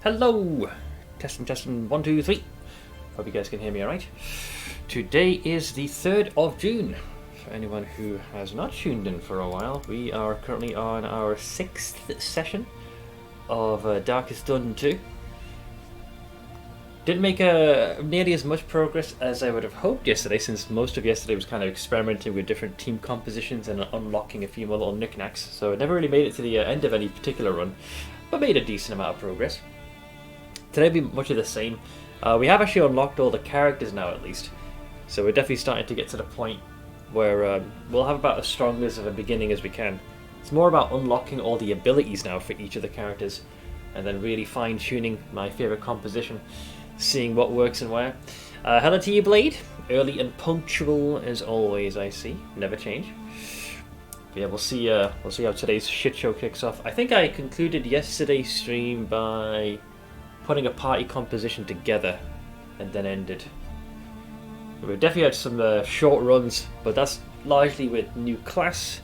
Hello! Testing, 1, 2, 3. Hope you guys can hear me alright. Today is the 3rd of June. For anyone who has not tuned in for a while, we are currently on our 6th session of Darkest Dungeon 2. Didn't make nearly as much progress as I would have hoped yesterday, since most of yesterday was kind of experimenting with different team compositions and unlocking a few more little knickknacks, so I never really made it to the end of any particular run, but made a decent amount of progress. Today will be much of the same. We have actually unlocked all the characters now, at least, so we're definitely starting to get to the point where we'll have about as strong as of a beginning as we can. It's more about unlocking all the abilities now for each of the characters, and then really fine-tuning my favourite composition, seeing what works and where. Hello to you, Blade. Early and punctual as always, I see. Never change. Yeah, we'll see how today's shit show kicks off. I think I concluded yesterday's stream by putting a party composition together and then ended. We definitely had some short runs, but that's largely with new class.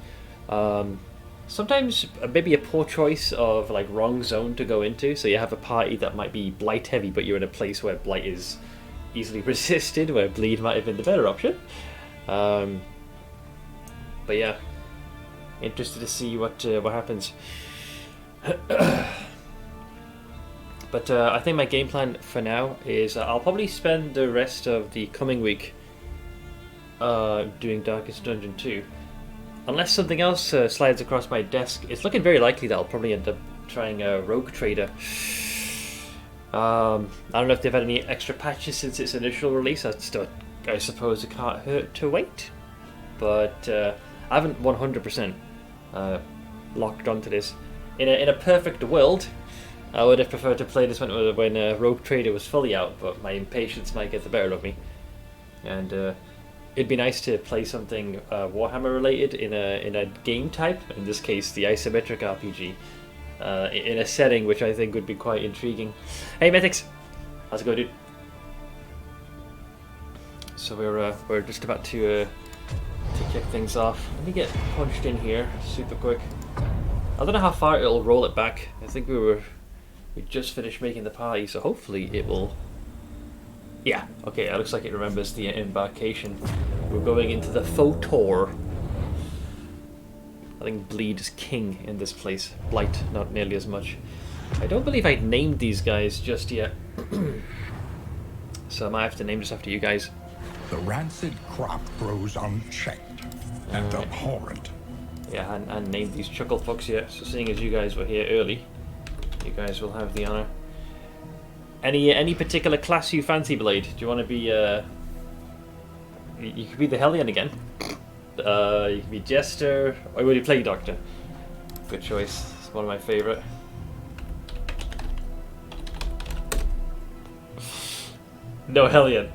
Sometimes maybe a poor choice of like wrong zone to go into, so you have a party that might be blight heavy, but you're in a place where blight is easily resisted, where bleed might have been the better option. But yeah, interested to see what happens. But I think my game plan for now is I'll probably spend the rest of the coming week doing Darkest Dungeon 2. Unless something else slides across my desk, it's looking very likely that I'll probably end up trying a Rogue Trader. I don't know if they've had any extra patches since its initial release. I suppose it can't hurt to wait. But I haven't 100% locked onto this. In a perfect world, I would have preferred to play this when Rogue Trader was fully out, but my impatience might get the better of me. And it'd be nice to play something Warhammer related in a game type, in this case the isometric RPG, in a setting which I think would be quite intriguing. Hey Mythics! How's it going, dude? So we're just about to kick things off. Let me get punched in here super quick. I don't know how far it'll roll it back. I think we just finished making the party, so hopefully it will. Yeah, okay, it looks like it remembers the embarkation. We're going into the Photor. I think bleed is king in this place. Blight, not nearly as much. I don't believe I named these guys just yet. So I might have to name this after you guys. The rancid crop grows unchecked and abhorrent. Yeah, and named these chuckle fucks yet, so seeing as you guys were here early, you guys will have the honour. Any particular class you fancy, Blade? Do you want to be you could be the Hellion again. You could be Jester, or would you play Doctor? Good choice. It's one of my favourite. No Hellion,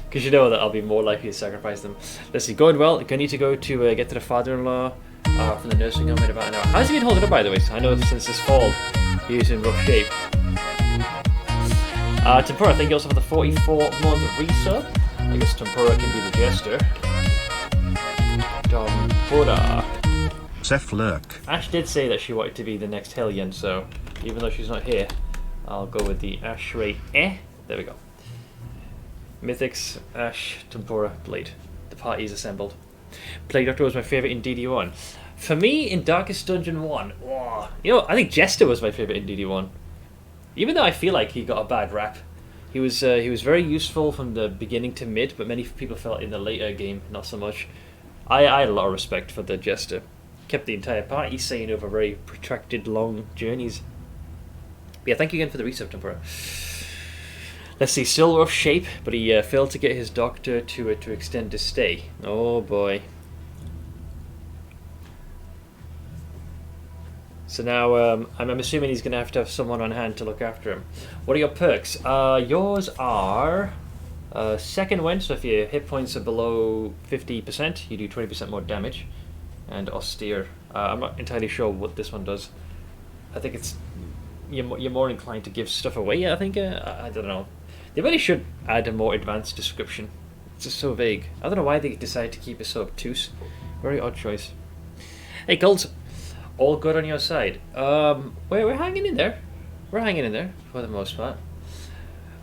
because you know that I'll be more likely to sacrifice them. Let's see, going well. I need to go to get to the father-in-law from the nursing home in about an hour. How's he been holding up, by the way? I know since this fall he's in rough shape. Tempura, thank you also for the 44-month resub. I guess Tempura can be the Jester. Tempura. Seth Lurk. Ash did say that she wanted to be the next Hellion, so even though she's not here, I'll go with the Ash Ray. There we go. Mythics, Ash, Tempura, Blade. The party is assembled. Plague Doctor was my favourite in DD1. For me, in Darkest Dungeon 1, I think Jester was my favourite in DD1. Even though I feel like he got a bad rap. He was very useful from the beginning to mid, but many people felt in the later game not so much. I had a lot of respect for the Jester. Kept the entire party sane over very protracted, long journeys. But yeah, thank you again for the resub, Tempura. Let's see, still rough shape, but he failed to get his doctor to extend his stay. Oh boy. So now I'm assuming he's going to have someone on hand to look after him. What are your perks? Yours are second wind, so if your hit points are below 50%, you do 20% more damage. And austere. I'm not entirely sure what this one does. I think it's you're more inclined to give stuff away, I think. I don't know. They really should add a more advanced description. It's just so vague. I don't know why they decided to keep it so obtuse. Very odd choice. Hey, Golds. All good on your side. We're hanging in there. we're hanging in there for the most part.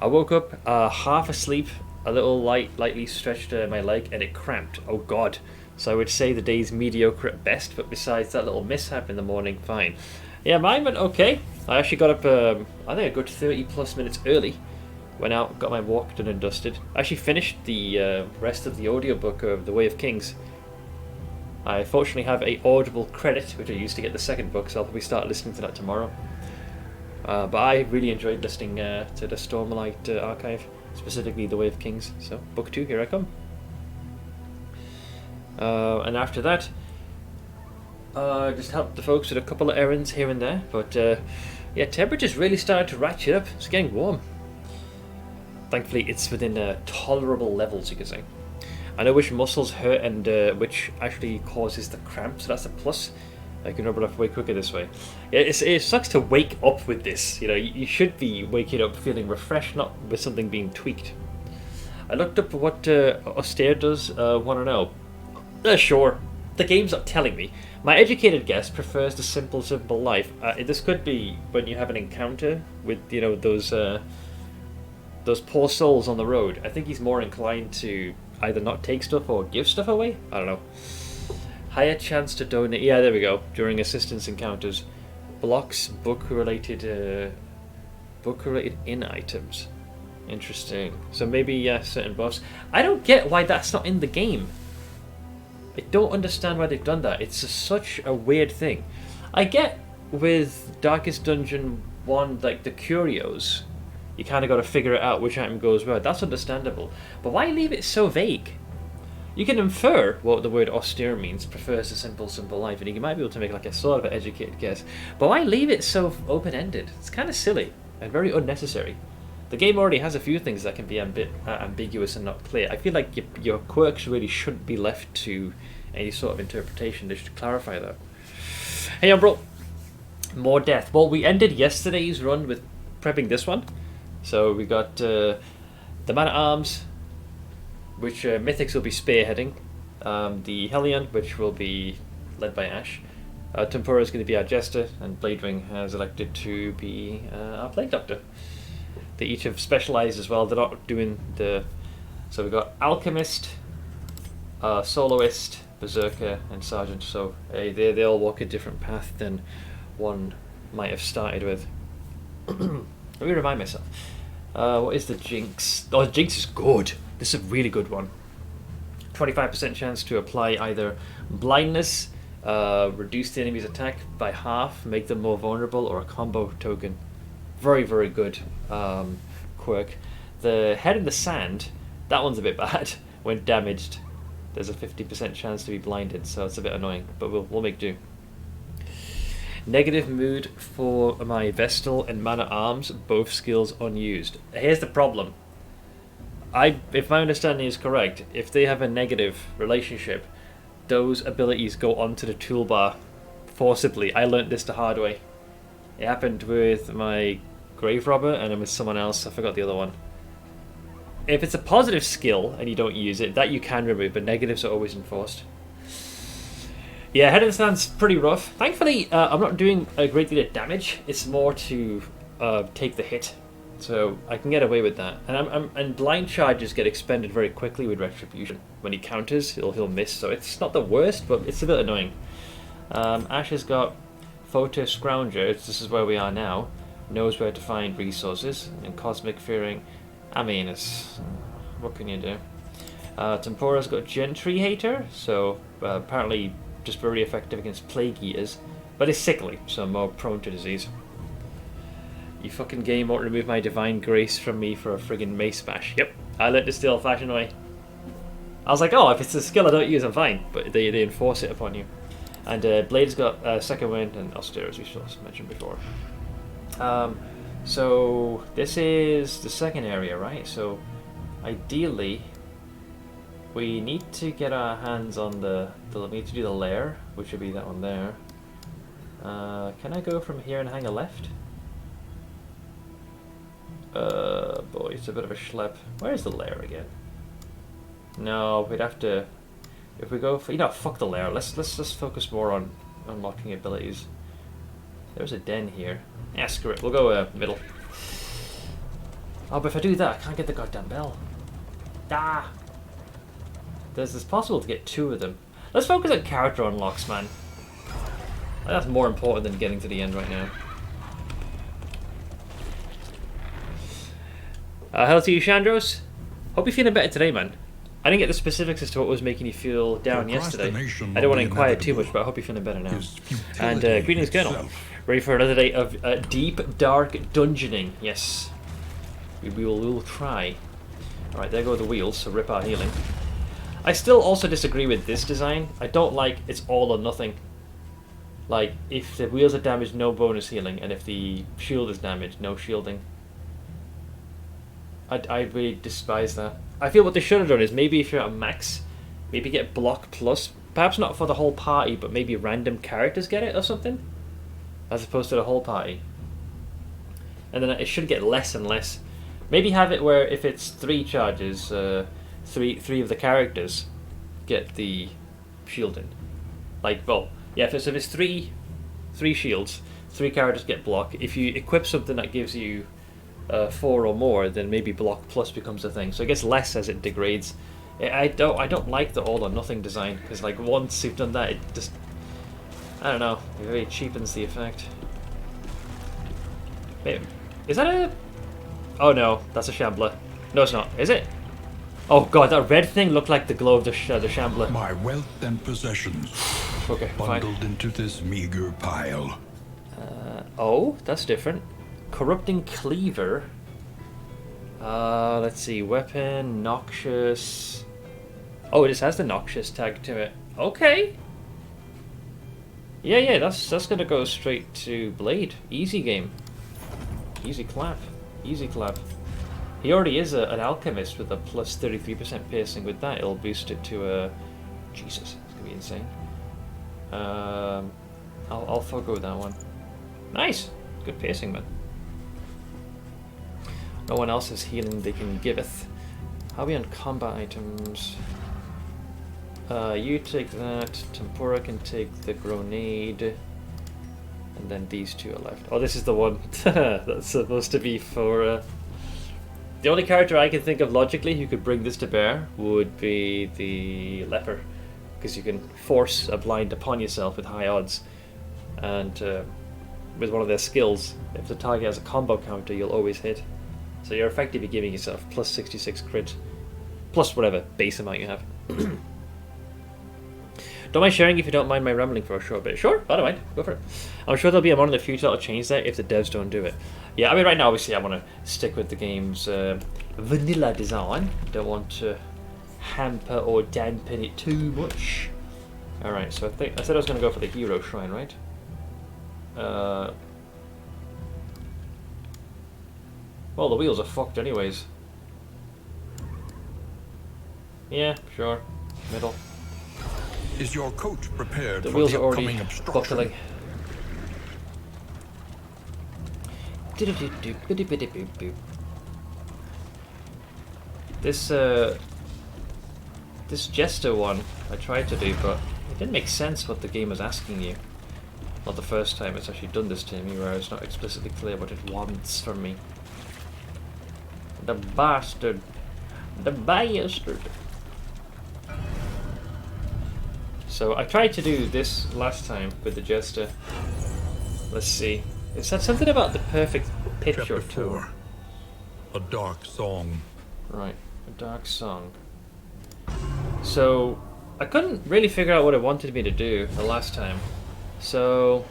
I woke up half asleep, a little lightly stretched my leg, and it cramped. Oh god. So I would say the day's mediocre at best, but besides that little mishap in the morning, fine. Yeah, mine went okay. I actually got up, I think I got 30 plus minutes early. Went out, got my walk done and dusted. I actually finished the rest of the audiobook of The Way of Kings. I fortunately have a Audible credit, which I used to get the second book, so I'll probably start listening to that tomorrow. But I really enjoyed listening to the Stormlight archive, specifically The Way of Kings. So, book 2, here I come. And after that, just helped the folks with a couple of errands here and there. But yeah, temperatures really started to ratchet up. It's getting warm. Thankfully, it's within tolerable levels, you could say. I know which muscles hurt and which actually causes the cramp, so that's a plus. I can rub it off way quicker this way. Yeah, it sucks to wake up with this. You know, you should be waking up feeling refreshed, not with something being tweaked. I looked up what austere does. Want to know? Sure. The game's not telling me. My educated guess prefers the simple life. This could be when you have an encounter with, you know, those poor souls on the road. I think he's more inclined to either not take stuff or give stuff away. I don't know. Higher chance to donate. Yeah, there we go. During assistance encounters, blocks book-related in items. Interesting. So maybe certain buffs. I don't get why that's not in the game. I don't understand why they've done that. It's such a weird thing. I get with Darkest Dungeon 1, like the curios, you kind of got to figure it out which item goes where. That's understandable. But why leave it so vague? You can infer what the word austere means, prefers a simple life, and you might be able to make like a sort of an educated guess. But why leave it so open-ended? It's kind of silly and very unnecessary. The game already has a few things that can be ambiguous and not clear. I feel like your quirks really shouldn't be left to any sort of interpretation. They should clarify that. Hey, Umbral. More death. Well, we ended yesterday's run with prepping this one. So we got the Man-at-Arms, which Mythics will be spearheading. The Hellion, which will be led by Ash. Tempura is going to be our Jester, and Bladewing has elected to be our Plague Doctor. They each have specialised as well. They're not doing the... So we've got Alchemist, Soloist, Berserker, and Sergeant. So they all walk a different path than one might have started with. Let me remind myself. What is the Jinx? Oh, Jinx is good. This is a really good one. 25% chance to apply either Blindness, reduce the enemy's attack by half, make them more vulnerable, or a combo token. Very, very good quirk. The Head in the Sand, that one's a bit bad. When damaged, there's a 50% chance to be blinded, so it's a bit annoying, but we'll make do. Negative mood for my Vestal and Man-at-Arms, both skills unused. Here's the problem. If my understanding is correct, if they have a negative relationship, those abilities go onto the toolbar forcibly. I learnt this the hard way. It happened with my Grave Robber and then with someone else. I forgot the other one. If it's a positive skill and you don't use it, that you can remove, but negatives are always enforced. Yeah, Head in the Sand's pretty rough. Thankfully, I'm not doing a great deal of damage. It's more to take the hit. So I can get away with that. And blind charges get expended very quickly with Retribution. When he counters, he'll miss. So it's not the worst, but it's a bit annoying. Ash has got Photo Scrounger. This is where we are now. Knows where to find resources. And Cosmic Fearing. I mean, what can you do? Tempura's got Gentry Hater. So apparently just very effective against Plague Eaters. But it's sickly, so more prone to disease. You fucking game won't remove my Divine Grace from me for a friggin' Mace Bash. Yep, I learnt this the old-fashioned way. I was like, oh, if it's a skill I don't use, I'm fine. But they enforce it upon you. And Blade's got Second Wind and Austere, as we mentioned before. So this is the second area, right? So ideally, we need to get our hands on we need to do the lair, which would be that one there. Can I go from here and hang a left? Boy, it's a bit of a schlep. Where's the lair again? No, we'd have to... If we go for... fuck the lair. Let's focus more on unlocking abilities. There's a den here. Yeah, screw it. We'll go middle. Oh, but if I do that, I can't get the goddamn bell. Ah! It's possible to get 2 of them. Let's focus on character unlocks, man. That's more important than getting to the end right now. Hello to you, Chandros. Hope you're feeling better today, man. I didn't get the specifics as to what was making you feel down yesterday. I don't want to inquire too much, but I hope you're feeling better now. And greetings, Colonel. Ready for another day of deep, dark dungeoning. Yes. We will try. Alright, there go the wheels, so rip our healing. I still also disagree with this design. I don't like it's all or nothing. Like, if the wheels are damaged, no bonus healing, and if the shield is damaged, no shielding. I really despise that. I feel what they should have done is maybe if you're at max, maybe get block plus. Perhaps not for the whole party, but maybe random characters get it or something, as opposed to the whole party. And then it should get less and less. Maybe have it where if it's 3 charges, three of the characters get the shielding. Like, well, yeah, if it's 3 shields, 3 characters get block. If you equip something that gives you 4 or more, then maybe block plus becomes a thing. So it gets less as it degrades. I don't like the all or nothing design, because like once you've done that, it just, I don't know, it really cheapens the effect. Wait, is that a? Oh no, that's a shambler. No, it's not. Is it? Oh god, that red thing looked like the glow of the shambler. My wealth and possessions okay, bundled fine. into this meager pile. Oh, that's different. Corrupting Cleaver. Let's see. Weapon, Noxious. Oh, it just has the Noxious tag to it. Okay. Yeah, that's gonna go straight to Blade. Easy game. Easy clap. Easy clap. He already is an alchemist with a plus 33% piercing. With that, it'll boost it to a... Jesus, it's gonna be insane. I'll forgo that one. Nice! Good piercing, man. No one else has healing they can giveth. How are we on combat items? You take that. Tempura can take the grenade. And then these 2 are left. Oh, this is the one that's supposed to be for... The only character I can think of logically who could bring this to bear would be the leper. Because you can force a blind upon yourself with high odds. And with one of their skills, if the target has a combo counter, you'll always hit. So you're effectively giving yourself plus 66 crit. Plus whatever base amount you have. Don't mind sharing if you don't mind my rambling for a short bit. Sure, I don't mind. Go for it. I'm sure there'll be a mod in the future that'll change that if the devs don't do it. Yeah, I mean, right now, obviously, I want to stick with the game's vanilla design. Don't want to hamper or dampen it too much. Alright, so I said I was going to go for the hero shrine, right? Well, the wheels are fucked anyways. Yeah, sure. Middle. Is your coach prepared The for wheels the are already upcoming obstruction? buckling. This Jester one I tried to do, but it didn't make sense what the game was asking you. Not the first time it's actually done this to me, where it's not explicitly clear what it wants from me. The bastard. The bastard. So I tried to do this last time with the Jester. Let's see. It said something about the perfect pitch Chapter or 2. 4. A dark song. Right, a dark song. So I couldn't really figure out what it wanted me to do the last time. So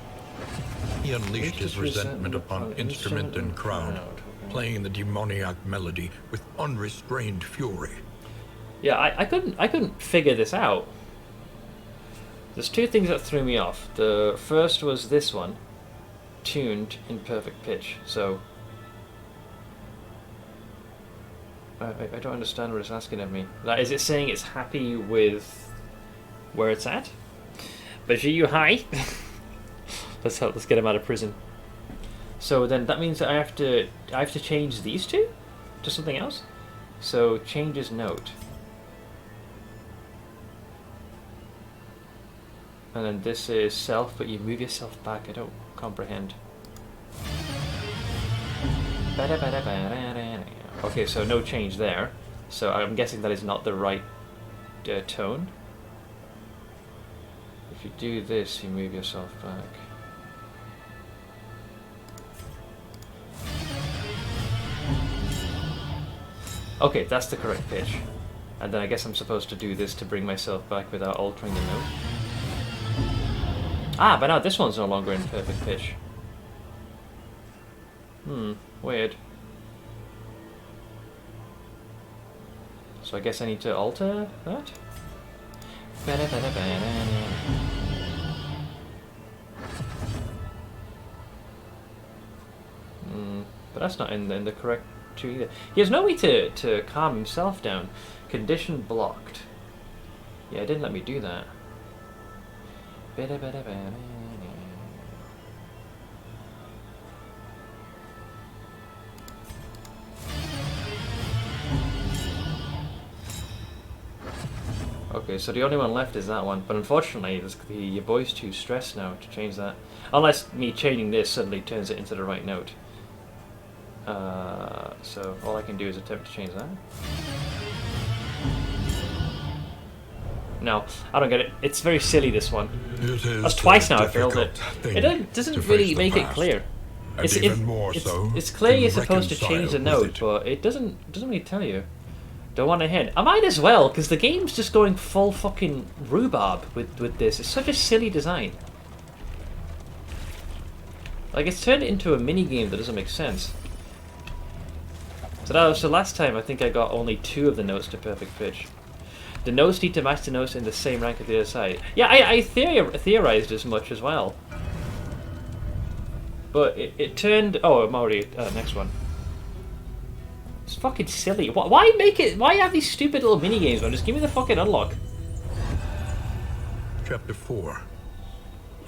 He unleashed his resentment upon instrument and crowd, playing the demoniac melody with unrestrained fury. yeah, I couldn't figure this out. There's 2 things that threw me off. The first was this one, tuned in perfect pitch. So I don't understand what it's asking of me. Like, is it saying it's happy with where it's at? But you hi. Let's get him out of prison. So then that means that I have to change these 2 to something else. So changes note. And then this is self, but you move yourself back. I don't comprehend. Okay, so no change there. So I'm guessing that is not the right tone. If you do this, you move yourself back. Okay, that's the correct pitch. And then I guess I'm supposed to do this to bring myself back without altering the note. Ah, but now this one's no longer in perfect pitch. Weird. So I guess I need to alter that? But that's not in the correct two either. He has no way to calm himself down. Condition blocked. Yeah, it didn't let me do that. Okay, so the only one left is that one, but unfortunately your boy's too stressed now to change that. Unless me changing this suddenly turns it into the right note. So all I can do is attempt to change that. No, I don't get it. It's very silly, this one. That's twice now I failed it. It doesn't really make it clear. It's clear you're supposed to change the note, but it doesn't really tell you. Don't want to hint. I might as well, because the game's just going full fucking rhubarb with this. It's such a silly design. Like, it's turned into a mini game that doesn't make sense. So last time I think I got only 2 of the notes to perfect pitch. The notes need to match the notes in the same rank at the other side. Yeah, I theorized as much as well. But it turned... Oh, I'm already... next one. It's fucking silly. Why make it... Why have these stupid little mini-games, man? Just give me the fucking unlock. Chapter 4.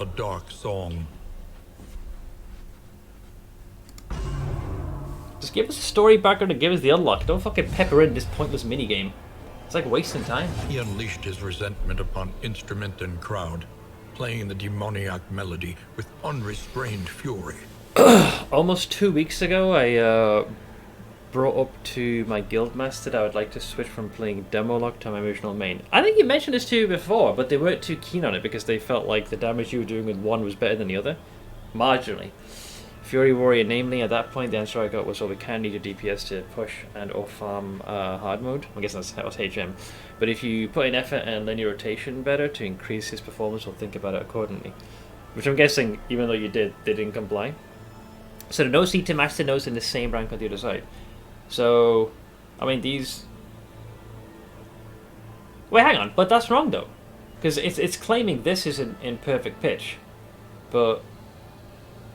A Dark Song. Just give us a story background and give us the unlock. Don't fucking pepper in this pointless mini-game. It's like wasting time. He unleashed his resentment upon instrument and crowd, playing the demoniac melody with unrestrained fury. Almost 2 weeks ago, I brought up to my guildmaster that I would like to switch from playing demo lock to my original main. I think you mentioned this to you before, but they weren't too keen on it because they felt like the damage you were doing with one was better than the other. Marginally. Fury Warrior, namely, at that point, the answer I got was, well, we can need a DPS to push and or farm hard mode. I guess that was HM. But if you put in effort and linear rotation better to increase his performance, we'll think about it accordingly. Which I'm guessing, even though you did, they didn't comply. So the notes need to match the notes in the same rank on the other side. So, I mean, these... Wait, hang on, but that's wrong, though. Because it's claiming this is in perfect pitch. But...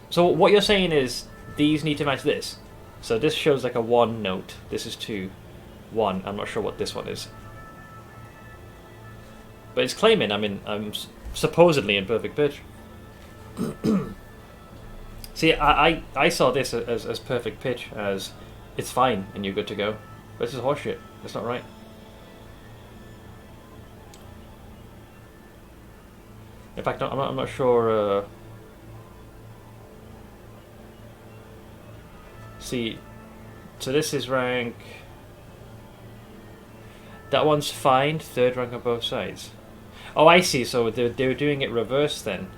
So what you're saying is these need to match this. So this shows like a 1 note. This is 2, 1. I'm not sure what this one is. But it's claiming I'm supposedly in perfect pitch. See, I saw this as perfect pitch, as it's fine and you're good to go. But this is horseshit. That's not right. In fact, I'm not sure... See, so this is rank... That one's fine, 3rd rank on both sides. Oh, I see, so they were doing it reverse then.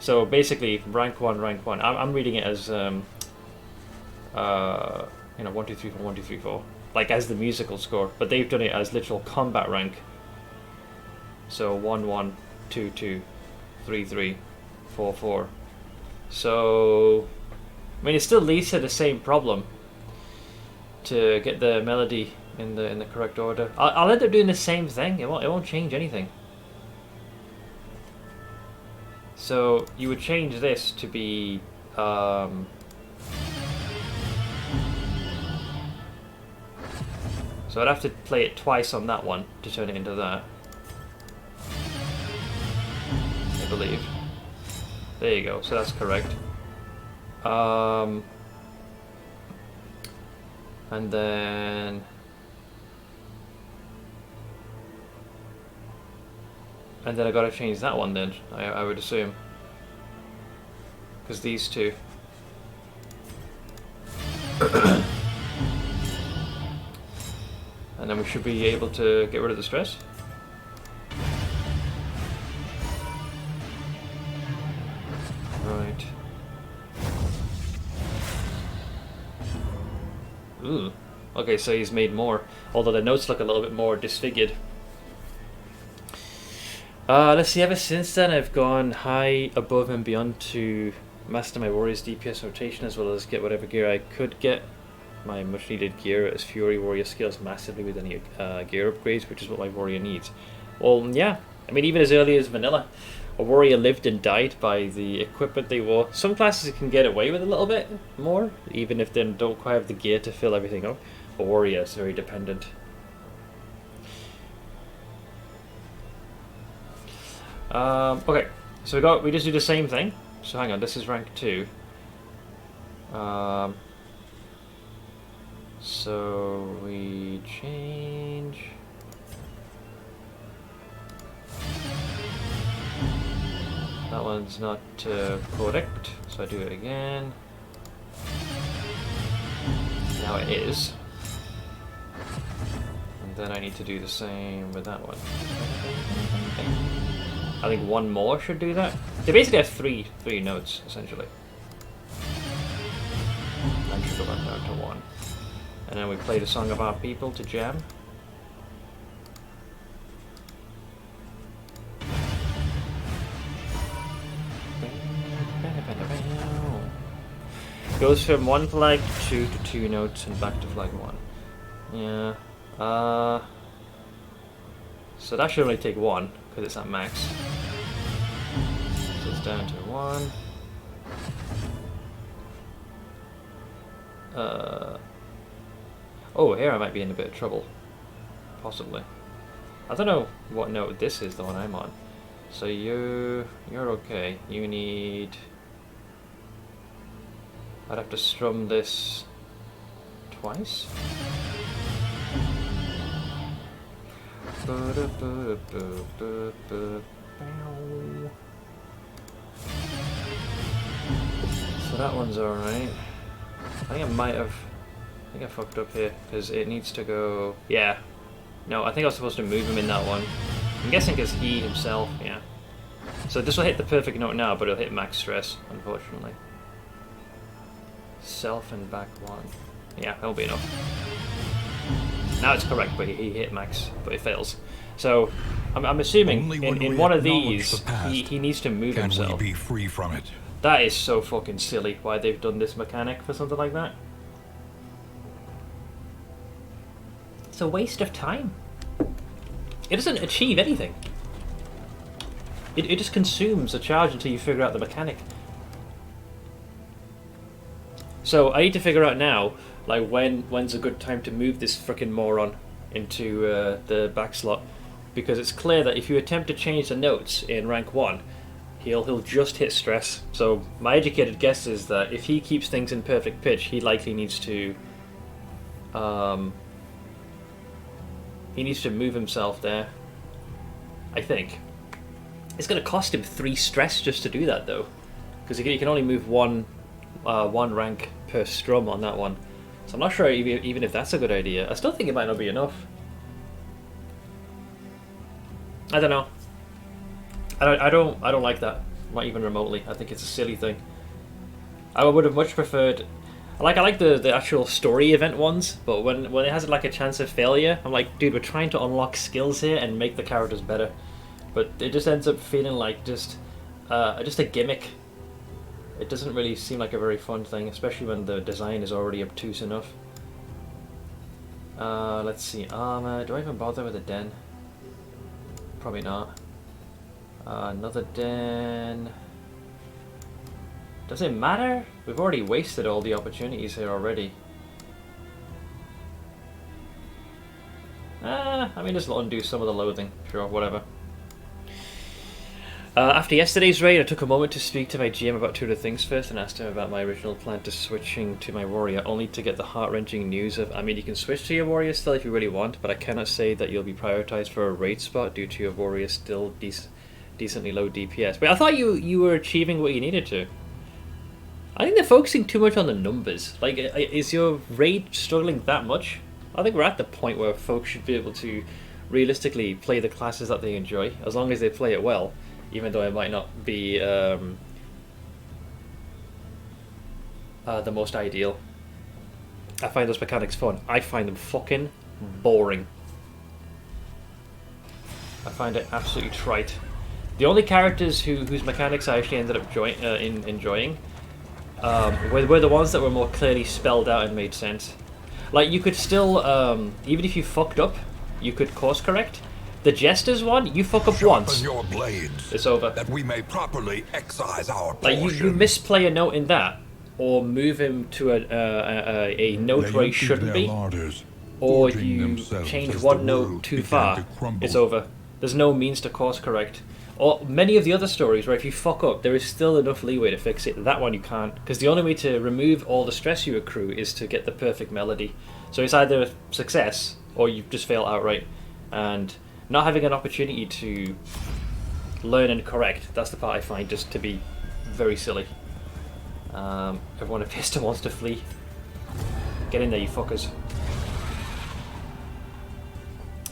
So basically, rank 1, rank 1. I'm reading it as, 1, 2, 3, 4, 1, 2, 3, 4. Like as the musical score, but they've done it as literal combat rank. So 1, 1, 2, 2, 3, 3, 4, 4. So... I mean, it still leads to the same problem to get the melody in the correct order. I'll end up doing the same thing. It won't change anything. So you would change this to be so I'd have to play it twice on that one to turn it into that. I believe. There you go. So that's correct. And then And then I gotta change that one then, I would assume. Because these two. And then we should be able to get rid of the stress. Right. Ooh. Okay, so he's made more. Although the notes look a little bit more disfigured. Let's see, ever since then I've gone high, above and beyond to master my warrior's DPS rotation as well as get whatever gear I could get. My much needed gear as Fury Warrior scales massively with any gear upgrades, which is what my warrior needs. Well, yeah, I mean even as early as vanilla, a warrior lived and died by the equipment they wore. Some classes can get away with a little bit more, even if they don't quite have the gear to fill everything up. A warrior is very dependent. Okay, so we just do the same thing. So hang on, this is rank 2. So we change. That one's not correct, so I do it again. Now it is. And then I need to do the same with that one. I think one more should do that. They basically have three notes, essentially. Then should go back down to 1. And then we play the Song of Our People to jam. Goes from 1 flag to 2 to 2 notes and back to flag 1. Yeah. So that should only take 1 because it's at max. So it's down to 1. Oh, here I might be in a bit of trouble. Possibly. I don't know what note this is, the one I'm on. So you're okay. You need... I'd have to strum this twice. So that one's alright. I think I fucked up here because it needs to go. Yeah. No, I think I was supposed to move him in that one. I'm guessing because he himself, yeah. So this will hit the perfect note now, but it'll hit max stress, unfortunately. Self and back 1. Yeah, that'll be enough. Now it's correct, but he hit max, but it fails. So I'm assuming in one of these he needs to move himself. Can we be free from it? That is so fucking silly why they've done this mechanic for something like that. It's a waste of time. It doesn't achieve anything. It just consumes a charge until you figure out the mechanic. So I need to figure out now, like when's a good time to move this frickin' moron into the back slot, because it's clear that if you attempt to change the notes in rank 1, he'll just hit stress. So my educated guess is that if he keeps things in perfect pitch, he likely needs to move himself there. I think it's going to cost him 3 stress just to do that though, because he can only move one rank per strum on that one. So I'm not sure even if that's a good idea. I still think it might not be enough. I don't know. I don't like that, not even remotely. I think it's a silly thing. I would have much preferred. I like the actual story event ones, but when it has like a chance of failure, I'm like, dude, we're trying to unlock skills here and make the characters better, but it just ends up feeling like just a gimmick. It doesn't really seem like a very fun thing, especially when the design is already obtuse enough. Let's see, armor. Do I even bother with a den? Probably not. Another den. Does it matter? We've already wasted all the opportunities here already. I mean, just undo some of the loathing. Sure, whatever. After yesterday's raid, I took a moment to speak to my GM about two other things first and asked him about my original plan to switching to my warrior, only to get the heart-wrenching news of, I mean, you can switch to your warrior still if you really want, but I cannot say that you'll be prioritized for a raid spot due to your warrior still decently low DPS. But I thought you were achieving what you needed to. I think they're focusing too much on the numbers. Like, is your raid struggling that much? I think we're at the point where folks should be able to realistically play the classes that they enjoy, as long as they play it well. Even though it might not be the most ideal. I find those mechanics fun. I find them fucking boring. I find it absolutely trite. The only characters whose mechanics I actually ended up enjoying were the ones that were more clearly spelled out and made sense. Like, you could still, even if you fucked up, you could course correct. The Jester's one, you fuck up once, your blades, it's over. That we may properly excise our like you misplay a note in that, or move him to a note where he shouldn't be, or you change one note too far, it's over. There's no means to course correct. Or many of the other stories where if you fuck up, there is still enough leeway to fix it. That one you can't, because the only way to remove all the stress you accrue is to get the perfect melody. So it's either a success, or you just fail outright. And not having an opportunity to learn and correct, that's the part I find just to be very silly. Everyone at Pista wants to flee. Get in there, you fuckers.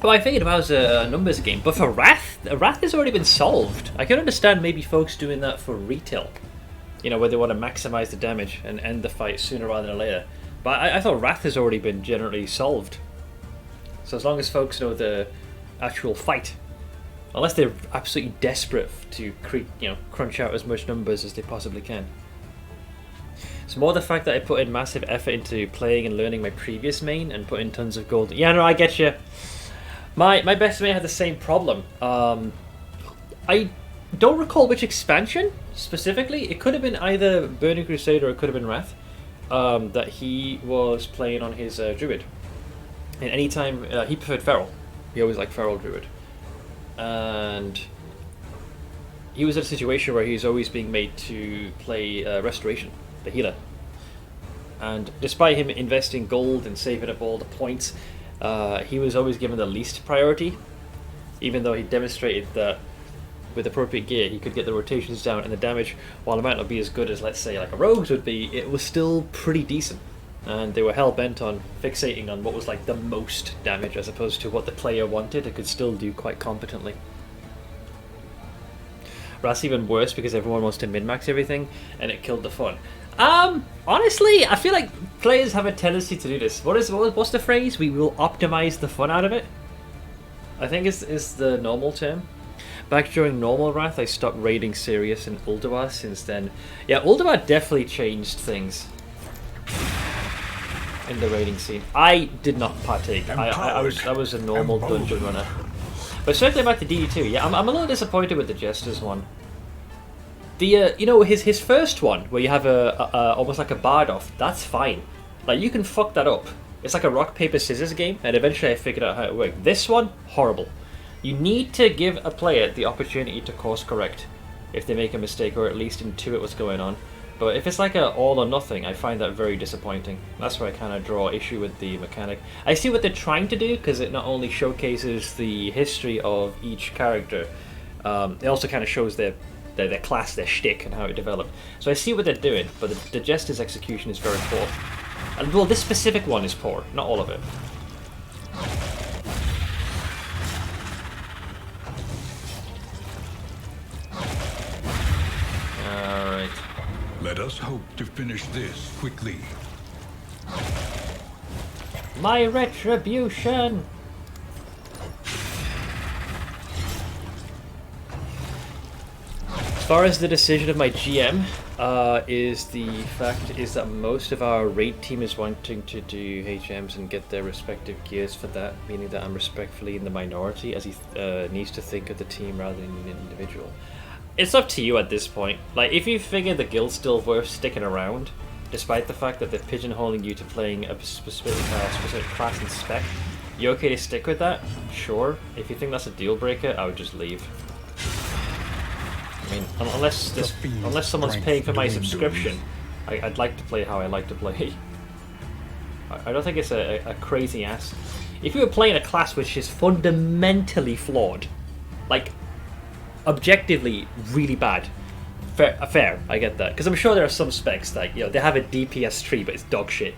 Well, I figured if I was a numbers game, but for Wrath has already been solved. I can understand maybe folks doing that for retail, you know, where they want to maximize the damage and end the fight sooner rather than later. But I thought Wrath has already been generally solved. So as long as folks know the actual fight, unless they're absolutely desperate to crunch out as much numbers as they possibly can. It's more the fact that I put in massive effort into playing and learning my previous main and put in tons of gold. Yeah, no, I get you. My best mate had the same problem. I don't recall which expansion specifically. It could have been either Burning Crusade or it could have been Wrath. That he was playing on his druid, and anytime he preferred feral. He always liked feral druid, and he was in a situation where he was always being made to play restoration, the healer. And despite him investing gold and saving up all the points, he was always given the least priority, even though he demonstrated that with appropriate gear he could get the rotations down and the damage, while it might not be as good as, let's say, like a rogue's would be, it was still pretty decent. And they were hell-bent on fixating on what was like the most damage as opposed to what the player wanted. It could still do quite competently. But that's even worse because everyone wants to min-max everything and it killed the fun. Honestly, I feel like players have a tendency to do this. What's the phrase? We will optimize the fun out of it? I think is the normal term. Back during normal Wrath, I stopped raiding Sirius and Ulduar since then. Yeah, Ulduar definitely changed things in the raiding scene. I did not partake. I was a normal dungeon runner. But circling back to DD2, yeah, I'm a little disappointed with the Jester's one. The his first one where you have a almost like a bard off, that's fine. Like, you can fuck that up. It's like a rock paper scissors game, and eventually I figured out how it worked. This one, horrible. You need to give a player the opportunity to course correct if they make a mistake, or at least intuit what's going on. But if it's like a all or nothing, I find that very disappointing. That's where I kind of draw issue with the mechanic. I see what they're trying to do, because it not only showcases the history of each character, it also kind of shows their class, their shtick, and how it developed. So I see what they're doing, but the Jester's execution is very poor. And well, this specific one is poor, not all of it. Alright. Let us hope to finish this quickly. My retribution! As far as the decision of my GM, is the fact is that most of our raid team is wanting to do HMs and get their respective gears for that, meaning that I'm respectfully in the minority, as he needs to think of the team rather than an individual. It's up to you at this point. Like, if you figure the guild's still worth sticking around, despite the fact that they're pigeonholing you to playing a specific class and spec, you okay to stick with that? Sure. If you think that's a deal breaker, I would just leave. mean, unless someone's paying for my subscription, I'd like to play how I like to play. I don't think it's a crazy ass. If you were playing a class which is fundamentally flawed, like objectively really bad, fair, I get that. Because I'm sure there are some specs that, you know, they have a DPS tree but it's dog shit.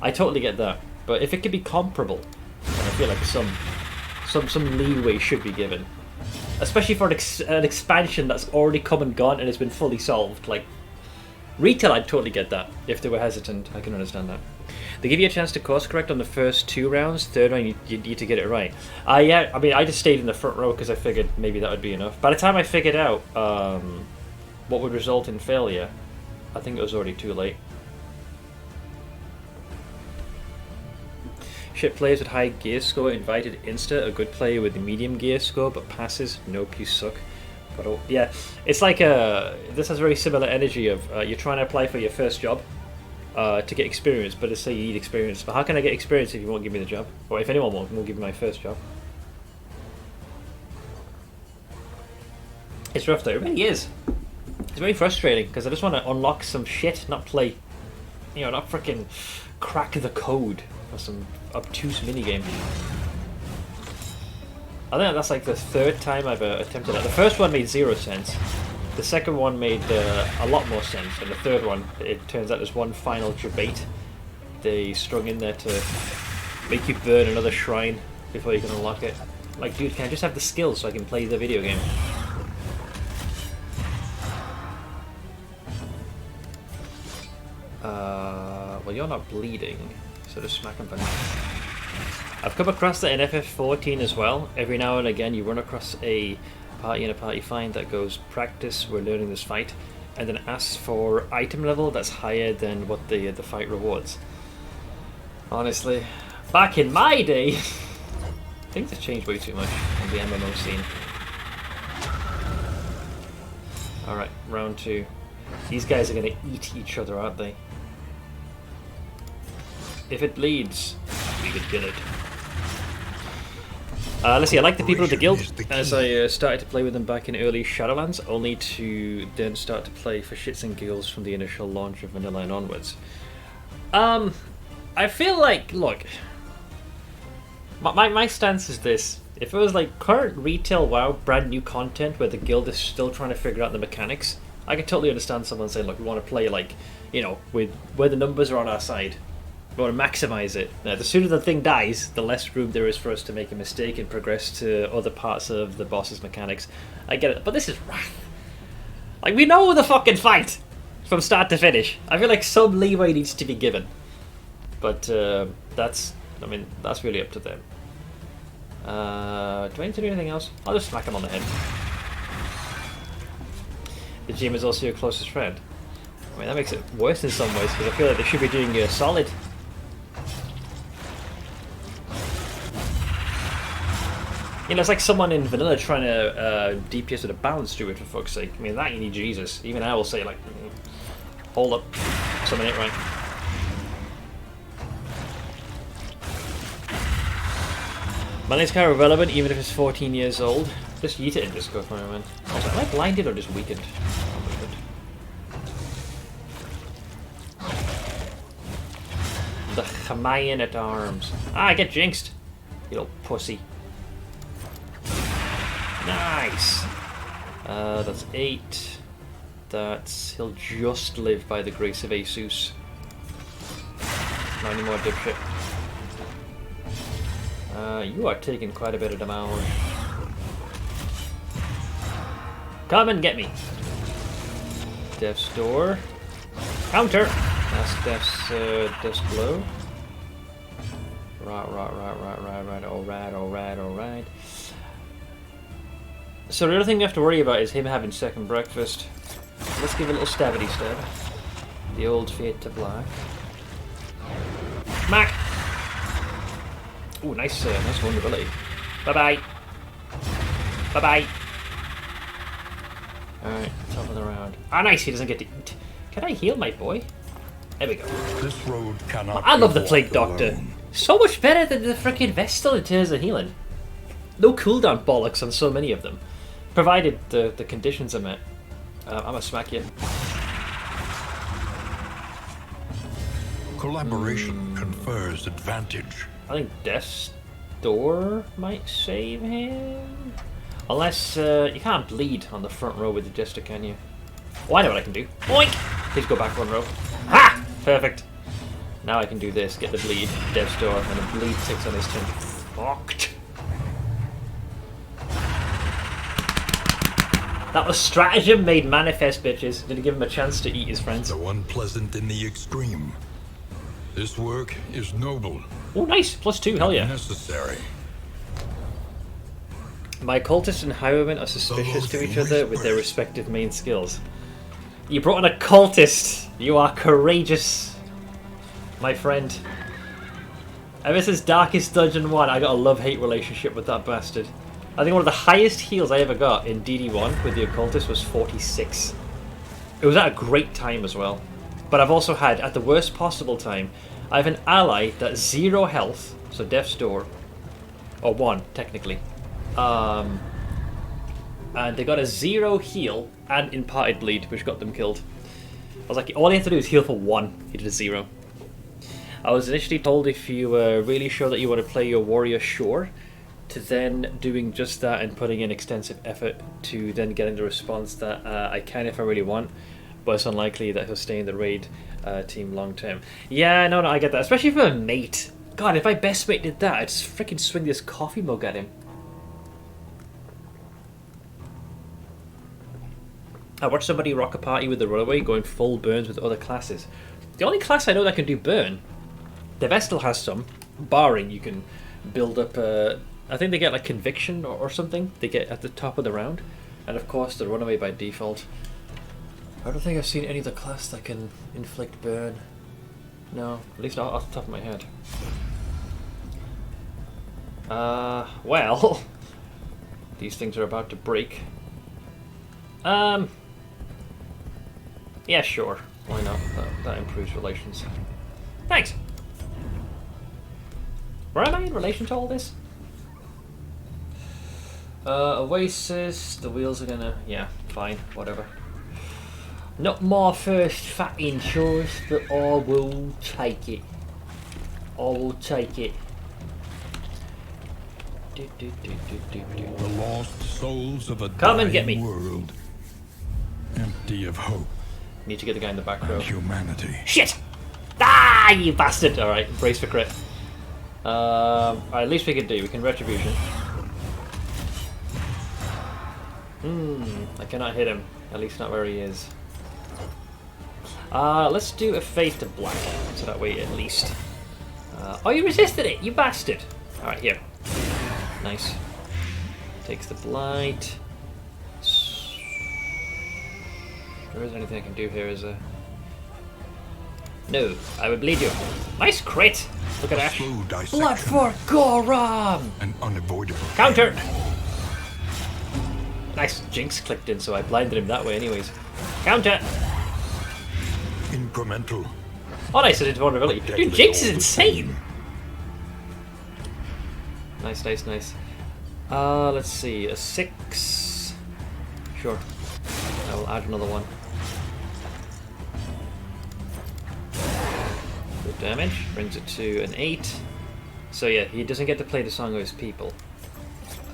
I totally get that. But if it could be comparable, then I feel like some leeway should be given. Especially for an expansion that's already come and gone and has been fully solved. Like, retail, I'd totally get that. If they were hesitant, I can understand that. They give you a chance to course correct on the first 2 rounds. Third round, you need to get it right. Yeah, I mean, I just stayed in the front row because I figured maybe that would be enough. By the time I figured out what would result in failure, I think it was already too late. Shit players with high gear score invited insta. A good player with the medium gear score but passes. Nope, you suck. But yeah, it's like this has very similar energy of you're trying to apply for your first job to get experience, but let's say you need experience. But how can I get experience if you won't give me the job? Or if anyone won't give me my first job? It's rough though, it really is. It's very frustrating because I just want to unlock some shit, not play, you know, not freaking crack the code for some obtuse minigame. I think that's like the 3rd time I've attempted that. The first one made 0 sense. The second one made a lot more sense, and the third one, it turns out there's one final debate they strung in there to make you burn another shrine before you can unlock it. Like, dude, can I just have the skills so I can play the video game? Well, you're not bleeding, so just smack him for now. I've come across that in FF14 as well. Every now and again you run across a party in a party find that goes practice, we're learning this fight, and then asks for item level that's higher than what the fight rewards. Honestly, back in my day, things have changed way too much in the MMO scene. Alright, round 2. These guys are going to eat each other, aren't they? If it bleeds, we could kill it. Let's see, I like the people of the guild as I started to play with them back in early Shadowlands, only to then start to play for shits and giggles from the initial launch of Vanilla and onwards. I feel like, look, my stance is this. If it was like current retail WoW, brand new content where the guild is still trying to figure out the mechanics, I could totally understand someone saying, look, we want to play like, you know, with where the numbers are on our side. We want to maximize it. Now, the sooner the thing dies, the less room there is for us to make a mistake and progress to other parts of the boss's mechanics. I get it, but this is Wrath. Like, we know the fucking fight from start to finish. I feel like some leeway needs to be given. But that's really up to them. Do I need to do anything else? I'll just smack him on the head. The gym is also your closest friend. I mean, that makes it worse in some ways because I feel like they should be doing you a solid. You know, it's like someone in vanilla trying to DPS with a balance druid, for fuck's sake. I mean, that you need Jesus. Even I will say, like, hold up, summon it right. Money's kind of irrelevant, even if it's 14 years old. Just yeet it and just go for it, man. Also, am I blinded or just weakened? The Chamayan at arms. Ah, I get jinxed. You little pussy. Nice. That's 8. That's... He'll just live by the grace of Asus. Not anymore, dipshit. You are taking quite a bit of damage. Come and get me. Death's door. Counter! That's Death's blow. Right. Alright. So the other thing we have to worry about is him having second breakfast. Let's give a little stabby stab. The old fade to black. Smack! Ooh, nice vulnerability. Bye-bye. Bye-bye. Alright, top of the round. Ah, nice, he doesn't get to eat. Can I heal my boy? There we go. This road cannot I love the Plague Doctor. So much better than the frickin' Vestal in terms of healing. No cooldown bollocks on so many of them. Provided the conditions are met. I'm gonna smack you. Collaboration confers advantage. I think Death's Door might save him. Unless you can't bleed on the front row with the Jester, can you? Oh, I know what I can do. Boink! Please go back 1 row. Ha! Perfect. Now I can do this. Get the bleed. Death's Door, and the bleed ticks on his turn. Fucked. That was stratagem made manifest, bitches. Didn't give him a chance to eat his friends. So unpleasant in the extreme. This work is noble. Oh, nice. +2. Hell yeah. Necessary. My cultists and highwaymen are suspicious to each other with their respective main skills. You brought in a cultist. You are courageous, my friend. Ever since Darkest Dungeon 1, I got a love-hate relationship with that bastard. I think one of the highest heals I ever got in DD1 with the occultist was 46. It was at a great time as well. But I've also had, at the worst possible time, I have an ally that's 0 health, so Death's Door, or 1 technically. And they got a 0 heal and imparted bleed, which got them killed. I was like, all you have to do is heal for 1. He did a 0. I was initially told if you were really sure that you want to play your warrior sure, to then doing just that and putting in extensive effort to then getting the response that I can if I really want, but it's unlikely that he'll stay in the raid team long term. Yeah, no, I get that, especially for a mate. God, if my best mate did that, I'd freaking swing this coffee mug at him. I watched somebody rock a party with the runaway going full burns with other classes. The only class I know that can do burn, the Vestal has some, barring you can build up, I think they get like conviction or something, they get at the top of the round, and of course the runaway by default. I don't think I've seen any other class that can inflict burn. No, at least off the top of my head. Well, these things are about to break. Yeah, sure. Why not? That improves relations. Thanks! Where am I in relation to all this? Oasis, the wheels are gonna... yeah, fine, whatever. Not my first fucking choice, but I will take it. I will take it. The lost souls of a Come and get me. world, empty of hope. Need to get the guy in the back row. And humanity. Shit! Ah, you bastard! Alright, brace for crit. Alright, at least we can do. We can retribution. I cannot hit him. At least not where he is. Let's do a faith to black. So that way at least. Oh, you resisted it! You bastard! Alright, here. Nice. Takes the blight. There isn't anything I can do here, is there? No, I would bleed you. Nice crit! Look at that. Blood for Goram! An unavoidable Counter! Nice, Jinx clicked in, so I blinded him that way anyways. Counter! incremental. Oh nice, I did vulnerability. Dude, Jinx is insane! Nice, nice, nice. Let's see, a 6. Sure. I will add another one. Good damage, brings it to an 8. So yeah, he doesn't get to play the song of his people.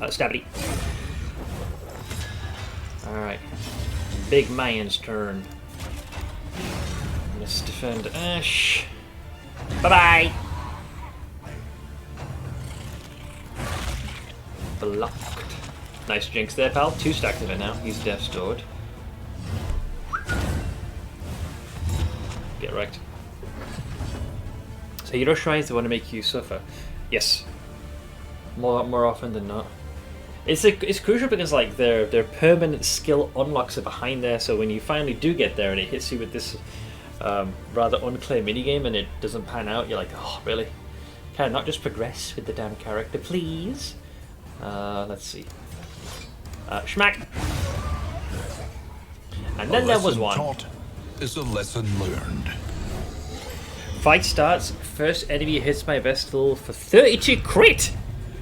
Stabby. Alright. Big man's turn. Let's defend Ash. Bye-bye! Blocked. Nice Jinx there, pal. 2 stacks of it now. He's death stored. Get wrecked. So hero shrines, they want to make you suffer. Yes. More often than not. It's crucial because like their permanent skill unlocks are behind there, so when you finally do get there and it hits you with this rather unclear minigame and it doesn't pan out, you're like, oh really? Can I not just progress with the damn character, please? Let's see. Schmack! And then there was one. Taught is a lesson learned. Fight starts, first enemy hits my Vestal for 32 crit!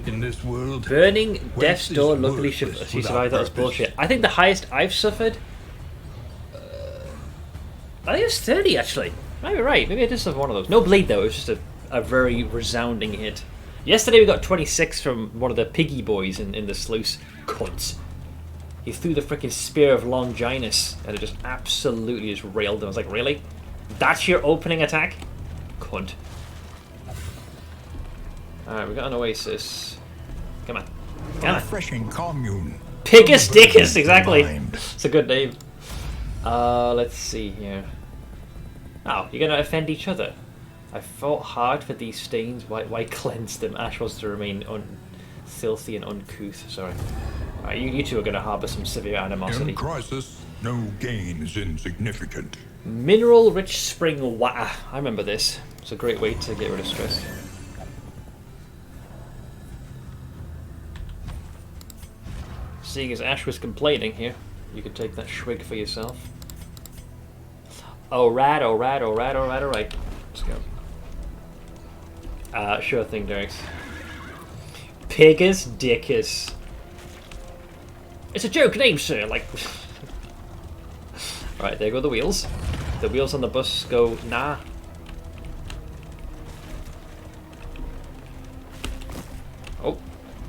In this world, Burning Death's Door, luckily she survived, that was bullshit. I think the highest I've suffered I think it was 30 actually. Maybe right. Maybe I just have one of those. No bleed though. It was just a very resounding hit. Yesterday we got 26 from one of the piggy boys in the sluice. Cunts. He threw the freaking spear of Longinus and it just absolutely just railed him. I was like, really? That's your opening attack? Cunt. Alright, we got an oasis. Come on. Come on. Refreshing commune. Pickus Dickus, exactly. It's a good name. Let's see here. Oh, you're gonna offend each other. I fought hard for these stains. Why cleanse them? Ash wants to remain filthy and uncouth. Sorry. Alright, you two are gonna harbour some severe animosity. In crisis, no gain is insignificant. Mineral-rich spring water. I remember this. It's a great way to get rid of stress. Seeing as Ash was complaining here, you could take that swig for yourself. Alright. Let's go. Sure thing, Derek's. Piggus Dickus. It's a joke name, sir. Like. Right, there go the wheels. The wheels on the bus go nah. Oh,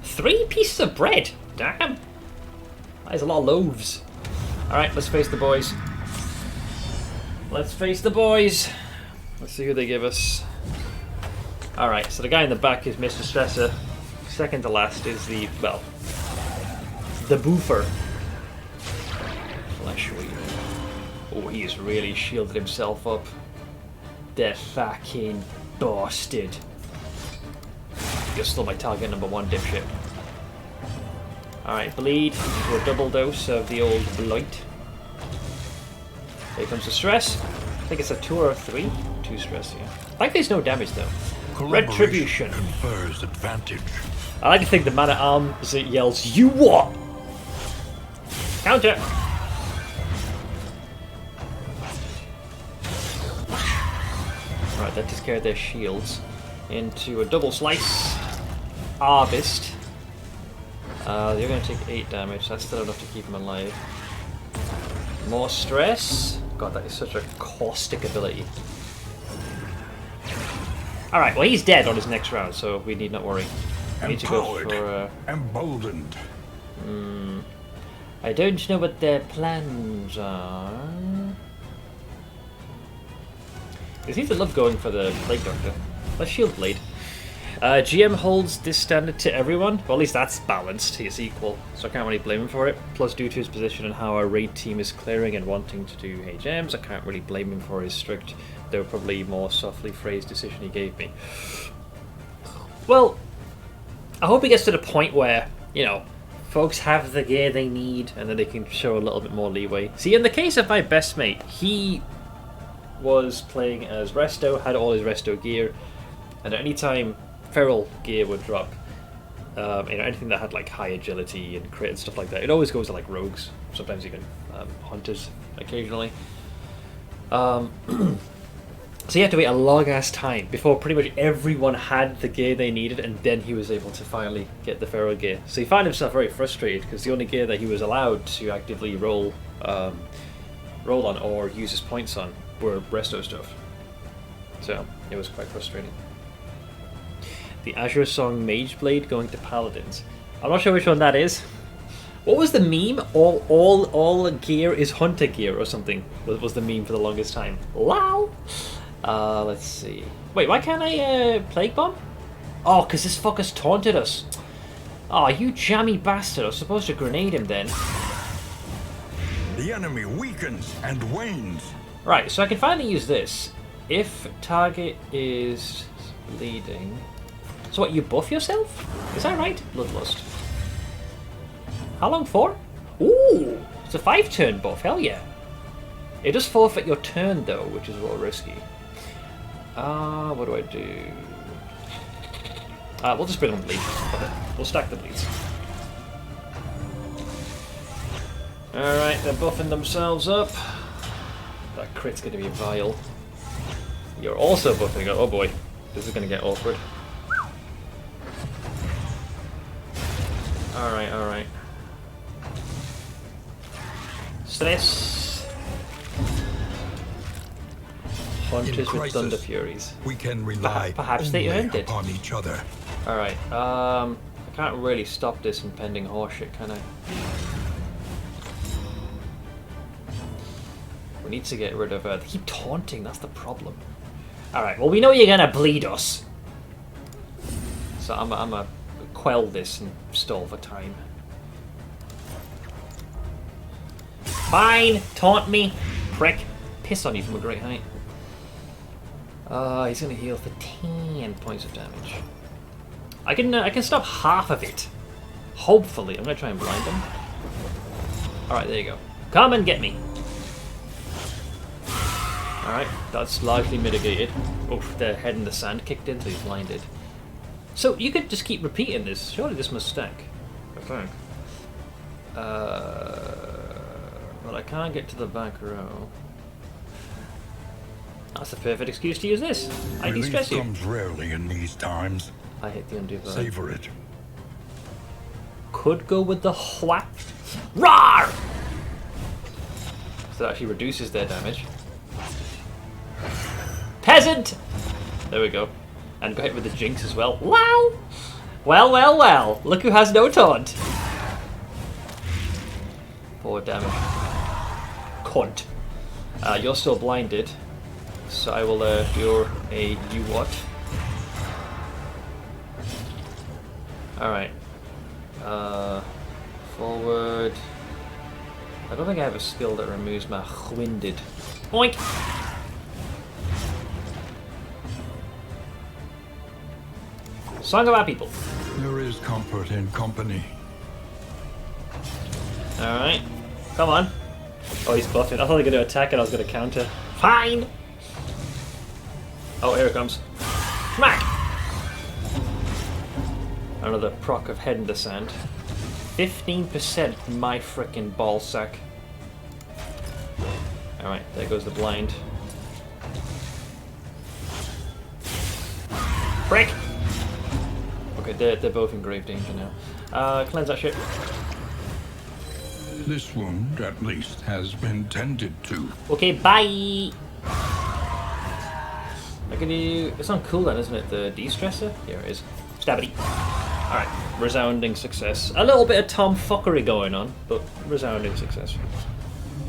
3 pieces of bread. Damn. That is a lot of loaves. Alright, let's face the boys. Let's face the boys. Let's see who they give us. Alright, so the guy in the back is Mr. Stressor. Second to last is the, well, the boofer. Flesh weed. Oh, he has really shielded himself up. The fucking bastard. You're still my target number 1, dipshit. Alright, bleed for a double dose of the old blight. Here comes the stress. I think it's a 2 or a 3. 2 stress, yeah. I like there's no damage though. Retribution. Confers advantage. I like to think the man at arms yells, "You what?" Counter. Right, that takes care of their shields. Into a double slice. Harvest. You're going to take 8 damage. That's still enough to keep him alive. More stress. God, that is such a caustic ability. Alright, well he's dead on his next round, so we need not worry. We need to go for... emboldened. I don't know what their plans are. They seem to love going for the Plague Doctor. Let's Shield Blade. GM holds this standard to everyone. Well, at least that's balanced. He's equal, so I can't really blame him for it. Plus, due to his position and how our raid team is clearing and wanting to do HMs, I can't really blame him for his strict, though probably more softly phrased decision he gave me. Well, I hope he gets to the point where, you know, folks have the gear they need and then they can show a little bit more leeway. See, in the case of my best mate, he was playing as Resto, had all his Resto gear, and at any time feral gear would drop, you know, anything that had like high agility and crit and stuff like that, it always goes to like rogues, sometimes even hunters occasionally. So you had to wait a long ass time before pretty much everyone had the gear they needed, and then he was able to finally get the feral gear. So he found himself very frustrated because the only gear that he was allowed to actively roll on or use his points on were Resto stuff. So it was quite frustrating. The Azure Song Mage Blade going to Paladins. I'm not sure which one that is. What was the meme? All gear is hunter gear or something was the meme for the longest time. Wow. Let's see. Wait, why can't I Plague Bomb? Oh, because this fucker's taunted us. Oh, you jammy bastard. I was supposed to grenade him then. The enemy weakens and wanes. Right, so I can finally use this. If target is bleeding... So what, you buff yourself? Is that right? Bloodlust. How long for? Ooh! It's a 5-turn buff, hell yeah. It does forfeit your turn though, which is a little risky. What do I do? We'll just bring on bleed. We'll stack the bleeds. Alright, they're buffing themselves up. That crit's gonna be vile. You're also buffing up. Oh boy, this is gonna get awkward. Alright, alright. Stress. hunters with crisis, thunder furies. we can rely Perhaps they only earned it. upon each other. Alright, I can't really stop this impending horseshit, can I? We need to get rid of they keep taunting, that's the problem. Alright, well we know you're gonna bleed us. So I'm a quell this and stall for time. Fine! Taunt me! Prick! Piss on you from a great height. He's gonna heal for 10 points of damage. I can stop half of it. Hopefully. I'm gonna try and blind him. Alright, there you go. Come and get me! Alright, that's largely mitigated. Oof, the head in the sand kicked in, so he's blinded. So you could just keep repeating this. Surely this must stack. I think. Well, I can't get to the back row. That's a perfect excuse to use this. I de-stress you. Relief comes rarely in these times. I hit the undo button. Savor it. Could go with the whack. Roar! So that actually reduces their damage. Peasant! There we go. And go hit with the jinx as well. Wow! Well, well, well. Look who has no taunt. 4 damage. Cunt. You're still blinded. So I will do a you what? Alright. Forward. I don't think I have a skill that removes my winded. Oink! Song of our people. There is comfort in company. Alright. Come on. Oh, he's buffing. I thought they were going to attack and I was going to counter. Fine! Oh, here it comes. Smack! Another proc of head in the sand. 15% my frickin' ball sack. Alright, there goes the blind. Frick! Okay, they're both in grave danger now. Cleanse that shit. This wound, at least, has been tended to. Okay, bye! I can do... It's on cooldown, isn't it? The de-stressor? Here it is. Stabity. Alright, resounding success. A little bit of tomfuckery going on, but resounding success.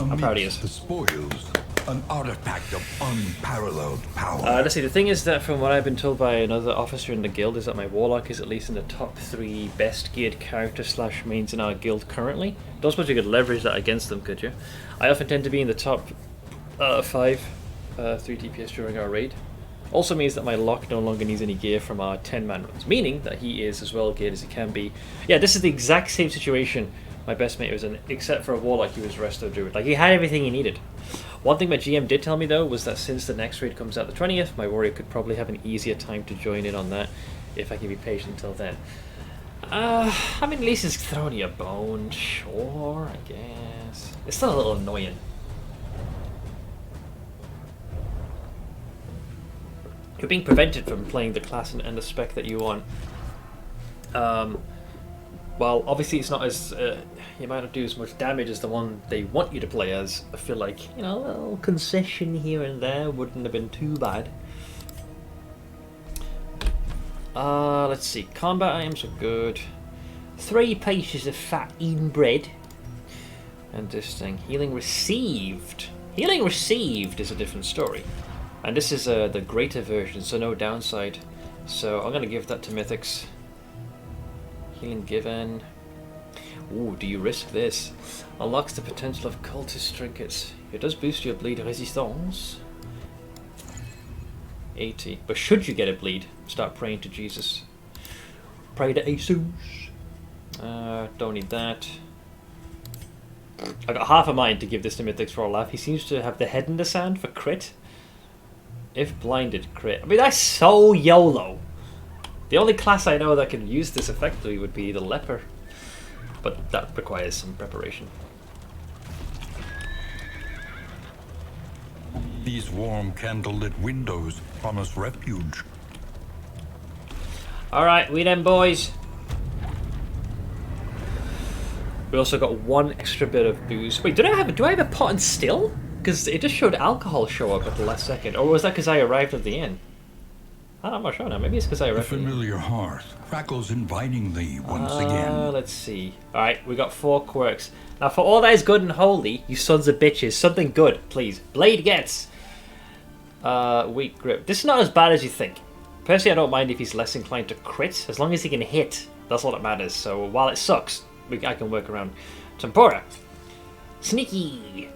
I'm proud of you. The spoils, an artifact of unparalleled power. Let's see, the thing is that from what I've been told by another officer in the guild is that my warlock is at least in the top 3 best geared character / mains in our guild currently. Don't suppose you could leverage that against them, could you? I often tend to be in the top 5 3 DPS during our raid. Also means that my lock no longer needs any gear from our 10-man runs, meaning that he is as well geared as he can be. Yeah, this is the exact same situation my best mate was in, except for a warlock, he was resto druid. Like, he had everything he needed. One thing my GM did tell me though was that since the next raid comes out the 20th, my warrior could probably have an easier time to join in on that if I can be patient until then. I mean, at least it's throwing you a bone, sure, I guess. It's still a little annoying. You're being prevented from playing the class and the spec that you want. Well, obviously it's not as... you might not do as much damage as the one they want you to play as. I feel like, you know, a little concession here and there wouldn't have been too bad. Let's see. Combat items are good. 3 pieces of fat eaten bread. And this thing. Healing received. Healing received is a different story. And this is the greater version, so no downside. So I'm going to give that to Mythics. Healing given. Ooh, do you risk this? Unlocks the potential of cultist trinkets. It does boost your bleed resistance. 80. But should you get a bleed, start praying to Jesus. Pray to Jesus. Don't need that. I got half a mind to give this to Mythics for a laugh. He seems to have the head in the sand for crit. If blinded, crit. I mean, that's so YOLO. The only class I know that can use this effectively would be the leper. But that requires some preparation. These warm candlelit windows promise refuge. Alright, we them boys. We also got 1 extra bit of booze. Wait, do I have a pot and still? Because it just showed alcohol show up at the last second. Or was that because I arrived at the inn? I'm not sure now. Maybe it's because I The arrived at the inn. familiar hearth crackles invitingly once again. Let's see. Alright, we got 4 quirks. Now, for all that is good and holy, you sons of bitches, something good, please. Blade gets weak grip. This is not as bad as you think. Personally, I don't mind if he's less inclined to crit. As long as he can hit, that's all that matters. So while it sucks, I can work around. Tempora. Sneaky.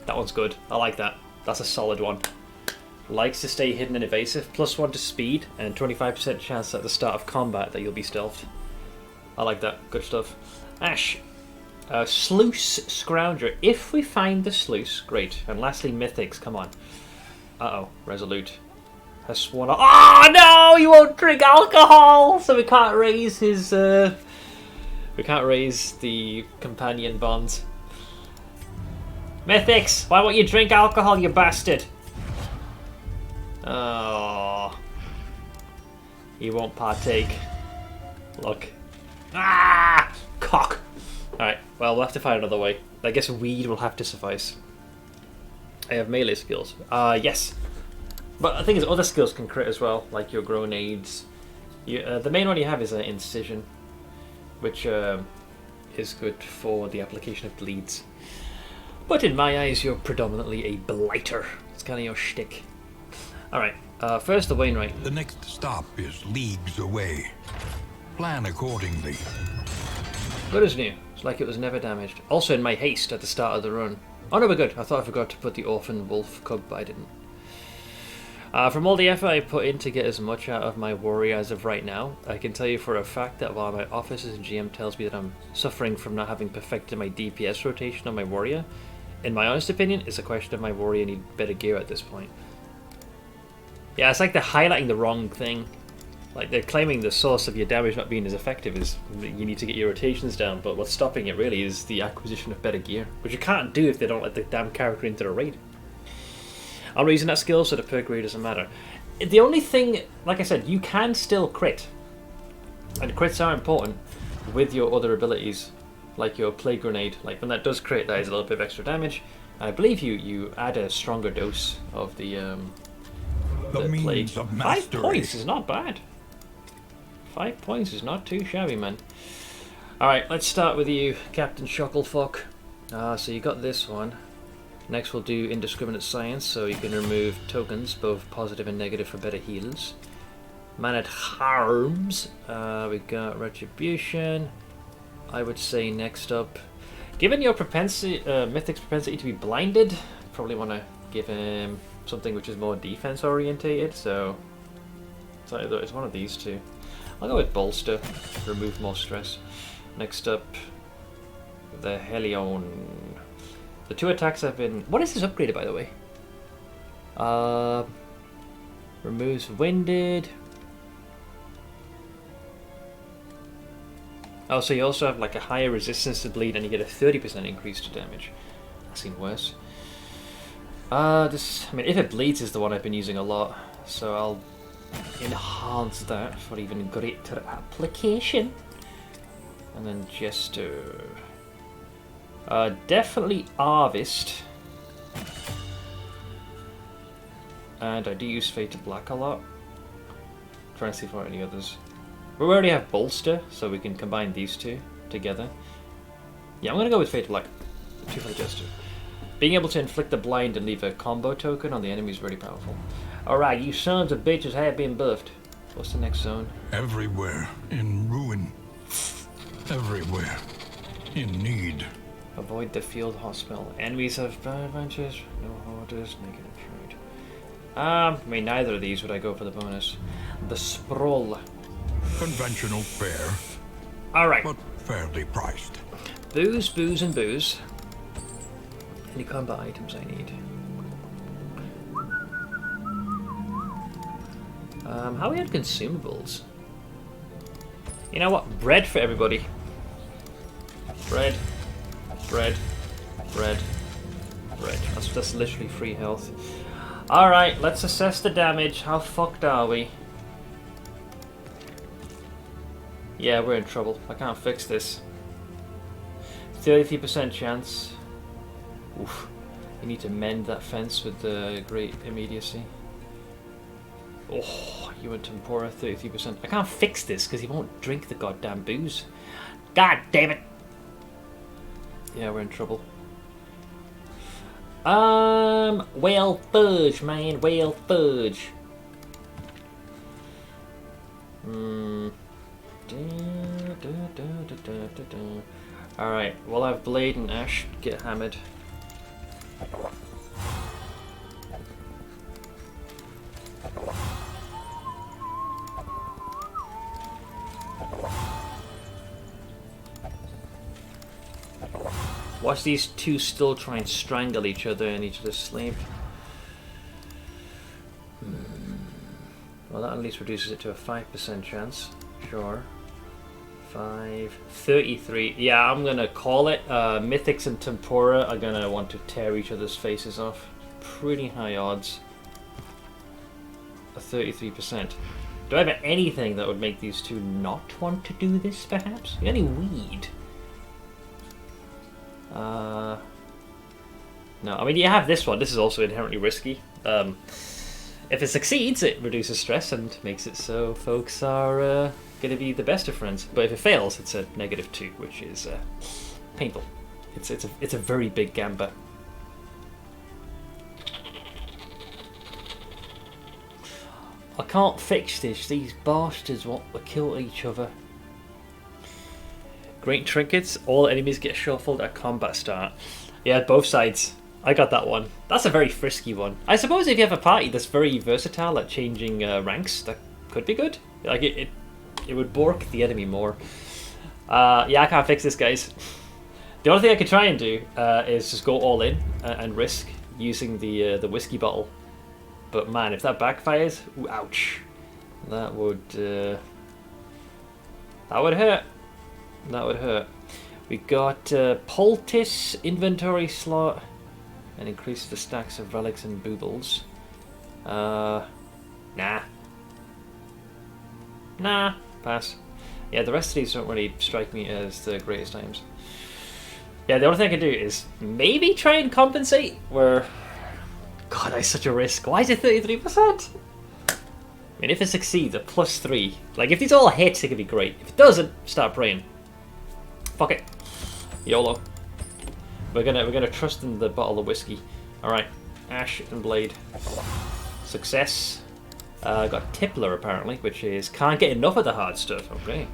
That one's good. I like that. That's a solid one. Likes to stay hidden and evasive. +1 to speed. And 25% chance at the start of combat that you'll be stealthed. I like that. Good stuff. Ash. Sluice Scrounger. If we find the sluice, great. And lastly, Mythics. Come on. Uh-oh. Resolute. Has sworn... Oh, no! You won't drink alcohol! So we can't raise his... We can't raise the companion bonds. Mythics! Why won't you drink alcohol, you bastard? Oh. He won't partake. Look. Ah! Cock! Alright, well, we'll have to find another way. I guess weed will have to suffice. I have melee skills. Yes. But I think his other skills can crit as well, like your grenades. The main one you have is Incision, which is good for the application of bleeds. But in my eyes, you're predominantly a blighter. It's kind of your shtick. Alright, first the Wainwright. The next stop is leagues away. Plan accordingly. Good as new. It's like it was never damaged. Also in my haste at the start of the run. Oh no, we're good. I thought I forgot to put the Orphan Wolf Cub, but I didn't. From all the effort I put in to get as much out of my warrior as of right now, I can tell you for a fact that while my officer's GM tells me that I'm suffering from not having perfected my DPS rotation on my warrior, in my honest opinion, it's a question of my warrior need better gear at this point. Yeah, it's like they're highlighting the wrong thing. Like, they're claiming the source of your damage not being as effective is you need to get your rotations down, but what's stopping it really is the acquisition of better gear, which you can't do if they don't let the damn character into the raid. I'm using that skill, so the perk really doesn't matter. The only thing, like I said, you can still crit. And crits are important with your other abilities, like your Plague Grenade. Like, when that does crit, that is a little bit of extra damage. And I believe you add a stronger dose of the means Plague. of 5 mastery. points is not bad. 5 points is not too shabby, man. Alright, let's start with you, Captain Shucklefuck. So you got this one. Next we'll do Indiscriminate Science, so you can remove tokens, both positive and negative, for better heals. Man at Harms, we got Retribution. I would say next up, given your Mythic's propensity to be blinded, probably want to give him something which is more defense orientated, so it's one of these two. I'll go with Bolster, remove more stress. Next up, the Helion. The 2 attacks have been... What is this upgraded, by the way? Removes Winded. Oh, so you also have like a higher resistance to bleed and you get a 30% increase to damage. That's seen worse. I mean, if it bleeds is the one I've been using a lot, so I'll enhance that for even greater application. And then Jester. Definitely Harvest. And I do use Fate of Black a lot. Trying to see if there are any others. We already have Bolster, so we can combine these two together. Yeah, I'm going to go with Fate of Black. 2 for the Jester. Being able to inflict the blind and leave a combo token on the enemy is really powerful. Alright, you sons of bitches have been buffed. What's the next zone? Everywhere in ruin. Everywhere in need. Avoid the field hospital. Enemies have bad adventures, no orders, negative trade. I mean, neither of these would I go for the bonus. The Sprawl. Conventional fare, Alright. but fairly priced. Booze, booze, and booze. Any combat items I need. How we had consumables? You know what? Bread for everybody. Bread. Bread. Bread. Bread. That's literally free health. Alright, let's assess the damage. How fucked are we? Yeah, we're in trouble. I can't fix this. 33% chance. Oof. You need to mend that fence with the great immediacy. Oh, you and Tempora 33%. I can't fix this because he won't drink the goddamn booze. God damn it! Yeah, we're in trouble. Whale fudge, man, whale fudge. Alright, we'll have Blade and Ash get hammered. Watch these two still try and strangle each other and each other's slave. Well, that at least reduces it to a 5% chance. Sure. 33. Yeah, I'm gonna call it. Mythics and Tempora are gonna want to tear each other's faces off. Pretty high odds. A 33%. Do I have anything that would make these two not want to do this, perhaps? Any weed? No, I mean, you have this one. This is also inherently risky. If it succeeds, it reduces stress and makes it so folks are going to be the best of friends. But if it fails, it's a -2, which is painful. It's a very big gamba. I can't fix this. These bastards want to kill each other. Great trinkets. All enemies get shuffled at combat start. Yeah, both sides. I got that one. That's a very frisky one. I suppose if you have a party that's very versatile at changing ranks, that could be good. Like it would bork the enemy more. Yeah, I can't fix this, guys. The only thing I could try and do is just go all in and risk using the whiskey bottle. But man, if that backfires, ooh, ouch. That would hurt. That would hurt. We got poultice inventory slot. And increase the stacks of relics and boobles. Nah. Pass. Yeah, the rest of these don't really strike me as the greatest items. Yeah, the only thing I can do is maybe try and compensate where... God, that's such a risk. Why is it 33%? I mean, if it succeeds, a +3. Like, if these all hit, it could be great. If it doesn't, start praying. Fuck it. YOLO. We're gonna trust in the bottle of whiskey. Alright, Ash and Blade. Success. Got Tippler apparently, which is can't get enough of the hard stuff. Okay.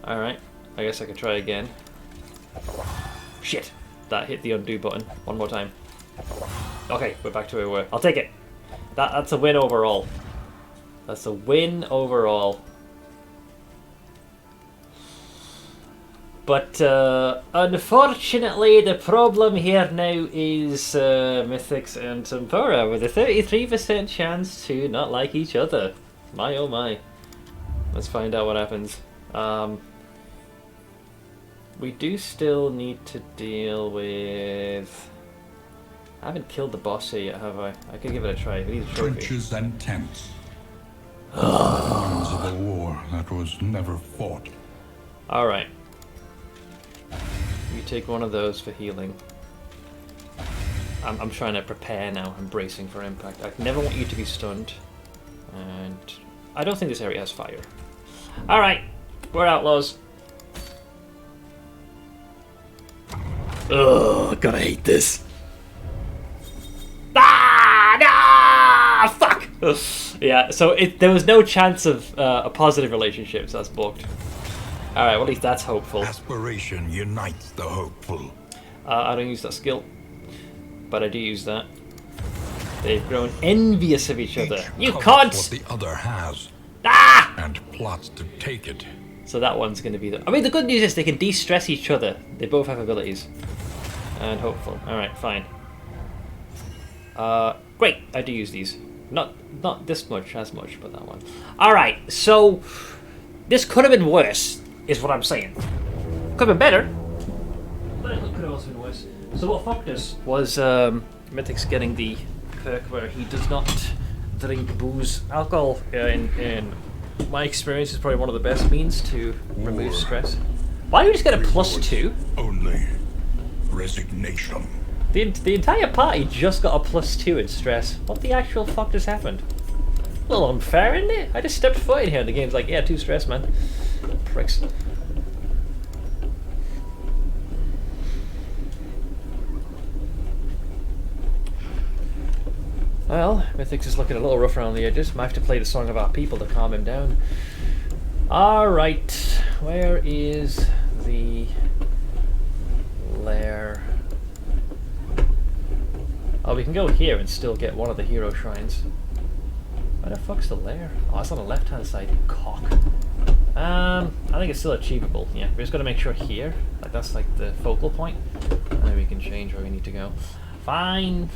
Alright, I guess I could try again. Shit! That hit the undo button. One more time. Okay, we're back to where we were. I'll take it. That's a win overall. That's a win overall. But unfortunately, the problem here now is Mythics and Tempora with a 33% chance to not like each other. My oh my. Let's find out what happens. We do still need to deal with... I haven't killed the boss here yet, have I? I could give it a try. We need a trophy. Trenches and tents. Ruins of a war that was never fought. Alright. You take one of those for healing. I'm trying to prepare now. I'm bracing for impact. I never want you to be stunned. And I don't think this area has fire. Alright. We're outlaws. Ugh, God, I hate this. Ah, fuck! Yeah, so there was no chance of a positive relationship, so that's bugged. Alright, well, at least that's hopeful. Aspiration unites the hopeful. I don't use that skill, but I do use that. They've grown envious of each other. You can't! What the other has. Ah! And plots to take it. So that one's going to be the... I mean, the good news is they can de-stress each other. They both have abilities. And hopeful. Alright, fine. Great, I do use these. Not this much, as much, but that one. Alright, so... This could have been worse, is what I'm saying. Could have been better, but it could have also been worse. So what fucked us was Mythic's getting the perk where he does not drink booze. Alcohol, in my experience, is probably one of the best means to remove stress. Why don't you just get a +2? Only resignation. The entire party just got a +2 in stress. What the actual fuck just happened? A little unfair, isn't it? I just stepped foot in here and the game's like, yeah, 2 stress, man. Pricks. Well, Mythix is looking a little rough around the edges. Might have to play the Song of Our People to calm him down. Alright, where is the lair? Oh, we can go here and still get one of the hero shrines. Where the fuck's the lair? Oh, it's on the left hand side, cock. I think it's still achievable. Yeah, we just gotta make sure here, like that's like the focal point, and then we can change where we need to go. Fine,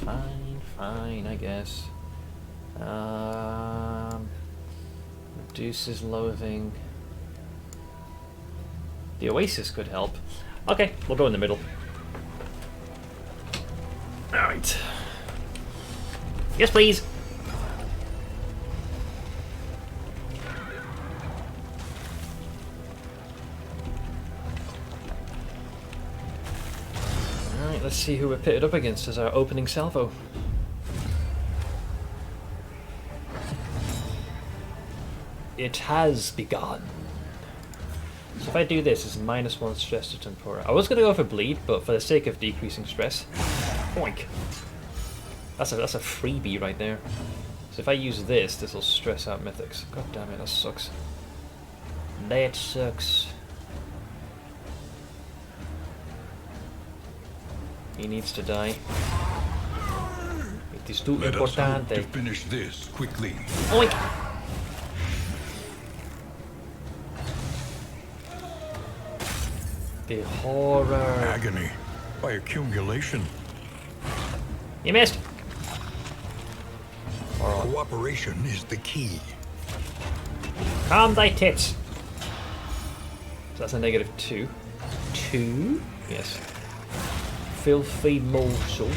I guess. Reduces loathing. The oasis could help. Okay, we'll go in the middle. Alright. Yes, please. Alright, let's see who we're pitted up against as our opening salvo. It has begun. So if I do this, it's -1 stress to tempora. I was going to go for bleed, but for the sake of decreasing stress, boink. That's a freebie right there. So if I use this, this will stress out Mythics. God damn it, that sucks. That sucks. He needs to die. It is too Let us hope importante. to finish this quickly. Oink! The horror. Agony by accumulation. You missed. Cooperation is the key. Calm thy tits. So that's a -2. 2? Yes. Filthy morsel.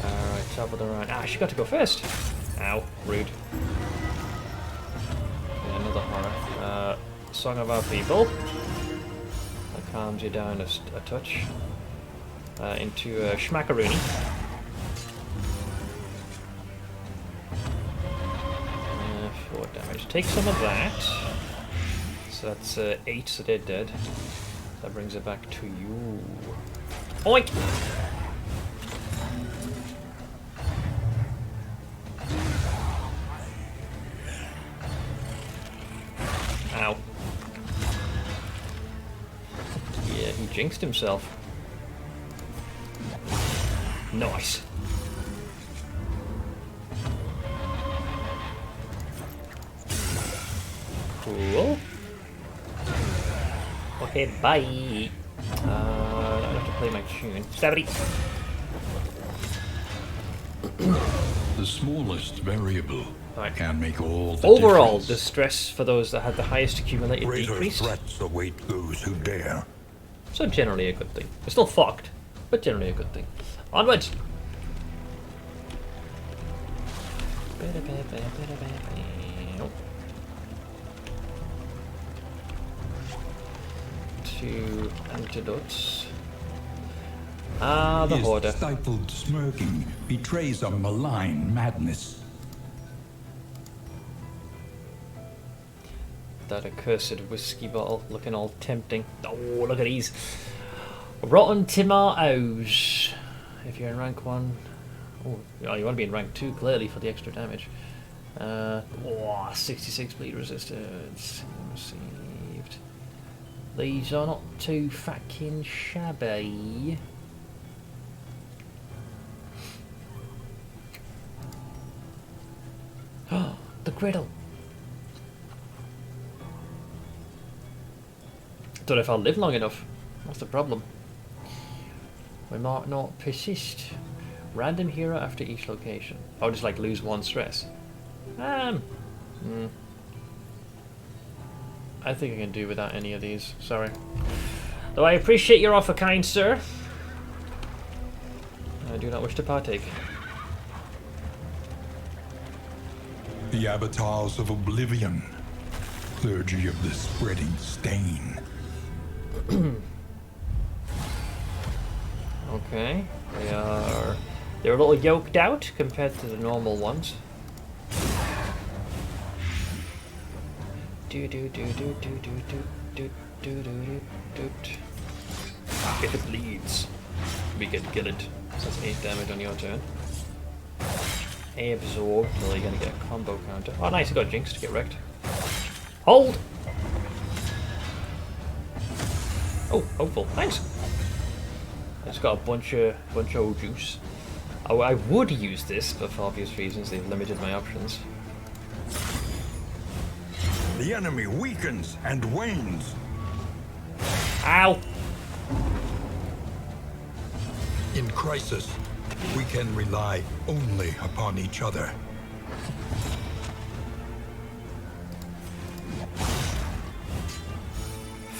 Alright, top of the round. Ah, she got to go first. Ow, rude. Yeah, another horror. Song of Our People. That calms you down a touch. Into Schmackaroony. 4 damage. Take some of that. So that's 8, so they're dead. That brings it back to you. Oink! Ow. Yeah, he jinxed himself. Nice. Cool. Okay, bye. I have to play my tune. Stabity. The smallest variable Right. can make all the Overall, difference. the stress for those that had the highest accumulated Greater decreased. threats await those who dare. So generally a good thing. We're still fucked, but generally a good thing. Onwards! Two antidotes. Ah, the His hoarder. stifled smirking betrays a malign madness. That accursed whiskey bottle looking all tempting. Oh, look at these. Rotten tomatoes. If you're in rank 1. Oh, you want to be in rank 2 clearly for the extra damage. 66 bleed resistance. Received. These are not too fucking shabby. The griddle. Don't know if I'll live long enough. That's the problem. We might not persist. Random hero after each location. I'll just like lose 1 stress. I think I can do without any of these. Sorry. Though I appreciate your offer, kind sir. I do not wish to partake. The avatars of oblivion. Clergy of the spreading stain. Okay, they're a little yoked out compared to the normal ones. Do do do do do do do do do do do. If it bleeds, we can kill it. So that's 8 damage on your turn. Absorb, well, you're gonna get a combo counter. Oh nice, you got Jinx to get wrecked. Hold! Oh, hopeful. Nice. It's got a bunch of old juice. I would use this, but for obvious reasons they've limited my options. The enemy weakens and wanes. Ow! In crisis, we can rely only upon each other.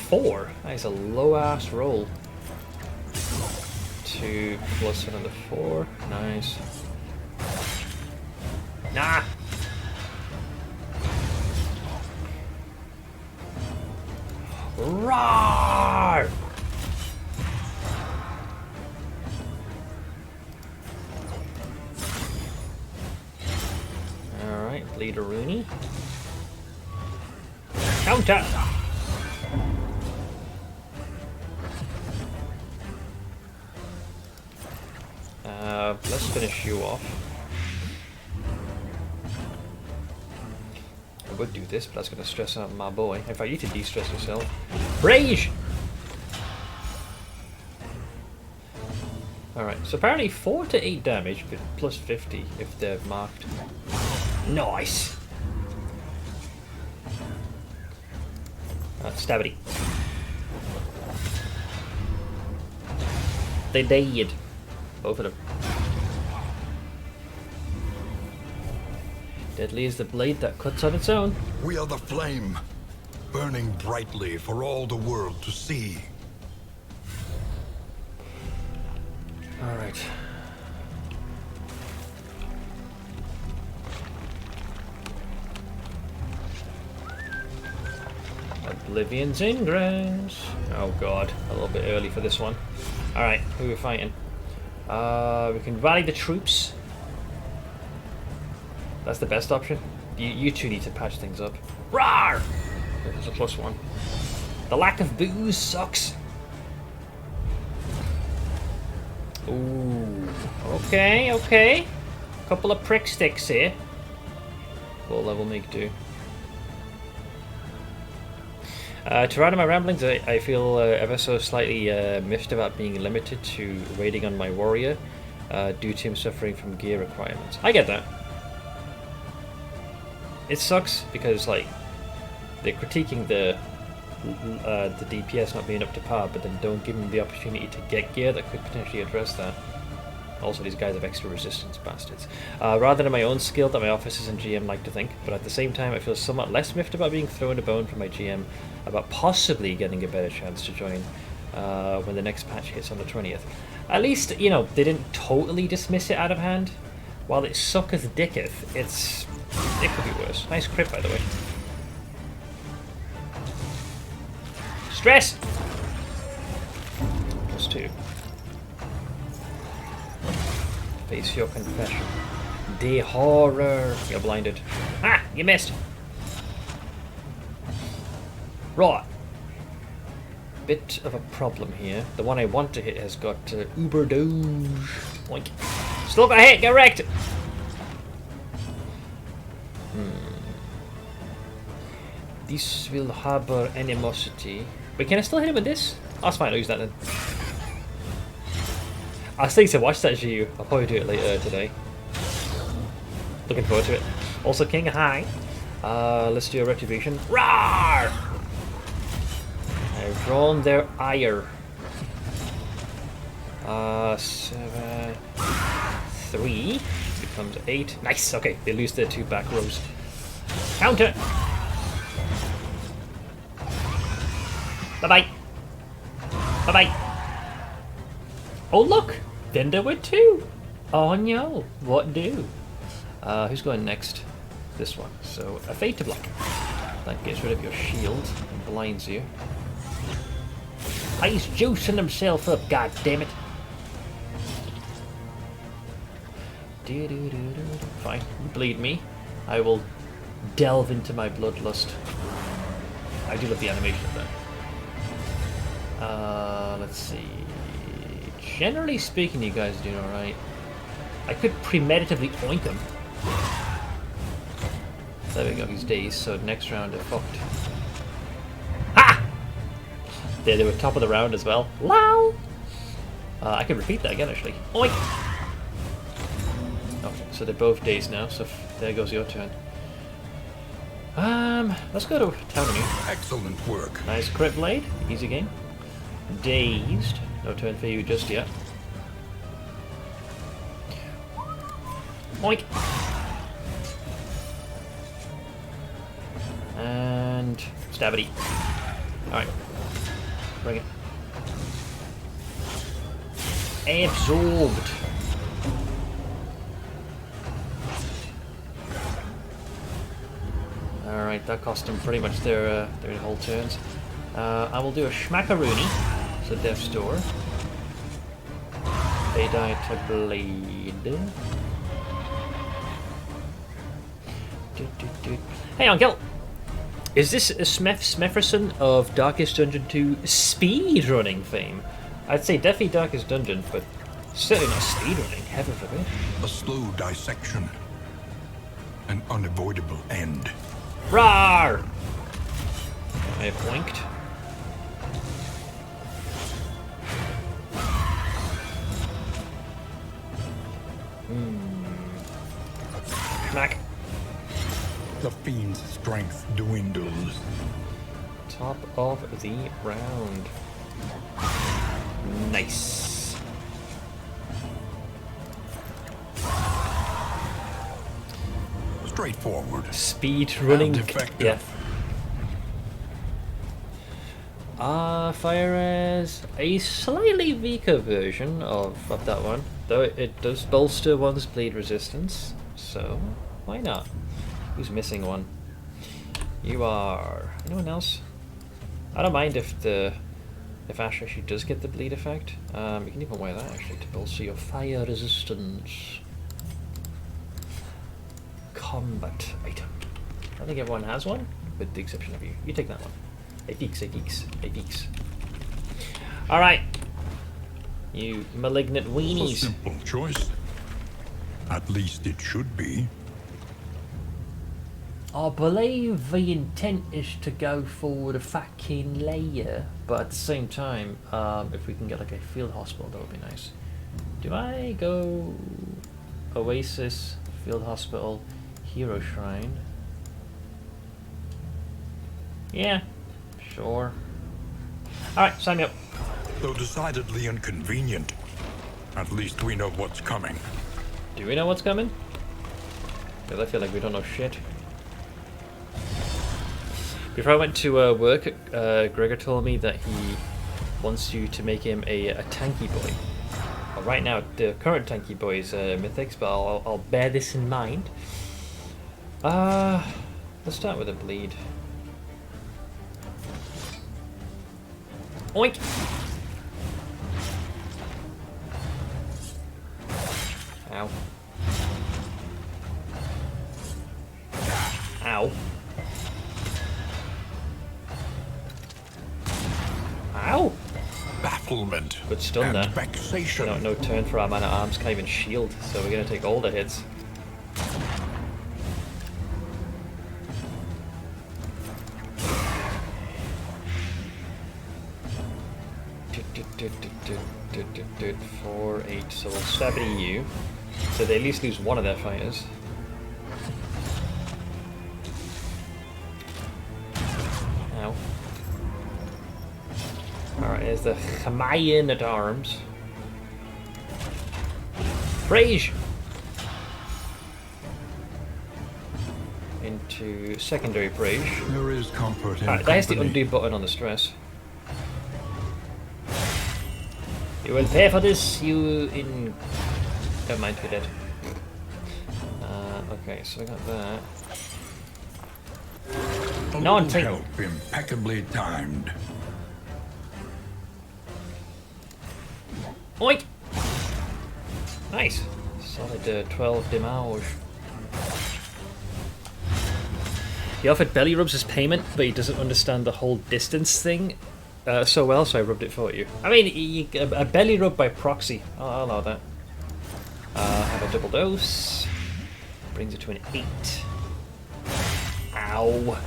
Four. That is a low-ass roll. 2 plus another 4. Nice. Nah! Roar! Alright, bleed a Rooney. Counter! Let's finish you off. I would do this, but that's going to stress out my boy. In fact, you can de-stress yourself. Rage! Alright, so apparently 4 to 8 damage, but plus 50 if they're marked. Nice! Stabity. They died. Both of them. Deadly is the blade that cuts on its own. We are the flame, burning brightly for all the world to see. Alright. Oblivion's Ingress. Oh god, a little bit early for this one. Alright, who are we fighting? We can rally the troops. That's the best option. You two need to patch things up. Rawr! There's a +1. The lack of booze sucks. Ooh. Okay, okay. Couple of prick sticks here. What level make do? To round out my ramblings, I feel ever so slightly miffed about being limited to raiding on my warrior due to him suffering from gear requirements. I get that. It sucks because like they're critiquing the DPS not being up to par, but then don't give him the opportunity to get gear that could potentially address that. Also, these guys have extra resistance, bastards. Rather than my own skill that my officers and GM like to think, but at the same time I feel somewhat less miffed about being thrown a bone from my GM about possibly getting a better chance to join when the next patch hits on the 20th. At least, you know, they didn't totally dismiss it out of hand. While it sucketh dicketh, it could be worse. Nice crit, by the way. Stress! +2. Face your confession. The horror. You're blinded. Ah! You missed! Right. Bit of a problem here. The one I want to hit has got Uber Doge. Oink. Still got hit! Get wrecked! This will harbor animosity. But can I still hit him with this? Oh, that's fine, I'll use that then. I still need to watch that GU. I'll probably do it later today. Looking forward to it. Also, King, hi. Let's do a retribution. Roar! I've drawn their ire. 7, 3 becomes 8. Nice. Okay, they lose their 2 back rows. Counter. Bye bye. Bye bye. Oh look, then there were 2. Oh no, what do? Who's going next? This one. So a fate to block. That gets rid of your shield and blinds you. He's juicing himself up, god damn it. Fine, you bleed me. I will delve into my bloodlust. I do love the animation of that. Let's see. Generally speaking, you guys are doing alright. I could premeditatively oink him. There we go, he's dazed, so next round they're fucked. Ha! They were top of the round as well. Wow! I could repeat that again, actually. Oink! Okay, so they're both dazed now, so there goes your turn. Let's go to town new. Excellent work. Nice crit blade, easy game. Dazed, no turn for you just yet. Oink! And stabity. Alright. Bring it. Absorbed. Alright, that cost them pretty much their whole turns. I will do a schmackaroony. It's a death store. They die to blade. Hey, Uncle! Is this a Smefferson of Darkest Dungeon 2 speedrunning fame? I'd say definitely Darkest Dungeon, but certainly not speedrunning, heaven forbid. A slow dissection. An unavoidable end. Rawr! I have blinked. Smack. The fiend's strength dwindles. Top of the round. Nice. Straightforward. Speed running. And effective. Yeah. Fire as a slightly weaker version of that one, though it does bolster one's bleed resistance, so why not? Who's missing one? You are. Anyone else? I don't mind if Ash actually does get the bleed effect. You can even wear that actually to bolster your fire resistance. Combat item. I think everyone has one, with the exception of you. You take that one. Hey peeks, hey peeks, hey peeks. Alright. You malignant A weenies. simple choice. At least it should be. I believe the intent is to go for the fucking layer, but at the same time, if we can get like a field hospital, that would be nice. Do I go Oasis, field hospital, hero shrine? Yeah, sure. Alright, sign me up. Though decidedly inconvenient. At least we know what's coming. Do we know what's coming? Because I feel like we don't know shit. Before I went to work, Gregor told me that he wants you to make him a tanky boy. Well, right now, the current tanky boy is Mythics, but I'll bear this in mind. Let's start with a bleed. Oink! Ow. Ow. Ow! Bafflement. Good stun and there. vexation. No turn for our man at arms, can't even shield, so we're gonna take all the hits. Did 4, 8, so we'll stab it at you. So they at least lose one of their fighters. Ow. Alright, there's the Chamayan at arms. Rage! Into secondary Rage. There is comfort in Alright, there's the company. undo button on the stress. You will pay for this, you in... Never mind, we're dead. Okay, so we got that. A No, little take... help impeccably timed. Oink! Nice. Solid 12 damage. He offered belly rubs as payment, but he doesn't understand the whole distance thing so well, so I rubbed it for you. I mean, a belly rub by proxy. I'll allow that. Have a double dose. Brings it to an 8. Ow.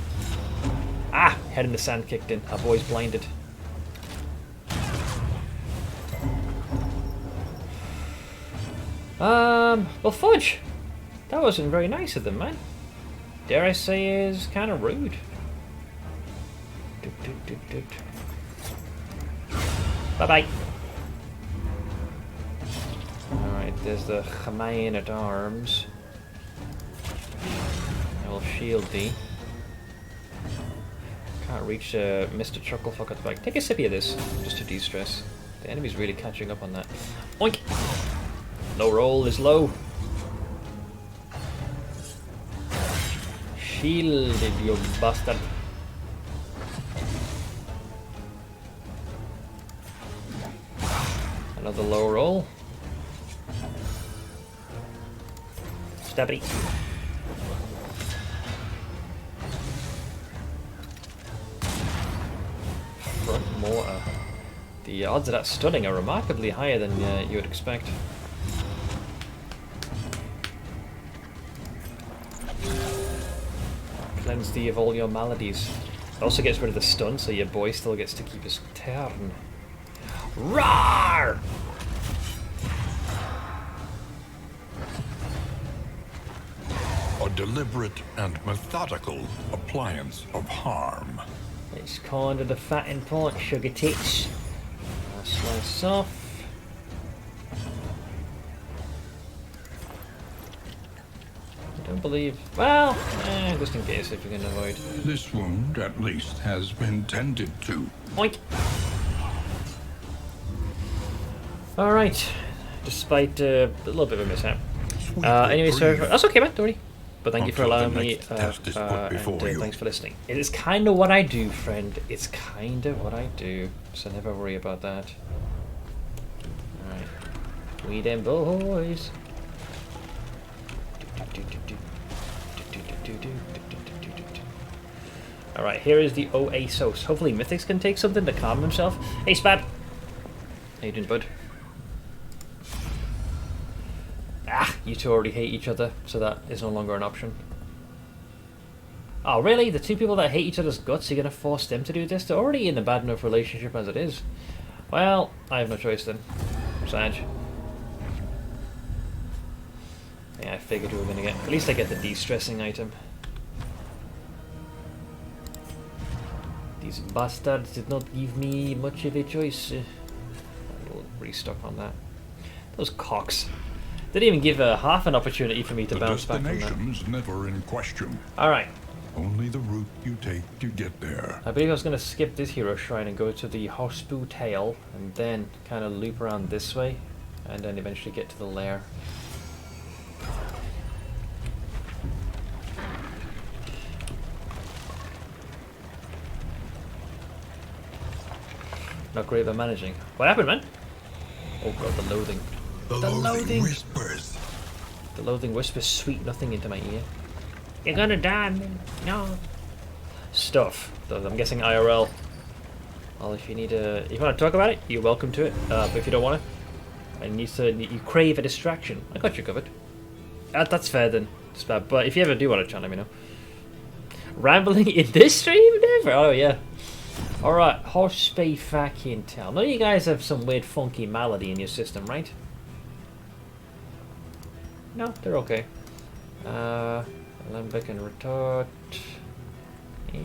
Ah! Head in the sand kicked in. Our boy's blinded. Well, fudge! That wasn't very nice of them, man. Dare I say is kind of rude. Bye-bye. Alright, there's the Chamayan at arms. I will shield thee. Can't reach Mr. Chucklefuck at the back. Take a sippy of this, just to de-stress. The enemy's really catching up on that. Oink! Low roll is low. Shielded, you bastard. Another low roll. Stabby. Front mortar. The odds of that stunning are remarkably higher than you would expect. Cleanse thee of all your maladies. It also gets rid of the stun, so your boy still gets to keep his turn. Roar! A deliberate and methodical appliance of harm. It's kind of the fatting point, sugar tits. Slice off. I don't believe. Well, just in case if we can avoid. This wound, at least, has been tended to. Oink! Alright. Despite a little bit of a mishap. Anyway, sir, that's okay, man, don't worry. But thank you for allowing me, and thanks for listening. It is kind of what I do, friend. It's kind of what I do. So never worry about that. Alright. We them boys. Alright, here is the Oasos. Hopefully Mythics can take something to calm himself. Hey, Spad! How you doing, bud? Ah, you two already hate each other, so that is no longer an option. Oh, really? The two people that hate each other's guts, you're going to force them to do this? They're already in a bad enough relationship as it is. Well, I have no choice then. Sag. Yeah, I figured we were going to get... At least I get the de-stressing item. These bastards did not give me much of a choice. I'll restock on that. Those cocks. Didn't even give half an opportunity for me to bounce back from that. The destination's never in question. Alright. Only the route you take to get there. I believe I was going to skip this hero shrine and go to the Hospital and then kind of loop around this way and then eventually get to the lair. Not great at managing. What happened, man? Oh god, the loathing. The loathing whispers. The loathing whispers sweet nothing into my ear. You're gonna die, man. No. Stuff. I'm guessing IRL. Well, if you need if you want to talk about it, you're welcome to it. But if you don't want to, and you crave a distraction, I got you covered. That's fair then. It's bad. But if you ever do want to chat, let me know. Rambling in this stream, never. Oh yeah. All right, Horsby fucking tell. None of you guys have some weird funky malady in your system, right? No, they're okay. Alembic and retort. Yeah.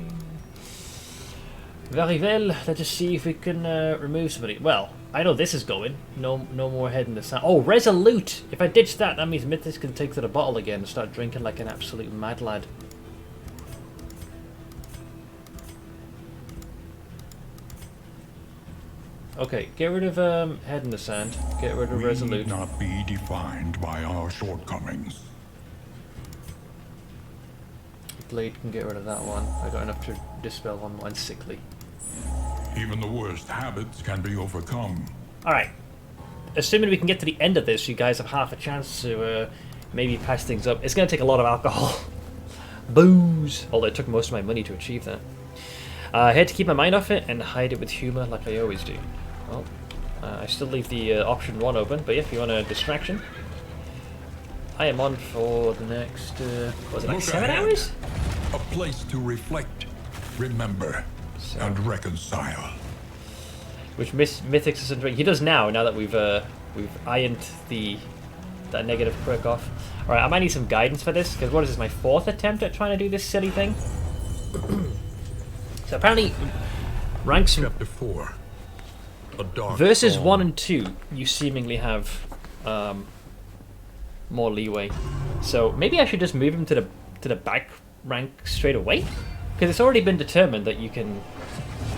Very well. Let us see if we can remove somebody. Well, I know this is going. No more head in the sand. Oh, resolute. If I ditch that, that means Mythis can take to the bottle again and start drinking like an absolute mad lad. Okay, get rid of head in the sand. Get rid of resolute. We need not be defined by our shortcomings. Blade can get rid of that one. I got enough to dispel one sickly. Even the worst habits can be overcome. Alright. assuming we can get to the end of this, you guys have half a chance to maybe patch things up. It's going to take a lot of alcohol. Booze! Although it took most of my money to achieve that. I had to keep my mind off it and hide it with humour like I always do. Well, I still leave the option 1 open, but yeah, if you want a distraction, I am on for the next, what was it, like 7 hours? A place to reflect, remember, and reconcile. Which Mythics isn't doing. He does now that we've ironed that negative perk off. Alright, I might need some guidance for this, because what is this, my 4th attempt at trying to do this silly thing? So apparently, ranks Chapter 4. A dark versus dawn. 1 and 2, you seemingly have more leeway. So maybe I should just move him to the back rank straight away? Because it's already been determined that you can...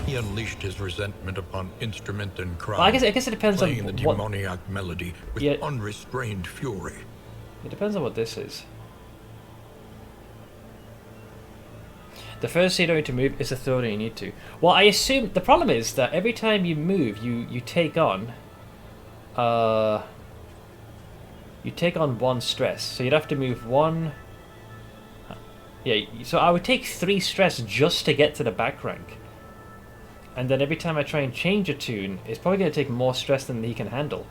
He unleashed his resentment upon instrument and crowd. Well, I guess it depends on playing the what... demoniac melody with Yeah. unrestrained fury. It depends on what this is. The first thing you don't need to move is the third one you need to. Well, I assume... The problem is that every time you move, you take on... you take on 1 stress. So you'd have to move 1... Yeah, so I would take 3 stress just to get to the back rank. And then every time I try and change a tune, it's probably going to take more stress than he can handle.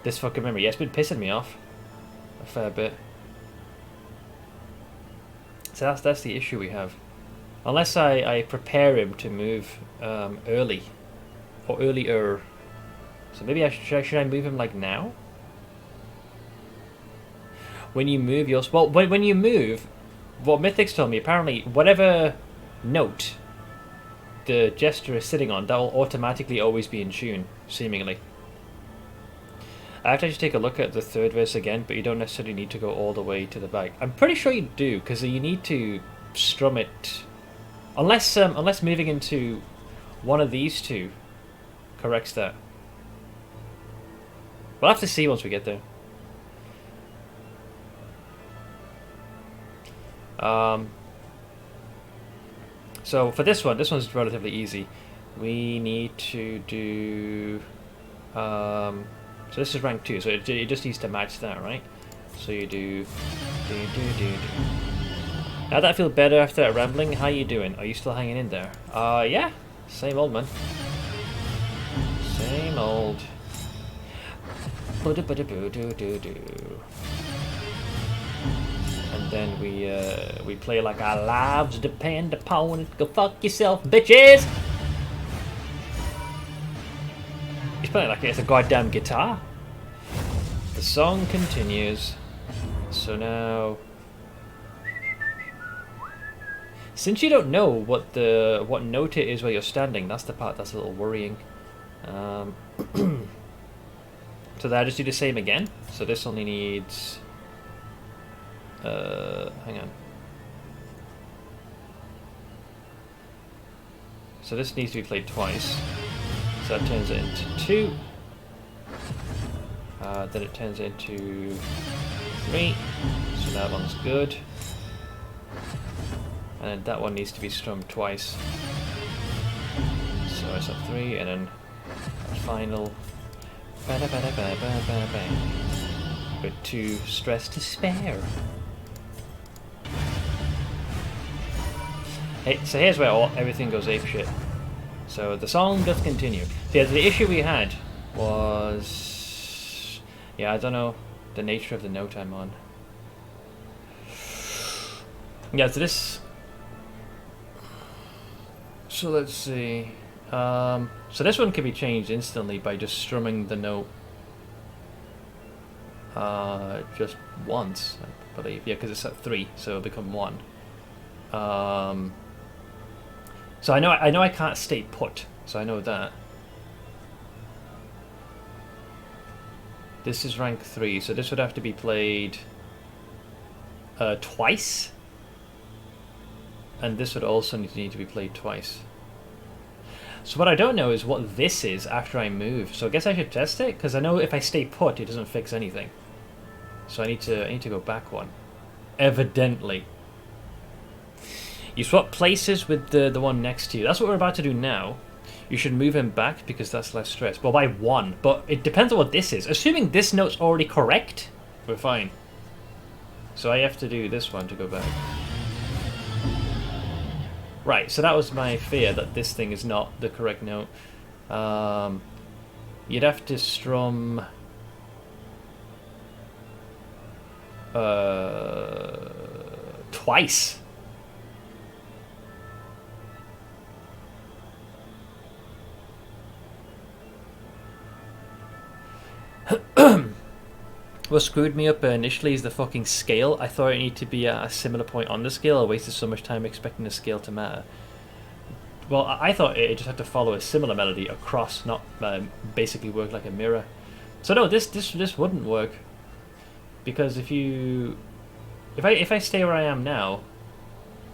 This fucking memory. Yeah, it's been pissing me off a fair bit. So that's the issue we have. Unless I prepare him to move early. Or earlier. So maybe should I move him like now? When you move your... Well, when you move, what Mythics told me, apparently whatever note the gesture is sitting on, that will automatically always be in tune, seemingly. I have to actually take a look at the 3rd verse again, but you don't necessarily need to go all the way to the back. I'm pretty sure you do, because you need to strum it... Unless moving into one of these 2 corrects that. We'll have to see once we get there. So for this one's relatively easy. We need to do... so this is rank 2, so it just needs to match that, right? So you do... Now that I feel better after that rambling, how you doing? Are you still hanging in there? Yeah. Same old, man. Same old. And then we play like our lives depend upon it. Go fuck yourself, bitches! He's playing like it's a goddamn guitar. The song continues. So now... Since you don't know what note it is where you're standing, that's the part that's a little worrying. So that I just do the same again. So this only needs... hang on. So this needs to be played twice. So that turns it into 2. Then it turns it into 3. So that one's good. And then that one needs to be strummed twice. So it's a 3, and then a final. With 2 stress to spare. Hey, so here's where everything goes apeshit. So the song does continue. So yeah, the issue we had was... Yeah, I don't know the nature of the note I'm on. Yeah, so this... So let's see. So this one can be changed instantly by just strumming the note just once, I believe. Yeah, because it's at 3, so it'll become 1. So I know I can't stay put, so I know that. This is rank 3, so this would have to be played twice. And this would also need to be played twice. So what I don't know is what this is after I move. So I guess I should test it, because I know if I stay put, it doesn't fix anything. So I need to go back one. Evidently. You swap places with the one next to you. That's what we're about to do now. You should move him back because that's less stress. Well, by 1. But it depends on what this is. Assuming this note's already correct, we're fine. So I have to do this one to go back. Right, so that was my fear, that this thing is not the correct note. You'd have to strum... twice. What screwed me up initially is the fucking scale. I thought it needed to be at a similar point on the scale. I wasted so much time expecting the scale to matter. Well, I thought it just had to follow a similar melody across, not basically work like a mirror. So no, this wouldn't work, because if I stay where I am now,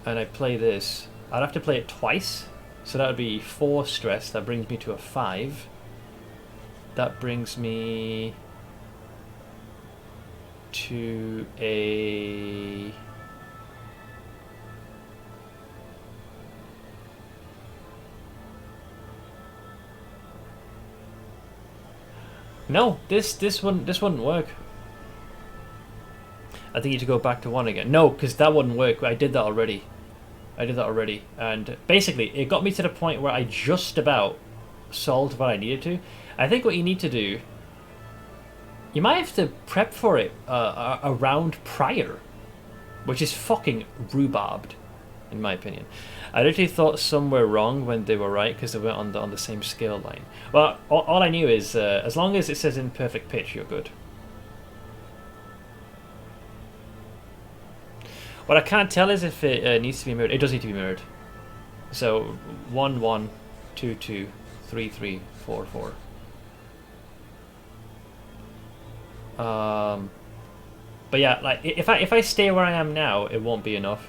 and I play this, I'd have to play it twice. So that would be 4 stress. That brings me to a 5. That brings me to a... No, this wouldn't work. I think you need to go back to 1 again. No, because that wouldn't work. I did that already. And basically, it got me to the point where I just about solved what I needed to. I think what you need to do, you might have to prep for it a round prior, which is fucking rhubarbed, in my opinion. I literally thought some were wrong when they were right, because they weren't on the same scale line. Well, all I knew is as long as it says in perfect pitch, you're good. What I can't tell is if it needs to be mirrored. It does need to be mirrored. So 1 1 2 2 3 3 4 4. But yeah, like if I stay where I am now, it won't be enough,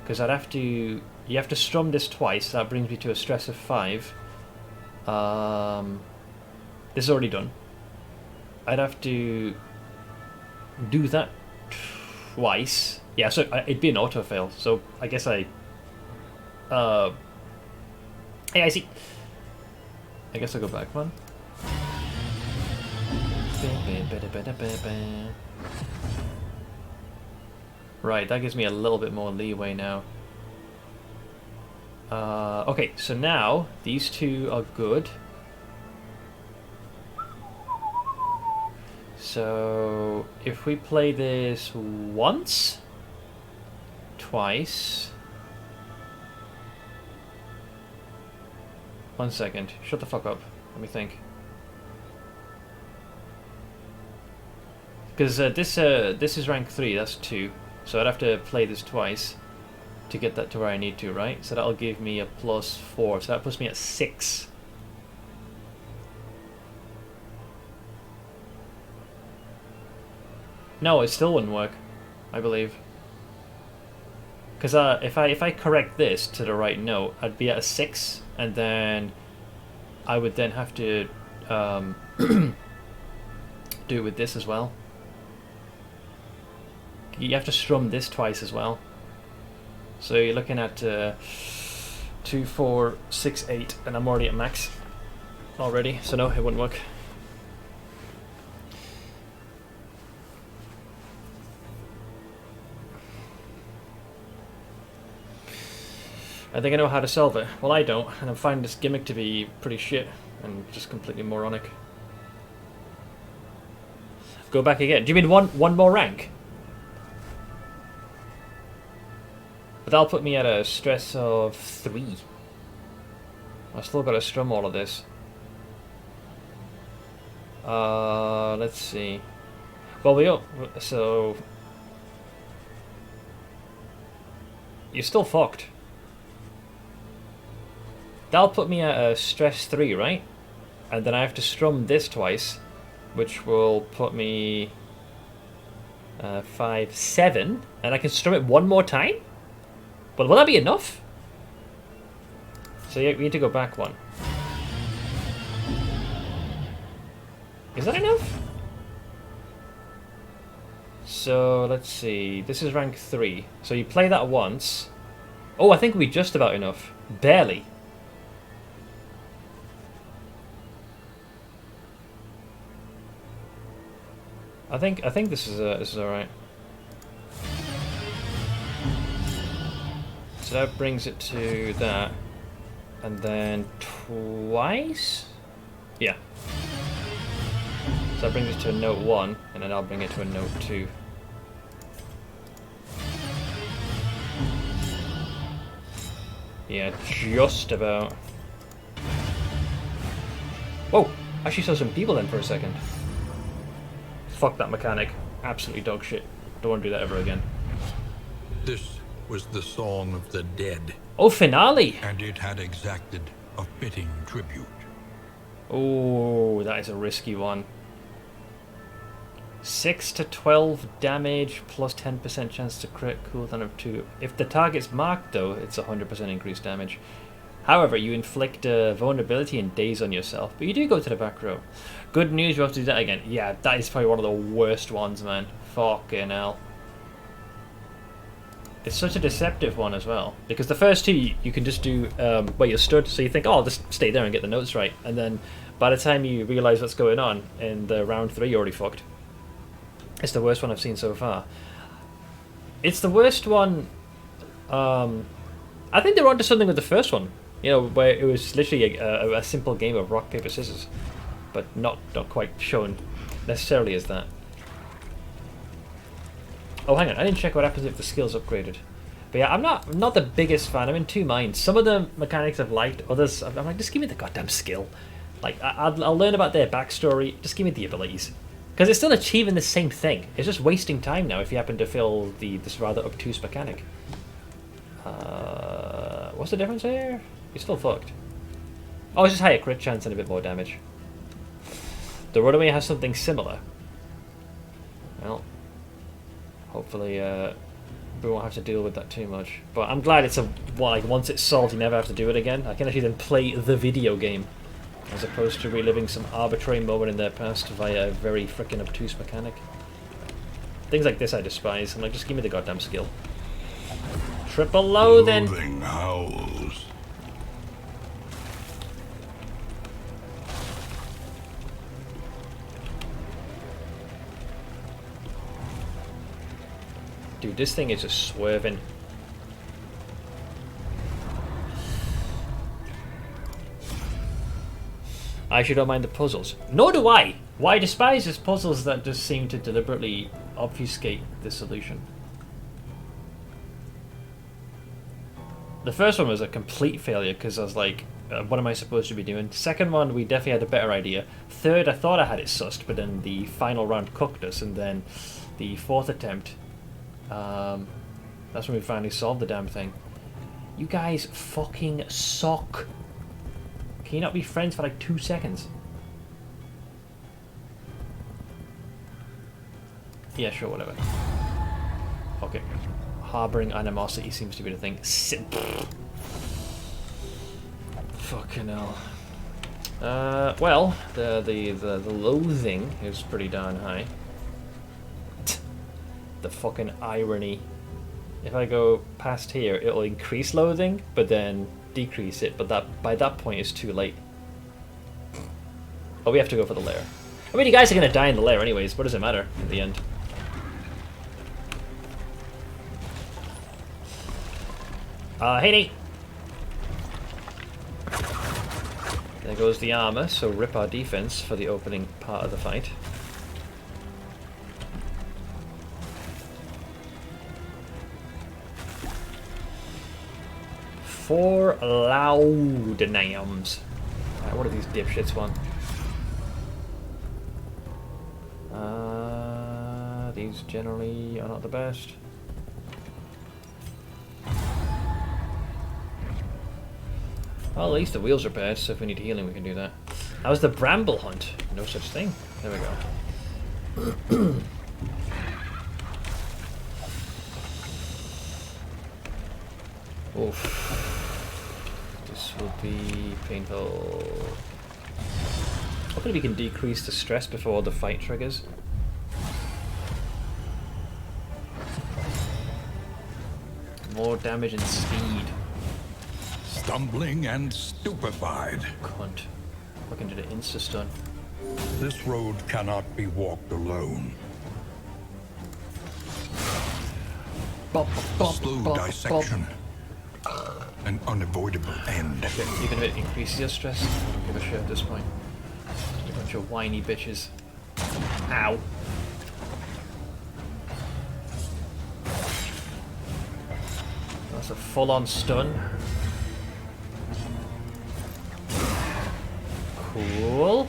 because you have to strum this twice. That brings me to a stress of 5. This is already done. I'd have to do that twice. Yeah, so it'd be an auto fail. So I guess I. Hey, I see. I guess I'll go back one. Right, that gives me a little bit more leeway now. Okay, so now these two are good. So if we play this once, twice. 1 second. Shut the fuck up. Let me think. Because this is rank 3, that's 2. So I'd have to play this twice to get that to where I need to, right? So that'll give me a +4. So that puts me at 6. No, it still wouldn't work, I believe. Because if I correct this to the right note, I'd be at a 6, and then I would then have to do it with this as well. You have to strum this twice as well. So you're looking at 2, 4, 6, 8, and I'm already at max already. So no, it wouldn't work. I think I know how to solve it. Well, I don't, and I'm finding this gimmick to be pretty shit and just completely moronic. Go back again. Do you mean one more rank? But that'll put me at a stress of 3. I've still got to strum all of this. Let's see. Well, so you're still fucked. That'll put me at a stress 3, right? And then I have to strum this twice, which will put me 5, 7, and I can strum it one more time? Well, will that be enough? So yeah, we need to go back 1. Is that enough? So let's see. This is rank 3. So you play that once. Oh, I think we're just about enough. Barely. I think this is alright. So that brings it to that, and then twice? Yeah. So that brings it to a note 1, and then I'll bring it to a note 2. Yeah, just about. Whoa! I actually saw some people then for a second. Fuck that mechanic. Absolutely dog shit. Don't want to do that ever again. This was the Song of the Dead. Oh, finale! And it had exacted a fitting tribute. Oh, that is a risky one. 6 to 12 damage plus 10% chance to crit, cooldown of 2. If the target's marked though, it's 100% increased damage. However, you inflict vulnerability and daze on yourself, but you do go to the back row. Good news, you have to do that again. Yeah, that is probably one of the worst ones, man. Fucking hell. It's such a deceptive one as well, because the first two you can just do where you're stood, so you think, oh, I'll just stay there and get the notes right, and then by the time you realise what's going on in the round 3, you're already fucked. It's the worst one I've seen so far. It's the worst one. I think they're onto something with the first one, you know, where it was literally a simple game of rock, paper, scissors, but not quite shown necessarily as that. Oh, hang on, I didn't check what happens if the skill's upgraded. But yeah, I'm not the biggest fan. I'm in two minds. Some of the mechanics I've liked, others I'm like, just give me the goddamn skill. Like, I'll learn about their backstory, just give me the abilities. Because it's still achieving the same thing. It's just wasting time now if you happen to fill this rather obtuse mechanic. What's the difference here? You're still fucked. Oh, it's just higher crit chance and a bit more damage. The runaway has something similar. Well, hopefully we won't have to deal with that too much. But I'm glad it's like once it's solved, you never have to do it again. I can actually then play the video game, as opposed to reliving some arbitrary moment in their past via a very freaking obtuse mechanic. Things like this I despise. I'm like, just give me the goddamn skill. Triple loathing! Loathing howls. Dude, this thing is just swerving. I actually don't mind the puzzles. Nor do I! What I despise is puzzles that just seem to deliberately obfuscate the solution. The first one was a complete failure because I was like, what am I supposed to be doing? Second one, we definitely had a better idea. Third, I thought I had it sussed, but then the final round cooked us, and then the fourth attempt, that's when we finally solved the damn thing. You guys fucking suck. Can you not be friends for like 2 seconds? Yeah, sure, whatever. Okay. Harboring animosity seems to be the thing. Fucking hell. Well, the loathing is pretty darn high. The fucking irony. If I go past here, it'll increase loathing, but then decrease it, but by that point it's too late. Oh, we have to go for the lair. I mean, you guys are gonna die in the lair anyways. What does it matter in the end? Hey Nate! There goes the armor, so rip our defense for the opening part of the fight. Four loud names. Alright, what do these dipshits want? These generally are not the best. Well, at least the wheels are bad, so if we need healing we can do that. How's the bramble hunt? No such thing. There we go. Oof. This will be painful. Hopefully we can decrease the stress before the fight triggers. More damage and speed. Stumbling and stupefied. Cunt. Fucking did an insta-stun. This road cannot be walked alone. Slow dissection. An unavoidable end. Okay, even if it increases your stress, I don't give a shit at this point. A bunch of whiny bitches. Ow. That's a full-on stun. Cool.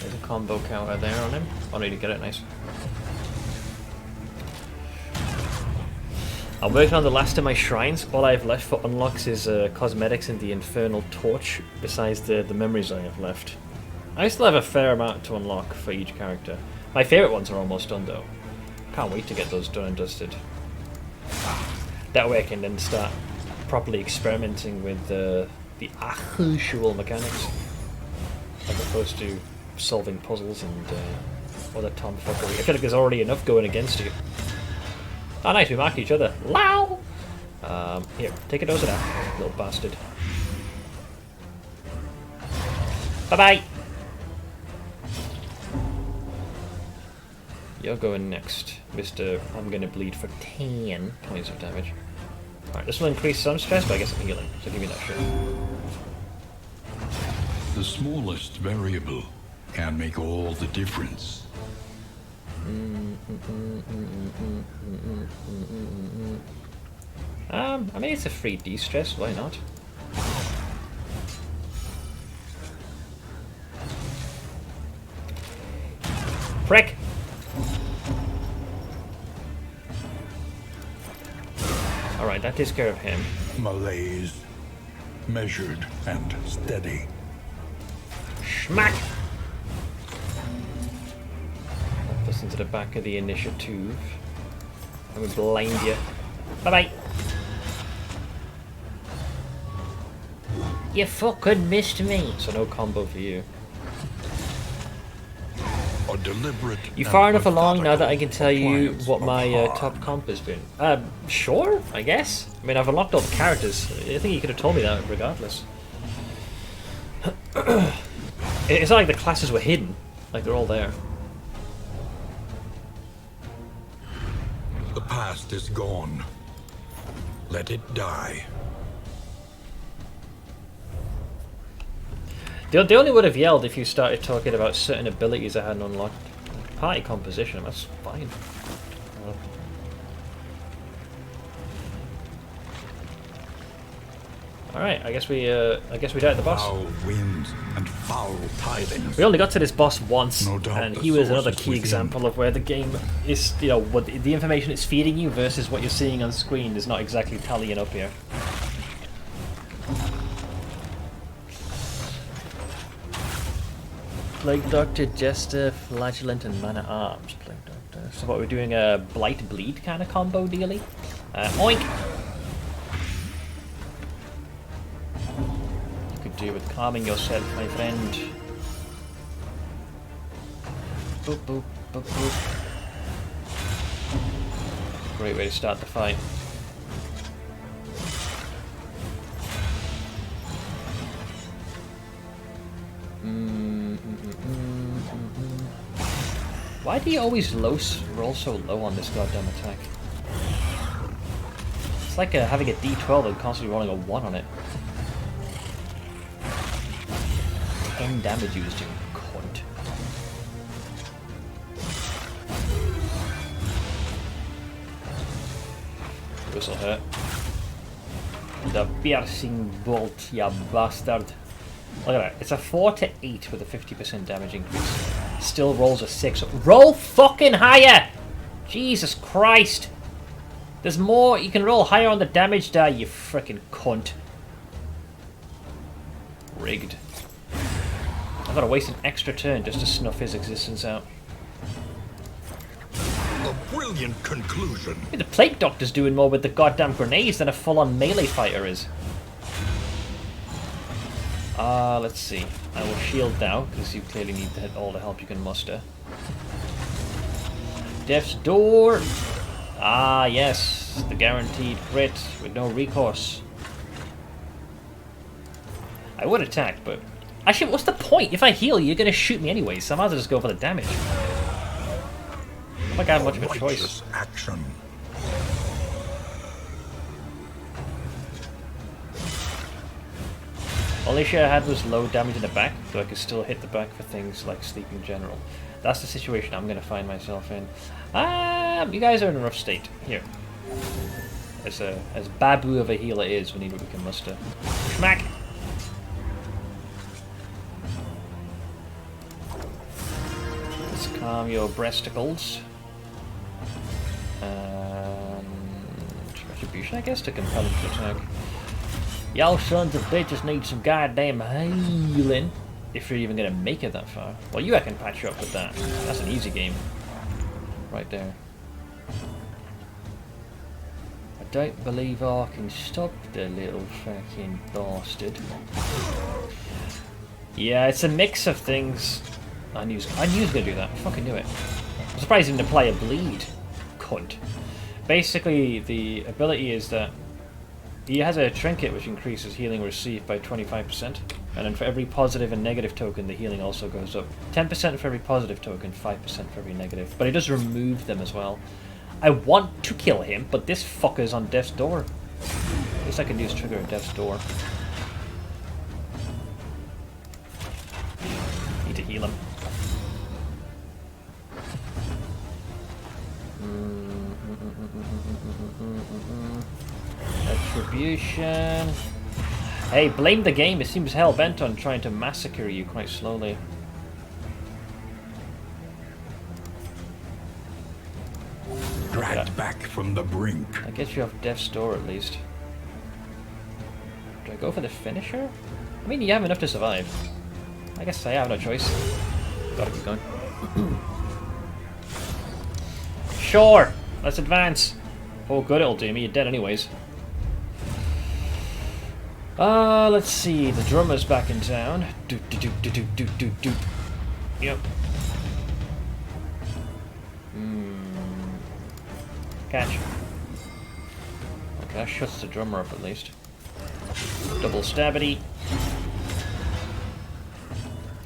There's a combo counter there on him. Oh, need to get it, nice. I'm working on the last of my shrines. All I have left for unlocks is cosmetics and the infernal torch, besides the memories I have left. I still have a fair amount to unlock for each character. My favourite ones are almost done though. Can't wait to get those done and dusted. That way I can then start properly experimenting with the actual mechanics, as opposed to solving puzzles and other tomfoolery. I feel like there's already enough going against you. Oh nice, we mark each other. Wow! Here, take a dose of that, little bastard. Bye-bye! You're going next, Mr. I'm gonna bleed for 10 points of damage. Alright, this will increase some stress, but I guess I'm healing, so give me that shit. The smallest variable can make all the difference. I mean, it's a free de-stress, why not? Prick! Alright, that takes care of him. Malaise, measured and steady. Schmack! Put this into the back of the initiative. And we blind you. Bye-bye! You fucking missed me! So no combo for you. A deliberate. You far enough along now that I can tell you what my top comp has been? Sure, I guess. I mean, I've unlocked all the characters. I think you could have told me that regardless. It's not like the classes were hidden. Like, they're all there. The past is gone. Let it die. They only would have yelled if you started talking about certain abilities I hadn't unlocked. Party composition, that's fine. Alright, I guess we died the boss. Foul winds and foul tidings. We only got to this boss once, No doubt and the he was source another is key within. example of where the game is, you know, what the information it's feeding you versus what you're seeing on screen is not exactly tallying up here. Plague Doctor, Jester, Flagellant, and Man at Arms. Plague Doctor. So what, we're doing a Blight Bleed kind of combo dealy? Oink! You could do with calming yourself, my friend. Boop, boop, boop, boop. Great way to start the fight. Why do you always roll so low on this goddamn attack? It's like having a D12 and constantly rolling a 1 on it. 10 damage used, you cunt. This'll hurt. The piercing bolt, ya bastard. Look at that. It's a 4 to 8 with a 50% damage increase. Still rolls a 6. Roll fucking higher! Jesus Christ! There's more. You can roll higher on the damage die, you frickin' cunt. Rigged. I've got to waste an extra turn just to snuff his existence out. A brilliant conclusion. The Plague Doctor's doing more with the goddamn grenades than a full-on melee fighter is. Let's see. I will shield now, because you clearly need all the help you can muster. Death's Door! Ah, yes. The guaranteed crit with no recourse. I would attack, but... Actually, what's the point? If I heal, you're going to shoot me anyways, so I might as well just go for the damage. like I have much of a choice. Righteous action. Only issue I had was low damage in the back, so I could still hit the back for things like sleep in general. That's the situation I'm going to find myself in. You guys are in a rough state. Here. As babu of a healer is, we need what we can muster. Schmack! Let's calm your breasticles. Retribution, I guess, to compel him to attack. Y'all sons of bitches need some goddamn healing. If you're even gonna make it that far. Well, I can patch you up with that. That's an easy game. Right there. I don't believe I can stop the little fucking bastard. Yeah, it's a mix of things. I knew he was gonna do that. I fucking knew it. I'm surprised he didn't apply a bleed. Cunt. Basically, the ability is that he has a trinket which increases healing received by 25%, and then for every positive and negative token, the healing also goes up. 10% for every positive token, 5% for every negative. But it does remove them as well. I want to kill him, but this fucker's on death's door. Least I can do is trigger a death's door. Need to heal him. Retribution. Hey, blame the game. It seems hell bent on trying to massacre you quite slowly. Dragged back from the brink. I get you off death's door at least. Do I go for the finisher? I mean, you have enough to survive. I guess I have no choice. Gotta keep going. Sure! Let's advance. Oh, good, it'll do me. You're dead anyways. Let's see. The drummer's back in town. Do. Yep. Catch. Okay, that shuts the drummer up at least. Double stabity.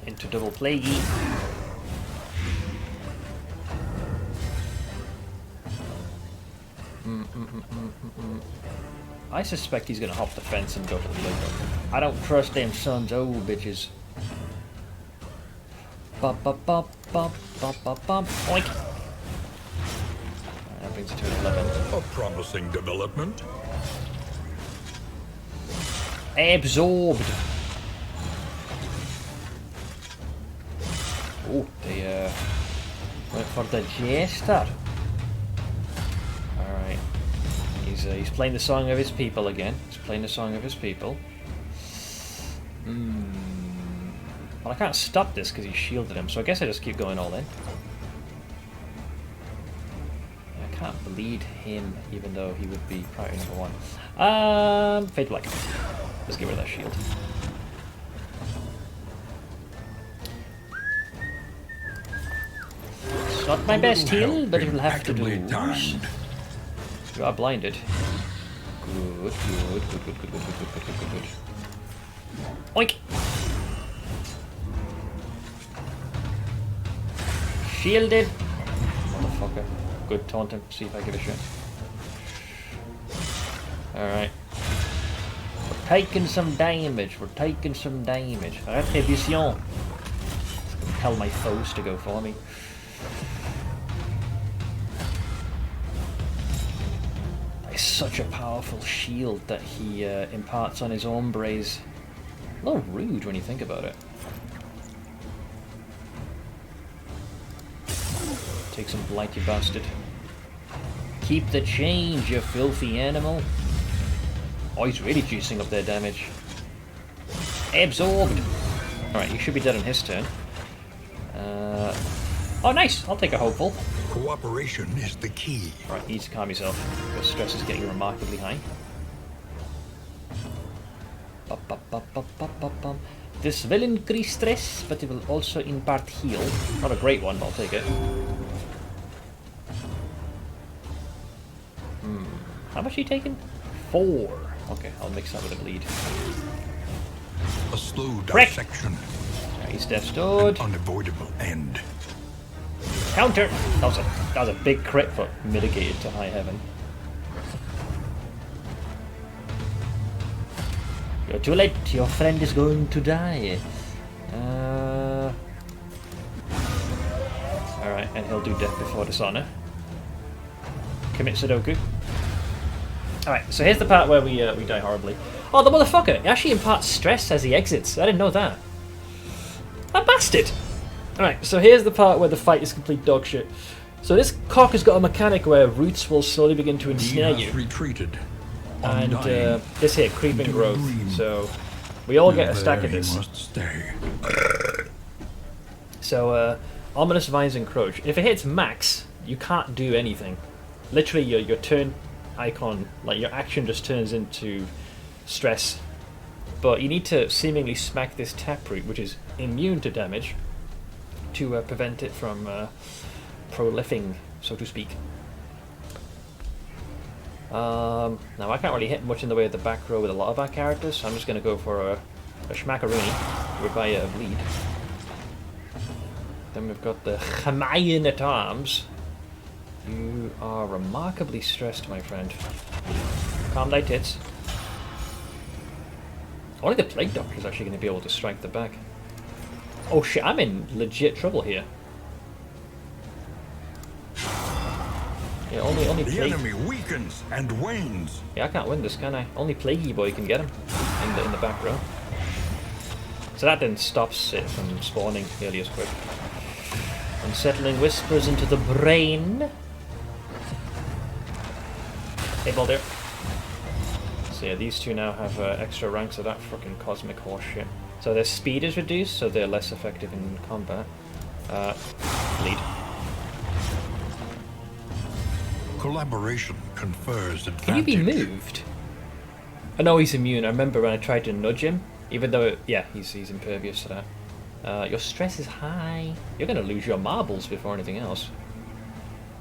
Into double plaguey. I suspect he's gonna hop the fence and go for the playground. I don't trust them sons, oh bitches. Bop bop bop bop bop bop bop. Oink. That brings it to an 11. A promising development. Absorbed. Oh, they went for the jester. Alright. He's playing the song of his people again. He's playing the song of his people. Well, I can't stop this because he shielded him, so I guess I just keep going all in. I can't bleed him, even though he would be priority number 1. Fade Black. Let's get rid of that shield. It's not my best heal, but it'll have to do. You are blinded. Good. Oink! Shielded! Motherfucker. Good, taunt him, see if I give a shit. Alright. We're taking some damage, Retribution! Compel my foes to go for me. It's such a powerful shield that he imparts on his hombres. A little rude when you think about it. Take some blight, you bastard. Keep the change, you filthy animal. Oh, he's really juicing up their damage. Absorbed! Alright, you should be dead on his turn. Oh, nice! I'll take a hopeful. Cooperation is the key. Right, you need to calm yourself. Your stress is getting remarkably high. This will increase stress, but it will also impart heal. Not a great one, but I'll take it. How much are you taking? 4. Okay, I'll mix that with a bleed. A slow dissection. Right, he's death stored. An unavoidable end. Counter! That was a big crit, but mitigated to high heaven. You're too late. Your friend is going to die. Alright, and he'll do death before dishonor. Commit Sudoku. Alright, so here's the part where we die horribly. Oh, the motherfucker! He actually imparts stress as he exits. I didn't know that. That bastard! Alright, so here's the part where the fight is complete dog shit. So this cock has got a mechanic where roots will slowly begin to ensnare you. Retreated. And this here, creeping growth. So we all get a stack of this. So ominous vines encroach. If it hits max, you can't do anything. Literally, your turn icon, like your action, just turns into stress. But you need to seemingly smack this taproot, which is immune to damage, to prevent it from prolifing, so to speak. Now I can't really hit much in the way of the back row with a lot of our characters, so I'm just going to go for a schmackaroony with my bleed. Then we've got the Chamayan at arms. You are remarkably stressed, my friend. Calm thy tits. Only the Plague Doctor is actually going to be able to strike the back. Oh shit, I'm in legit trouble here. Yeah, only the Plague... enemy weakens and wanes. Yeah, I can't win this, can I? Only Plaguey Boy can get him in the back row. So that then stops it from spawning nearly as quick. Unsettling whispers into the brain. Hey, Baldur. So yeah, these two now have extra ranks of that fucking cosmic horse shit. So their speed is reduced, so they're less effective in combat. Bleed. Collaboration confers advantage. Can you be moved? I know he's immune. I remember when I tried to nudge him, even though, yeah, he's impervious to that. Your stress is high. You're going to lose your marbles before anything else.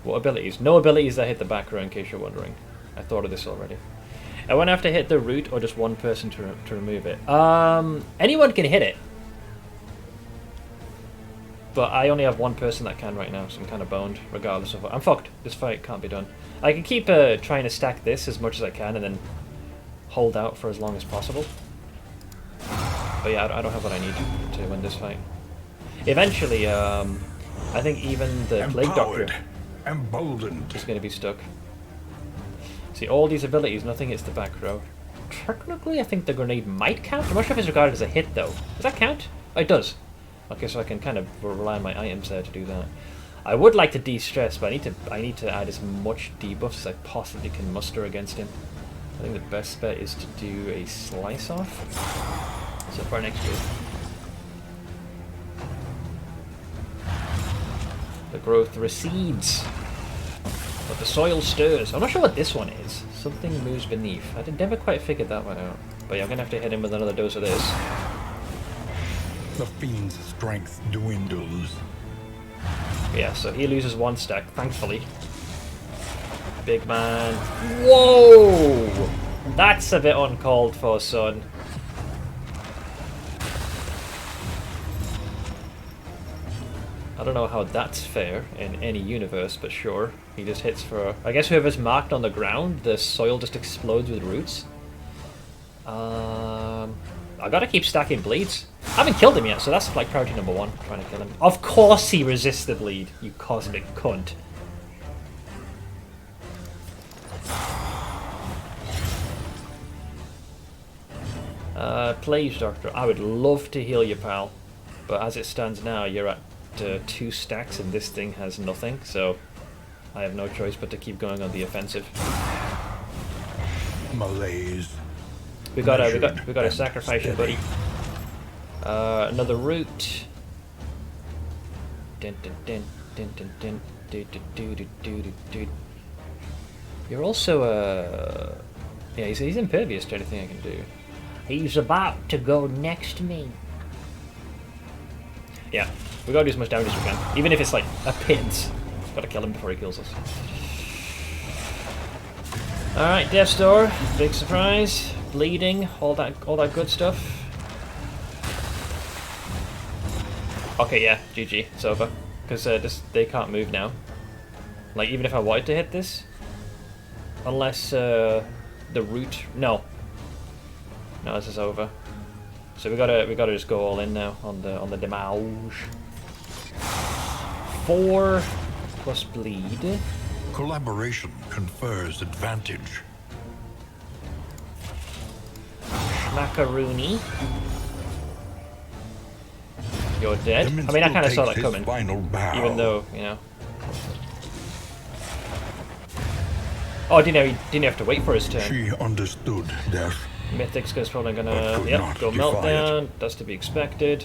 What abilities? No abilities that hit the back row, in case you're wondering. I thought of this already. I won't have to hit the root, or just one person to remove it. Anyone can hit it. But I only have one person that can right now, so I'm kind of boned, regardless of what. I'm fucked. This fight can't be done. I can keep trying to stack this as much as I can, and then hold out for as long as possible. But yeah, I don't have what I need to win this fight. Eventually, I think even the Plague Doctor emboldened is going to be stuck. See, all these abilities, nothing hits the back row. Technically, I think the grenade might count. I'm not sure if it's regarded as a hit, though. Does that count? Oh, it does. Okay, so I can kind of rely on my items there to do that. I would like to de-stress, but I need to add as much debuffs as I possibly can muster against him. I think the best bet is to do a slice off. So far next year. The growth recedes, but the soil stirs. I'm not sure what this one is. Something moves beneath. I never quite figured that one out. But yeah, I'm gonna have to hit him with another dose of this. The fiend's strength dwindles. Yeah, so he loses one stack, thankfully. Big man. Whoa! That's a bit uncalled for, son. I don't know how that's fair in any universe, but sure. He just hits for... I guess whoever's marked on the ground, the soil just explodes with roots. I gotta keep stacking bleeds. I haven't killed him yet, so that's like priority number one, trying to kill him. Of course he resists the bleed, you cosmic cunt. Plague Doctor, I would love to heal you, pal. But as it stands now, you're at 2 stacks and this thing has nothing, so I have no choice but to keep going on the offensive. Malaise. We gotta sacrifice you, buddy. Another root. You're also yeah, he's impervious to anything I can do. He's about to go next to me. Yeah, we gotta do as much damage as we can, even if it's like a pittance. Gotta kill him before he kills us. All right, Death Door, big surprise. Bleeding, all that good stuff. Okay, yeah, GG, it's over. because they can't move now. Like, even if I wanted to hit this, unless the root. No, this is over. So we gotta just go all in now on the damage. 4 plus bleed. Collaboration confers advantage. Macaroni. You're dead. The I mean, I kind of minstrel saw that takes his coming. final bow. Even though, you know. Oh, didn't have to wait for his turn. She understood death. Mythic's probably But gonna could not go defy meltdown. That's to be expected.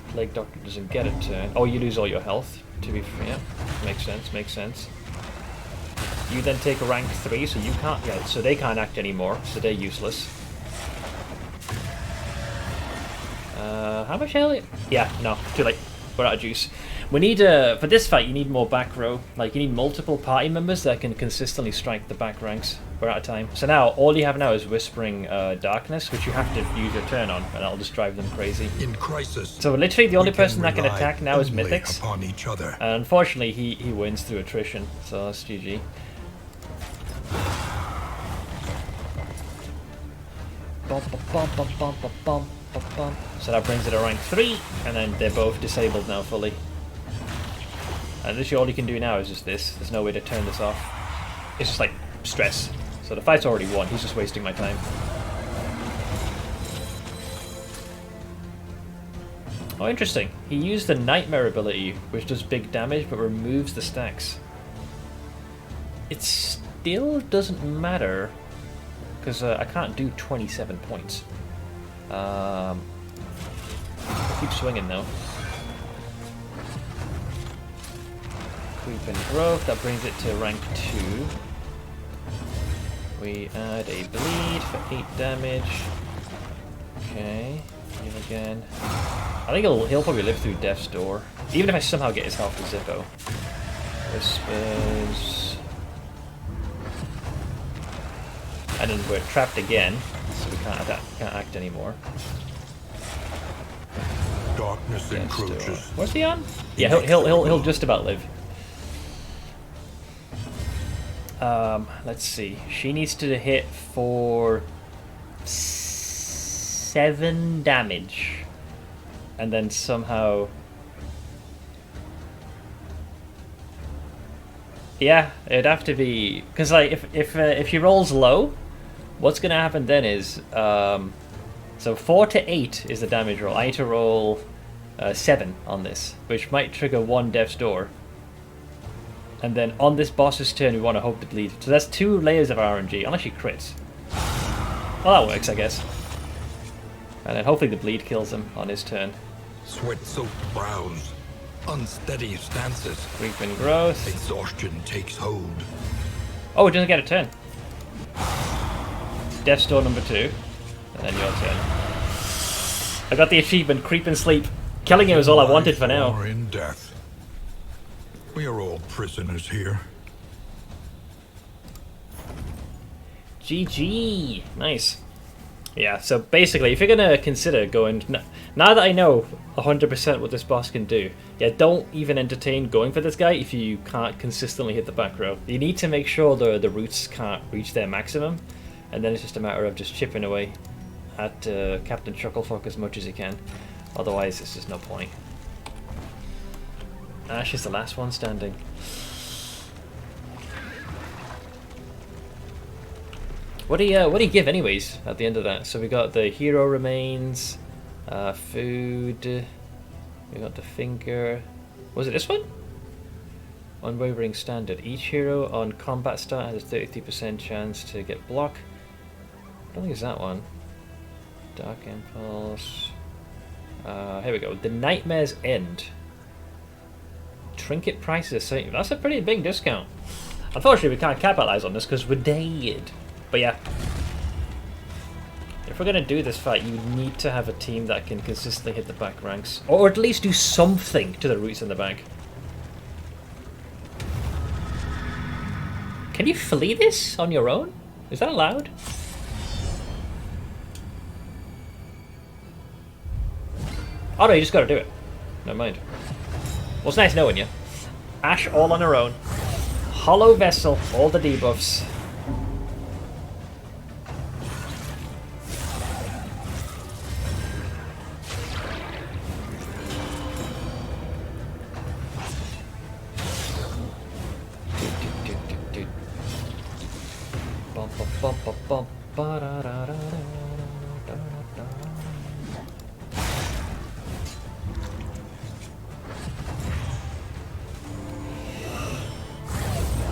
Plague Doctor doesn't get a turn. Oh, you lose all your health. To be fair, yeah, makes sense. Makes sense. You then take a rank 3, so you can't. Yeah, so they can't act anymore. So they're useless. How much health? Yeah, no, too late. We're out of juice. We need for this fight. You need more back row. Like, you need multiple party members that can consistently strike the back ranks. We're out of time. So now all you have now is Whispering Darkness, which you have to use your turn on, and that'll just drive them crazy. In crisis, So literally the only we can person that can rely attack now is only Mythics. upon each other. And unfortunately, he wins through attrition. So that's GG. So that brings it to rank 3, and then they're both disabled now fully. And literally all you can do now is just this. There's no way to turn this off. It's just like stress. So the fight's already won. He's just wasting my time. Oh, interesting. He used the Nightmare ability, which does big damage but removes the stacks. It still doesn't matter, because I can't do 27 points. I'll keep swinging though. Creep and growth, that brings it to rank 2. We add a bleed for 8 damage. Okay, heal again. I think he'll probably live through Death's Door, even if I somehow get his health to Zippo. Whispers. And then we're trapped again, so we can't act anymore. Darkness encroaches. What's he on? Yeah, he'll just about live. Let's see. She needs to hit for 7 damage, and then somehow. Yeah, it'd have to be, because like if she rolls low, what's gonna happen then is so 4 to 8 is the damage roll. I need to roll 7 on this, which might trigger 1 Death's Door. And then on this boss's turn, we want to hope to bleed. So that's 2 layers of RNG, unless she crits. Well, that works, I guess. And then hopefully the bleed kills him on his turn. Sweat-soaked brows, unsteady stances. Creep and growth. Exhaustion takes hold. Oh, it doesn't get a turn. Death's Door number 2. And then your turn. I got the achievement, Creep and Sleep. Killing him is all I wanted for now. Or in death. We are all prisoners here. GG! Nice. Yeah, so basically, if you're gonna consider going... Now that I know 100% what this boss can do, yeah, don't even entertain going for this guy if you can't consistently hit the back row. You need to make sure the roots can't reach their maximum, and then it's just a matter of just chipping away at Captain Chucklefuck as much as you can. Otherwise, it's just no point. Ash is the last one standing. What do you give anyways at the end of that? So we got the hero remains, food, we got the finger. Was it this one? Unwavering standard. Each hero on combat start has a 33% chance to get block. I don't think it's that one. Dark Impulse. Here we go. The Nightmare's End. Trinket prices. So that's a pretty big discount. Unfortunately, we can't capitalize on this because we're dead. But yeah, if we're gonna do this fight, you need to have a team that can consistently hit the back ranks, or at least do something to the roots in the back. Can you flee this on your own? Is that allowed? Oh no, you just gotta do it. Never mind. Well, it's nice knowing you. Ash all on her own. Hollow Vessel, all the debuffs.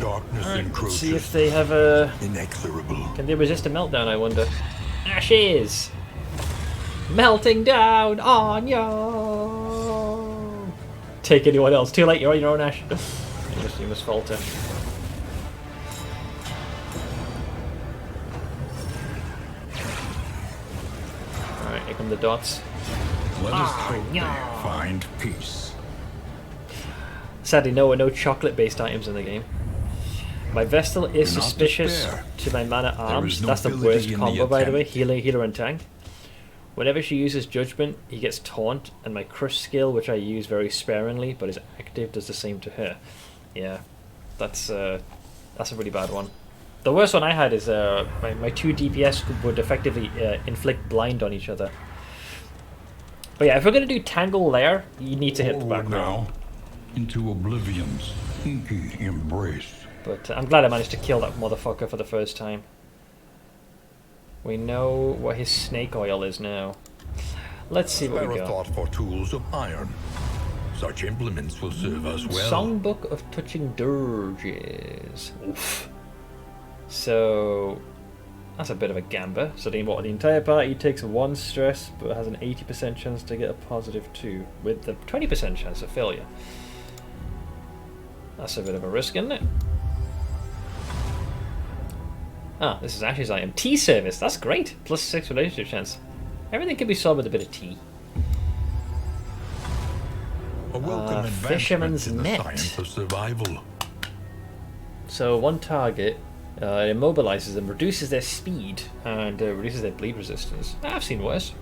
Darkness encroaches. See if they have a... Inexorable. Can they resist a meltdown, I wonder? Ashes! Melting down on you! Take anyone else. Too late, you're on your own, Ash. You must falter. Alright, here come the dots. Let us hope they find peace. Sadly, no chocolate-based items in the game. My Vestal is Do not suspicious despair. to my mana arms. no That's the ability worst in the combo, by the way. attempt. Healer and tank. Whenever she uses Judgment, he gets Taunt, and my Crush skill, which I use very sparingly, but is active, does the same to her. Yeah, that's a really bad one. The worst one I had is my 2 DPS would effectively inflict blind on each other. But yeah, if we're going to do Tangle Lair, you need to hit the back Forward row. now into Oblivion's inky embrace. But I'm glad I managed to kill that motherfucker for the first time. We know what his snake oil is now. Let's see what we Spare a got. thought for tools of iron. Such implements will serve us well. Songbook of Touching Dirges. Oof. So that's a bit of a gamba. So the entire party takes 1 stress, but has an 80% chance to get a positive 2, with the 20% chance of failure. That's a bit of a risk, isn't it? Ah, this is Ash's item. Tea service, that's great. +6 relationship chance. Everything can be solved with a bit of tea. A welcome advancement Fisherman's in the net. science of survival. So one target immobilizes them, reduces their speed, and reduces their bleed resistance. I've seen worse.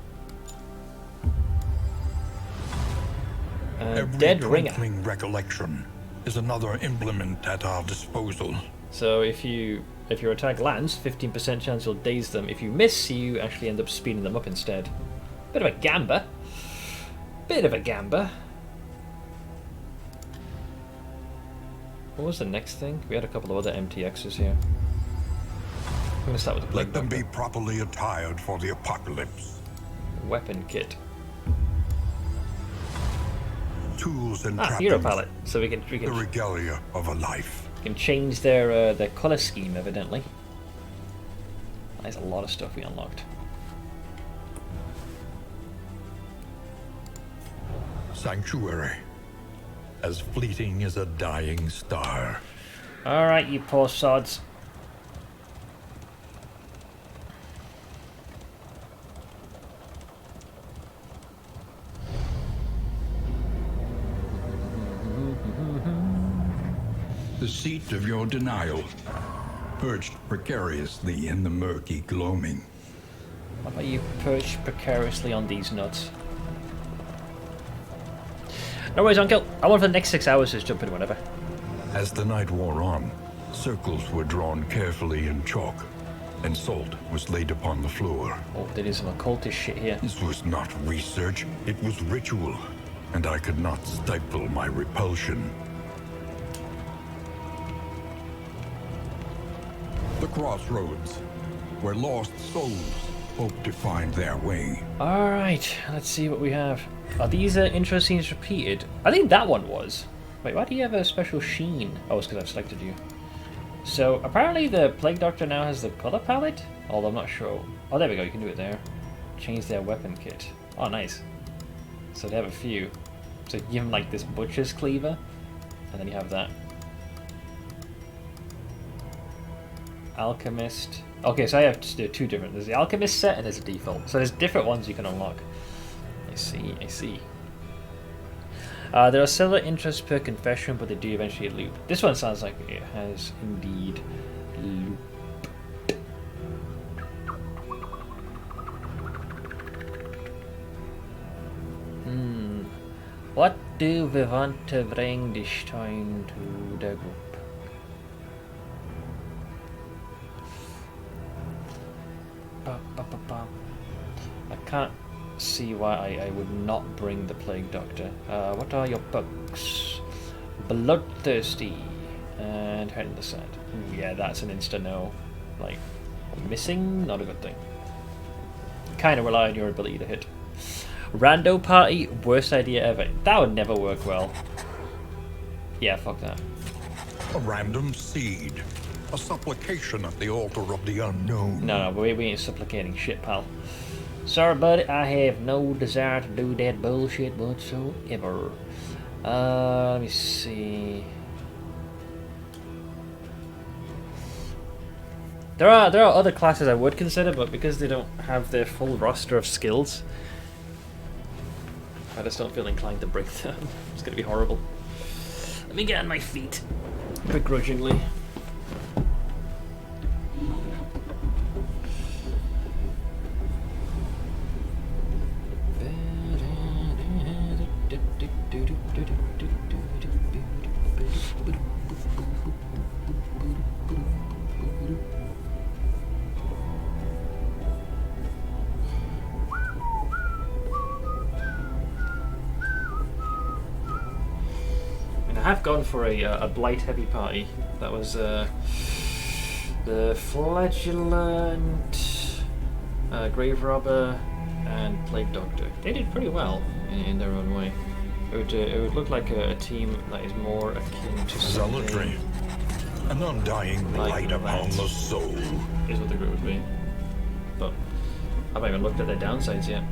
Every Dead Ringer. twinkling recollection is another implement at our disposal. So if your attack lands, 15% chance you'll daze them. If you miss, you actually end up speeding them up instead. Bit of a gamba. Bit of a gamba. What was the next thing? We had a couple of other MTXs here. I'm going to start with the Let them Blade be properly attired for the apocalypse. Weapon kit. Tools and Hero trappings, palette. So we the can regalia of a life. change their color scheme, evidently. There's a lot of stuff we unlocked. Sanctuary. As fleeting as a dying star. Alright, you poor sods. The seat of your denial, perched precariously in the murky gloaming. How about you perch precariously on these nuts? No worries, Uncle. I want for the next 6 hours just jump in whenever. As the night wore on, circles were drawn carefully in chalk, and salt was laid upon the floor. Oh, there is some occultist shit here. This was not research, it was ritual, and I could not stifle my repulsion. The crossroads, where lost souls hope to find their way. Alright, let's see what we have. Are these intro scenes repeated? I think that one was. Wait, why do you have a special sheen? Oh, it's because I've selected you. So, apparently the Plague Doctor now has the color palette? Although I'm not sure. Oh, there we go, you can do it there. Change their weapon kit. Oh, nice. So they have a few. So you give them like this butcher's cleaver, and then you have that. Alchemist. Okay, so I have to do 2 different. There's the Alchemist set and there's a default. So there's different ones you can unlock. I see, I see. There are several interests per confession, but they do eventually loop. This one sounds like it has indeed loop. What do we want to bring this time to the group? I can't see why I would not bring the Plague Doctor. What are your perks? Bloodthirsty and head in the sand. Yeah, that's an insta no. Like, missing, not a good thing. Kind of rely on your ability to hit. Rando party, worst idea ever. That would never work well. Yeah, fuck that. A random seed. A supplication at the altar of the unknown. No, we ain't supplicating shit, pal. Sorry, buddy, I have no desire to do that bullshit whatsoever. Let me see. There are other classes I would consider, but because they don't have their full roster of skills, I just don't feel inclined to break them. It's gonna be horrible. Let me get on my feet, begrudgingly. I have gone for a blight heavy party. That was the flagellant, grave robber, and plague doctor. They did pretty well in their own way. It would look like a team that is more akin to zealotry, an undying blight upon the soul. Is what the group would be. But I haven't even looked at their downsides yet.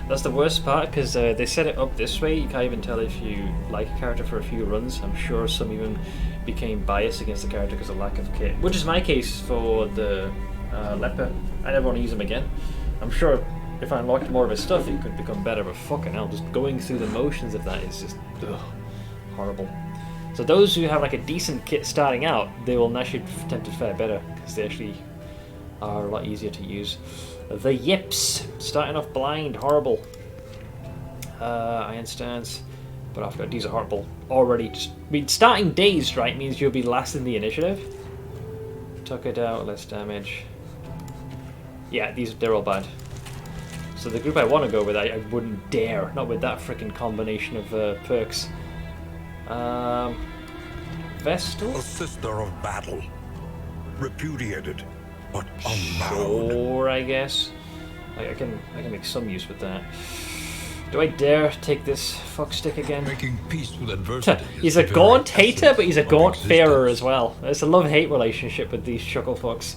That's the worst part, because they set it up this way. You can't even tell if you like a character for a few runs. I'm sure some even became biased against the character because of lack of kit, which is my case for the leper. I never want to use him again. I'm sure if I unlocked more of his stuff, it could become better, but fucking hell, just going through the motions of that is just horrible. So those who have like a decent kit starting out, they will naturally tend to fare better because they actually are a lot easier to use. The yips, starting off blind, horrible. Iron stance, but after these are horrible already. Starting dazed, right, means you'll be last in the initiative. Tuck it out, less damage. Yeah, they're all bad. So the group I want to go with, I wouldn't dare, not with that freaking combination of perks. Vestal? A sister of battle, repudiated. But unbound. Sure, I guess. I can make some use with that. Do I dare take this fuckstick again? Making peace with adversity. He's a gaunt hater, but he's a gaunt farer as well. It's a love-hate relationship with these chuckle fucks.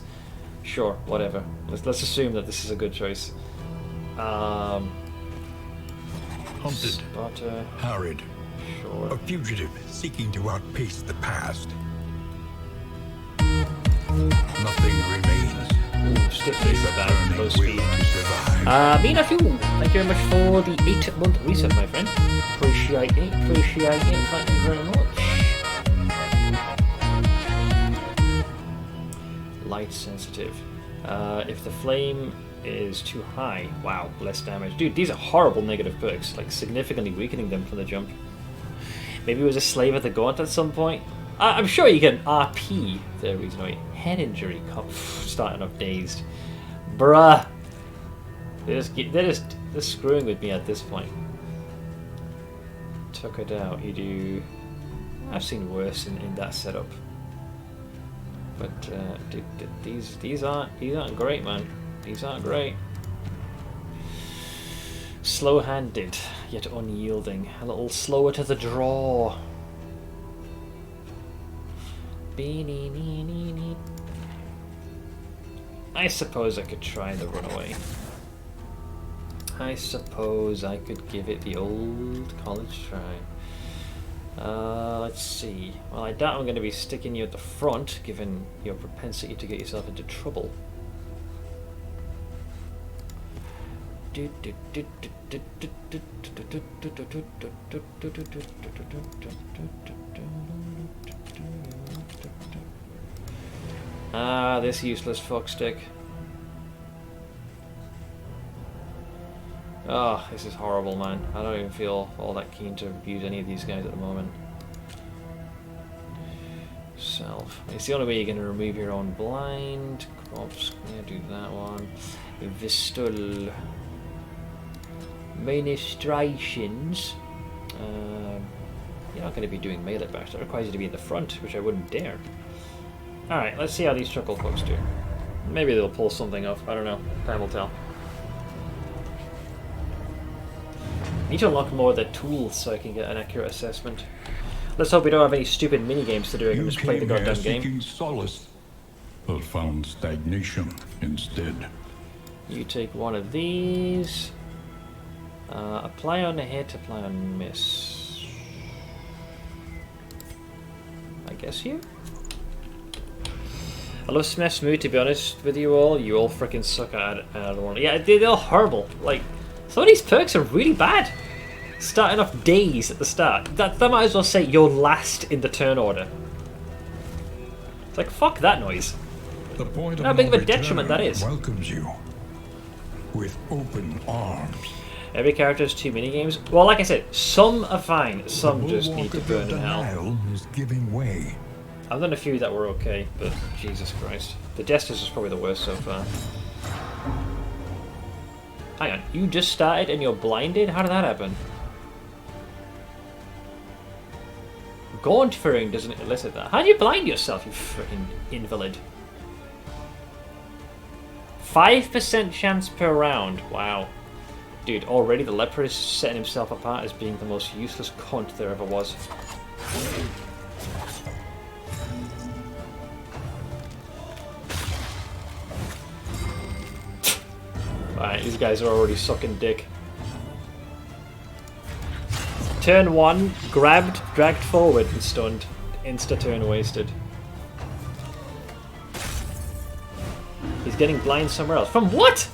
Sure, whatever. Let's assume that this is a good choice. Hunted. Spotter. Harried. Sure. A fugitive seeking to outpace the past. Nothing remains. Ooh, stick face at that, low speed. Mina Fuel, thank you very much for the 8-month reset, my friend. Appreciate it, thank you very much. Light sensitive. If the flame is too high, wow, less damage. Dude, these are horrible negative perks, like significantly weakening them from the jump. Maybe it was a slave at the gaunt at some point. I'm sure you can RP the reason why. Head injury, starting off dazed. Bruh. They're just screwing with me at this point. Tuck it out, you do... I've seen worse in that setup. But dude, these aren't great, man. These aren't great. Slow-handed, yet unyielding. A little slower to the draw. I suppose I could try the runaway. I suppose I could give it the old college try. Let's see. Well, I doubt I'm going to be sticking you at the front, given your propensity to get yourself into trouble. This useless fuckstick. Oh, this is horrible, man. I don't even feel all that keen to use any of these guys at the moment. Self. It's the only way you're going to remove your own blind. Corpse. Yeah, do that one. Vistul. Ministrations. You're not going to be doing melee bash. That requires you to be in the front, which I wouldn't dare. Alright, let's see how these chuckle folks do. Maybe they'll pull something off. I don't know. Time will tell. I need to unlock more of the tools so I can get an accurate assessment. Let's hope we don't have any stupid mini-games to do. I can just play the goddamn game. Seeking solace, but found stagnation instead. You take one of these. Apply on the hit, apply on miss. I guess you? I love Smash Smooth, to be honest with you all. You all freaking suck at it. I don't want to. Yeah, they're all horrible. Like, some of these perks are really bad. Starting off days at the start. That might as well say you're last in the turn order. It's like, fuck that noise. The point How of big of a no detriment that return is. welcomes you with open arms. Every character has 2 minigames. Well, like I said, some are fine. Some just need to burn in hell. Denial is giving way. I've done a few that were okay, but Jesus Christ. The Jesters is probably the worst so far. Hang on, you just started and you're blinded? How did that happen? Gauntfering doesn't elicit that. How do you blind yourself, you freaking invalid? 5% chance per round. Wow. Dude, already the leper is setting himself apart as being the most useless cunt there ever was. Alright, these guys are already sucking dick. Turn 1, grabbed, dragged forward and stunned. Insta-turn wasted. He's getting blind somewhere else. From what?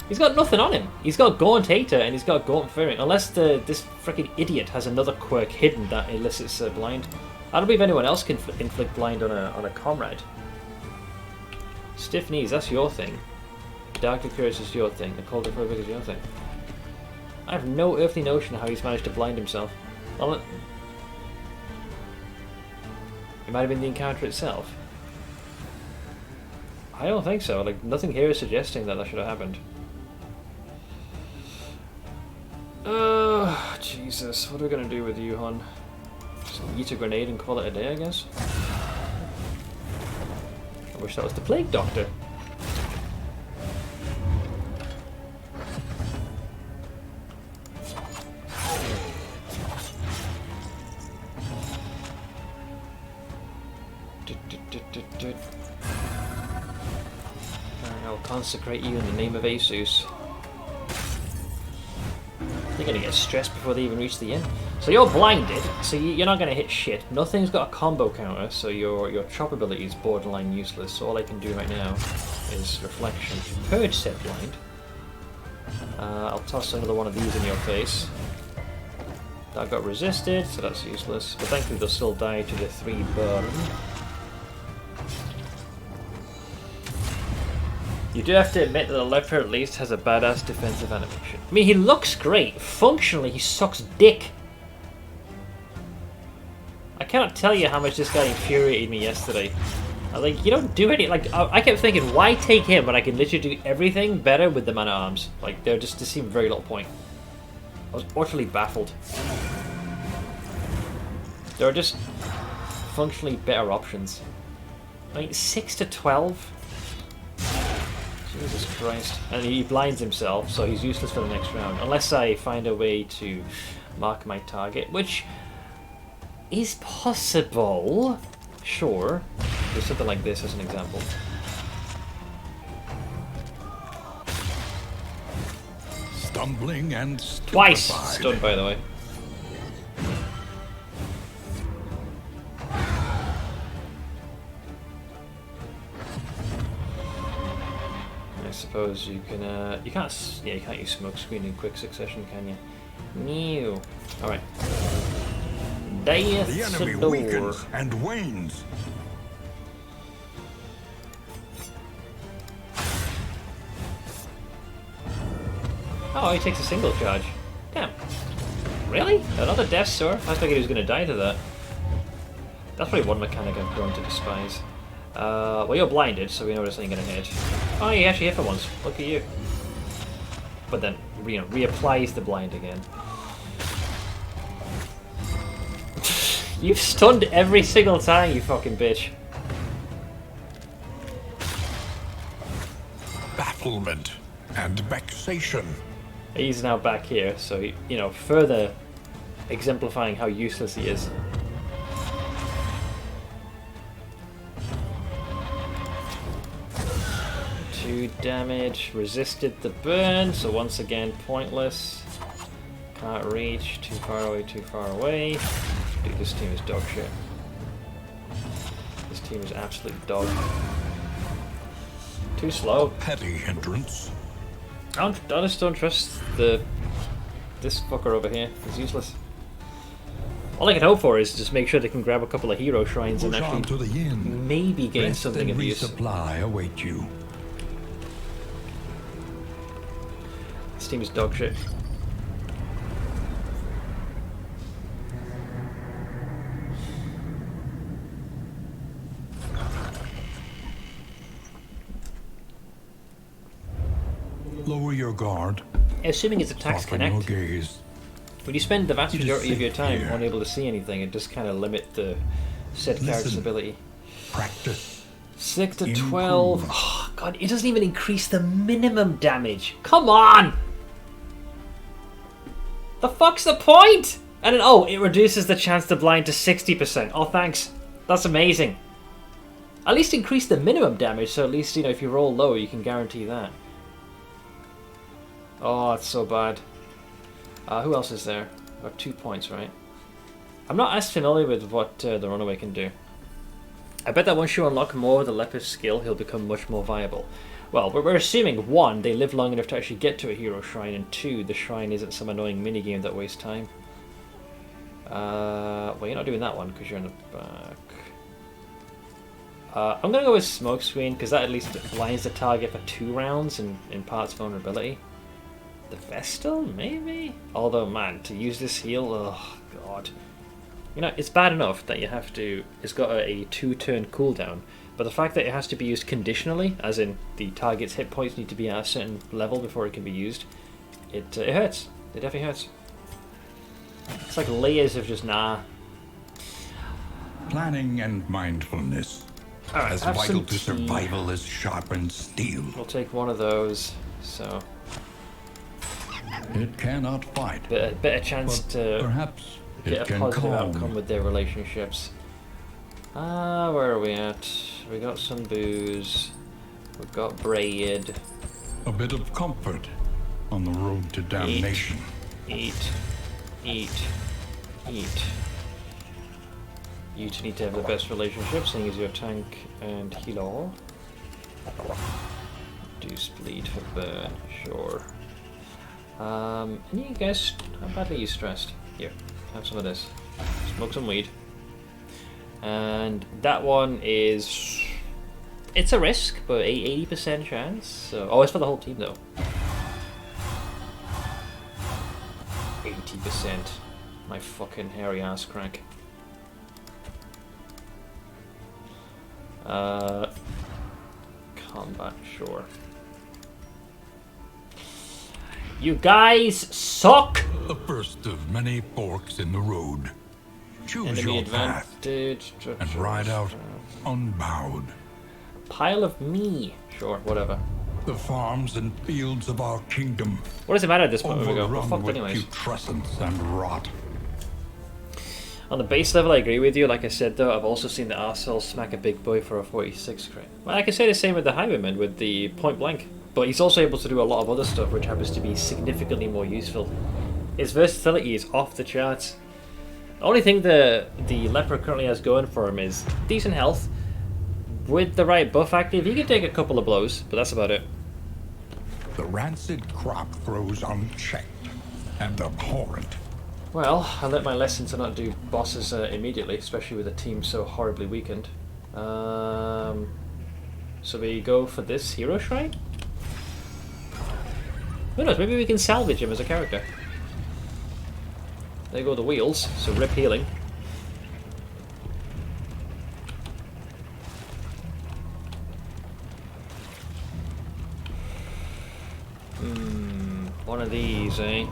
He's got nothing on him. He's got Gaunt Hater and he's got Gaunt Fearing. Unless this freaking idiot has another quirk hidden that elicits blind. I don't believe anyone else can inflict blind on a comrade. Stiff Knees, that's your thing. Dark Curse is your thing. The Cold Phobic is your thing. I have no earthly notion how he's managed to blind himself. Well, it might have been the encounter itself. I don't think so. Like, nothing here is suggesting that should have happened. Jesus. What are we going to do with you, hon? Just eat a grenade and call it a day, I guess? I wish that was the Plague Doctor. I'll consecrate you in the name of Asus. They're gonna get stressed before they even reach the end. So you're blinded, so you're not gonna hit shit. Nothing's got a combo counter, so your chop ability is borderline useless. So all I can do right now is reflection. Purge set blind. I'll toss another one of these in your face. That got resisted, so that's useless. But thankfully they'll still die to the 3 burn. You do have to admit that the leper at least has a badass defensive animation. I mean, he looks great. Functionally, he sucks dick. I cannot tell you how much this guy infuriated me yesterday. Like, you don't do any... Like, I kept thinking, why take him when I can literally do everything better with the man-at-arms? Like, there just seemed very little point. I was utterly baffled. There are just functionally better options. I mean, 6 to 12? Jesus Christ. And he blinds himself, so he's useless for the next round. Unless I find a way to mark my target, which is possible. Sure. There's something like this as an example. Stumbling and Twice stupefied. stunned, by the way. I suppose you can. You can't. Yeah, you can't use smoke screen in quick succession, can you? No. All right. Death The enemy door. weakens and wanes. Oh, Oh, he takes a single charge. Damn. Really? Another Death Sword? I figured he was going to die to that. That's probably one mechanic I've grown to despise. Well, you're blinded, so we know this ain't going to hit. Oh, you actually hit for once. Look at you. But then, you know, reapplies the blind again. You've stunned every single time, you fucking bitch. Bafflement and vexation. He's now back here, so, you know, further exemplifying how useless he is. Two damage, resisted the burn, so once again pointless. Can't reach, too far away, too far away. Dude, this team is dog shit. This team is absolute dog. Too slow. Petty hindrance. I just don't trust this fucker over here. He's useless. All I can hope for is just make sure they can grab a couple of hero shrines and Push on to actually the inn. maybe gain Rest something and of use. resupply await you. This team is dog shit. Lower your guard. Assuming his attacks Soften your connect, gaze. when you spend the vast You just majority of your sit time here. unable to see anything, it just kind of limit the said character's Listen. ability. Practice. 6 to Improve. 12. Oh, God, it doesn't even increase the minimum damage. Come on! The fuck's the point? And then, oh, it reduces the chance to blind to 60%. Oh, thanks. That's amazing. At least increase the minimum damage, so at least, you know, if you roll low, you can guarantee that. Oh, it's so bad. Who else is there? Got 2 points, right? I'm not as familiar with what the Runaway can do. I bet that once you unlock more of the leper's skill, he'll become much more viable. Well, we're assuming, 1, they live long enough to actually get to a hero shrine, and 2, the shrine isn't some annoying minigame that wastes time. Well, you're not doing that one because you're in the back. I'm going to go with Smokescreen because that at least blinds the target for 2 rounds and imparts vulnerability. The Vestal, maybe? Although, man, to use this heal, oh god. You know, it's bad enough that you have to... It's got a 2-turn cooldown, but the fact that it has to be used conditionally, as in the target's hit points need to be at a certain level before it can be used, it hurts. It definitely hurts. It's like layers of just nah. Planning and mindfulness. Alright, As have vital some to tea. survival as sharpened steel. We'll take one of those, so... It cannot fight. Better chance But to perhaps get it a can positive calm. outcome with their relationships. Where are we at? We got some booze. We've got braid. A bit of comfort on the road to damnation. Eat. Eat. Eat. You two need to have the best relationship, seeing as you're tank and healer. Reduce bleed for burn, sure. And you guys, how badly are you stressed? Here, have some of this. Smoke some weed. And that one is... It's a risk, but 80% chance. So, oh, it's for the whole team though. 80%. My fucking hairy ass crack. Combat, sure. You guys suck! The first of many forks in the road. Choose Enemy your path advantage. and ride out unbowed. Pile of me. Sure, whatever. The farms and fields of our kingdom, What does it matter at this point when we go? We're overrun fucked with anyways. putrescence and rot. On the base level, I agree with you. Like I said, though, I've also seen the arsehole smack a big boy for a 46 crit. Well, I can say the same with the Highwayman with the point blank. But he's also able to do a lot of other stuff, which happens to be significantly more useful. His versatility is off the charts. The only thing the Leper currently has going for him is decent health. With the right buff active, he can take a couple of blows, but that's about it. The rancid crop grows unchecked and abhorrent. Well, I learnt my lesson to not do bosses immediately, especially with a team so horribly weakened. So we go for this hero shrine? Who knows, maybe we can salvage him as a character. There go the wheels, so rip healing. One of these, eh?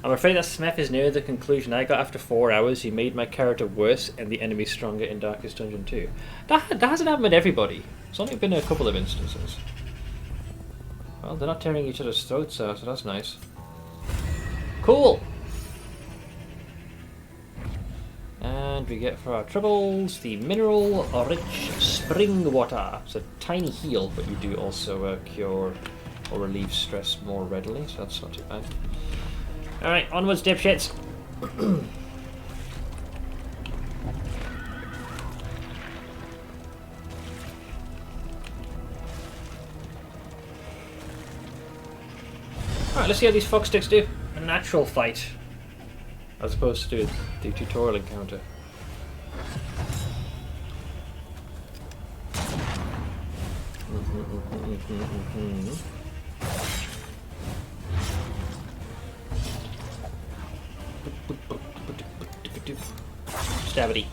I'm afraid that Smith is near the conclusion I got after 4 hours. He made my character worse and the enemy stronger in Darkest Dungeon 2. That hasn't happened with everybody. It's only been a couple of instances. Well, they're not tearing each other's throats out, so that's nice. Cool! And we get for our troubles the mineral-rich spring water. It's a tiny heal, but you do also cure or relieve stress more readily, so that's not too bad. Alright, onwards, dipshits! Alright, let's see how these fucksticks do. A natural fight. As opposed to the tutorial encounter. Stabity.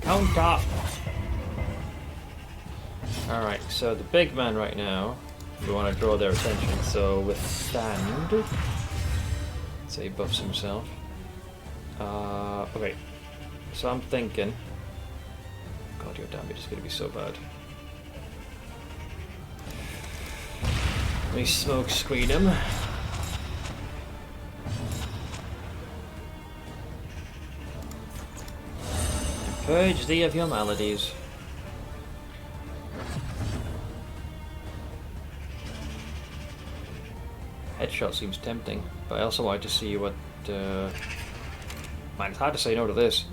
Counter. Alright, so the big man right now, we want to draw their attention, so withstand. So he buffs himself. Okay, so I'm thinking, God, your damage is going to be so bad. Let me smoke screen him. Purge thee of your maladies. Headshot seems tempting, but I also wanted to see what... Man, it's hard to say no to this.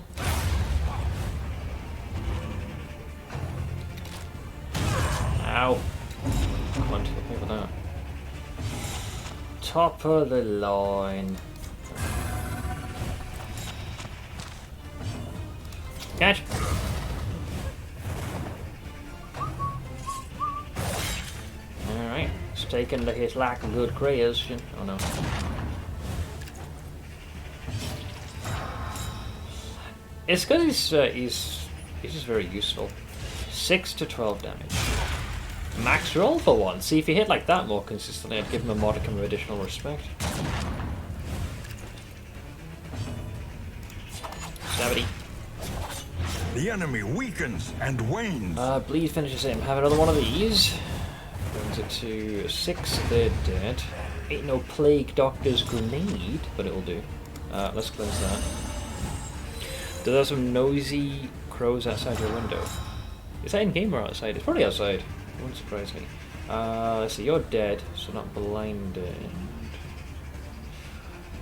Ow. Come on, hit me with that. Top of the line. Catch! Alright, it's taking the hit like a good creation. Oh no. It's because he's just very useful. 6 to 12 damage. Max roll for one. See, if he hit like that more consistently, I'd give him a modicum of additional respect. Stabity. The enemy weakens and wanes. Bleed finishes him. Have another one of these. Brings it to 6. They're dead. Ain't no plague doctor's grenade, but it'll do. Let's cleanse that. Do there some nosy crows outside your window? Is that in game or outside? It's probably outside. It wouldn't surprise me. Let's see, you're dead, so not blinded.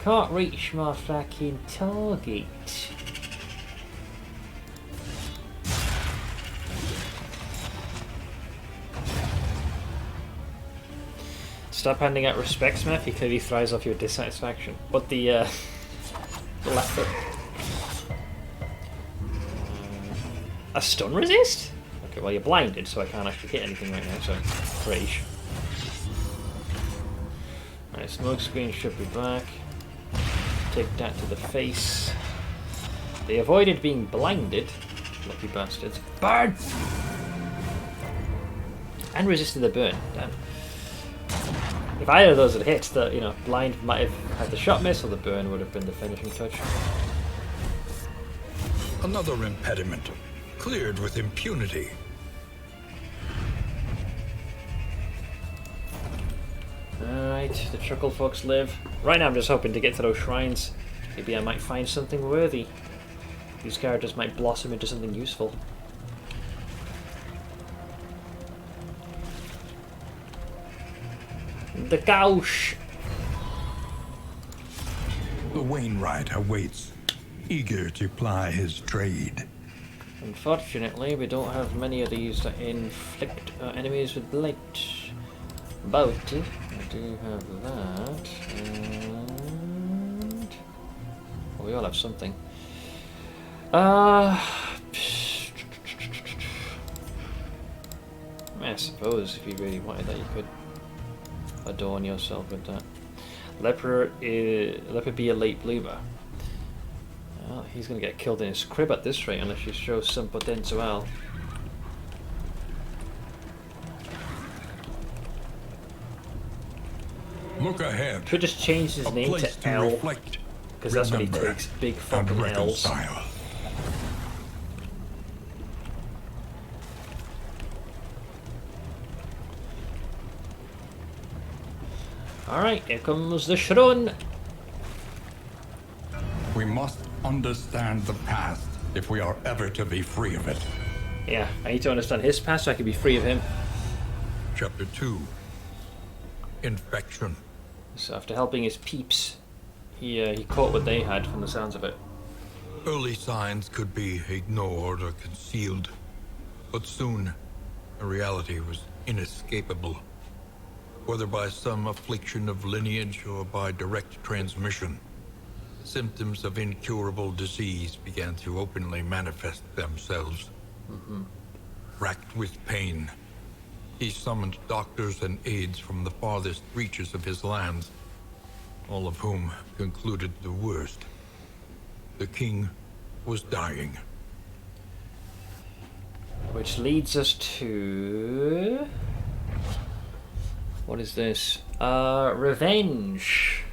Can't reach my fucking target. Stop handing out respect, Smith. He clearly thrives off your dissatisfaction. But the laughter. A stun resist? Okay, well you're blinded, so I can't actually hit anything right now, so fresh. Alright, smoke screen should be back. Take that to the face. They avoided being blinded. Lucky bastards. Burn! And resisted the burn. Damn. If either of those had hit, the blind might have had the shot miss, or the burn would have been the finishing touch. Another impediment, cleared with impunity. Alright, the Truckle folks live. Right now I'm just hoping to get to those shrines. Maybe I might find something worthy. These characters might blossom into something useful. The gauche! The Wainwright awaits, eager to ply his trade. Unfortunately, we don't have many of these that inflict our enemies with blight. But I do have that, and... well, we all have something. I suppose if you really wanted that, you could adorn yourself with that. Leper be a late bloomer. Well, he's gonna get killed in his crib at this rate unless you show some potential. Look ahead. Could just change his name to L, because that's what he takes. Big fucking L's. Alright, here comes the Shrun. We must understand the past if we are ever to be free of it. Yeah, I need to understand his past so I can be free of him. Chapter 2. Infection. So after helping his peeps, he caught what they had from the sounds of it. Early signs could be ignored or concealed, but soon the reality was inescapable. Whether by some affliction of lineage or by direct transmission, symptoms of incurable disease began to openly manifest themselves. Racked with pain, he summoned doctors and aides from the farthest reaches of his lands, all of whom concluded the worst. The king was dying. Which leads us to... what is this? Revenge.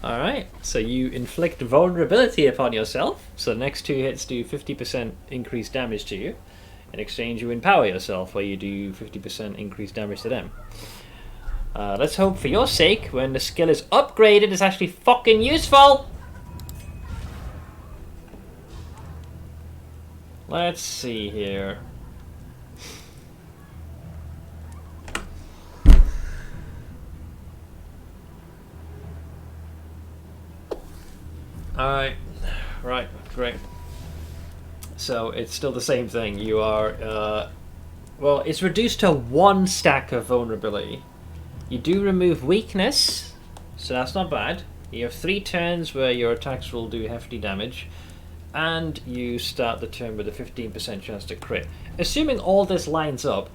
Alright, so you inflict vulnerability upon yourself, so the next 2 hits do 50% increased damage to you. In exchange, you empower yourself, where you do 50% increased damage to them. Let's hope for your sake, when the skill is upgraded, it's actually fucking useful! Let's see here. Alright, right, great. So it's still the same thing. You are, well, it's reduced to 1 stack of vulnerability. You do remove weakness, so that's not bad. You have 3 turns where your attacks will do hefty damage, and you start the turn with a 15% chance to crit. Assuming all this lines up,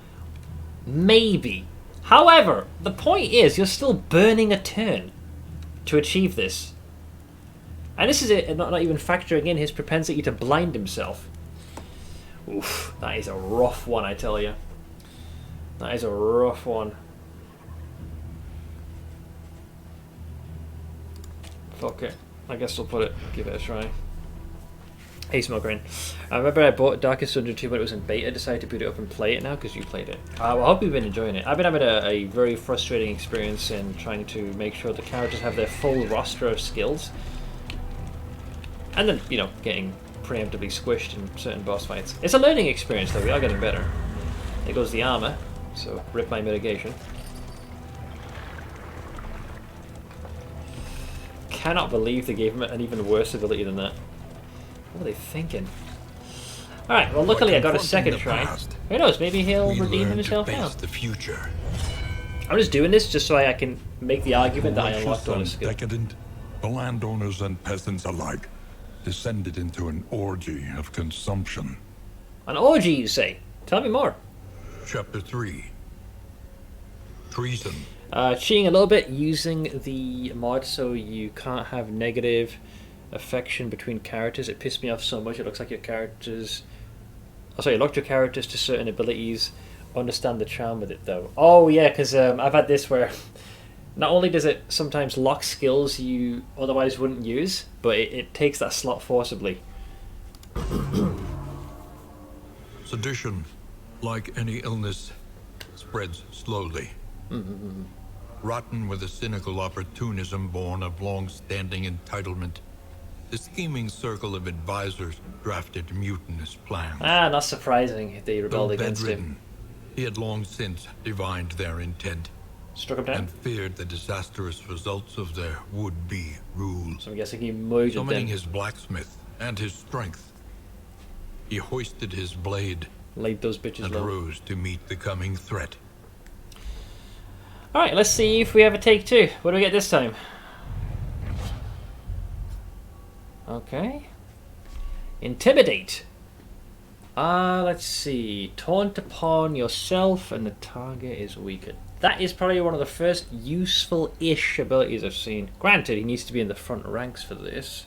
maybe. However, the point is, you're still burning a turn to achieve this. And this is it, not even factoring in his propensity to blind himself. Oof, that is a rough one, I tell you. That is a rough one. Fuck it. I guess we'll give it a try. Hey Smokerin. I remember I bought Darkest Dungeon 2 when it was in beta. Decided to boot it up and play it now because you played it. I hope you've been enjoying it. I've been having a very frustrating experience in trying to make sure the characters have their full roster of skills. And then, you know, getting preemptively squished in certain boss fights. It's a learning experience though, we are getting better. There goes the armor, so rip my mitigation. Cannot believe they gave him an even worse ability than that. What are they thinking? Alright, well luckily I got a second try. Who knows, maybe he'll redeem himself now. The future. I'm just doing this just so I can make the argument that I unlocked all his skill. Decadent, the landowners and peasants alike descended into an orgy of consumption. An orgy, you say? Tell me more. Chapter 3. Treason. Cheating a little bit, using the mod so you can't have negative affection between characters. It pissed me off so much. It looks like your characters... Oh, sorry, locked your characters to certain abilities. Understand the charm with it, though. Oh, yeah, because I've had this where... Not only does it sometimes lock skills you otherwise wouldn't use, but it takes that slot forcibly. Sedition, like any illness, spreads slowly. Rotten with a cynical opportunism born of long-standing entitlement, the scheming circle of advisors drafted mutinous plans. Ah, not surprising if they rebelled Though against bedridden, him. he had long since divined their intent. Struck him down? And feared the disastrous results of their would-be rule. So I'm guessing he murdered them. Summoning his blacksmith and his strength, he hoisted his blade Laid those bitches and low. rose to meet the coming threat. Alright, let's see if we have a take two. What do we get this time? Okay. Intimidate. Let's see. Taunt upon yourself and the target is weakened. That is probably one of the first useful-ish abilities I've seen. Granted, he needs to be in the front ranks for this.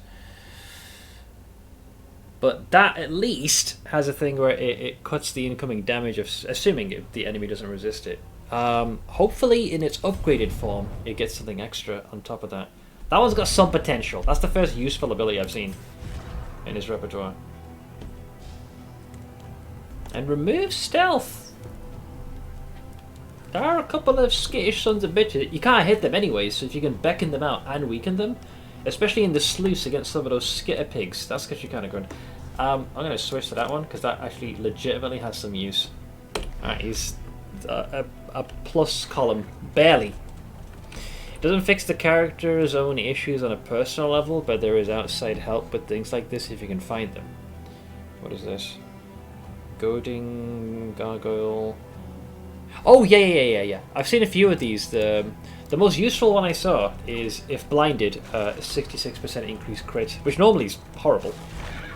But that at least has a thing where it cuts the incoming damage, of, assuming the enemy doesn't resist it. Hopefully in its upgraded form, it gets something extra on top of that. That one's got some potential. That's the first useful ability I've seen in his repertoire. And remove stealth. There are a couple of skittish sons of bitches. You can't hit them anyway, so if you can beckon them out and weaken them, especially in the sluice against some of those skitter pigs, that's actually kind of good. I'm going to switch to that one because that actually legitimately has some use. Alright, he's a plus column, barely. It doesn't fix the character's own issues on a personal level, but there is outside help with things like this if you can find them. What is this? Goading, gargoyle. Oh yeah. I've seen a few of these. The most useful one I saw is if blinded, 66% increased crit, which normally is horrible,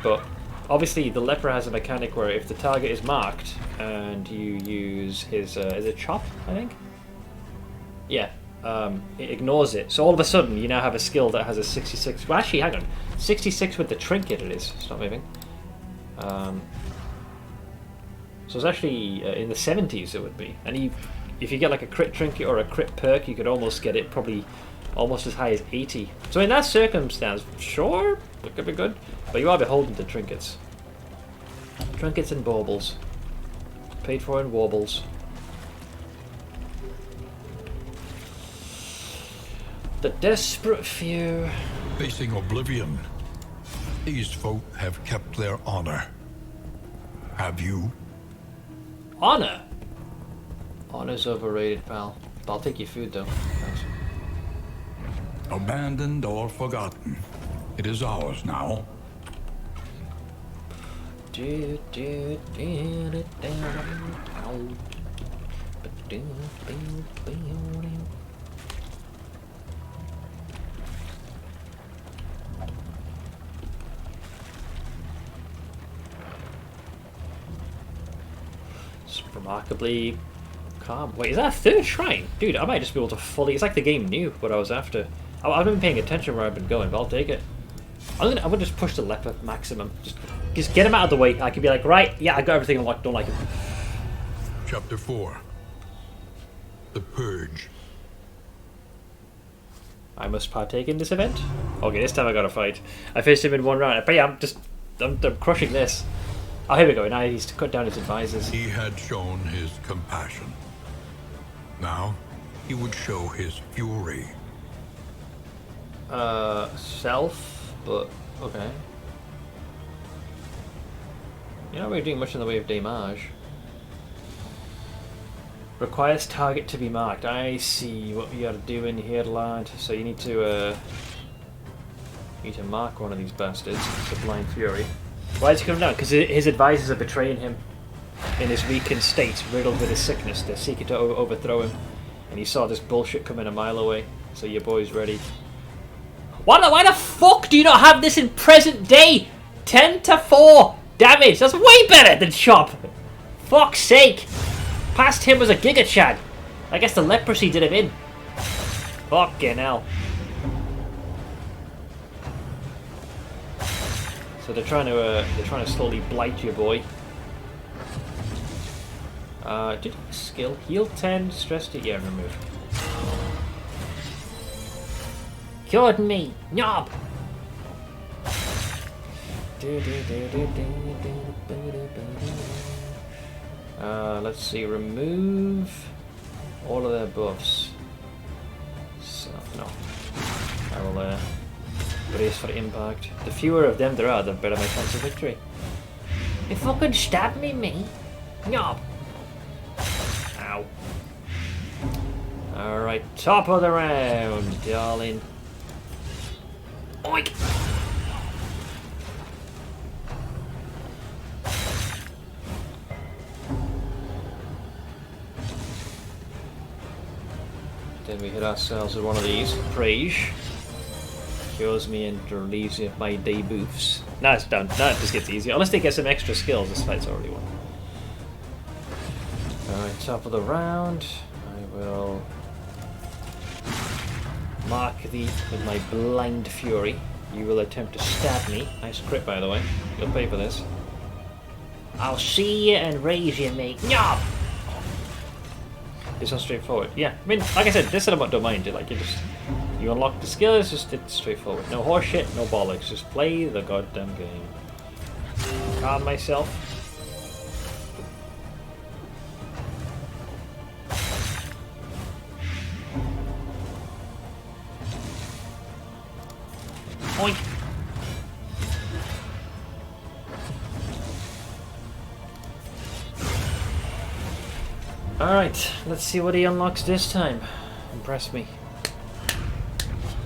but obviously the leper has a mechanic where if the target is marked and you use his is it chop, I think? Yeah. It ignores it. So all of a sudden you now have a skill that has a 66. Well, actually, hang on. 66 with the trinket it is. It's not moving. So it's actually in the 70s it would be. And if you get like a crit trinket or a crit perk, you could almost get it probably almost as high as 80. So in that circumstance, sure, it could be good. But you are beholden to trinkets. Trinkets and baubles. Paid for in warbles. The desperate few. Facing oblivion, these folk have kept their honor. Have you? Honor? Honor's overrated, pal. I'll take your food, though. Thanks. Abandoned or forgotten. It is ours now. It's remarkably calm. Wait, is that a third shrine? Dude, I might just be able to fully... It's like the game knew what I was after. I've been paying attention where I've been going, but I'll take it. I'm gonna just push the leper maximum. Just get him out of the way. I can be like, right, yeah, I got everything unlocked, don't like him. Chapter 4. The Purge. I must partake in this event? Okay, this time I gotta fight. I faced him in one round. But yeah, I'm crushing this. Oh, here we go. Now he's to cut down his advisors. He had shown his compassion. Now, he would show his fury. Self, but okay. You're not really doing much in the way of damage. Requires target to be marked. I see what you are doing here, lad. So you need to mark one of these bastards. The Blind Fury. Why is he coming down? Because his advisors are betraying him in his weakened state, riddled with his sickness. They're seeking to overthrow him. And he saw this bullshit coming a mile away. So your boy's ready. Why the fuck do you not have this in present day? 10 to 4 damage. That's way better than Chop. Fuck's sake. Past him was a Giga Chad. I guess the leprosy did him in. Fucking hell. So they're trying to slowly blight your boy. Did he skill heal 10, stress to remove. Cured me, knob. Let's see, remove all of their buffs. So, no. I will brace for impact. The fewer of them there are, the better my chance of victory. You fucking stab me, knob. Ow. Alright, top of the round, darling. Oink! Then we hit ourselves with one of these. Praise. Cures me and relieves me of my debuffs. Now it's done. Now it just gets easier. Unless they get some extra skills, this fight's already won. Alright, top of the round. I will mark thee with my blind fury. You will attempt to stab me. Nice crit, by the way. You'll pay for this. I'll see you and raise you, mate. Nyah! This one's straightforward. Yeah, I mean, like I said, this one I don't mind. Like, you unlock the skill, it's straightforward. No horseshit, no bollocks. Just play the goddamn game. Calm myself. Oink. Alright, let's see what he unlocks this time. Impress me.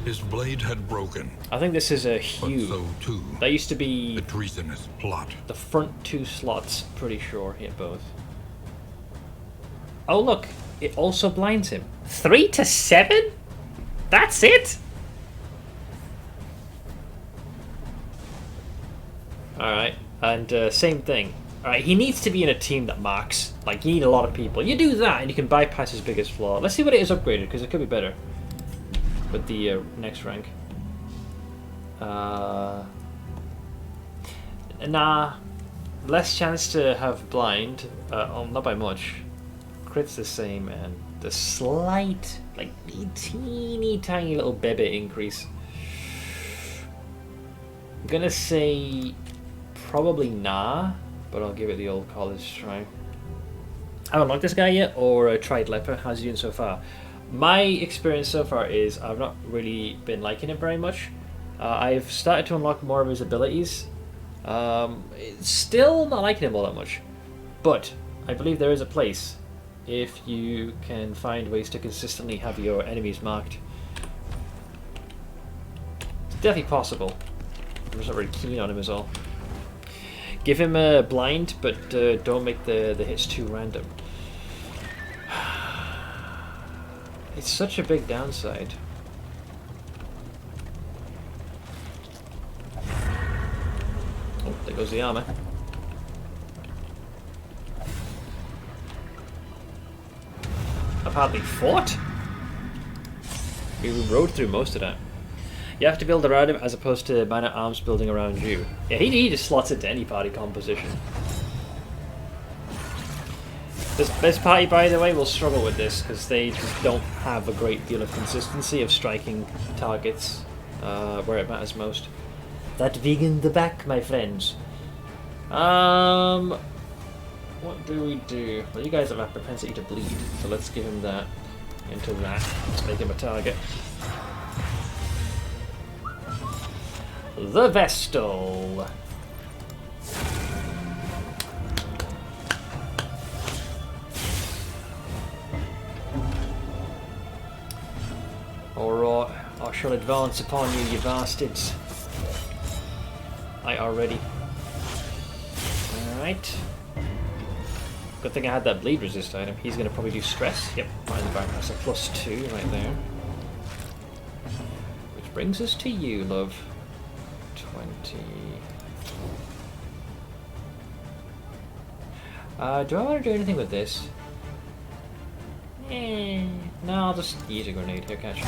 His blade had broken. I think this is a But hue. so too That used to be the treasonous plot. the front two slots, pretty sure hit both. Oh look, it also blinds him. 3 to 7? That's it? Alright, and same thing. Alright, he needs to be in a team that marks. Like, you need a lot of people. You do that and you can bypass his biggest flaw. Let's see what it is upgraded, because it could be better with the next rank. Nah, less chance to have blind. Not by much. Crit's the same, and the slight, like teeny tiny little baby increase. I'm gonna say probably nah, but I'll give it the old college try. I haven't unlocked this guy yet, or tried Leper. How's he doing so far? My experience so far is I've not really been liking him very much. I've started to unlock more of his abilities. Still not liking him all that much, but I believe there is a place if you can find ways to consistently have your enemies marked. It's definitely possible. I'm just not very keen on him as well. Give him a blind, but don't make the hits too random. It's such a big downside. Oh, there goes the armor. I've hardly fought. We rode through most of that. You have to build around him as opposed to man-at-arms building around you. Yeah, he just slots into any party composition. This party, by the way, will struggle with this because they just don't have a great deal of consistency of striking targets where it matters most. That vegan the back, my friends. What do we do? Well, you guys have a propensity to bleed, so let's give him that into that. Let's make him a target. The Vestal. Alright, I shall advance upon you, you bastards. I are ready. Alright. Good thing I had that bleed resist item. He's going to probably do stress. Yep, right in the back. That's a +2 right there. Which brings us to you, love. 20. Do I want to do anything with this? No, I'll just use a grenade here, catch.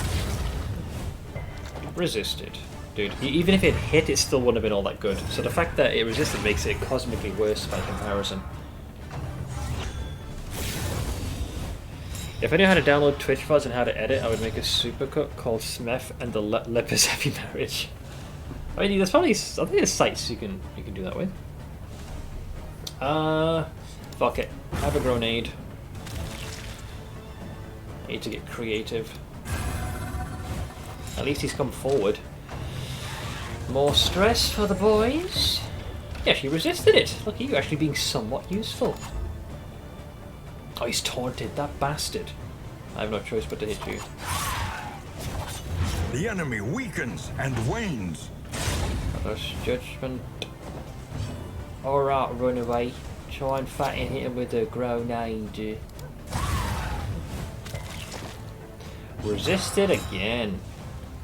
Resisted. Dude, even if it hit, it still wouldn't have been all that good. So the fact that it resisted makes it cosmically worse by comparison. If I knew how to download Twitch VODs and how to edit, I would make a supercut called Smeth and the Lepers Happy Marriage. I mean, there's probably, I think there's sites you can do that with. Fuck it. Have a grenade. I need to get creative. At least he's come forward. More stress for the boys. Yeah, she resisted it. Look at you actually being somewhat useful. Oh, he's taunted, that bastard. I have no choice but to hit you. The enemy weakens and wanes. That's judgment. Alright, run away. Try and hit him with a grenade. Resisted again.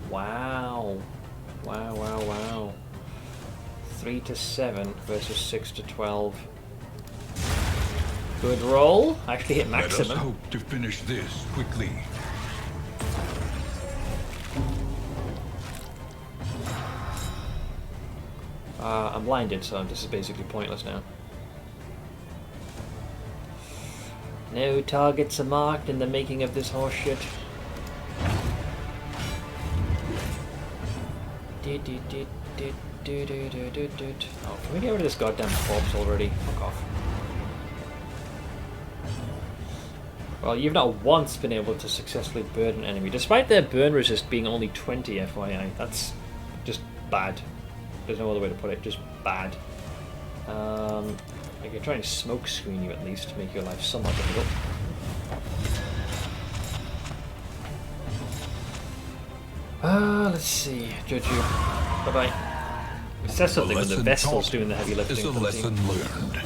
Wow. Wow, wow, wow. 3 to 7 versus 6 to 12. Good roll. Actually hit maximum. Let us hope to finish this quickly. I'm blinded, so this is basically pointless now. No targets are marked in the making of this horseshit. Oh, can we get rid of this goddamn corpse already? Fuck off. Well, you've not once been able to successfully burn an enemy, despite their burn resist being only 20, FYI. That's just bad. There's no other way to put it, just bad. I can try and smoke screen you at least to make your life somewhat difficult. Let's see. Judge you. Bye-bye. It says something when the Vestal's doing the heavy lifting. Is a lesson learned.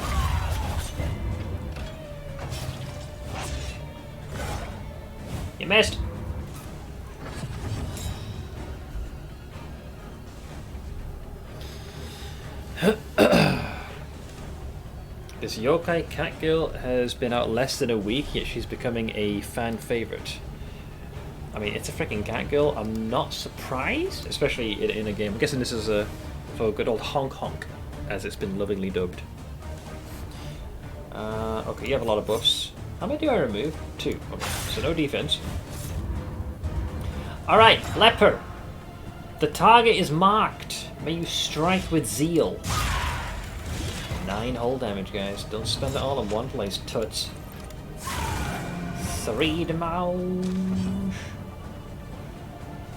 You missed! This yokai cat girl has been out less than a week, yet she's becoming a fan favorite. I mean, it's a freaking cat girl. I'm not surprised, especially in a game. I'm guessing this is for good old honk honk, as it's been lovingly dubbed. Okay, you have a lot of buffs. How many do I remove? 2. Okay, so no defense. Alright, Leper. The target is marked. May you strike with zeal. 9 hull damage, guys. Don't spend it all in one place, tuts. 3 damage.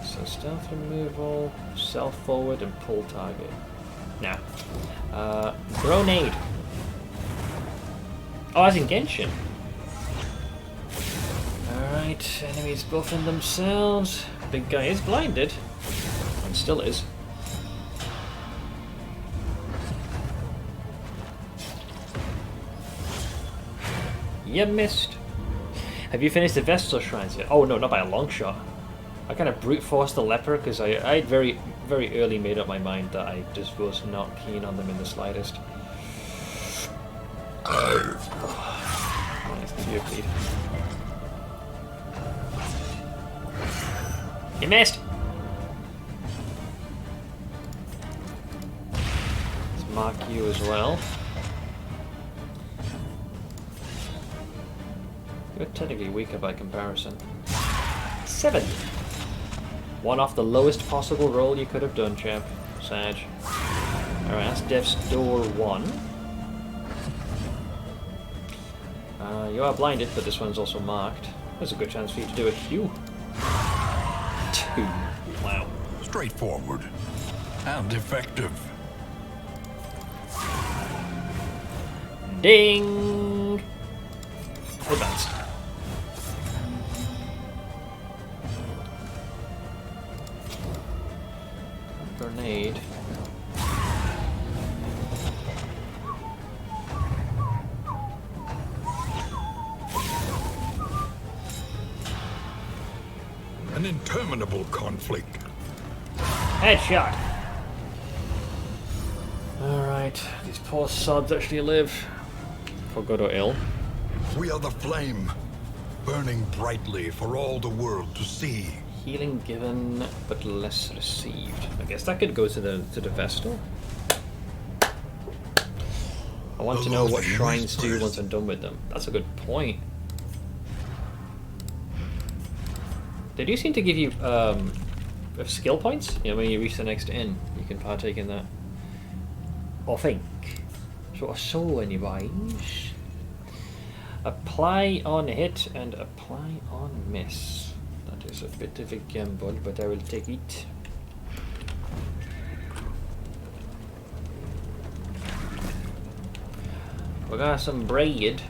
So stealth removal, self forward, and pull target. Nah. Grenade. Oh, as in Genshin. Alright, enemies buffing themselves. Big guy is blinded. And still is. You missed. Have you finished the Vestal Shrines yet? Oh no, not by a long shot. I kind of brute forced the Leper because I very early made up my mind that I just was not keen on them in the slightest. Nice to you, please. You missed! Let's mark you as well. You're technically weaker by comparison. 7! 1 off the lowest possible roll you could have done, champ. Sag. Alright, that's Death's Door 1. You are blinded, but this one's also marked. There's a good chance for you to do a Q. 2. Wow. Straightforward and effective. Ding! Advanced. Grenade. An interminable conflict. Headshot. Alright, these poor sods actually live. For good or ill. We are the flame, burning brightly for all the world to see. Healing given, but less received. I guess that could go to the Vestal. I want to know what shrines do once I'm done with them. That's a good point. They do seem to give you skill points. You know, when you reach the next inn, you can partake in that. I think. So anyways. Apply on hit and apply on miss. That is a bit of a gamble, but I will take it. We got some bread.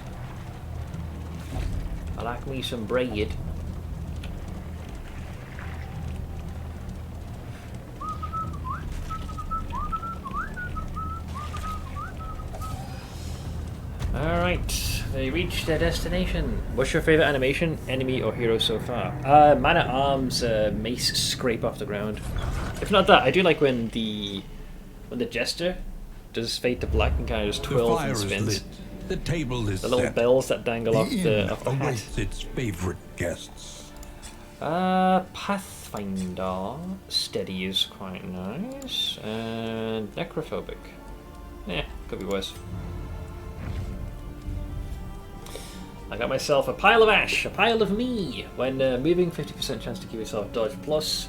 I like me some bread. Alright, they reached their destination. What's your favourite animation, enemy or hero so far? Man-at-Arms mace scrape off the ground. If not that, I do like when the jester does fade to black and kind of just twirls and spins. The table is the little set. bells that dangle off the hat. Awaits its favorite guests. Pathfinder. Steady is quite nice. And necrophobic. Yeah, could be worse. I got myself a pile of ash, a pile of me. When moving, 50% chance to give yourself dodge plus.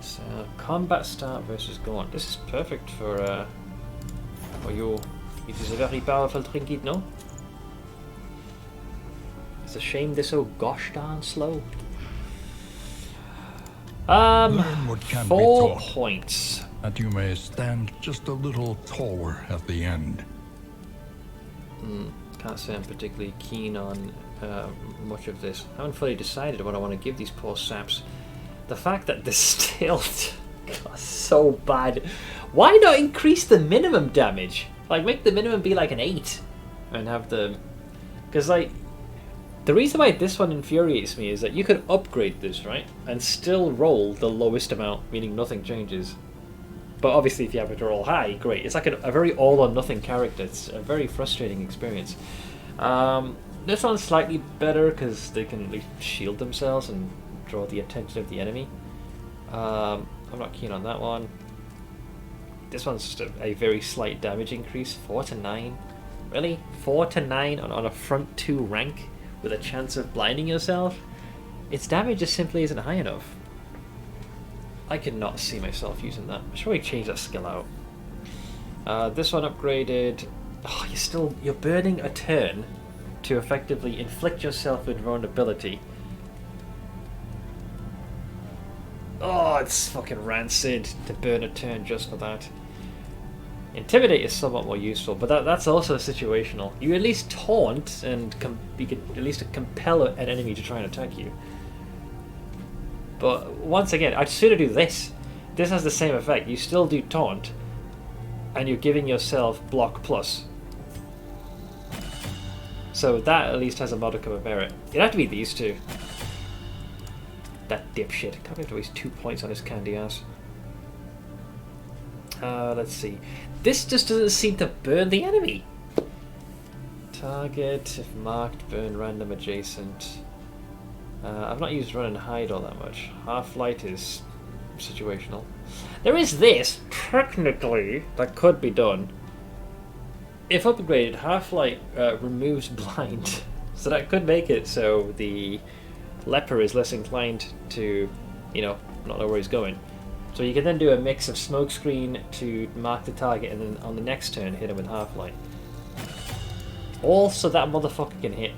So combat start versus gaunt. This is perfect for you. It is a very powerful trinket, no? It's a shame they're so gosh darn slow. Learn what can 4 be taught, points. that you may stand just a little taller at the end. Can't say I'm particularly keen on much of this. I haven't fully decided what I want to give these poor saps. The fact that the stealth is so bad. Why not increase the minimum damage? Like, make the minimum be like an 8 and have the... Because, like, the reason why this one infuriates me is that you could upgrade this, right? And still roll the lowest amount, meaning nothing changes. But obviously if you have it to roll high, great. It's like a very all or nothing character. It's a very frustrating experience. This one's slightly better because they can at least shield themselves and draw the attention of the enemy. I'm not keen on that one. This one's just a very slight damage increase. 4 to 9. Really? 4 to 9 on a front 2 rank with a chance of blinding yourself? Its damage just simply isn't high enough. I could not see myself using that. I should probably change that skill out. This one upgraded. Oh, you're burning a turn to effectively inflict yourself with vulnerability. Oh, it's fucking rancid to burn a turn just for that. Intimidate is somewhat more useful, but that's also situational. You at least taunt, and you can at least compel an enemy to try and attack you. But once again, I'd sooner do this. This has the same effect. You still do taunt, and you're giving yourself block plus. So that at least has a modicum of merit. It'd have to be these two. That dipshit. Can't have to waste 2 points on his candy ass. Let's see. This just doesn't seem to burn the enemy. Target, if marked, burn random adjacent. I've not used run and hide all that much. Half-light is situational. There is this, technically, that could be done. If upgraded, half-light removes blind. So that could make it so the leper is less inclined to, not know where he's going. So you can then do a mix of smokescreen to mark the target and then on the next turn hit him with half-light. Also, that motherfucker can hit.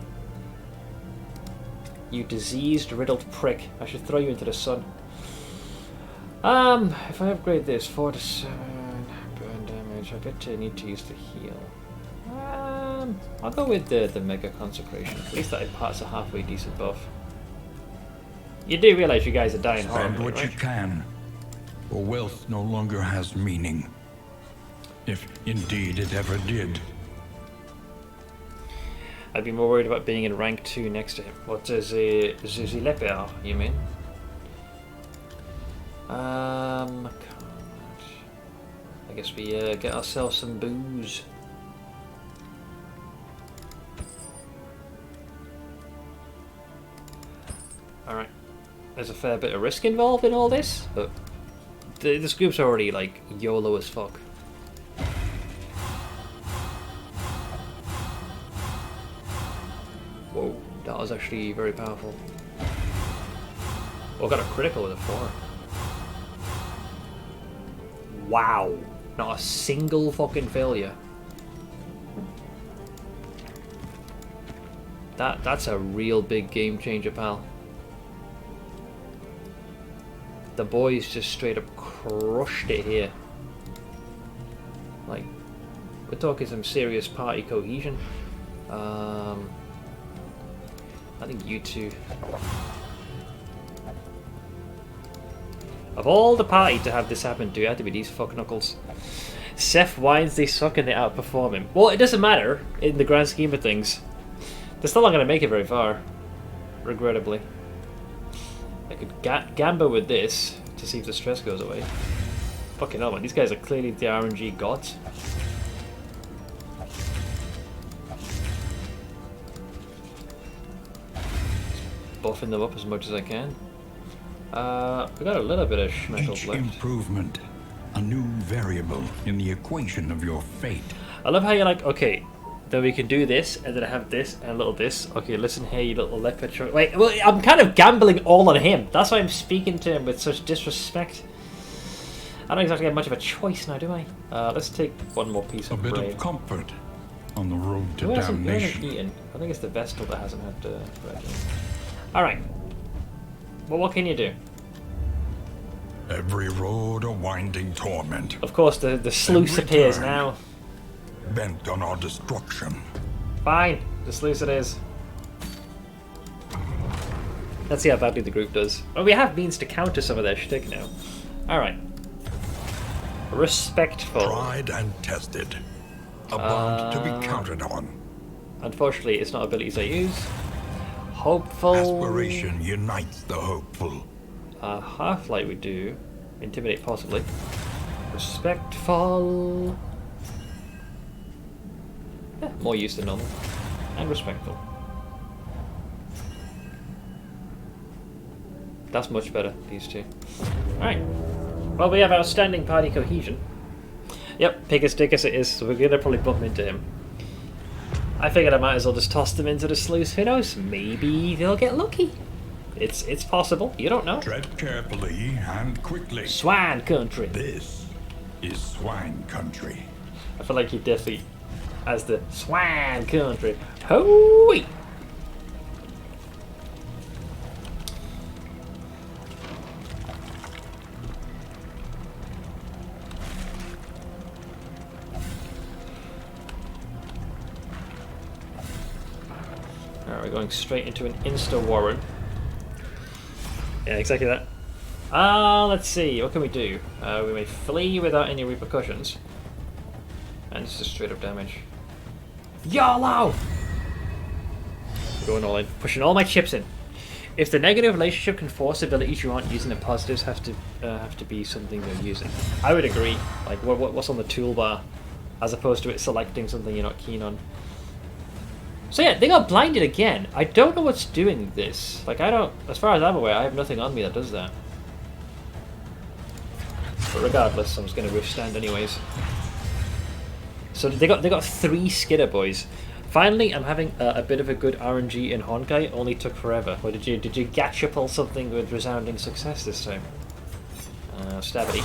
You diseased, riddled prick. I should throw you into the sun. If I upgrade this, 4 to 7 burn damage, I bet I need to use the heal. I'll go with the Mega Consecration. At least that imparts a halfway decent buff. You do realise you guys are dying Spend horribly, what right? you can, for wealth no longer has meaning. If indeed it ever did. I'd be more worried about being in rank 2 next to him. What is a leper, you mean? I guess we get ourselves some booze. Alright. There's a fair bit of risk involved in all this, but this group's already like YOLO as fuck. Whoa, that was actually very powerful. Oh, I got a critical with a 4. Wow, not a single fucking failure. That's a real big game changer, pal. The boys just straight up crushed it here. Like, we're talking some serious party cohesion. I think you two. Of all the party to have this happen to, it had to be these fuck knuckles. Seth whines they suck and they outperform him. Well, it doesn't matter in the grand scheme of things. They're still not going to make it very far, regrettably. I could gamble with this to see if the stress goes away. Fucking hell, man. These guys are clearly the RNG gods. Buffing them up as much as I can. We got a little bit of schmeckles Each left. improvement, a new variable in the equation of your fate. I love how you're like, okay, then we can do this, and then I have this, and a little this. Okay, listen here, you little leopard. Wait, well, I'm kind of gambling all on him. That's why I'm speaking to him with such disrespect. I don't exactly have much of a choice now, do I? Let's take one more piece A of bit brain. of comfort on the road to Who hasn't damnation. eaten? I think it's the Vestal that hasn't had bread yet. Alright. Well, what can you do? Every road a winding torment, Of course, the sluice Every appears turn. now. bent on our destruction. Fine, the sluice it is. Let's see how badly the group does. Well, we have means to counter some of their shtick now. Alright. Respectful. Tried and tested. A bond to be counted on. Unfortunately, it's not abilities I use. Hopeful. Aspiration unites the hopeful. Half-light we do. Intimidate possibly. Respectful. Yeah, more use than normal. And respectful. That's much better, these two. Alright. Well, we have outstanding party cohesion. Yep, pick a stick as it is, so we're gonna probably bump into him. I figured I might as well just toss them into the sluice. Who knows? Maybe they'll get lucky. It's possible. You don't know. Tread carefully and quickly. Swine country. This is swine country. I feel like he definitely has the swine country. Hooey! Alright, we're going straight into an insta-warren. Yeah, exactly that. Let's see, what can we do? We may flee without any repercussions. And it's just straight up damage. YOLO! We're going all in. Pushing all my chips in. If the negative relationship can force abilities you aren't using, the positives have to be something you're using. I would agree. Like, what's on the toolbar? As opposed to it selecting something you're not keen on. So yeah, they got blinded again. I don't know what's doing this. Like, I don't... As far as I'm aware, I have nothing on me that does that. But regardless, I'm just going to withstand anyways. So they got 3 Skidder boys. Finally, I'm having a bit of a good RNG in Honkai. Only took forever. Or did you gatchapel something with resounding success this time? Stabity.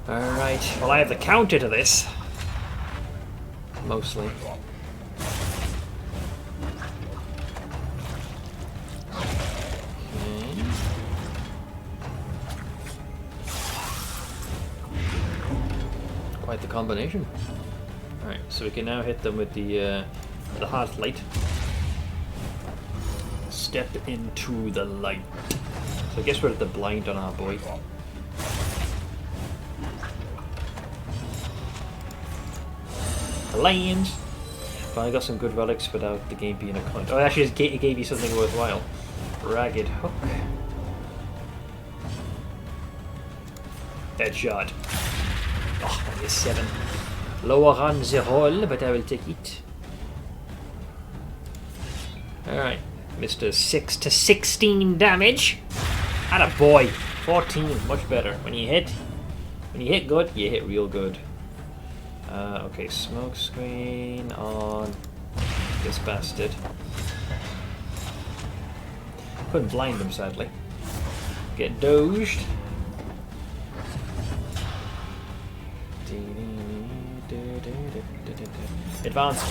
Alright, well I have the counter to this. Mostly. Quite the combination. Alright, so we can now hit them with the hard light. Step into the light. So I guess we're at the blind on our boy. Land! Finally got some good relics without the game being a cunt. Oh, actually it gave you something worthwhile. Ragged hook. Headshot. Oh, that is 7. Lower on the roll, but I will take it. Alright. Mr. 6 to 16 damage. Atta boy. 14, much better. When you hit good, you hit real good. Okay, smoke screen on this bastard. Couldn't blind him, sadly. Get doged. Advance.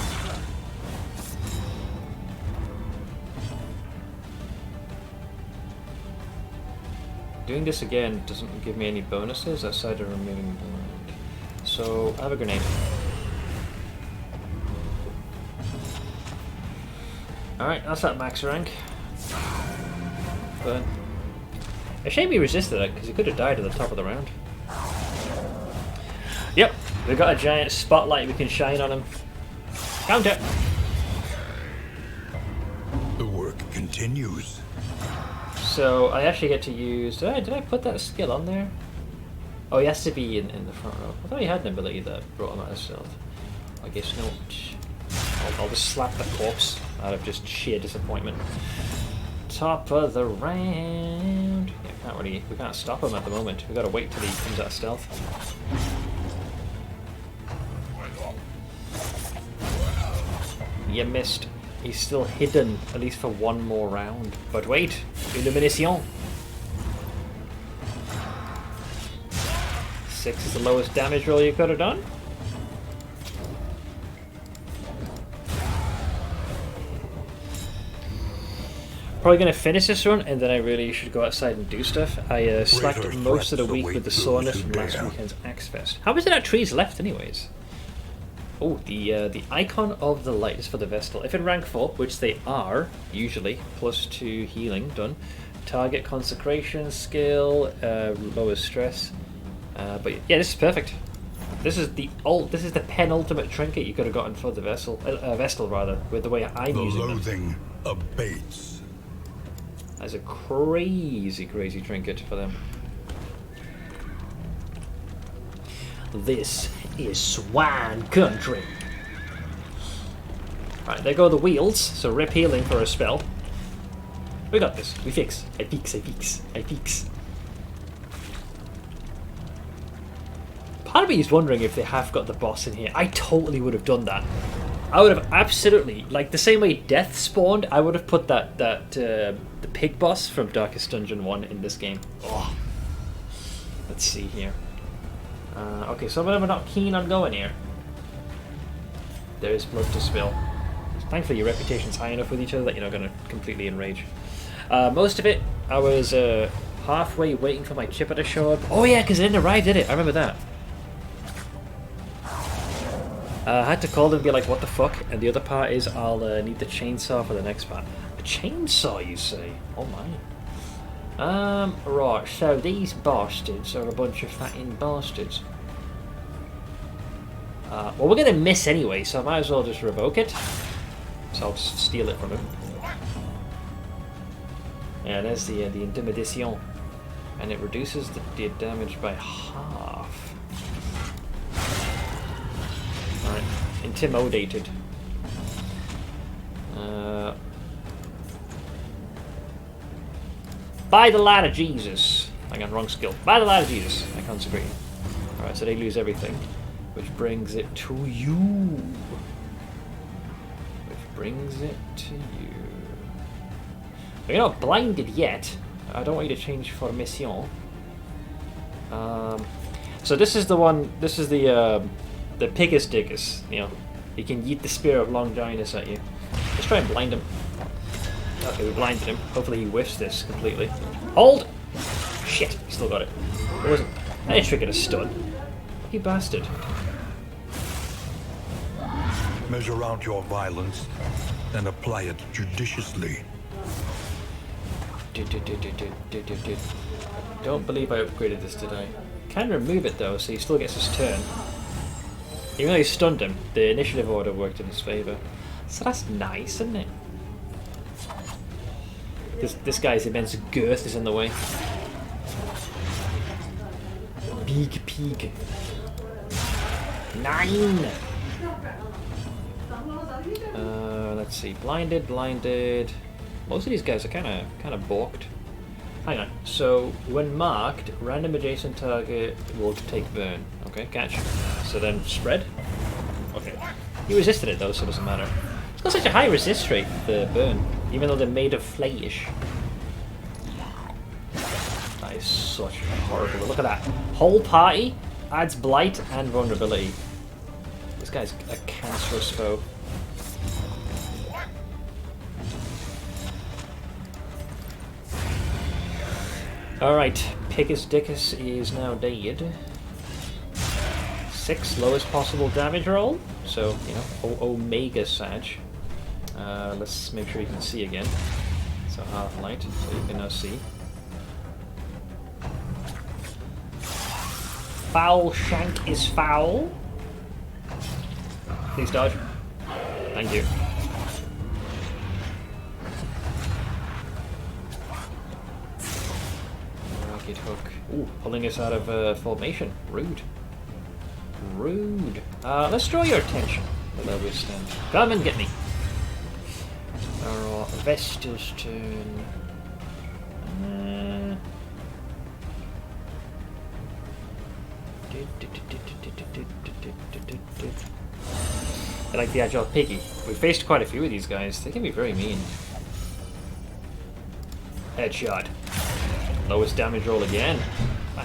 Doing this again doesn't give me any bonuses outside of removing blind. So, I have a grenade. Alright, that's that max rank. But a shame he resisted it, because he could have died at the top of the round. Yep, we've got a giant spotlight we can shine on him. Counter! The work continues. So I actually get to use... Did I put that skill on there? Oh, he has to be in the front row. I thought he had an ability that brought him out of stealth. I guess not. I'll just slap the corpse out of just sheer disappointment. Top of the round. Yeah, we can't stop him at the moment. We've got to wait till he comes out of stealth. You missed. He's still hidden, at least for one more round. But wait, Illumination. 6 is the lowest damage roll you could have done. Probably going to finish this run, and then I really should go outside and do stuff. I slacked most of the week with the soreness from last weekend's Axe Fest. How many trees left anyways? Oh, the icon of the light is for the Vestal. If in rank 4, which they are, usually, +2 healing, done. Target consecration skill, lowers stress. But yeah, this is perfect. This is the penultimate trinket you could have gotten for the Vestal rather, with the way I'm using them. The loathing abates. That's a crazy, crazy trinket for them. This is Swan Country. Right, there go the wheels, so rip healing for a spell. We got this. We fix. I fix. Part of me is wondering if they have got the boss in here. I totally would have done that. I would have absolutely, like the same way Death spawned, I would have put the pig boss from Darkest Dungeon 1 in this game. Oh. Let's see here. Okay, some of them are not keen on going here. There is blood to spill. Thankfully your reputation's high enough with each other that you're not going to completely enrage. Most of it, I was halfway waiting for my chipper to show up. Oh yeah, because it didn't arrive, did it? I remember that. I had to call them and be like, what the fuck? And the other part is I'll need the chainsaw for the next part. A chainsaw, you say? Oh my. Right, so these bastards are a bunch of fatting bastards. Well, we're going to miss anyway, so I might as well just revoke it. So I'll just steal it from him. Yeah, there's the Intimidation. And it reduces the damage by half. Alright, intimidated. By the light of Jesus. I got wrong skill. By the light of Jesus. I consecrate. Alright, so they lose everything. Which brings it to you. But you're not blinded yet. I don't want you to change formation. So this is the one. This is the Pigus Dickus. You know, he can yeet the spear of Longinus at you. Let's try and blind him. Okay, we blinded him. Hopefully he whiffs this completely. Hold! Shit, he still got it. It wasn't. I didn't trigger a stun. You bastard. Measure out your violence and apply it judiciously. Don't believe I upgraded this today. Can remove it though, so he still gets his turn. Even though he stunned him, the initiative order worked in his favour. So that's nice, isn't it? This guy's immense girth is in the way. Big pig. 9! Let's see. Blinded. Most of these guys are kind of balked. Hang on. So when marked, random adjacent target will take burn. Okay, catch. So then spread. Okay. He resisted it though, so it doesn't matter. It's got such a high resist rate, the burn, even though they're made of flesh. That is such a horrible. Look at that. Whole party adds blight and vulnerability. This guy's a cancerous foe. Alright, Pigus Dickus is now dead. 6, lowest possible damage roll. So, you know, Omega Sag. Let's make sure you can see again. So half light, so you can now see. Foul shank is foul. Please dodge. Thank you. Rocket hook. Ooh, pulling us out of formation. Rude. Rude. Let's draw your attention. Will I withstand? Come and get me. Alright, Vesta's turn. I like the agile piggy. We've faced quite a few of these guys. They can be very mean. Headshot. Lowest damage roll again.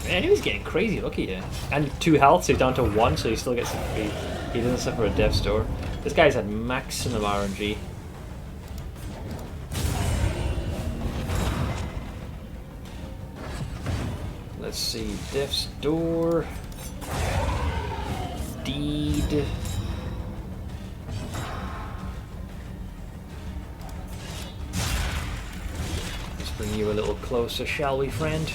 Man, he was getting crazy lucky here. And 2 health, so he's down to 1, so he still gets he doesn't suffer a death's door. This guy's had maximum RNG. Let's see, death's door. Deed. Let's bring you a little closer, shall we, friend?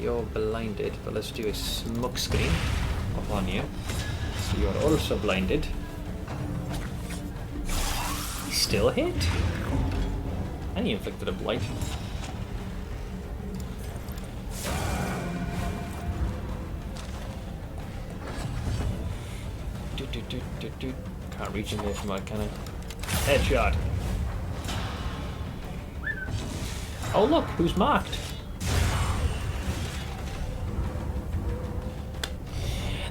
You're blinded, but let's do a smoke screen upon you. So you're also blinded. He still hit? And he inflicted a blight. Can't reach him there from my cannon. Headshot. Oh look, who's marked?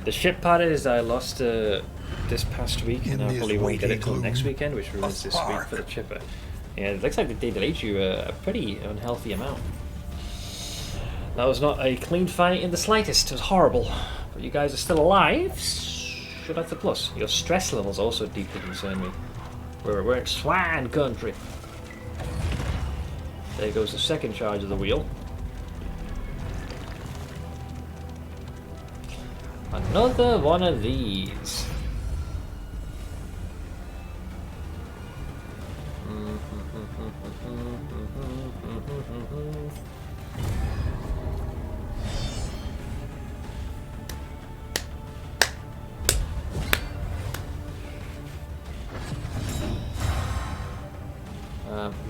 The ship part is I lost this past week, and I probably won't get it till next weekend, which ruins this week for the chipper. Yeah, it looks like they delayed you a pretty unhealthy amount. That was not a clean fight in the slightest. It was horrible. But you guys are still alive. So that's a plus. Your stress levels also deeply concern me. We're in Swan country. There goes the second charge of the wheel. Another one of these.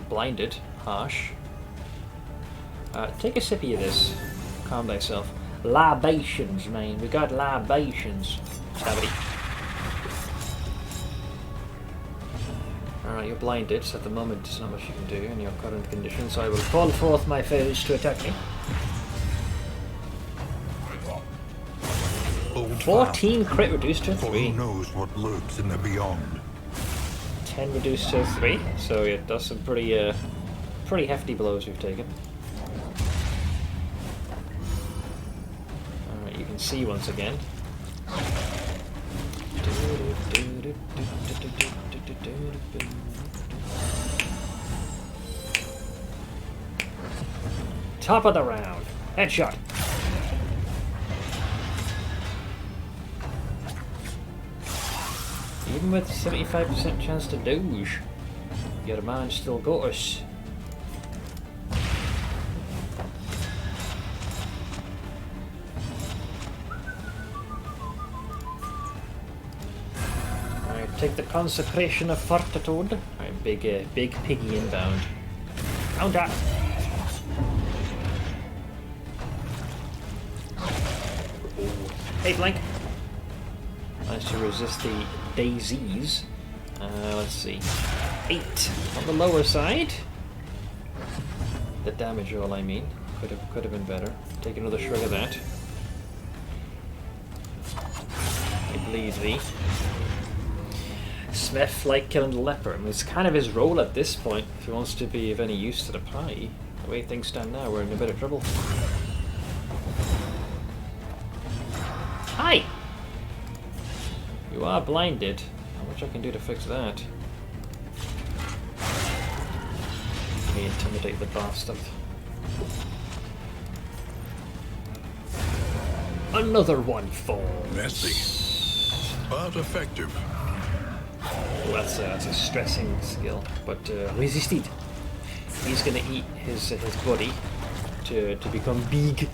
Blinded. Harsh. Take a sippy of this. Calm thyself. Libations, man. We got libations. Stabby. Alright, you're blinded, so at the moment there's not much you can do in your current condition, so I will call forth my foes to attack me. 14 crit reduced to 3. Who knows what lurks in the beyond? 10 reduced to 3, so it does some pretty hefty blows we've taken. Alright, you can see once again. Top of the round. Headshot. Even with 75% chance to doge, your man still got us. Alright, take the consecration of fortitude. Alright, big piggy inbound. Counter! Hey, flank! Managed to resist the daisies. Let's see. 8 on the lower side. The damage roll, I mean. Could have been better. Take another shrug of that. It bleeds thee. Smith like killing the leper. I mean, it's kind of his role at this point if he wants to be of any use to the party. The way things stand now, we're in a bit of trouble. Hi! You are blinded. Not much I can do to fix that. Let me intimidate the bastard. Another one falls. Messy, but effective. Oh, that's a stressing skill, but resisted. He's gonna eat his body to become big.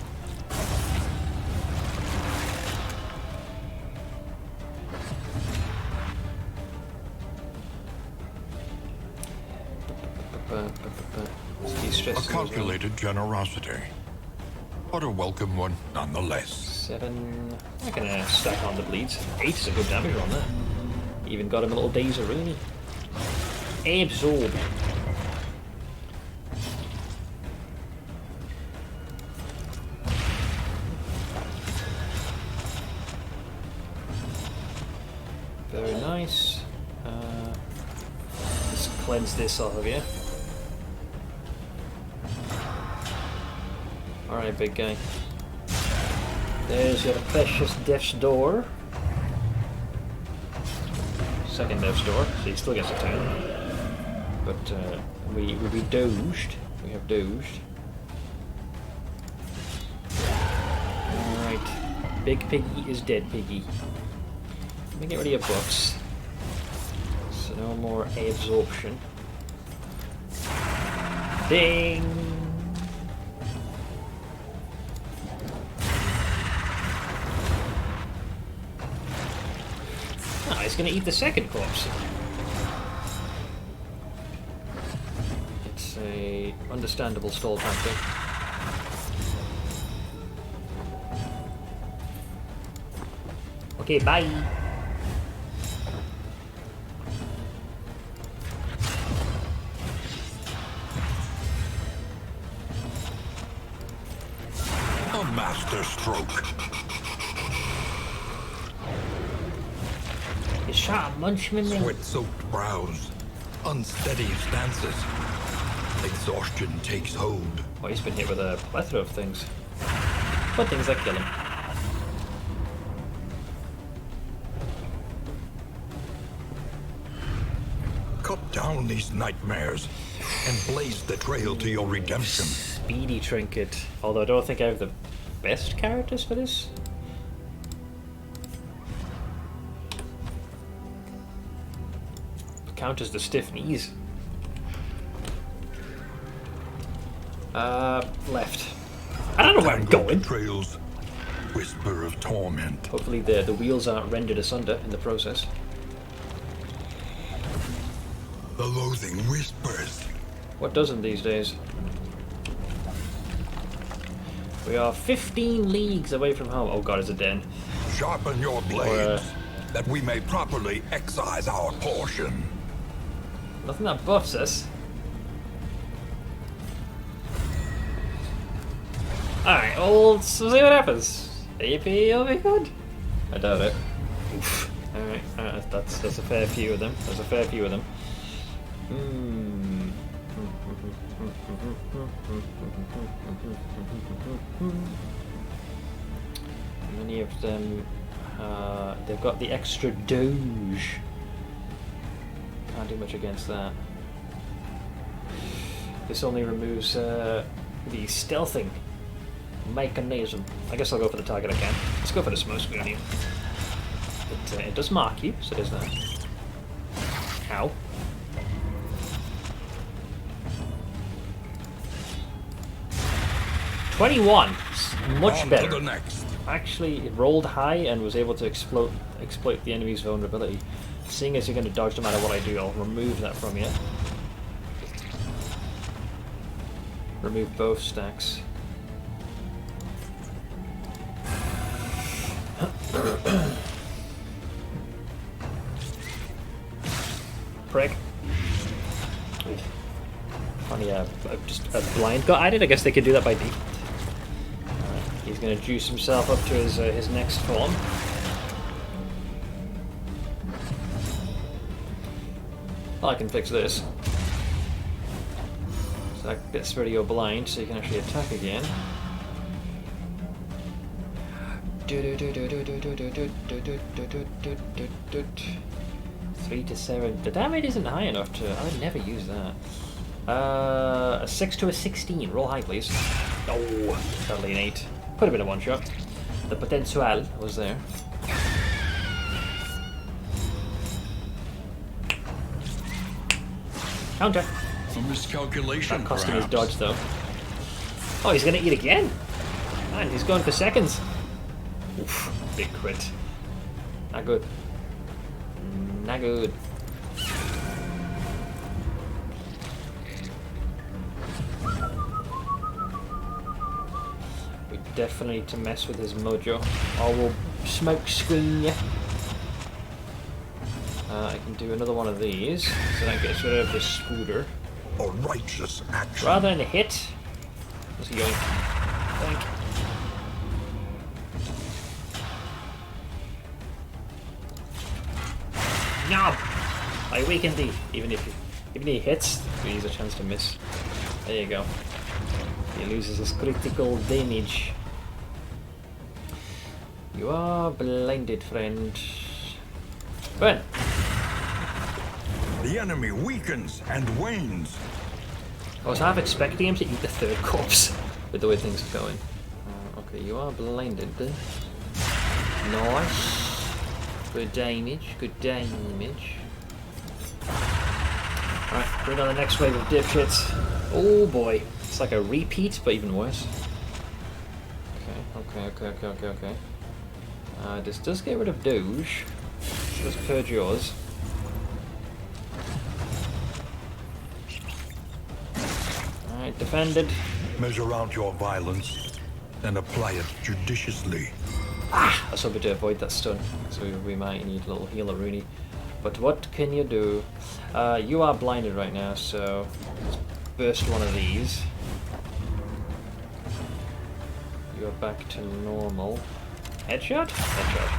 A calculated generosity, but a welcome one nonetheless. 7. I can stack on the bleeds. 8 is a good damage on that. Even got him a little dazer, really. Absorb. Very nice. Let's cleanse this off of you. Alright, big guy. There's your precious death's door. Second death's door, so he still gets a turn. But we doged. We have doged. Alright. Big Piggy is dead, Piggy. Let me get rid of your books. So no more absorption. Ding! Ah, he's gonna eat the second corpse. It's a understandable stall tactic. Okay, bye! A master stroke. You shot a munchman then? Sweat-soaked brows, unsteady stances. Exhaustion takes hold. Oh, he's been hit with a plethora of things. But things that kill him. Cut down these nightmares and blaze the trail to your redemption. Speedy trinket. Although I don't think I have the best characters for this. Counters the stiff knees. Left. I don't know where I'm going. Trails, whisper of torment. Hopefully the wheels aren't rendered asunder in the process. The loathing whispers. What doesn't these days? We are 15 leagues away from home. Oh god, it's a den. Sharpen your blades, that we may properly excise our portion. Nothing that buffs us. Alright, we'll see what happens. AP will be good. I doubt it. Oof. Alright, that's a fair few of them. There's a fair few of them. Many of them, they've got the extra doge. Can't do much against that. This only removes the stealthing mechanism. I guess I'll go for the target again. Let's go for the smoke screen on you. It does mark you, so there's that. Ow. '21, much On better. to the next. Actually, it rolled high and was able to exploit the enemy's vulnerability. Seeing as you're going to dodge no matter what I do, I'll remove that from you. Remove both stacks. Prick. Funny, just a blind got added. I guess they could do that by default. Alright, he's going to juice himself up to his next form. Well, I can fix this. So that gets rid of your blind, so you can actually attack again. 3 to 7. The damage isn't high enough to. I would never use that. A 6 to a 16. Roll high, please. Oh, sadly an 8. Could have been a one shot. The potential was there. Counter. A miscalculation, That cost him his perhaps. dodge, though. Oh, he's gonna eat again. Man, he's going for seconds. Oof, big crit. Not good. Not good. We definitely need to mess with his mojo, or we'll smoke screen ya. I can do another one of these, so that gets rid of the scooter. A righteous action. Rather than a hit. What's he going? Thank. No! I weakened thee. Even if he hits, he has a chance to miss. There you go. He loses his critical damage. You are blinded, friend. Burn! The enemy weakens and wanes. I was half expecting him to eat the third corpse with the way things are going. Okay, you are blinded. Nice. Good damage, good damage. Alright, bring on the next wave of dipshits. Oh boy. It's like a repeat, but even worse. Okay. This does get rid of Doge. Let's purge yours. Alright, defended. Measure out your violence and apply it judiciously. I was hoping to avoid that stun, so we might need a little healer, Rooney. But what can you do? You are blinded right now, so let's burst one of these. You're back to normal. Headshot? Headshot.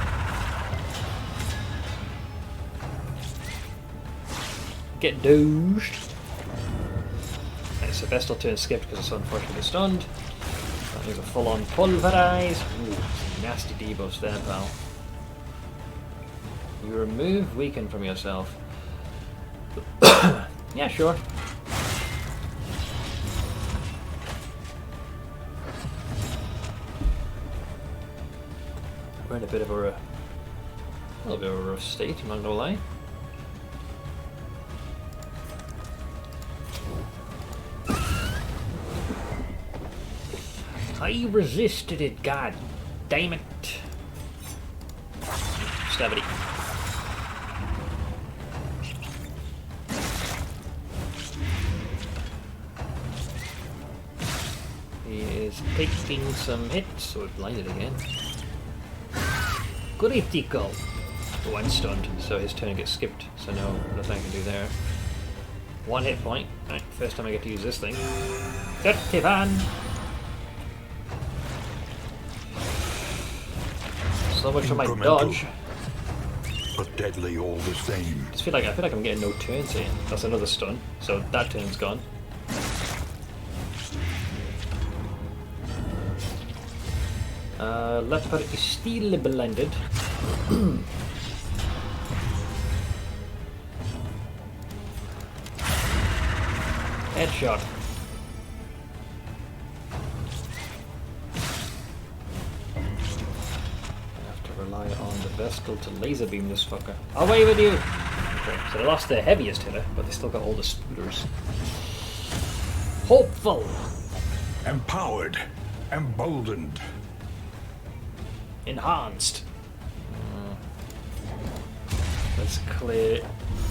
Get dooged. Nice, so Vestal turn skipped because it's unfortunately stunned. That means a full-on pulverize. Ooh, nasty debuffs there, pal. You remove weaken from yourself. Yeah, sure. We're in a bit of a little bit of a rough state, I'm not gonna lie. I resisted it, god damn it. Stabity. He is taking some hits, so it blinded again. Critical! One stunned, so his turn gets skipped, so nothing I can do there. 1 hit point. Right, first time I get to use this thing. Dirty van! So much for my dodge. But deadly all the same. I feel like I'm getting no turns here. That's another stun, so that turn's gone. Leopard is still blinded. Headshot. Rely on the Vestal to laser beam this fucker. Away with you! Okay, so they lost their heaviest hitter, but they still got all the scooters. Hopeful! Empowered. Emboldened. Enhanced! Let's clear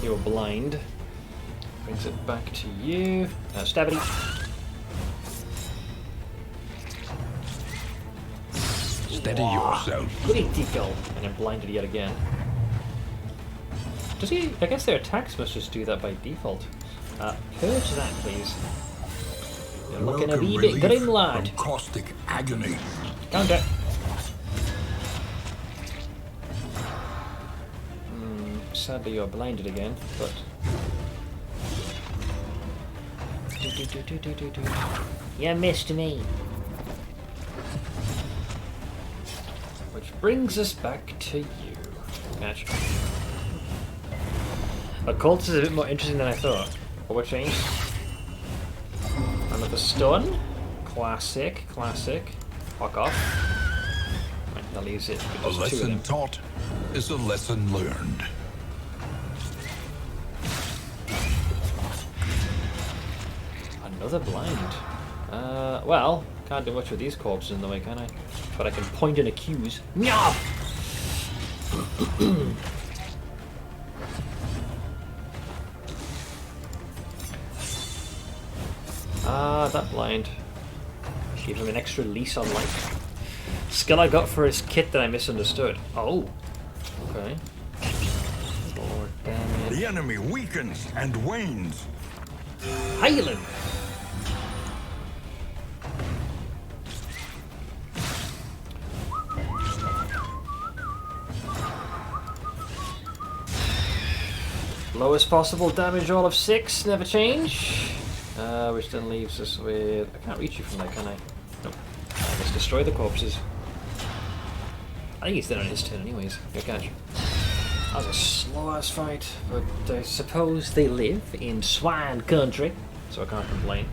your blind. Brings it back to you. Stabity. Steady yourself. Critical! And then blinded yet again. Does he? I guess their attacks must just do that by default. Purge that, please. You're looking a wee bit grim, lad. From caustic agony. Counter. Sadly, you're blinded again, but. You missed me. Which brings us back to you. Match. Occult is a bit more interesting than I thought. But what changed? Another stun. Classic, classic. Fuck off. Right, that leaves it. A lesson taught is a lesson learned. Another blind. Well, can't do much with these corpses in the way, can I? But I can point and accuse. Meow! That blind. Give him an extra lease on life. Skill I got for his kit that I misunderstood. Oh. Okay. Lord damn it. The enemy weakens and wanes. Highland! Lowest possible damage roll of 6, never change. Which then leaves us with... I can't reach you from there, can I? Nope. I must destroy the corpses. I think he's dead on his turn anyways. Good catch. That was a slow-ass fight, but I suppose they live in swine country, so I can't complain.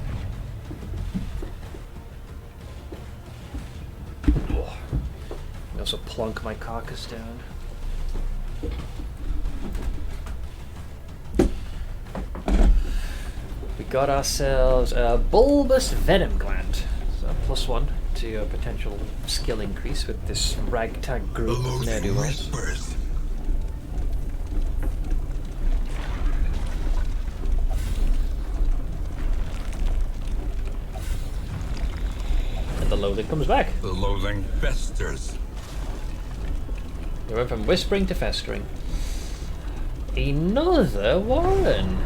Oh. I also plunk my carcass down. We got ourselves a bulbous venom gland, so +1 to a potential skill increase with this ragtag group of ne'er-do-wells. And the loathing comes back. The loathing festers. We went from whispering to festering. Another Warren.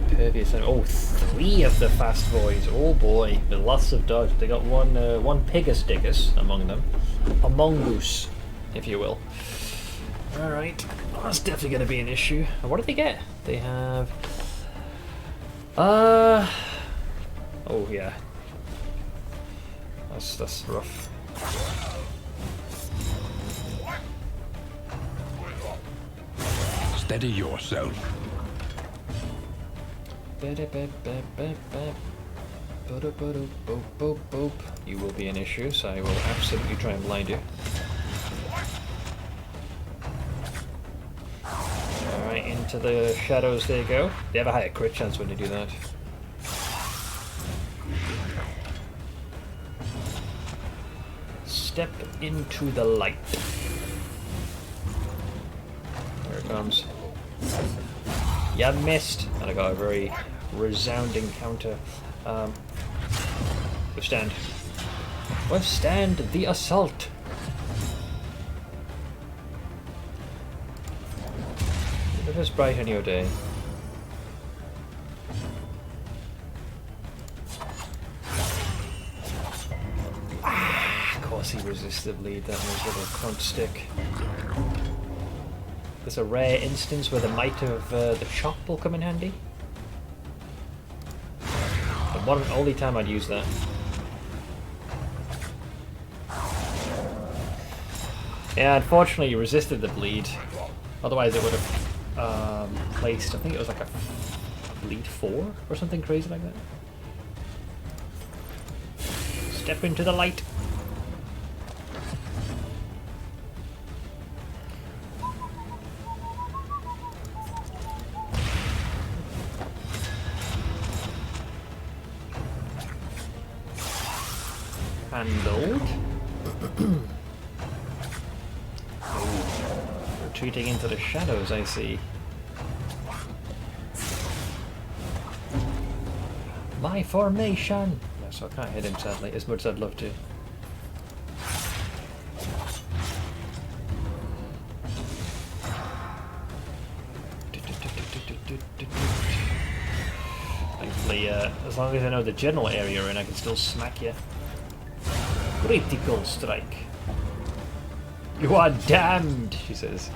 Pervious. Oh, 3 of the fast boys. Oh boy, with lots of dodge. They got one Pigus Dickus among them. A mongoose, if you will. Alright, that's definitely going to be an issue. And what did they get? They have... Oh yeah. That's rough. Steady yourself. You will be an issue, so I will absolutely try and blind you. Alright, into the shadows they go. They have a higher crit chance when they do that. Step into the light. There it comes. You missed! And I got a very resounding counter. Withstand. Withstand the assault! It is bright on your day. Ah, of course he resisted bleed, that miserable cunt stick. There's a rare instance where the might of the chop will come in handy. The one and only time I'd use that. Yeah, unfortunately you resisted the bleed. Otherwise it would have placed, I think it was like a bleed 4 or something crazy like that. Step into the light. Handled. Oh, retreating into the shadows, I see. My formation! Yeah, so I can't hit him sadly, as much as I'd love to. Thankfully, as long as I know the general area you're in, I can still smack you. Critical strike. You are damned, she says.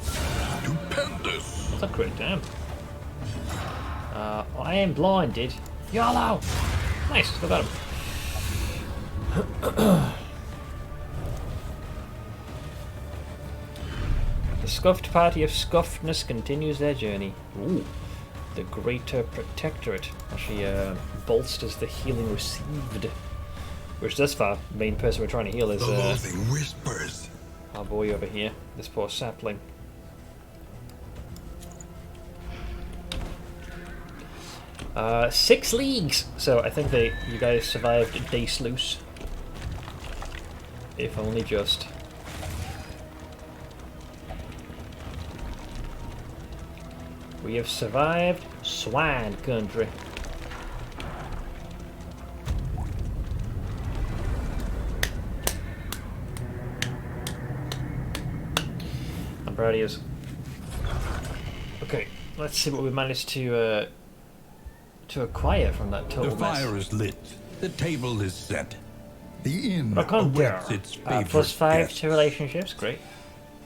Stupendous. That's a crit, damn. I am blinded. YOLO! Nice, still got him. The scuffed party of scuffedness continues their journey. Ooh, the greater protectorate actually bolsters the healing received. Which thus far, the main person we're trying to heal is The loathing whispers. our boy over here, this poor sapling. 6 leagues! So I think you guys survived day sluice. If only just. We have survived swine country. I'm proud of you. Okay, let's see what we managed to acquire from that total The mess. fire is lit. The table is set. The inn Raconteur. awaits its favorite +5 guests. to relationships, great.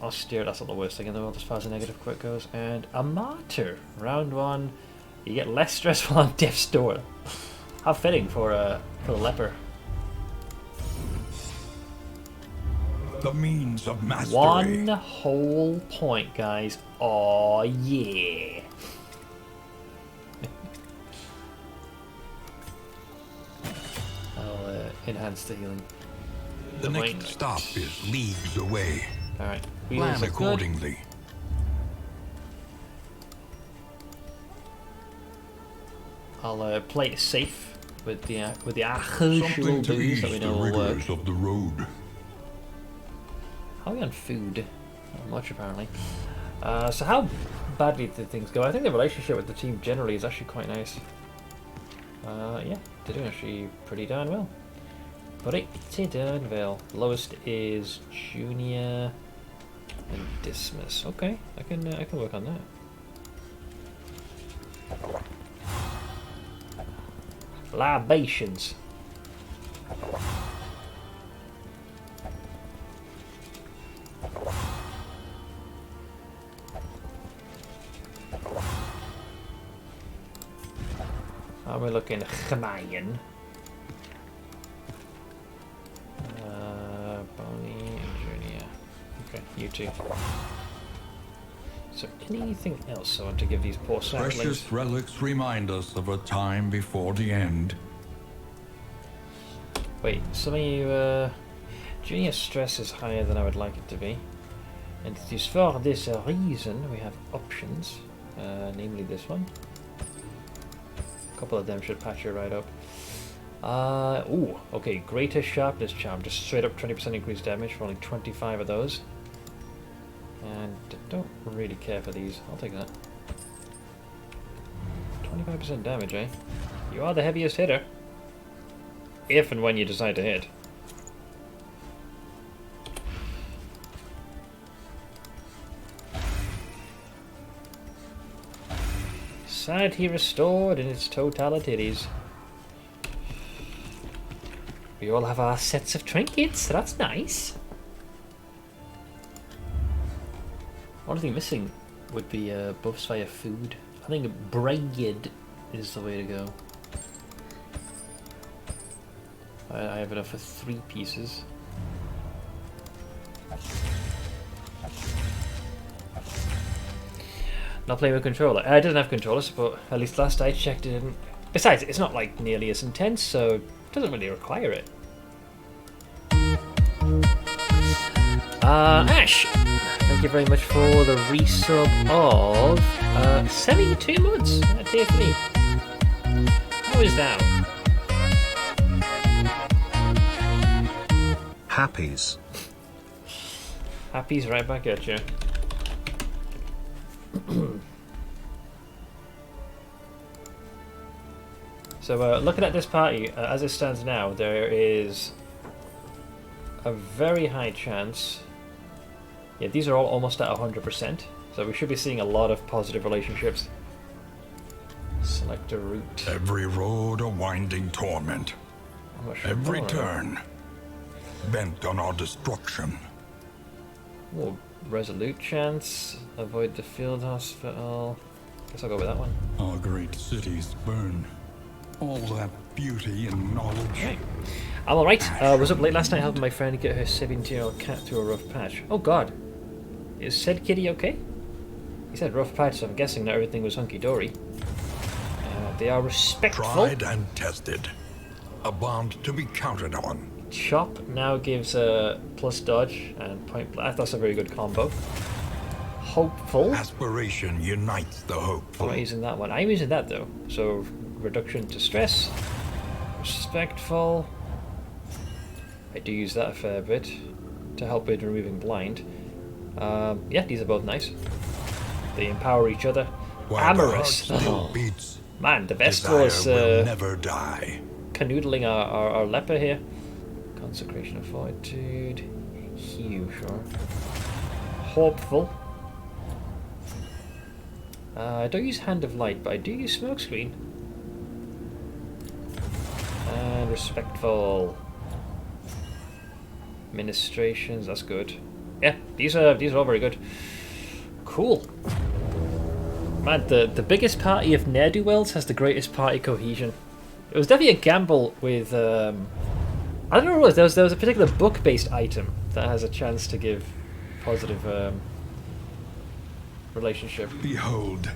Austere, that's not the worst thing in the world as far as the negative quit goes. And a martyr. Round 1, you get less stressful on death's door. How fitting for the leper. The means of mastery. 1 whole point, guys. Oh yeah. I'll enhance the healing. The Wait. next stop is leagues away. Alright. Plan accordingly. I'll play it safe with the Something usual to booze ease that we the know will work. rigors of the road. How are we on food? Not much apparently. So how badly did things go? I think the relationship with the team generally is actually quite nice. Yeah, they're doing actually pretty darn well. Pretty darn well. Lowest is Junior and Dismiss. Okay, I can work on that. Libations. How are we looking? Chamayan. Bonnie and Junior. Okay, you two. So anything else I want to give these poor saplings? Precious relics remind us of a time before the end. Wait, some of you, Junior stress is higher than I would like it to be. And it is for this reason we have options, namely this one. A couple of them should patch you right up. Ooh, okay, Greater Sharpness Charm, just straight up 20% increased damage for only 25 of those. And don't really care for these, I'll take that. 25% damage, eh? You are the heaviest hitter. If and when you decide to hit. Sanity restored in its totalities. We all have our sets of trinkets, so that's nice. Only thing missing would be buffs via food. I think bread is the way to go. I have enough for 3 pieces. Not playing with controller. It doesn't have controllers, but at least last I checked it didn't. Besides, it's not like nearly as intense, so it doesn't really require it. Ash, thank you very much for the resub of 72 months at tier 3. How is that? Happies. Happy's right back at you. So looking at this party, as it stands now, there is a very high chance. Yeah, these are all almost at 100%, so we should be seeing a lot of positive relationships. Select a route. Every road a winding torment. I'm not sure Every what I want. turn bent on our destruction. Oh, resolute chance. Avoid the field hospital. Guess I'll go with that one. Our great cities burn. All that beauty and knowledge. Okay. I'm alright. Was up late last night helping my friend get her 17-year-old cat through a rough patch. Oh god. Is said kitty okay? He said rough patch, so I'm guessing that everything was hunky-dory. They are respectful. Tried and tested. A bond to be counted on. Chop now gives plus dodge and point blank. That's a very good combo. Hopeful. Aspiration unites the I'm hopeful. not using that one. I'm using that though. So reduction to stress. Respectful. I do use that a fair bit to help with removing blind. Yeah, these are both nice. They empower each other. While the heart Amorous. still beats, Man, the best desire was will never die. canoodling our leper here. Consecration of Fortitude. Hue, sure. Hopeful. I don't use Hand of Light, but I do use Smokescreen. And Respectful. Ministrations, that's good. Yeah, these are all very good. Cool. Man, the biggest party of ne'er-do-wells has the greatest party cohesion. It was definitely a gamble with I don't know what it was. There was a particular book-based item that has a chance to give positive relationship. Behold,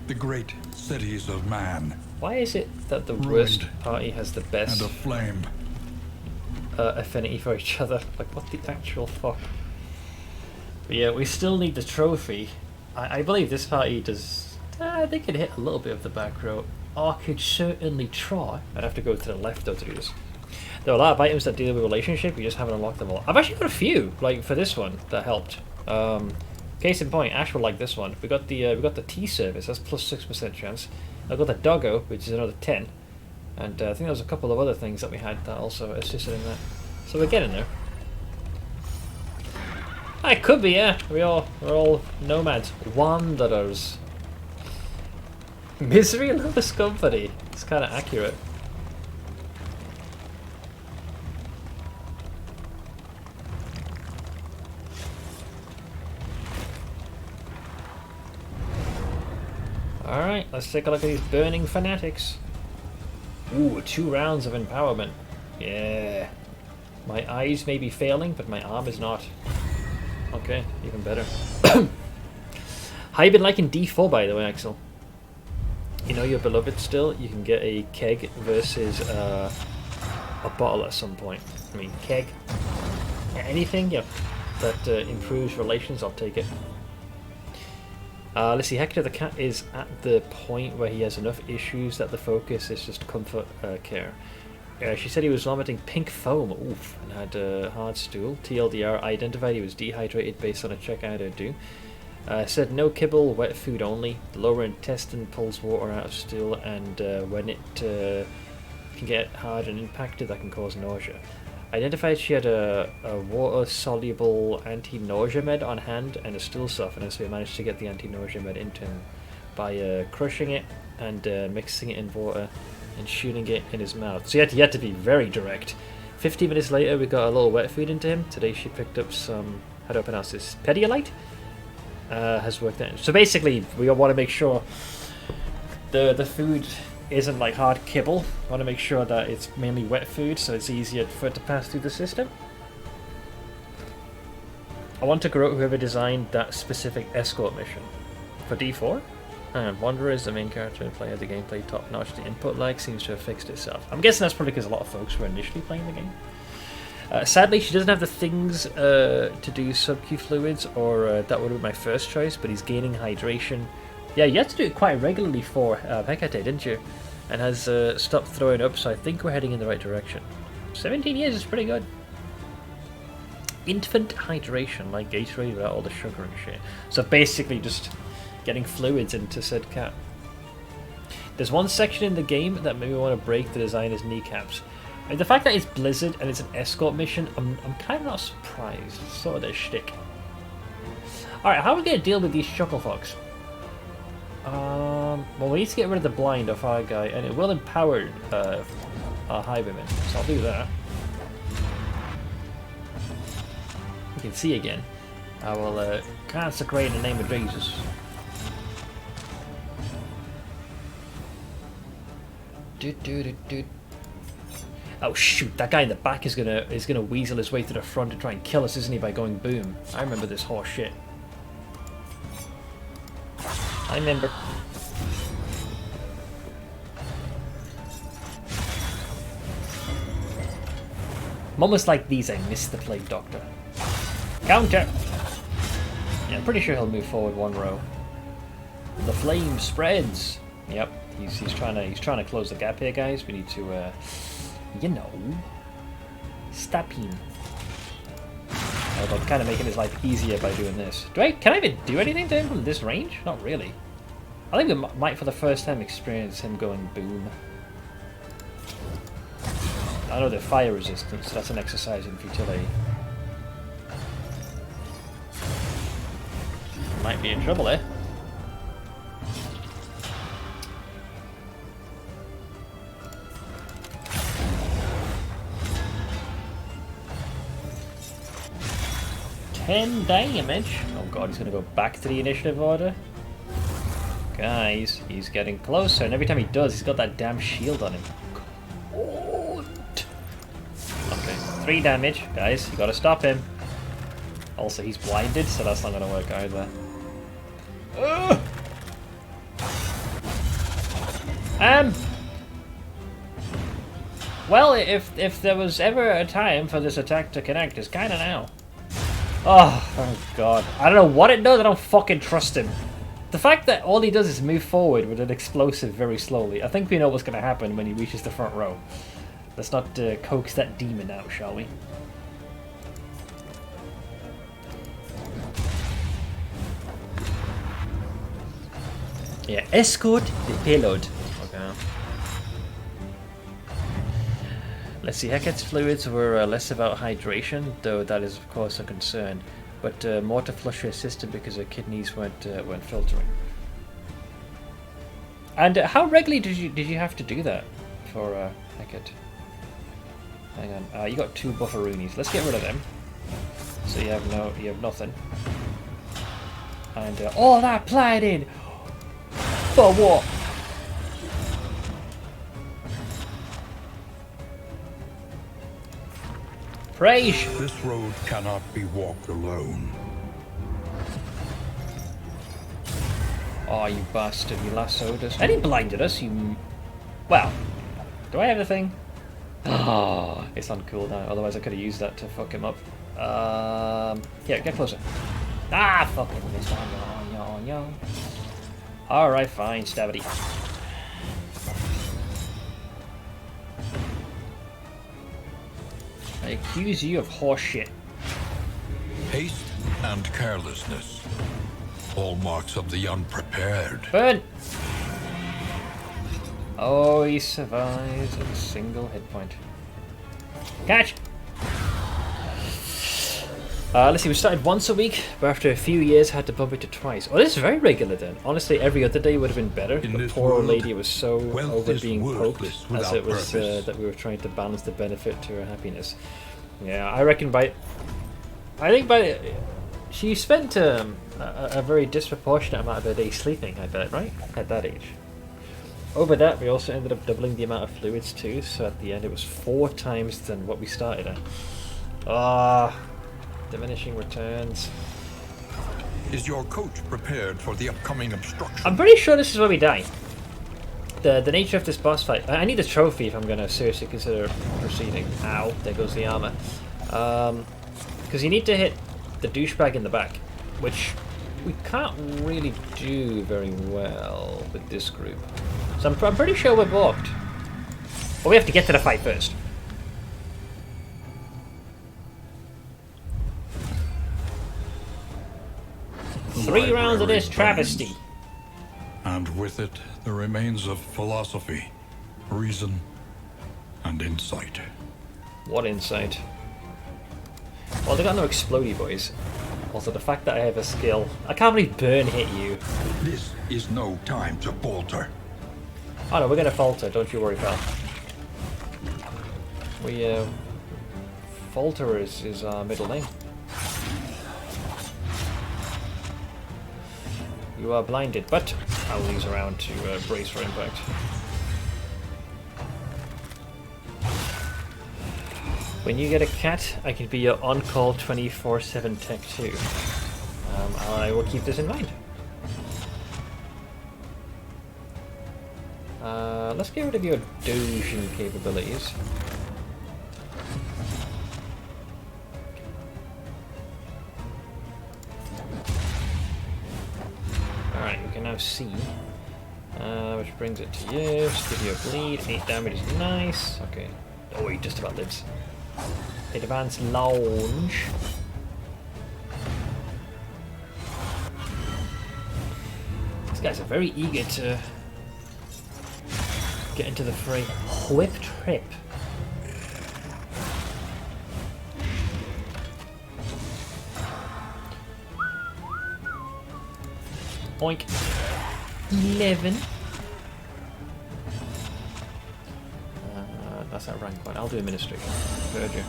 the great cities of man, Why is it that the Ruined worst party has the and best aflame. affinity for each other? Like, what the actual fuck? But yeah, we still need the trophy. I believe this party does... they could hit a little bit of the back row. Oh, I could certainly try. I'd have to go to the left though to do this. There are a lot of items that deal with relationship, you just haven't unlocked them all. I've actually got a few, like for this one, that helped. Case in point, Ash will like this one. We got the tea service, that's plus 6% chance. I've got the doggo, which is another 10. And I think there was a couple of other things that we had that also assisted in that. So we're getting there. It could be, yeah. We're all nomads, wanderers. Misery and lowest company. It's kind of accurate. Alright, let's take a look at these burning fanatics. Ooh, 2 rounds of empowerment. Yeah. My eyes may be failing, but my arm is not. Okay, even better. How you been liking D4, by the way, Axel? You know you're beloved still? You can get a keg versus a bottle at some point. I mean, keg. Anything, yeah, that improves relations, I'll take it. Let's see, Hector the cat is at the point where he has enough issues that the focus is just comfort care. She said he was vomiting pink foam, oof, and had a hard stool. TLDR, identified he was dehydrated based on a check I had to do. Said no kibble, wet food only. The lower intestine pulls water out of stool, and when it can get hard and impacted, that can cause nausea. Identified she had a water-soluble anti-nausea med on hand and a stool softener, so we managed to get the anti-nausea med into him by crushing it and mixing it in water and shooting it in his mouth. So he had to be very direct. 15 minutes later, we got a little wet food into him. Today she picked up some, how do I pronounce this, Pedialyte? Has worked out. So basically, we want to make sure the food isn't like hard kibble. We want to make sure that it's mainly wet food, so it's easier for it to pass through the system. I want to grow whoever designed that specific escort mission for D4. And Wanderer is the main character player. The gameplay top notch. The input lag seems to have fixed itself. I'm guessing that's probably because a lot of folks were initially playing the game. Sadly, she doesn't have the things to do sub-Q fluids, or that would have been my first choice, but he's gaining hydration. Yeah, you had to do it quite regularly for Hecate, didn't you? And has stopped throwing up, so I think we're heading in the right direction. 17 years is pretty good. Infant hydration, like Gatorade without all the sugar and shit. So basically just getting fluids into said cat. There's one section in the game that made me want to break the designer's kneecaps. And the fact that it's Blizzard and it's an escort mission, I'm kind of not surprised. It's sort of their shtick. Alright, how are we going to deal with these Shucklefox? Well, we need to get rid of the blind of our guy, and it will empower our highwaymen, so I'll do that. You can see again. I will consecrate in the name of Jesus. Oh shoot! That guy in the back is gonna weasel his way to the front and try and kill us, isn't he? By going boom. I remember this horse shit. I remember. Moments like these, I miss the Plague Doctor. Counter. Yeah, I'm pretty sure he'll move forward one row. The flame spreads. Yep, he's trying to close the gap here, guys. We need to, you know, stop him. Although I'm kind of making his life easier by doing this. Can I even do anything to him from this range? Not really. I think we might, for the first time, experience him going boom. I know they're fire resistant, so that's an exercise in futility. Might be in trouble, eh? $10 damage. Oh god, he's gonna go back to the initiative order. Guys, he's getting closer, and every time he does, he's got that damn shield on him. God. Okay, 3 damage, guys. You gotta stop him. Also, he's blinded, so that's not gonna work either. Well, if there was ever a time for this attack to connect, it's kinda now. Oh god. I don't know what it does, I don't fucking trust him. The fact that all he does is move forward with an explosive very slowly, I think we know what's going to happen when he reaches the front row. Let's not coax that demon out, shall we? Yeah, escort the payload. Okay. Let's see, Hecat's fluids were less about hydration, though that is of course a concern, but more to flush her system because her kidneys weren't filtering. And how regularly did you have to do that for Hecat? Hang on, you got 2 bufferoonies. Let's get rid of them. So you have nothing. And all that plating for what? Praise! This road cannot be walked alone. Oh, you bastard, you lassoed us. And he blinded us, you... Well, do I have the thing? Oh, it's on cooldown, otherwise I could have used that to fuck him up. Yeah, get closer. Ah, fucking missed. Alright, fine, Stavity. I accuse you of horseshit. Haste and carelessness. Hallmarks of the unprepared. Burn! Oh, he survives with a single hit point. Catch! Let's see, we started once a week, but after a few years had to bump it to twice. Oh, this is very regular then. Honestly, every other day would have been better. The poor old lady was so over being poked as it was that we were trying to balance the benefit to her happiness. Yeah, I reckon she spent a very disproportionate amount of her day sleeping, I bet, right? At that age. Over that, we also ended up doubling the amount of fluids too, so at the end it was 4 times than what we started at. Diminishing returns. Is your coach prepared for the upcoming obstruction? I'm pretty sure this is where we die. The nature of this boss fight. I need a trophy if I'm going to seriously consider proceeding. Ow, there goes the armor. Because you need to hit the douchebag in the back, which we can't really do very well with this group. So I'm pretty sure we're blocked. But we have to get to the fight first. Three rounds of this travesty. And with it, the remains of philosophy, reason, and insight. What insight? Well, they got no explodey boys. Also, the fact that I have a skill. I can't believe burn hit you. This is no time to falter. Oh no, we're gonna falter, don't you worry, pal. Falter is our middle name. You are blinded, but I'll use around to brace for impact. When you get a cat, I can be your on-call 24/7 tech too. I will keep this in mind. Let's get rid of your Dogen capabilities. Alright, we can now see. Which brings it to you. Just give you a bleed. 8 damage is nice. Okay. Oh, he just about lives. Advanced lounge. These guys are very eager to get into the fray. Whip trip. Oink. 11. That's not rank 1. I'll do administration. Heard you.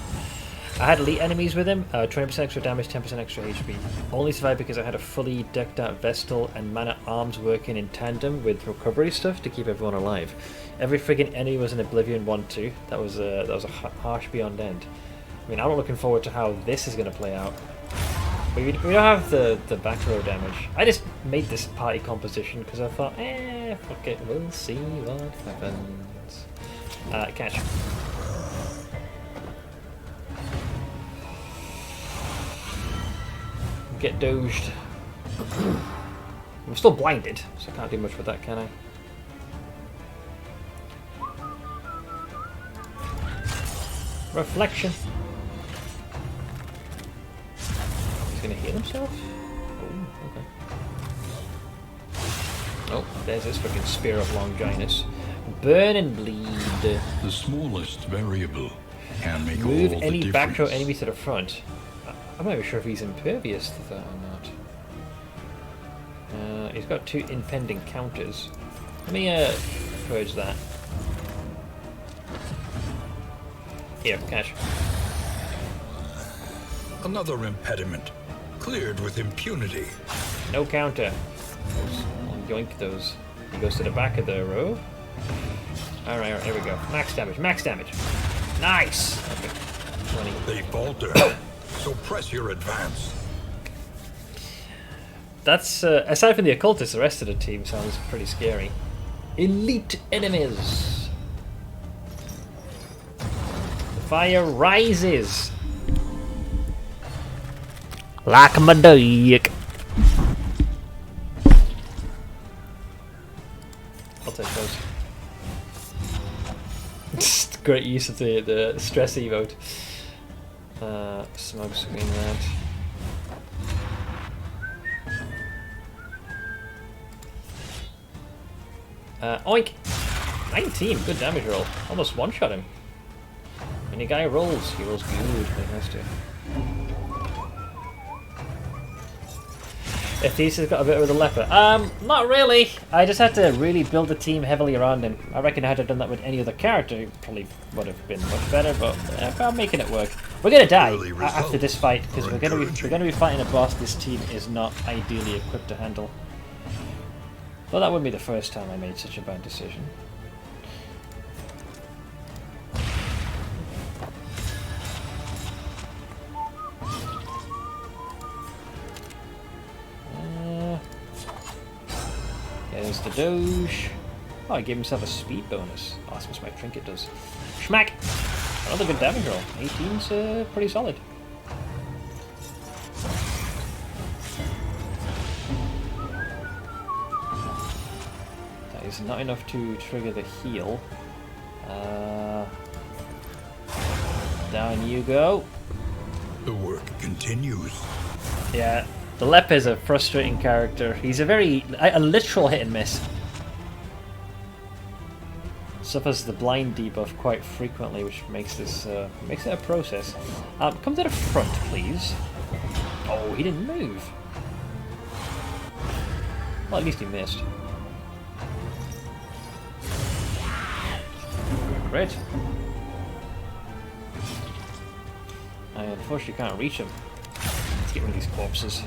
I had elite enemies with him. 20% extra damage, 10% extra HP. Only survived because I had a fully decked out Vestal and man-at-arms working in tandem with recovery stuff to keep everyone alive. Every friggin' enemy was in Oblivion 1-2. That was a harsh beyond end. I mean, I'm not looking forward to how this is going to play out. But we don't have the back row damage. I just made this party composition because I thought, fuck it, we'll see what happens. Catch. Get doged. I'm still blinded, so I can't do much with that, can I? Reflection. He's gonna heal himself? Oh, okay. Oh, there's this freaking Spear of Longinus. Burn and bleed. The smallest variable can make Move all the any difference. back row enemy to the front. I'm not even sure if he's impervious to that or not. He's got 2 impending counters. Let me purge that. Here, cash. Another impediment. Cleared with impunity. No counter. I'll yoink those. He goes to the back of the row. Alright, here we go. Max damage, max damage. Nice! Okay. 20. They falter. So press your advance. That's, aside from the occultists, the rest of the team sounds pretty scary. Elite enemies! The fire rises! Like my dick! I'll take those. Great use of the stress emote. Smoke screen that. Oink! 19, good damage roll. Almost one-shot him. When the guy rolls, he rolls good when he has to. Thesis has got a bit with the leper. Not really. I just had to really build a team heavily around him. I reckon had I done that with any other character, it probably would have been much better. But I'm making it work. We're gonna die after this fight because we're gonna be fighting a boss this team is not ideally equipped to handle. Well, that wouldn't be the first time I made such a bad decision. There's the Doge. Oh, I gave himself a speed bonus. Oh, that's what my trinket does. Schmack! Another good damage roll. 18's pretty solid. That is not enough to trigger the heal. Down you go. The work continues. Yeah. The Lep is a frustrating character. He's a literal hit and miss. Suffers the blind debuff quite frequently, which makes this makes it a process. Come to the front, please. Oh, he didn't move. Well, at least he missed. Great. I unfortunately can't reach him. Get rid of these corpses.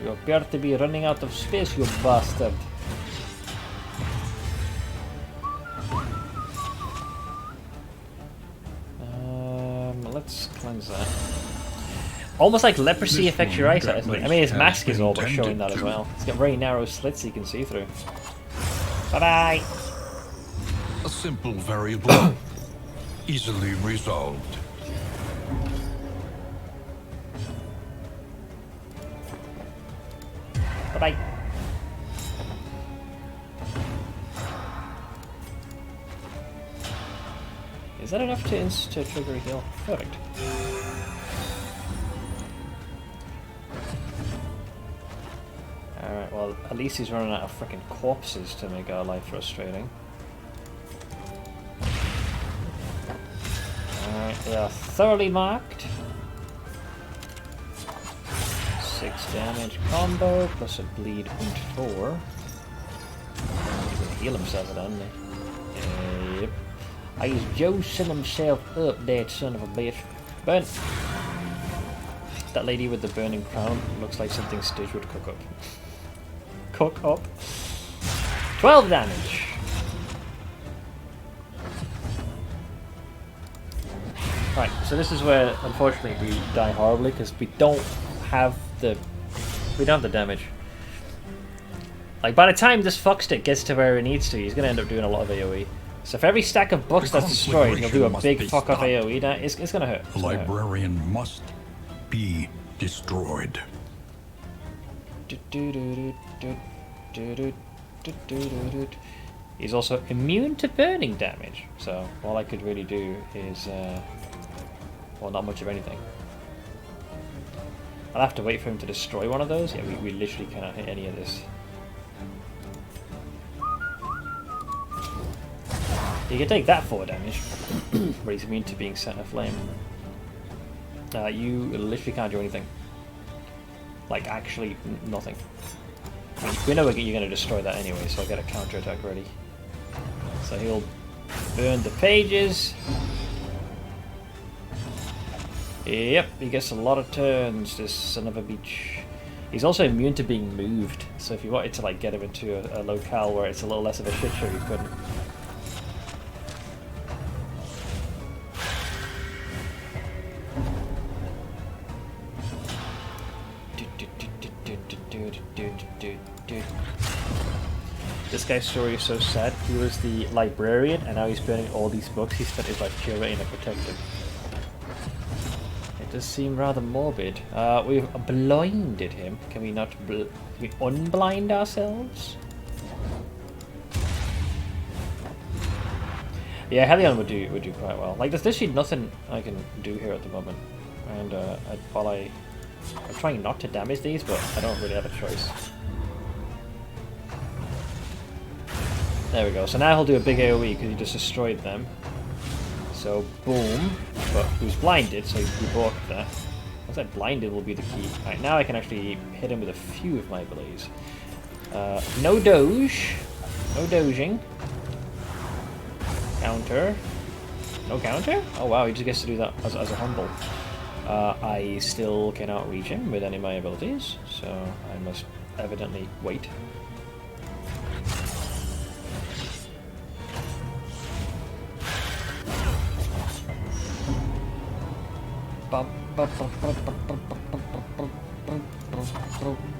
You appear to be running out of space, you bastard. let's cleanse that. Almost like leprosy This affects your wound eyesight, at isn't it? I mean, his least mask has is been all but showing tended that as to. well. It's got very narrow slits you can see through. Bye-bye! A simple variable, easily resolved. Bye-bye! Is that enough to trigger a heal? Perfect. Alright, well, at least he's running out of freaking corpses to make our life frustrating. Alright, they are thoroughly marked. 6 damage combo, plus a bleed and 4. He's gonna heal himself then, isn't he? Yep. He's juicing himself up, that son of a bitch. Burn! That lady with the burning crown looks like something Stitch would cook up. Cook up. 12 damage! Right, so this is where, unfortunately, we die horribly, because we don't have the damage. Like, by the time this fuckstick gets to where it needs to, he's going to end up doing a lot of AoE. So for every stack of books The that's destroyed, he'll do a conflagration big must fuck be off stopped. AoE. It's going to hurt. The librarian must be destroyed. He's also immune to burning damage, so all I could really do is, well, not much of anything. I'll have to wait for him to destroy one of those. Yeah, we literally cannot hit any of this. You can take that 4 damage, but he's immune to being set aflame. You literally can't do anything. Like, actually, nothing. I mean, we know you're going to destroy that anyway, so I'll get a counter-attack ready. So he'll burn the pages. Yep, he gets a lot of turns, this son of a bitch. He's also immune to being moved, so if you wanted to like get him into a locale where it's a little less of a shit show, you couldn't. This guy's story is so sad. He was the librarian, and now he's burning all these books he spent his life curating and protecting. It does seem rather morbid. We've blinded him. Can we not? Can we unblind ourselves? Yeah, Helion would do quite well. Like, there's literally nothing I can do here at the moment, and I'm trying not to damage these, but I don't really have a choice. There we go. So now he'll do a big AoE because he just destroyed them. So boom, but he was blinded, so he broke that. I said blinded will be the key. Right, now I can actually hit him with a few of my abilities. No doge, no doging. Counter. No counter? Oh wow, he just gets to do that as a humble. I still cannot reach him with any of my abilities, so I must evidently wait.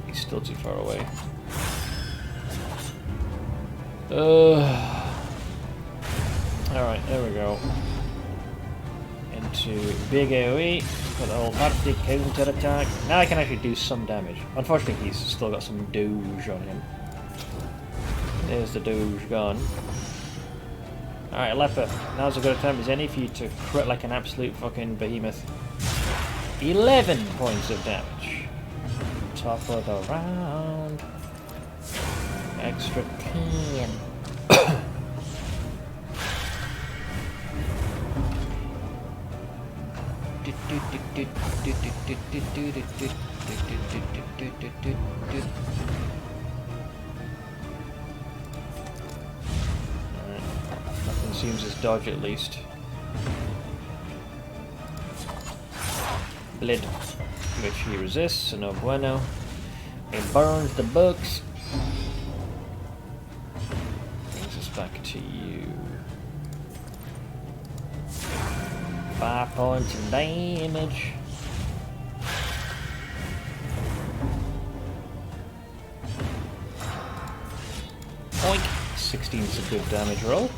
He's still too far away. Alright, there we go. Into big AoE for the whole party counter attack. Now I can actually do some damage. Unfortunately, he's still got some doge on him. There's the doge gone. Alright, Leper. Now's as good a time as any for you to crit like an absolute fucking behemoth. 11 points of damage. Top of the round. Extra 10. Nothing seems as dodge at least. Blood, which he resists, so no bueno. He burns the books. Brings us back to you. 5 points of damage. Oink! 16 is a good damage roll.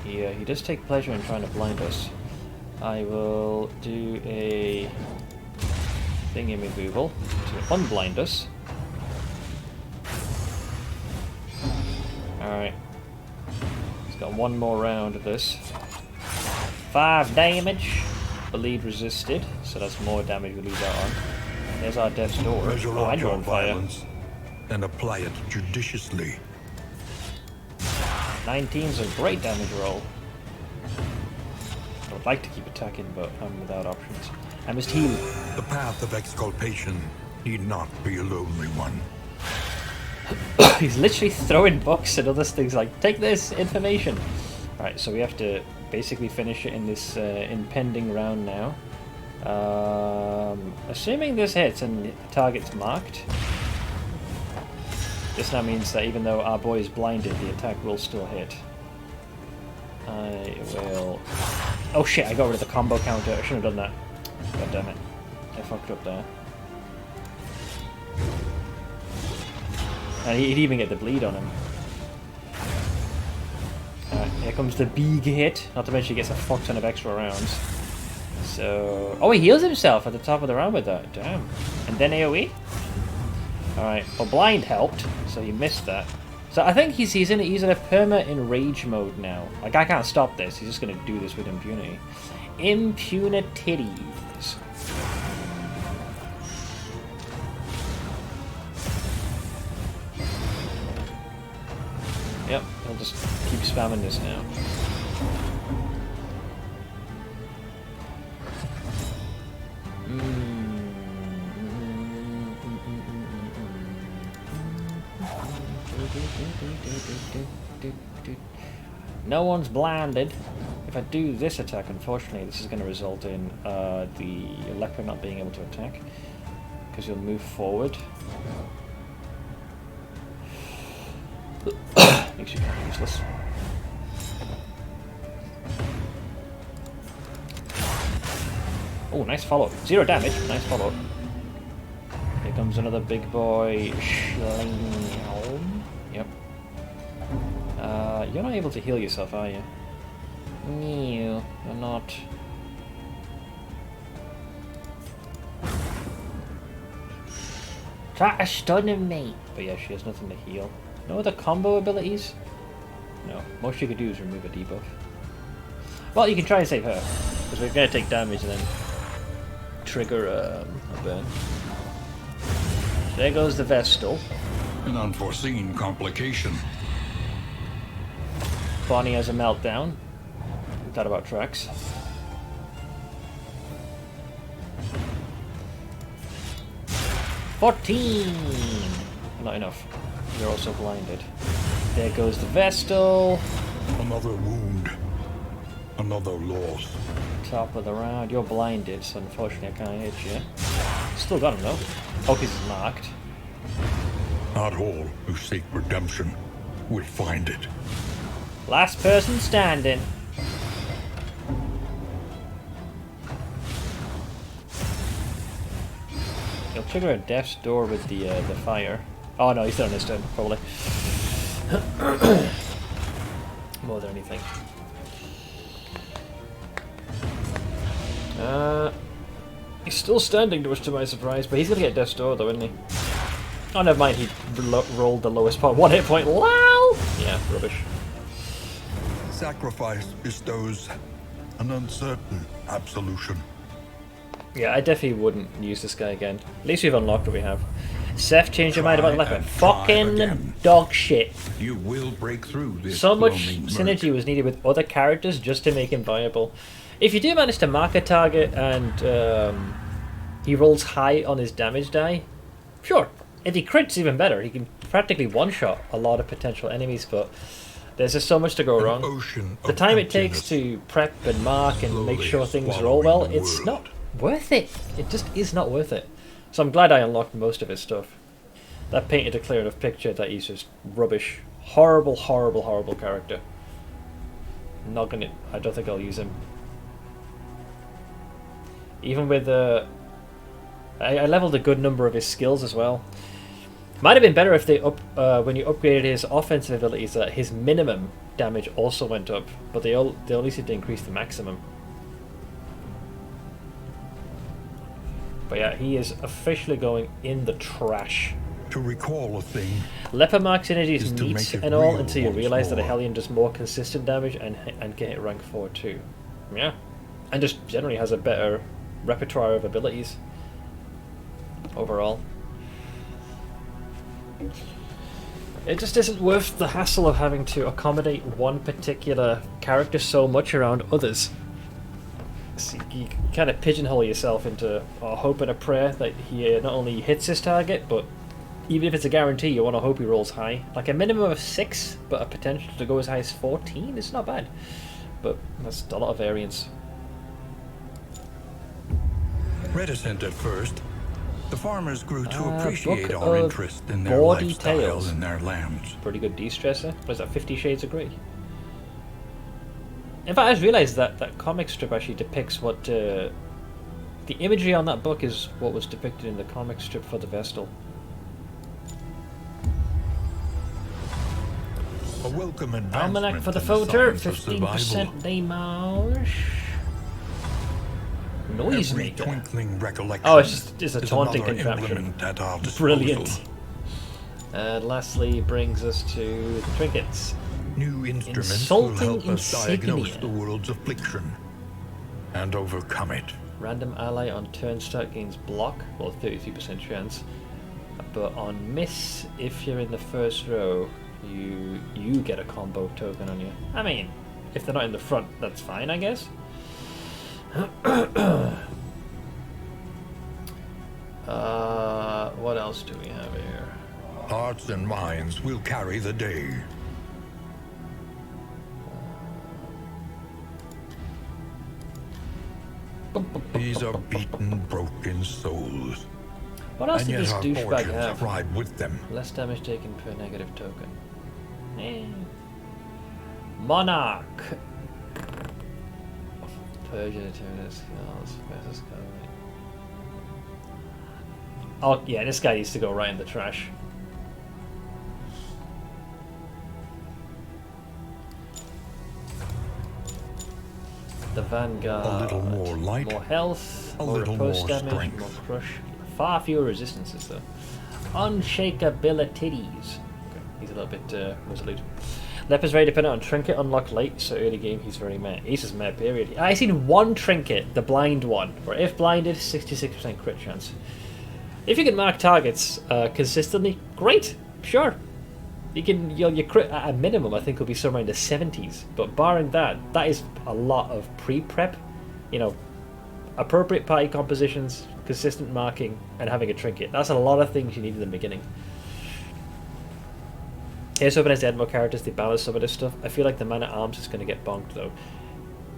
Yeah, he does take pleasure in trying to blind us. I will do a thingy removal to unblind us. Alright. He's got one more round of this. 5 damage. Bleed resisted, so that's more damage we lose out on. There's our death's door. Measure Oh, out and you're your on fire. violence and apply it judiciously. 19's a great damage roll. I would like to keep attacking, but I'm without options. I must heal. The path of exculpation need not be a lonely one. He's literally throwing books and other things like, take this information. Right, so we have to basically finish it in this impending round now. Assuming this hits and the target's marked. This now means that even though our boy is blinded, the attack will still hit. I will... Oh shit, I got rid of the combo counter. I shouldn't have done that. God damn it. I fucked up there. And he'd even get the bleed on him. Alright, here comes the big hit. Not to mention he gets a fuck ton of extra rounds. So... Oh, he heals himself at the top of the round with that. Damn. And then AoE? Alright, well blind helped, so he missed that. So I think he's in a perma enrage mode now. Like, I can't stop this, he's just gonna do this with impunity. Impunititties. Yep, I'll just keep spamming this now. No one's blinded. If I do this attack, unfortunately, this is going to result in the leper not being able to attack, because he'll move forward. Makes you kind of useless. Oh, nice follow. 0 damage. Nice follow. Here comes another big boy. Yep. You're not able to heal yourself, are you? No, you're not. Try to stun me. But yeah, she has nothing to heal. No other combo abilities? No. Most you could do is remove a debuff. Well, you can try and save her, because we're going to take damage and then trigger a burn. There goes the Vestal. An unforeseen complication. Bonnie has a meltdown. That about tracks. $14! Not enough. You're also blinded. There goes the Vestal. Another wound. Another loss. Top of the round. You're blinded, so unfortunately I can't hit you. Still got him though. Oh, he's marked. Not all who seek redemption will find it. Last person standing. He'll trigger a death's door with the fire. Oh no, he's still on his turn, probably. More than anything. He's still standing, much to my surprise, but he's gonna get death's door though, isn't he? Oh, never mind, he rolled the lowest part. 1 hit point. Wow! Yeah, rubbish. Sacrifice bestows an uncertain absolution. Yeah, I definitely wouldn't use this guy again. At least we've unlocked what we have. Seth changed your mind about the leper. Fucking dog shit. You will break through this. So much gloaming synergy murk. was needed with other characters just to make him viable. If you do manage to mark a target and he rolls high on his damage die, sure. If he crits, even better. He can practically one-shot a lot of potential enemies, but there's just so much to go wrong. The time it takes to prep and mark and make sure things roll well, it's not worth it. It just is not worth it. So I'm glad I unlocked most of his stuff. That painted a clear enough picture that he's just rubbish. Horrible, horrible, horrible character. Not gonna. I don't think I'll use him. Even with I leveled a good number of his skills as well. Might have been better if they when you upgraded his offensive abilities, that his minimum damage also went up, but they only seem to increase the maximum. But yeah, he is officially going in the trash. To recall a thing, Leper Mark's energies is to meet make it and all real until you once realise that a more. Hellion does more consistent damage and can hit rank 4 too. Yeah. And just generally has a better repertoire of abilities overall. It just isn't worth the hassle of having to accommodate one particular character so much around others. So you kind of pigeonhole yourself into a hope and a prayer that he not only hits his target, but even if it's a guarantee, you want to hope he rolls high. Like a minimum of 6, but a potential to go as high as 14 is not bad. But that's a lot of variance. reticent at first, the farmers grew to appreciate Book our of interest in their Bawdy lifestyle Tales. and their lands. Pretty good de-stressor. What is that, 50 Shades of Grey? In fact, I just realised that comic strip actually depicts what... the imagery on that book is what was depicted in the comic strip for the Vestal. A welcome advancement Almanac for the in photo, science of 15% survival. damage. Noise Every maker. twinkling recollection Oh, it's a is taunting another contraption. implement at our disposal. Brilliant. And lastly brings us to the trinkets. New instruments Insulting will help us diagnose insignia. the world's affliction and overcome it. Random ally on turn start gains block, well 33% chance. But on miss, if you're in the first row, you get a combo token on you. I mean, if they're not in the front, that's fine, I guess. What else do we have here? Hearts and minds will carry the day. These are beaten, broken souls. What else And did yet this our douchebag fortunes have? ride with them. Less damage taken per negative token. Monarch. Persian Eternal Skills versus Covenant. Oh yeah, this guy needs to go right in the trash. The Vanguard. A little more light, More health. a more little repulse more damage. strength. More crush. Far fewer resistances though. Unshakabilities. Okay, he's a little bit resolute. Leper's very dependent on trinket unlock late, so early game he's very meh. He's just meh, period. I seen one trinket, the blind one, where if blinded, 66% crit chance. If you can mark targets consistently, great, sure. You can, your crit at a minimum I think will be somewhere in the 70s, but barring that, that is a lot of pre-prep, you know, appropriate party compositions, consistent marking, and having a trinket. That's a lot of things you need in the beginning. Here's hoping as they add more characters, they balance some of this stuff. I feel like the man at arms is going to get bonked though.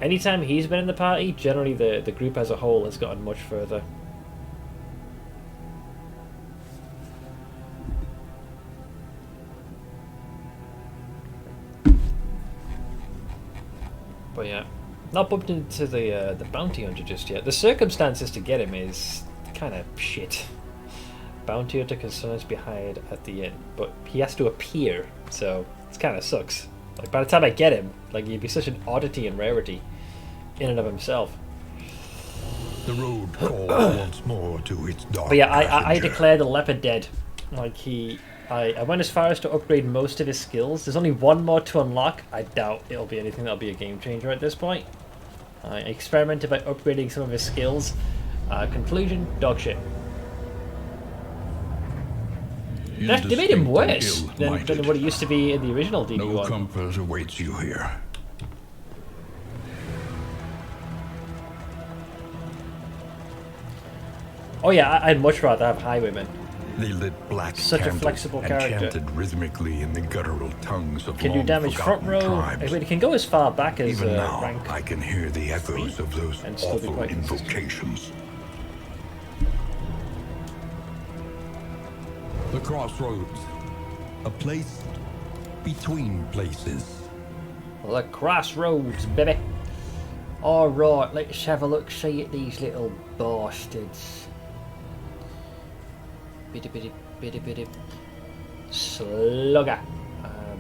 Anytime he's been in the party, generally the group as a whole has gotten much further. But yeah, not bumped into the bounty hunter just yet. The circumstances to get him is kind of shit. Bounty hunter concerns behind at the end, but he has to appear, so it kind of sucks. Like by the time I get him, like he'd be such an oddity and rarity in and of himself. The road calls once more to its dark But yeah, I passenger. declare the leopard dead. Like I went as far as to upgrade most of his skills. There's only one more to unlock. I doubt it'll be anything that'll be a game changer at this point. I experimented by upgrading some of his skills. Conclusion, dog shit. They made him worse than what he used to be in the original DB1. No comfort awaits you here. Oh yeah, I'd much rather have highwaymen. They lit black Such a candles flexible and character. chanted rhythmically in the guttural tongues of Can do damage front row. tribes. It can go as far back as Even now, rank. I can hear the echoes of those And still be awful quite consistent. invocations. The crossroads, a place between places. The crossroads, baby. Alright, let's have a look, see at these little bastards. Bitty. Slugger.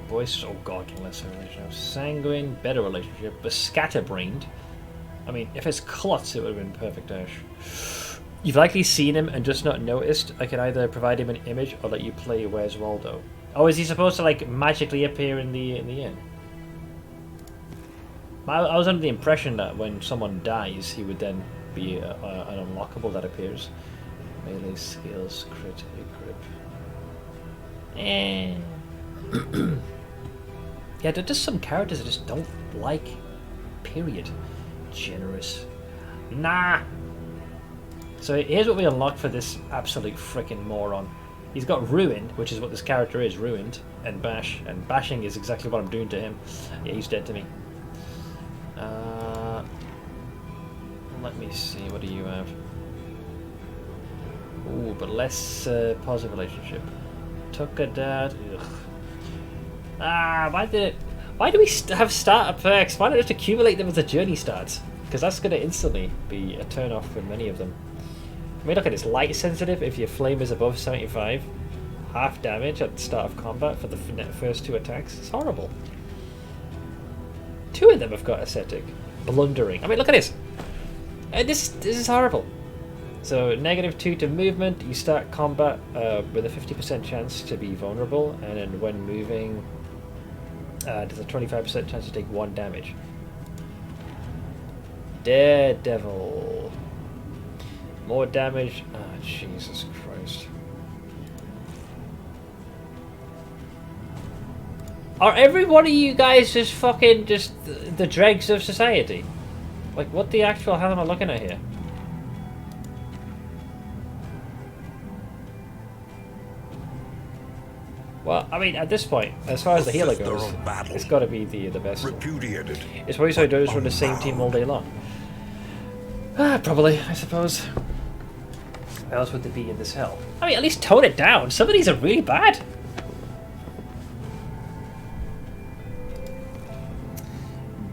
Boys, oh god, lesser relationship. Sanguine, better relationship. But scatterbrained. I mean, if it's Klutz, it would have been perfect, Ash. You've likely seen him and just not noticed. I can either provide him an image or let you play Where's Waldo. Oh, is he supposed to, like, magically appear in the inn? I was under the impression that when someone dies, he would then be an unlockable that appears. Melee skills, crit, equip. Yeah, there's just some characters I just don't like. Period. Generous. Nah! So here's what we unlock for this absolute freaking moron. He's got Ruined, which is what this character is, Ruined, and Bash. And bashing is exactly what I'm doing to him. Yeah, he's dead to me. Let me see, what do you have? Ooh, but less positive relationship. Took a dad. Ugh. Why do we have starter perks? Why not just accumulate them as the journey starts? Because that's going to instantly be a turn off for many of them. I mean, look at this. Light sensitive, if your flame is above 75. Half damage at the start of combat for the first 2 attacks. It's horrible. 2 of them have got ascetic. Blundering. I mean, look at this. This is horrible. So, -2 to movement. You start combat with a 50% chance to be vulnerable. And then when moving, there's a 25% chance to take 1 damage. Daredevil. More damage. Ah, Jesus Christ. Are every one of you guys just fucking the dregs of society? Like, what the actual hell am I looking at here? Well, I mean, at this point, as far as the healer goes, it's got to be the best. Repudiated. It's probably so he does run the same team all day long. Probably, I suppose. What else would there be in this hell? I mean, at least tone it down. Some of these are really bad.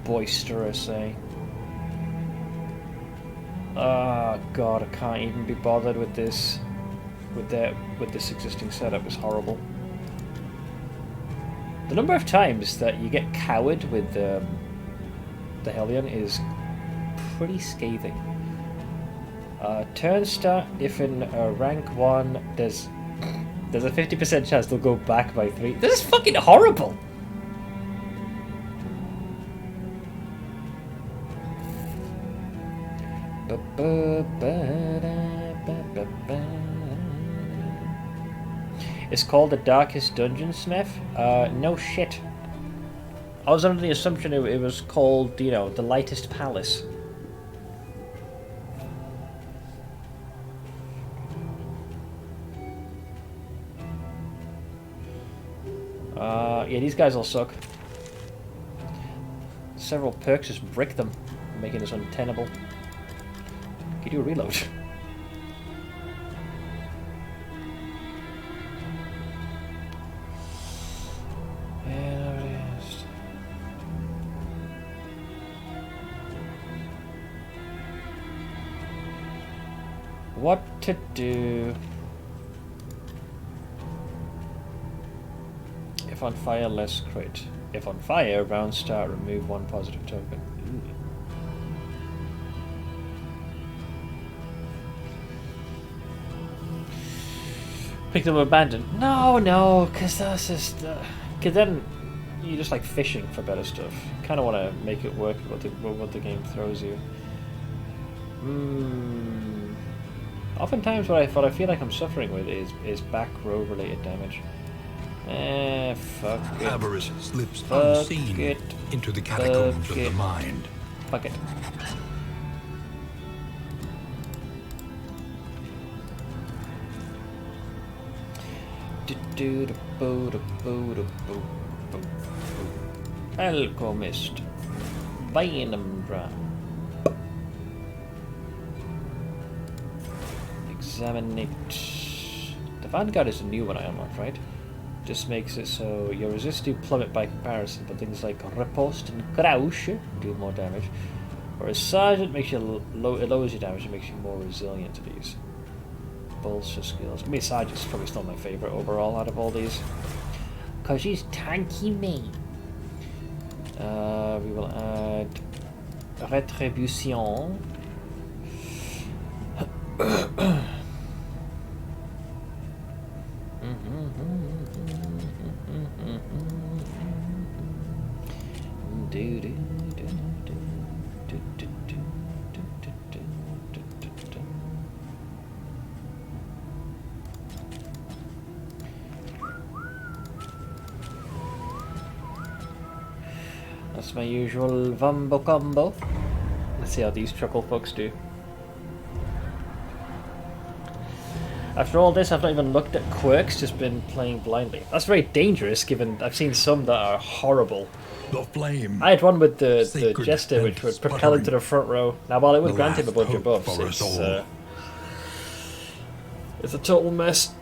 Boisterous, eh? Oh god, I can't even be bothered with this. With this existing setup is horrible. The number of times that you get cowed with the Hellion is pretty scathing. Turn start, if in rank 1, there's a 50% chance they'll go back by 3. This is fucking horrible! It's called the Darkest Dungeon, Smith? No shit. I was under the assumption it was called, you know, the Lightest Palace. Yeah, these guys all suck. Several perks just brick them, making this untenable. Can you do a reload? What to do? If on fire, less crit. If on fire, round start, remove 1 positive token. Ooh. Pick them abandoned. No, because that's just... Because then you're just like fishing for better stuff. You kind of want to make it work with what the game throws you. Oftentimes what I feel like I'm suffering with is back row related damage. Fuck it. Avarice slips Fuck unseen it. into the catacombs Fuck of the it. mind. Fuck it. Alchemist. Venom Drum. Examine it. The Vanguard is a new one I unlocked, right? Just makes it so your resist do plummet by comparison, but things like riposte and crouch do more damage. Whereas Sergeant makes you it lowers your damage and makes you more resilient to these. Bolster skills. I mean, Sergeant's probably still my favourite overall out of all these. Because she's tanky me. We will add Retribution. That's my usual Vumbo combo. Let's see how these truckle folks do. After all this, I've not even looked at quirks, just been playing blindly. That's very dangerous, given I've seen some that are horrible. The flame. I had one with the Sacred Jester, which would sputtering. propel him to the front row. Now, while it would The grant him a last bunch of hope buffs, for us all. it's a total mess.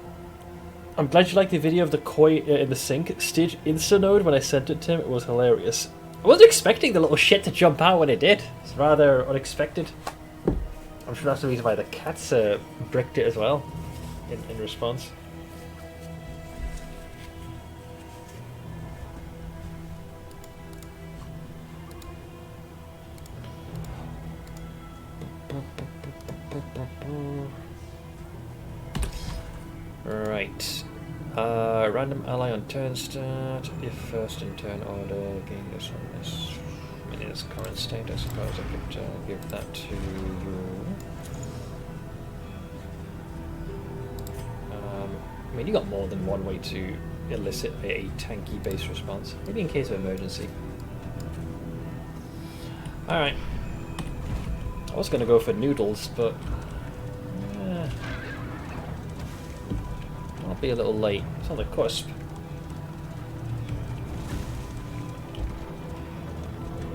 I'm glad you liked the video of the koi in the sink. Stage insta-node, when I sent it to him, it was hilarious. I wasn't expecting the little shit to jump out when it did. It's rather unexpected. I'm sure that's the reason why the cats bricked it as well, in response. Right. Random ally on turn start. If first in turn order, gain this on this. In its current state, I suppose I could give that to you. I mean, you got more than one way to elicit a tanky base response. Maybe in case of emergency. Alright. I was going to go for noodles, but I'll be a little late. It's on the cusp.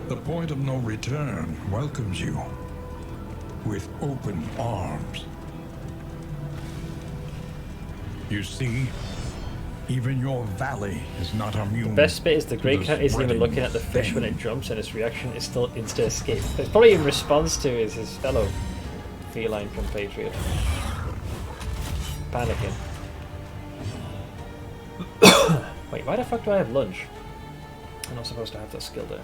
The point of no return welcomes you with open arms. You see, even your valley is not immune. Best bit is the Grey to Cat isn't even spreading looking at the fish when it fame. jumps, and its reaction is still insta escape. It's probably in response to his fellow feline compatriot panicking. Wait, why the fuck do I have lunge? I'm not supposed to have that skill there.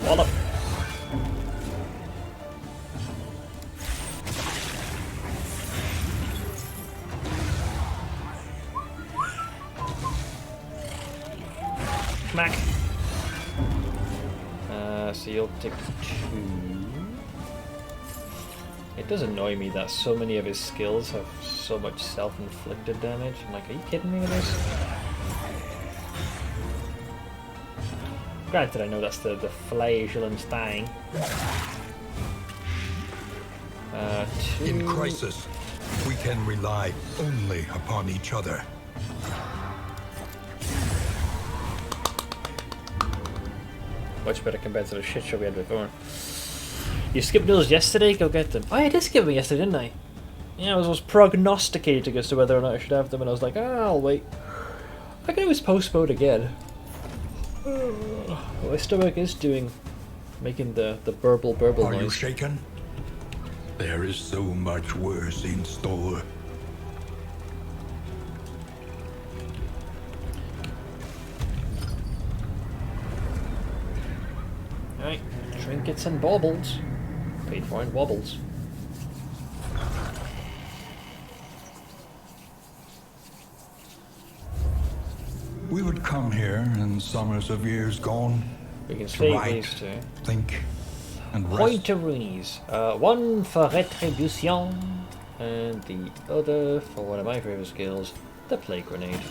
Wallop. Smack. So you'll take 2. It does annoy me that so many of his skills have so much self-inflicted damage. I'm like, are you kidding me with this? Granted, I know that's the flagellant thing. 2. In crisis, we can rely only upon each other. Much better compared to the shit show we had before. You skipped those yesterday? Go get them. Oh, I did skip them yesterday, didn't I? Yeah, I was prognosticating as to whether or not I should have them, and I was like, I'll wait. I can always postpone again. My stomach is making the burble Are you noise. shaken? There is so much worse in store. Alright, trinkets and baubles. Paid for in wobbles. We would come here in summers of years gone We can to save write, these two. think, and rest. Pointeroonies. One for retribution, and the other for one of my favorite skills, the plague grenade.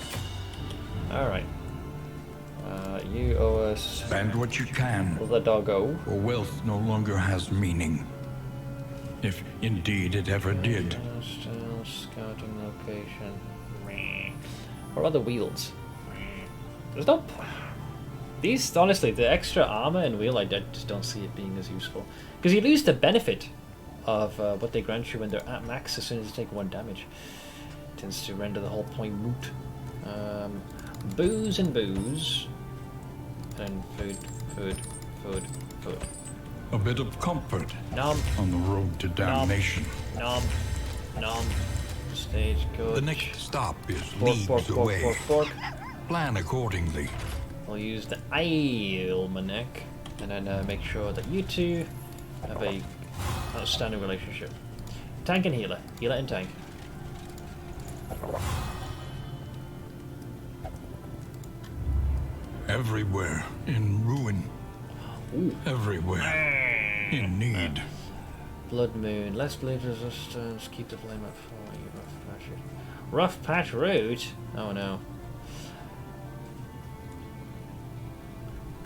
Alright. You owe us Spend what you can, the doggo. for wealth no longer has meaning. If indeed it ever did. Still scouting location. What are the wheels? There's no... These, honestly, the extra armor and wheel, I just don't see it being as useful. Because you lose the benefit of what they grant you when they're at max as soon as you take 1 damage. It tends to render the whole point moot. Booze and booze. And food, food, food, food. A bit of comfort Nom. on the road to damnation. Nom. Nom. Stagecoach. The next stop is Fork, leagues fork, fork, away. fork, fork. Plan accordingly. I'll use the almanac and then make sure that you two have a outstanding relationship. Tank and healer. Healer and tank. Everywhere in ruin. Ooh. Everywhere in need. Blood moon. Less bleed resistance. Keep the flame up for you. Rough patch road? Oh no.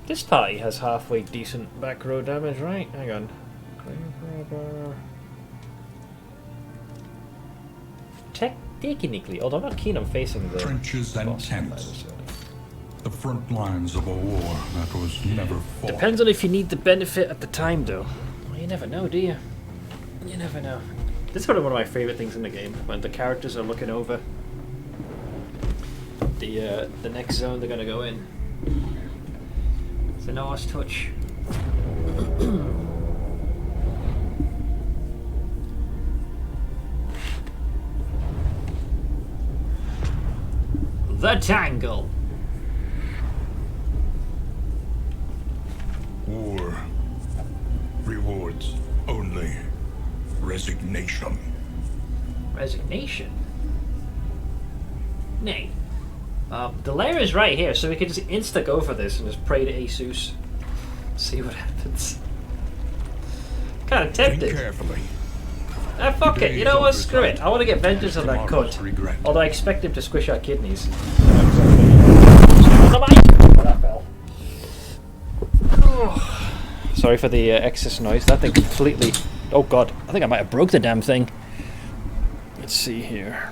This party has halfway decent back row damage, right? Hang on. Technically, although I'm not keen on facing the Trenches and boss tents. The front lines of a war that was never fought. Depends on if you need the benefit at the time, though. Well, you never know, do you? You never know. This is probably one of my favourite things in the game, when the characters are looking over the next zone they're going to go in. It's a nice touch. The Tangle. War rewards only resignation. Resignation? Nay. The lair is right here, so we could just insta-go for this and just pray to Asus. See what happens. Kind of Think tempted. carefully. Ah, fuck it. You know what? Screw it. I want to get vengeance on that Tomorrow's cunt. regret. Although I expect him to squish our kidneys. That fell. Sorry for the excess noise. That thing completely... Oh god. I think I might have broke the damn thing. Let's see here.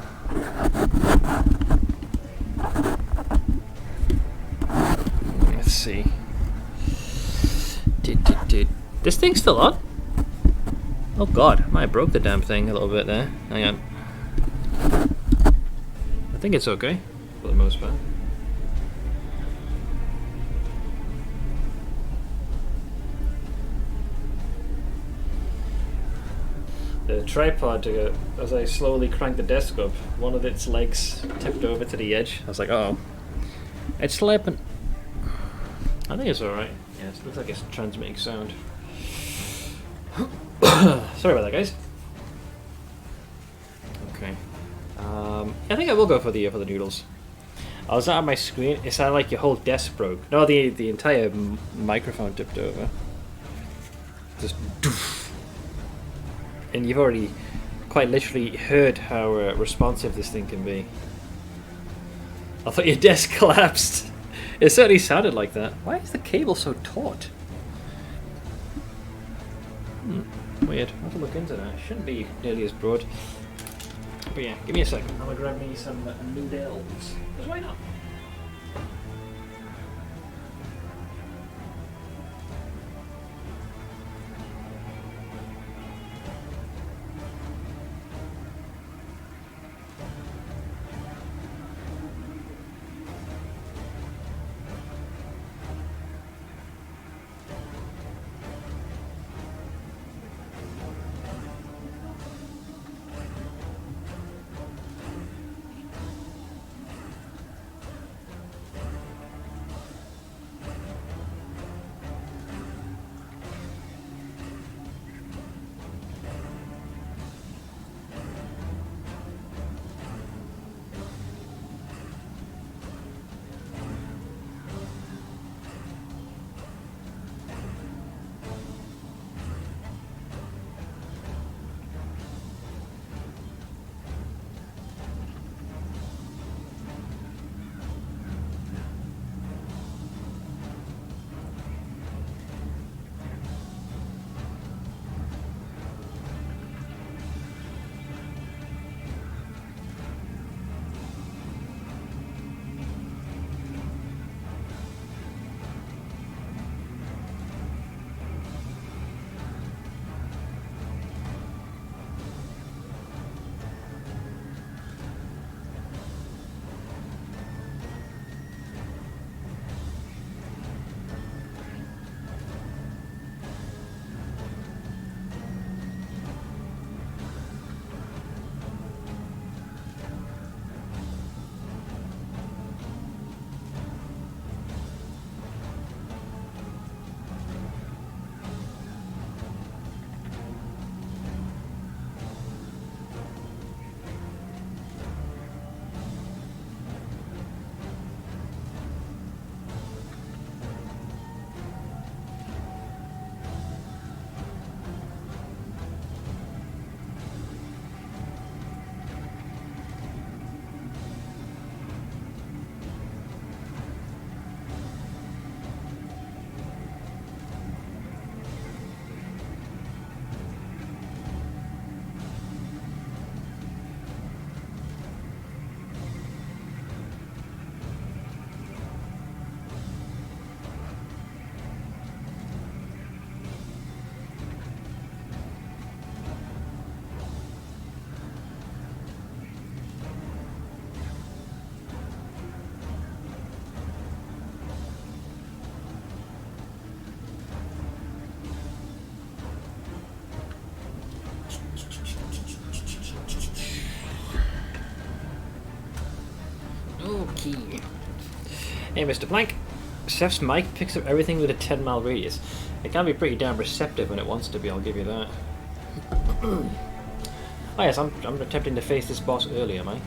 Let's see. This thing's still on? Oh god, I might have broke the damn thing a little bit there. Hang on. I think it's okay, for the most part. The tripod, as I slowly cranked the desk up, one of its legs tipped over to the edge. I was like, uh oh. It's slipping. I think it's alright. Yeah, it looks like it's transmitting sound. Sorry about that, guys. Okay. I think I will go for the noodles. I was not on my screen. It sounded like your whole desk broke. No, the entire microphone tipped over. Just doof. And you've already quite literally heard how responsive this thing can be. I thought your desk collapsed. It certainly sounded like that. Why is the cable so taut? Weird. I'll have to look into that. It shouldn't be nearly as broad. But yeah, give me a second. I'm gonna grab me some noodles. Because why not? Hey, Mr. Blank. Seth's mic picks up everything with a 10-mile radius. It can be pretty damn receptive when it wants to be, I'll give you that. Oh yes, I'm attempting to face this boss early, am I?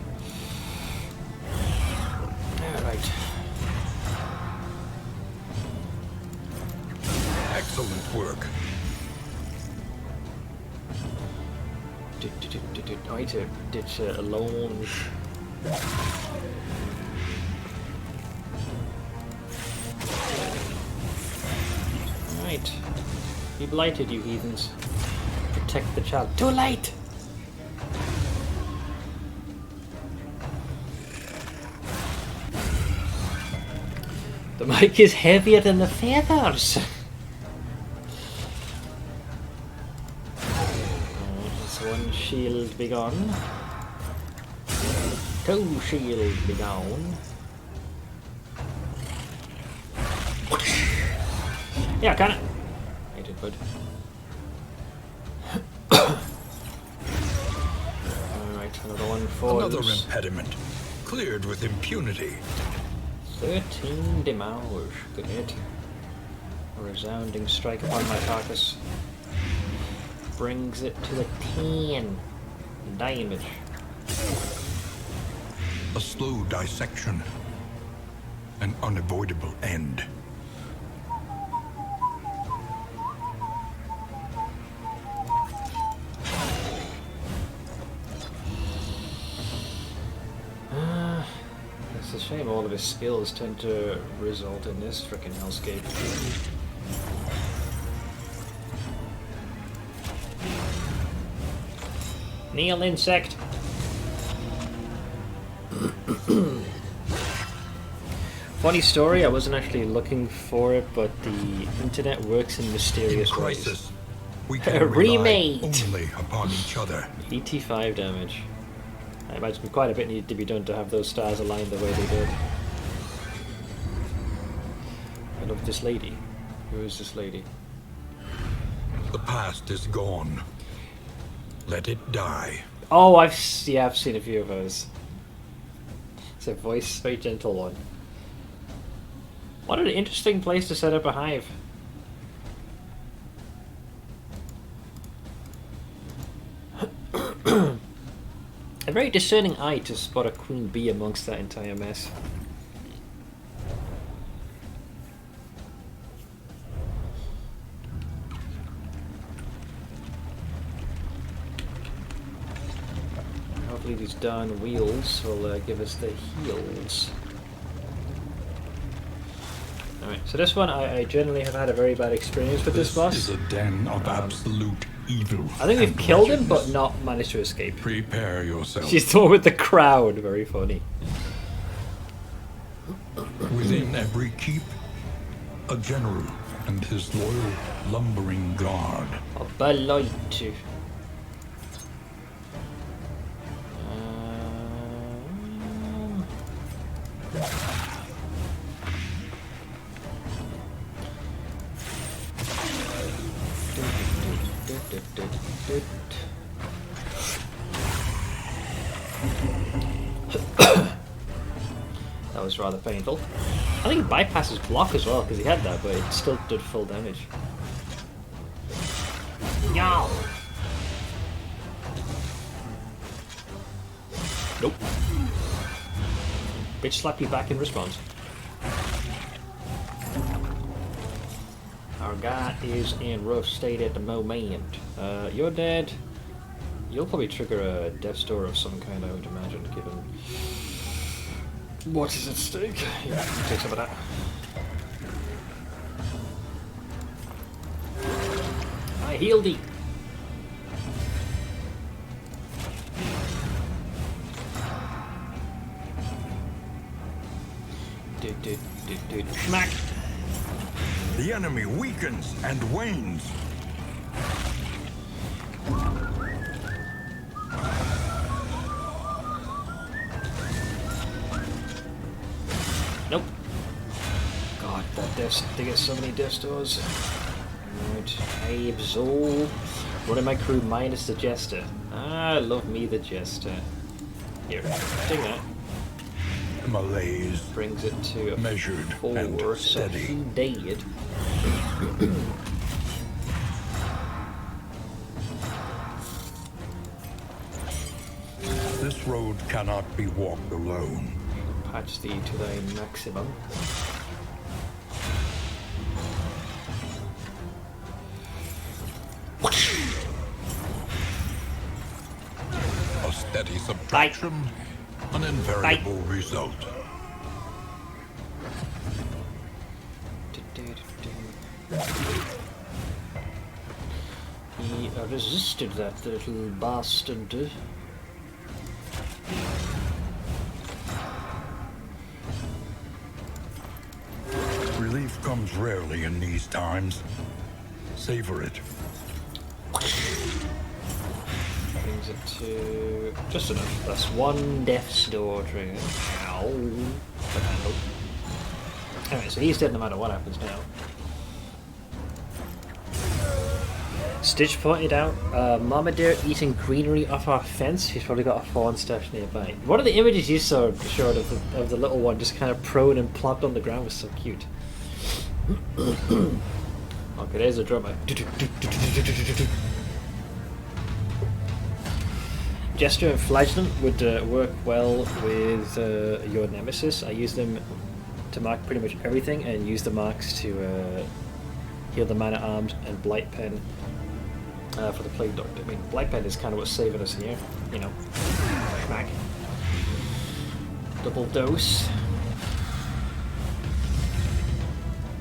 Alright. Excellent work. I need to ditch a lounge. Right. Be blighted, you heathens. Protect the child. Too late! The mic is heavier than the feathers! One shield be gone. Two shield be gone. Yeah, kinda. I did good. Alright, another one for Another impediment. Cleared with impunity. 13 damage. Good hit. A resounding strike upon my carcass. Brings it to a 10 damage. A slow dissection. An unavoidable end. It's a shame all of his skills tend to result in this frickin' hellscape. Kneel, insect! Funny story, I wasn't actually looking for it, but the internet works in mysterious ways. Crisis, we can rely only upon each other. 85 damage. I imagine quite a bit needed to be done to have those stars aligned the way they did. I love this lady. Who is this lady? The past is gone. Let it die. Oh, I've seen a few of those. It's a voice, very gentle one. What an interesting place to set up a hive. A very discerning eye to spot a queen bee amongst that entire mess. Hopefully these darn wheels will give us the heals. Alright, so this one I generally have had a very bad experience with this boss. This is a den of absolute evil. I think we've killed him, but not managed to escape. Prepare yourself. She's the one with the crowd. Very funny. Within every keep, A general and his loyal lumbering guard. A blight. That was rather painful. I think it bypasses block as well, because he had that, but it still did full damage. Yow! Nope. Bitch slap you back in response. Our guy is in rough state at the moment. You're dead. You'll probably trigger a death store of some kind, I would imagine, given what is at stake. Yeah, take some of that. I healed thee. Smack. the enemy weakens and wanes. Nope. God, they get so many death stores. Right, I absolve. Running my crew minus the jester. Ah, I love me the jester. Here, take that. malaise, Brings it to a measured 4, and so steady. he dead. This road cannot be walked alone. Patch thee to thy maximum. A steady subtraction, an invariable result. He resisted that little bastard. Relief comes rarely in these times. Savor it. Brings it to just enough. That's 1 death's door trigger. Ow. Good handle. Anyway, so he's dead no matter what happens now. Stitch pointed out, Mama Deer eating greenery off our fence. She's probably got a fawn stash nearby. One of the images you showed of the little one just kind of prone and plopped on the ground was so cute. Okay, there's a drummer. Jester and Flagellant would work well with your Nemesis. I use them to mark pretty much everything and use the marks to heal the Man at Arms and Blight Pen for the Plague Doctor. I mean, Blight Pen is kind of what's saving us here, you know. Smack. Double dose.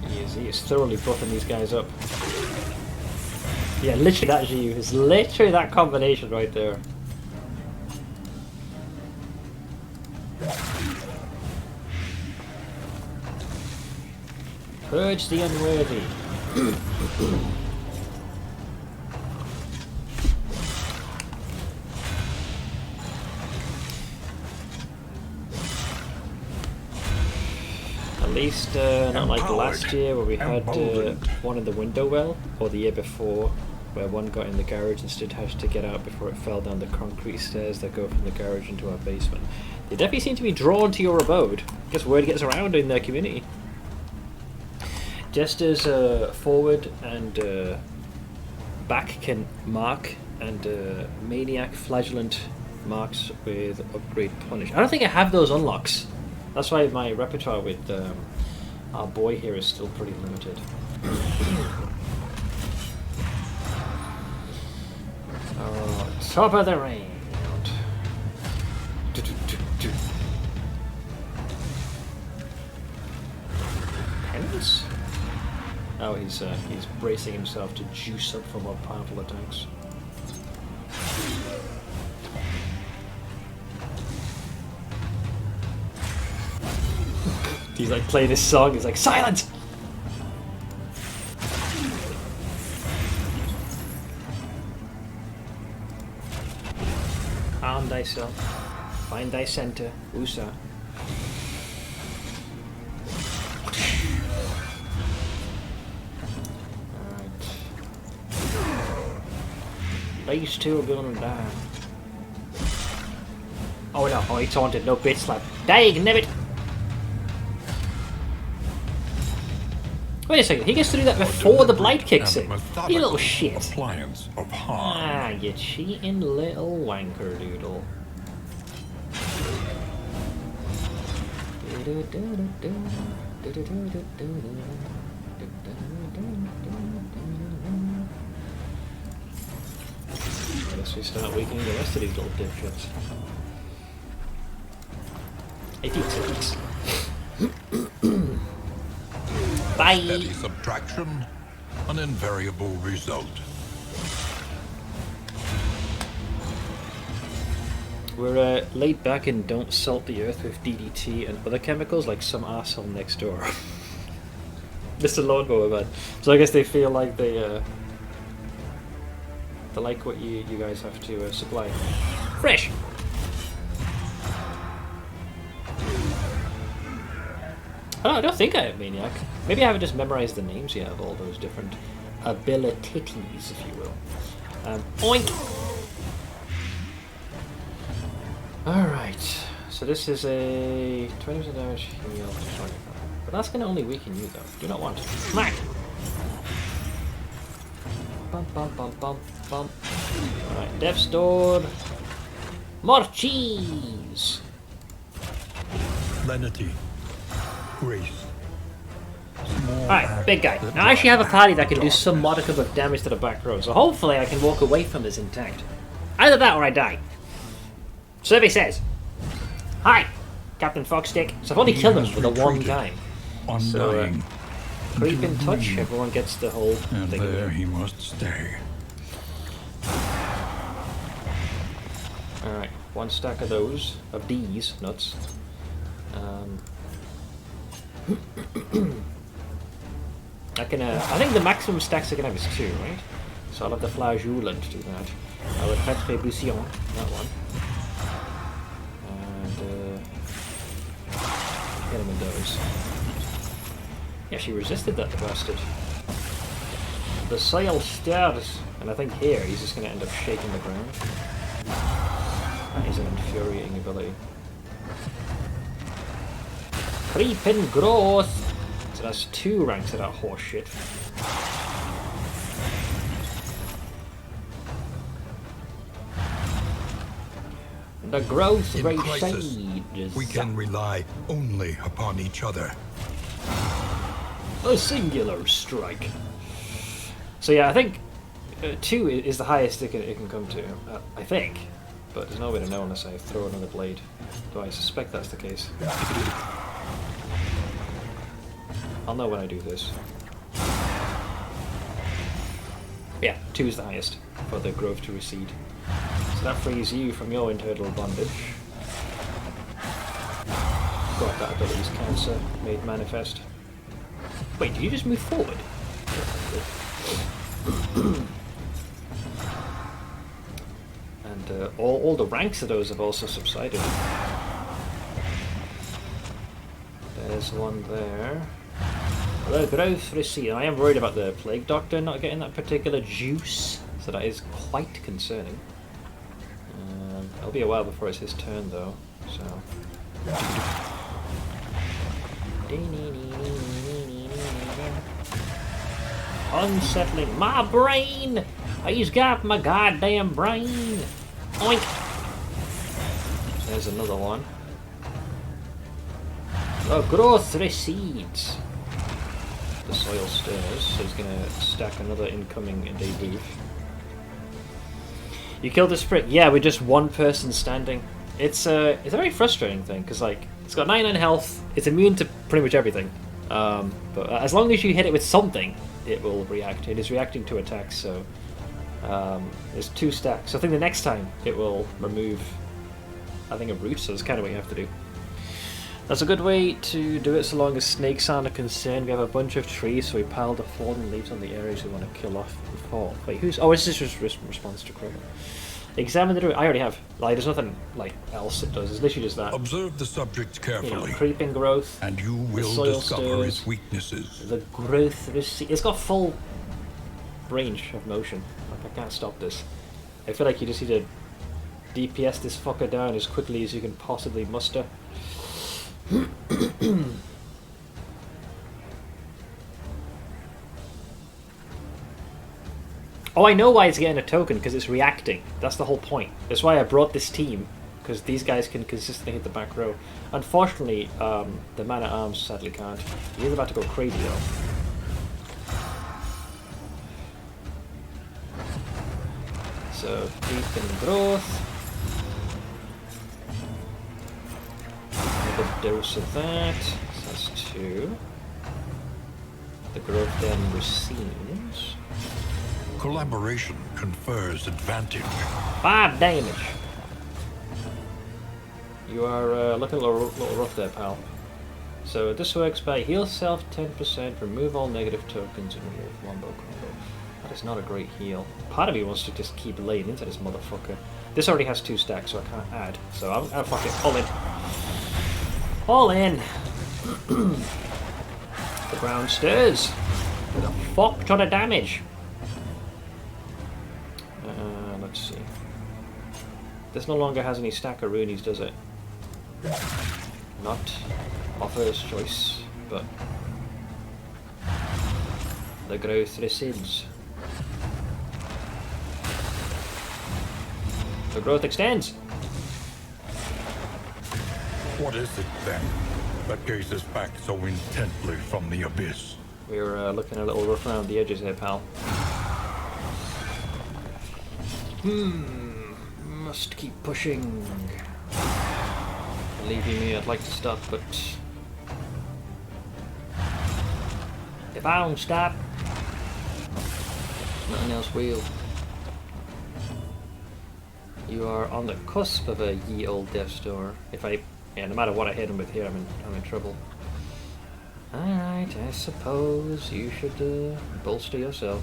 He is thoroughly buffing these guys up. Yeah, literally that GU is literally that combination right there. Purge the unworthy. At least not like last year where we had one in the window well, or the year before where one got in the garage and stood had to get out before it fell down the concrete stairs that go from the garage into our basement. They definitely seem to be drawn to your abode. I guess word gets around in their community. Jesters forward and back can mark, and Maniac Flagellant marks with upgrade punish. I don't think I have those unlocks. That's why my repertoire with our boy here is still pretty limited. Top of the round. Penance? Oh, he's bracing himself to juice up for more powerful attacks. He's like playing this song, he's like, silence! Calm thyself. Find thy center. Usa. These two are gonna die. Oh no, oh he taunted, no bitch slap. Dang, nibbit! Wait a second, he gets to do that before the blight kicks in. You little shit. Appliance of harm. Ah, you cheating little wanker doodle. I guess we start weakening the rest of these little dipshits. 86. Bye! Steady subtraction, an invariable result. We're laid back and don't salt the earth with DDT and other chemicals like some arsehole next door. Mr. Lawnmower Man. So I guess they feel like they like what you guys have to supply. Fresh! Oh, I don't think I have Maniac. Maybe I haven't just memorized the names yet of all those different abilities, if you will. Oink! Alright, So this is a 20% damage heal. But that's going to only weaken you though. Do not want. Smack! Bump, bump, bump, bump, bump. Alright, Death's Door. More cheese! Lenity. Grace. Alright, big guy. Now I actually have a party that can do some modicum of damage to the back row, so hopefully I can walk away from this intact. Either that or I die. Survey says, hi, Captain Foxstick. So I've only killed him for the one time. So, creep in touch, everyone gets the whole And thing. there he must stay. Alright, one stack of those, of these nuts. I can, I think the maximum stacks I can have is 2, right? So I'll have the flageolant do that. I'll have Petribution, that one. And, get him with those. Yeah, she resisted that, the bastard. The sail stirs, and I think here he's just going to end up shaking the ground. That is an infuriating ability. Creeping growth! So that's 2 ranks of that horse shit. The growth In rate crisis, shades. we can rely only upon each other. A singular strike. So yeah, I think 2 is the highest it can come to. I think, but there's no way to know unless I throw another blade. Though I suspect that's the case. I'll know when I do this. Yeah, 2 is the highest for the growth to recede. So that frees you from your internal bondage. Got that ability's cancer made manifest. Wait, did you just move forward? And all the ranks of those have also subsided. There's one there. The growth recede. I am worried about the Plague Doctor not getting that particular juice, so that is quite concerning. It'll be a while before it's his turn though, so... Unsettling. My brain! He's got my goddamn brain! Oink! There's another one. The growth recedes. The soil stirs, so he's gonna stack another incoming debuff. You killed the Spirit? Yeah, with just one person standing. It's a very frustrating thing, because like, it's got 99 health, it's immune to pretty much everything. But as long as you hit it with something, it will react. It is reacting to attacks, so there's 2 stacks. So I think the next time it will remove, I think, a root, so that's kind of what you have to do. That's a good way to do it so long as snakes aren't a concern. We have a bunch of trees, so we pile the fallen leaves on the areas we want to kill off before. Wait, who's... Oh, it's just response to Chrono. Examine the... I already have. Like, there's nothing, like, else it does. It's literally just that. Observe the subject carefully. You know, creeping growth. And you will discover its weaknesses. The growth recede. It's got full range of motion. Like, I can't stop this. I feel like you just need to DPS this fucker down as quickly as you can possibly muster. Oh, I know why it's getting a token, because it's reacting. That's the whole point. That's why I brought this team, because these guys can consistently hit the back row. Unfortunately, the man-at-arms sadly can't. He's about to go crazy though. So, creeping growth. Another dose of that. So that's 2. The growth then recedes. Collaboration confers advantage. 5 damage. You are looking a little rough there, pal. So this works by heal self 10%, remove all negative tokens, and remove wombo combo. That is not a great heal. Part of me wants to just keep laying into this motherfucker. This already has 2 stacks, so I can't add. So I'll fuck it. All in. All in. The ground stirs. With a fuck ton of damage. Let's see. This no longer has any stack of ruinies, does it? Not my first choice, but the growth recedes. The growth extends. What is it then that gazes back so intently from the abyss? We were looking a little rough around the edges here, pal. Must keep pushing. Believe me, I'd like to stop, but if I don't stop, nothing else will. You are on the cusp of a ye old death's door. No matter what I hit him with here, I'm in trouble. Alright, I suppose you should bolster yourself.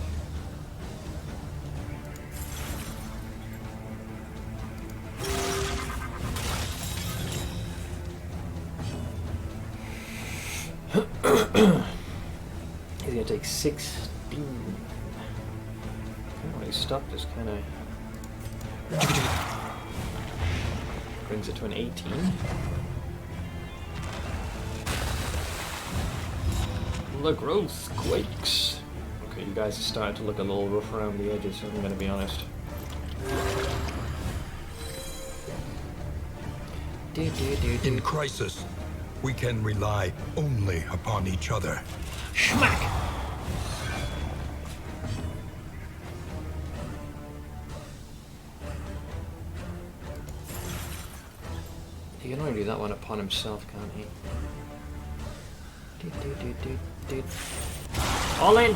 He's gonna take 16. When he stopped, this kind of brings it to an 18. The growth quakes. Okay, you guys are starting to look a little rough around the edges, I'm gonna be honest. In crisis, we can rely only upon each other. Schmack! He can only do that one upon himself, can't he? All in!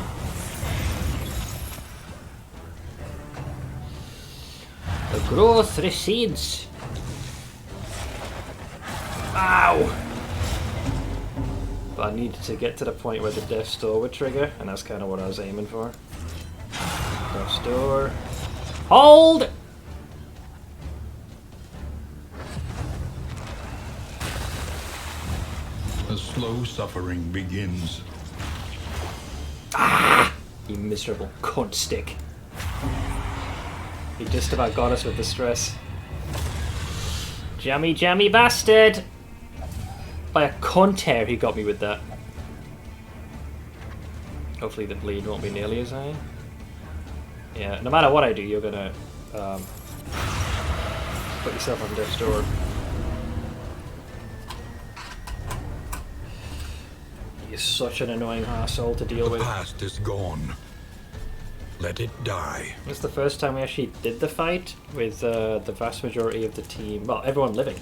The growth recedes. Ow! But I needed to get to the point where the Death's Door would trigger, and that's kind of what I was aiming for. Death's Door. Hold! A slow suffering begins. Ah! You miserable cunt stick. He just about got us with the stress. Jammy bastard! By a cunt hair he got me with that. Hopefully the bleed won't be nearly as high. Yeah, no matter what I do, you're gonna put yourself on death's door. He's such an annoying asshole to deal with. The past is gone. Let it die. It's the first time we actually did the fight with the vast majority of the team. Well, everyone living.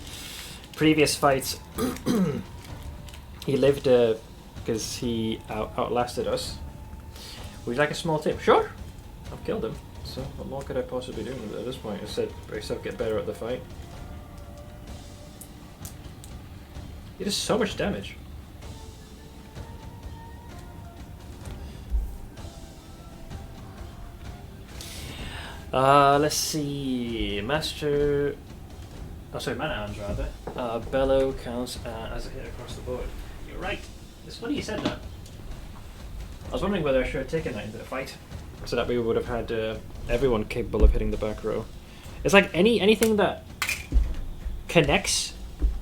Previous fights, he lived because he outlasted us. Would you like a small tip? Sure! I've killed him. So what more could I possibly do at this point? I said, brace yourself, get better at the fight. He does so much damage. Let's see. Master. Oh, sorry, man arms rather. Bellow counts as a hit across the board. You're right. It's funny you said that. I was wondering whether I should have taken that into the fight, so that we would have had everyone capable of hitting the back row. It's like anything that connects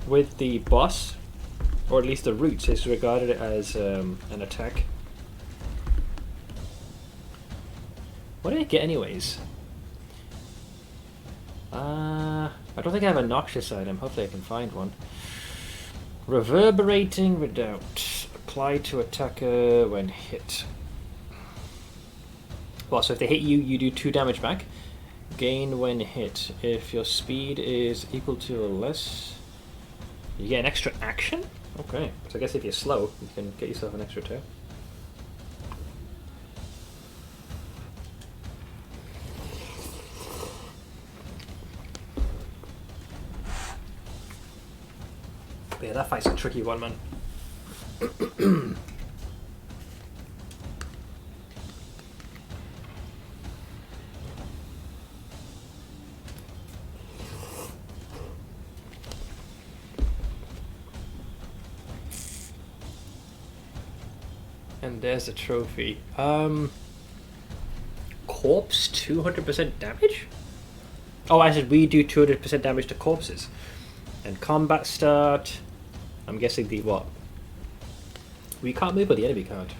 with the boss, or at least the roots, is regarded as an attack. What did I get anyways? I don't think I have a noxious item. Hopefully I can find one. Reverberating Redoubt. Applied to attacker when hit. Well, so if they hit you, you do 2 damage back. Gain when hit. If your speed is equal to or less, you get an extra action? Okay. So I guess if you're slow, you can get yourself an extra 2. But yeah, that fight's a tricky one, man. And there's a trophy. Corpse 200% damage? Oh, I said we do 200% damage to corpses. And combat start. I'm guessing the what? We can't move with the enemy card.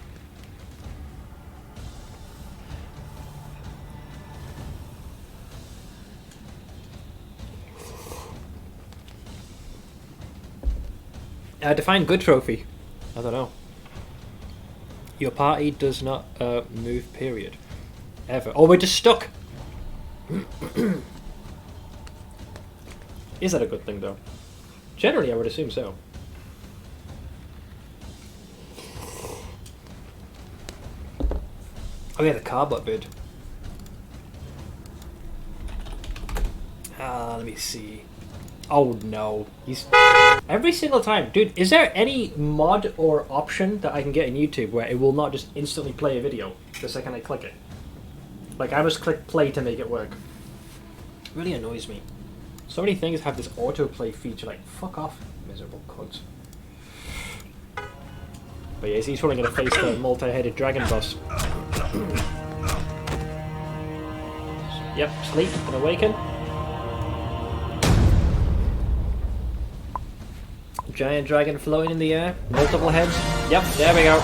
Define good trophy. I don't know. Your party does not move, period. Ever. Oh, we're just stuck! Is that a good thing, though? Generally, I would assume so. Oh yeah, the carbot bid. Let me see. Oh no, he's... Every single time. Dude, is there any mod or option that I can get in YouTube where it will not just instantly play a video the second I click it? Like, I must click play to make it work. It really annoys me. So many things have this autoplay feature, like, fuck off, miserable cunt. But yeah, he's probably going to face the multi-headed dragon boss. Yep, sleep and awaken. Giant dragon floating in the air, multiple heads. Yep, there we go.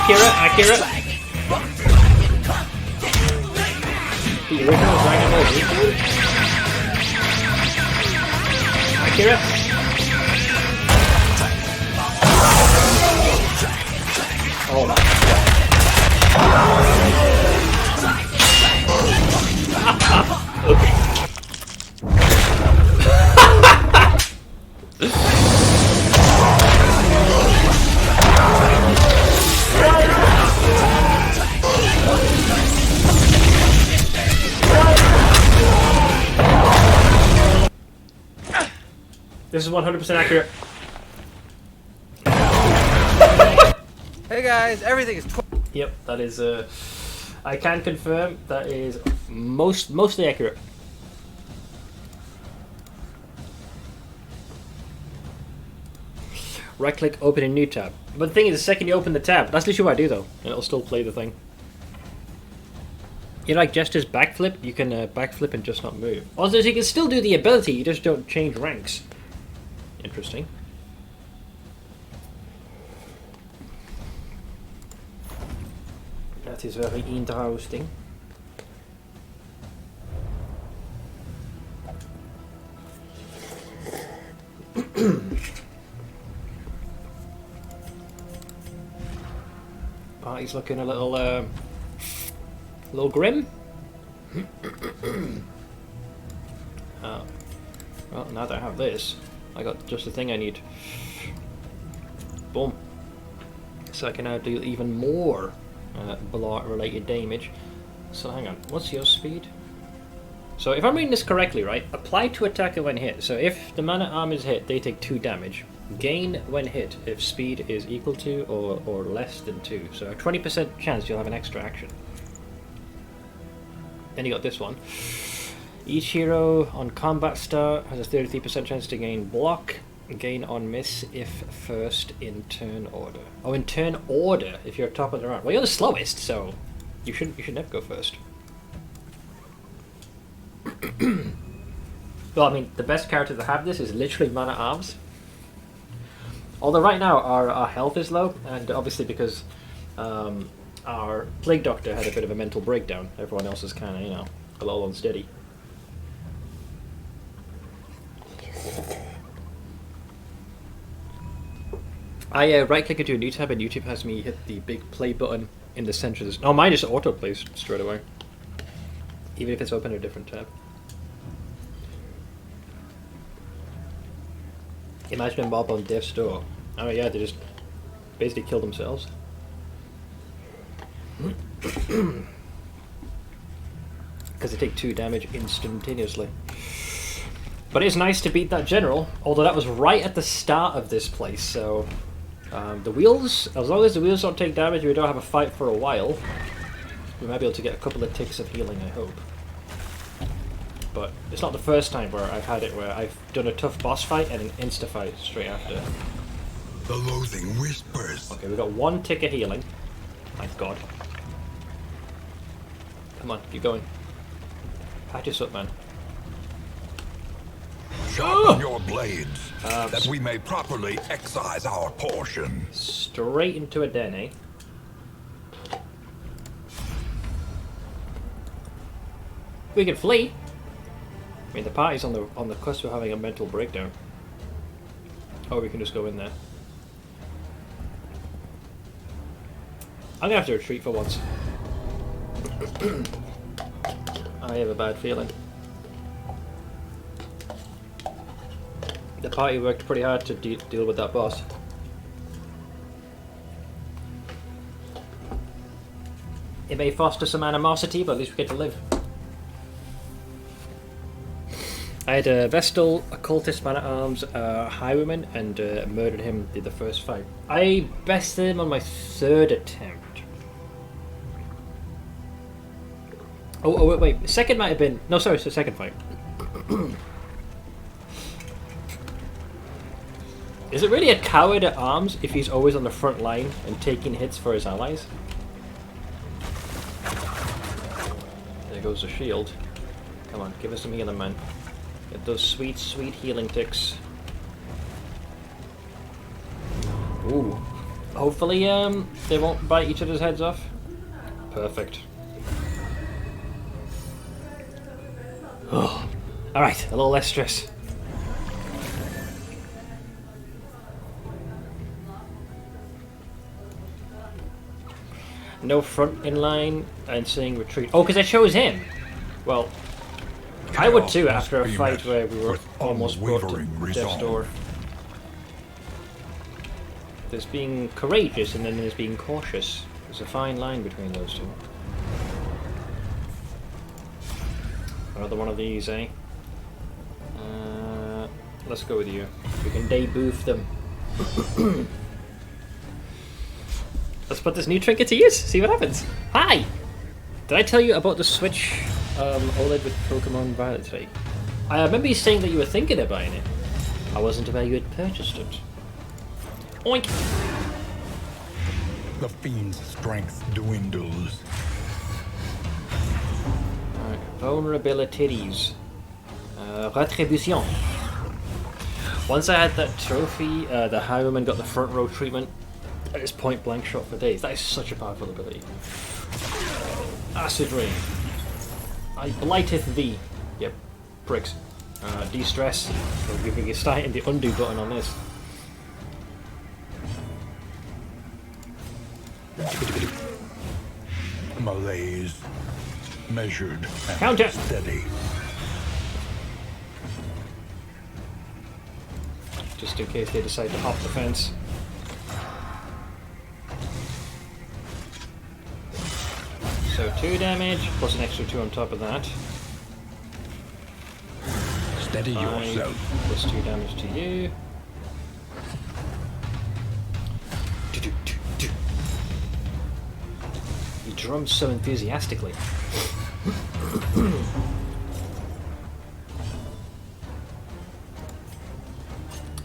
Accurate. The original Dragon Ball Z dude? Accurate. Oh my god. This is 100% accurate. Hey guys, everything is. Yep, that is. I can confirm that is mostly accurate. Right click, open a new tab. But the thing is, the second you open the tab, that's literally what I do though, and it'll still play the thing. You know, like Jester's backflip, you can backflip and just not move. Also, you can still do the ability, you just don't change ranks. Interesting. That is very interesting. Party's looking a little grim. Well, now that I have this, I got just the thing I need. Boom. So I can now do even more block-related damage. So hang on, what's your speed? So if I'm reading this correctly, right? Apply to attacker when hit. So if the man-at-arm is hit, they take 2 damage. Gain when hit if speed is equal to or less than 2. So a 20% chance you'll have an extra action. Then you got this one. Each hero on combat start has a 33% chance to gain block. Gain on miss if first in turn order. Oh, in turn order if you're top of the round. Well, you're the slowest, so you should never go first. Well, I mean, the best character to have this is literally Man-at-Arms. Although right now our health is low, and obviously because our Plague Doctor had a bit of a mental breakdown. Everyone else is kind of, you know, a little unsteady. I right-click into a new tab, and YouTube has me hit the big play button in the center of this. Oh, mine just auto-plays straight away. Even if it's open in a different tab. Imagine a mob on death's door. Oh yeah, they just basically kill themselves. Because they take 2 damage instantaneously. But it's nice to beat that general, although that was right at the start of this place, so... the wheels, as long as the wheels don't take damage, we don't have a fight for a while. We might be able to get a couple of ticks of healing, I hope. But it's not the first time where I've had it where I've done a tough boss fight and an insta-fight straight after. The loathing whispers. Okay, we got 1 tick of healing. Thank God. Come on, keep going. Patch us up, man. Sharpen your blades, that we may properly excise our portion. Straight into a den, eh? We can flee. I mean, the party's on the cusp of having a mental breakdown. Or we can just go in there. I'm gonna have to retreat for once. I have a bad feeling. The party worked pretty hard to deal with that boss. It may foster some animosity, but at least we get to live. I had a Vestal, Occultist, Man-at-Arms, Highwayman, and murdered him in the first fight. I bested him on my third attempt. Oh, wait. Second might have been... No, sorry, it's the second fight. Is it really a coward at arms if he's always on the front line and taking hits for his allies? There goes the shield. Come on, give us some healing, man. Get those sweet, sweet healing ticks. Ooh. Hopefully, they won't bite each other's heads off. Perfect. Oh. Alright, a little less stress. No front in line and saying retreat. Oh, because I chose him. Well, I would too after a fight where we were almost brought to death's door. There's being courageous and then there's being cautious. There's a fine line between those two. Another one of these, eh? Let's go with you. We can deboof them. Let's put this new trinket to use, see what happens. Hi! Did I tell you about the Switch OLED with Pokemon Violet today? I remember you saying that you were thinking of buying it. I wasn't aware you had purchased it. Oink! The fiend's strength dwindles. Alright, vulnerabilities. Retribution. Once I had that trophy, the Highwayman got the front row treatment. It's point blank shot for days. That is such a powerful ability. Acid Rain. I blighteth thee. Yep, pricks. De-stress. So we can start hitting the undo button on this. Malaise. Measured and Counter. steady. Just in case they decide to hop the fence. So 2 damage, plus an extra 2 on top of that. Steady 5, yourself. plus 2 damage to you. He drums so enthusiastically.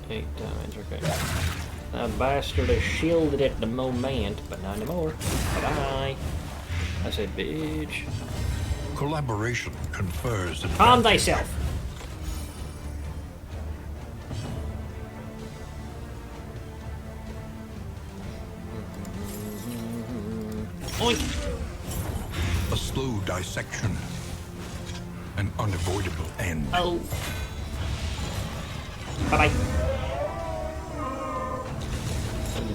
8 damage, okay. That bastard has shielded at the moment, but not anymore. Bye-bye. I said, bitch. Collaboration confers Calm advantage. thyself. Oink. A slow dissection. An unavoidable end. Oh. Bye-bye.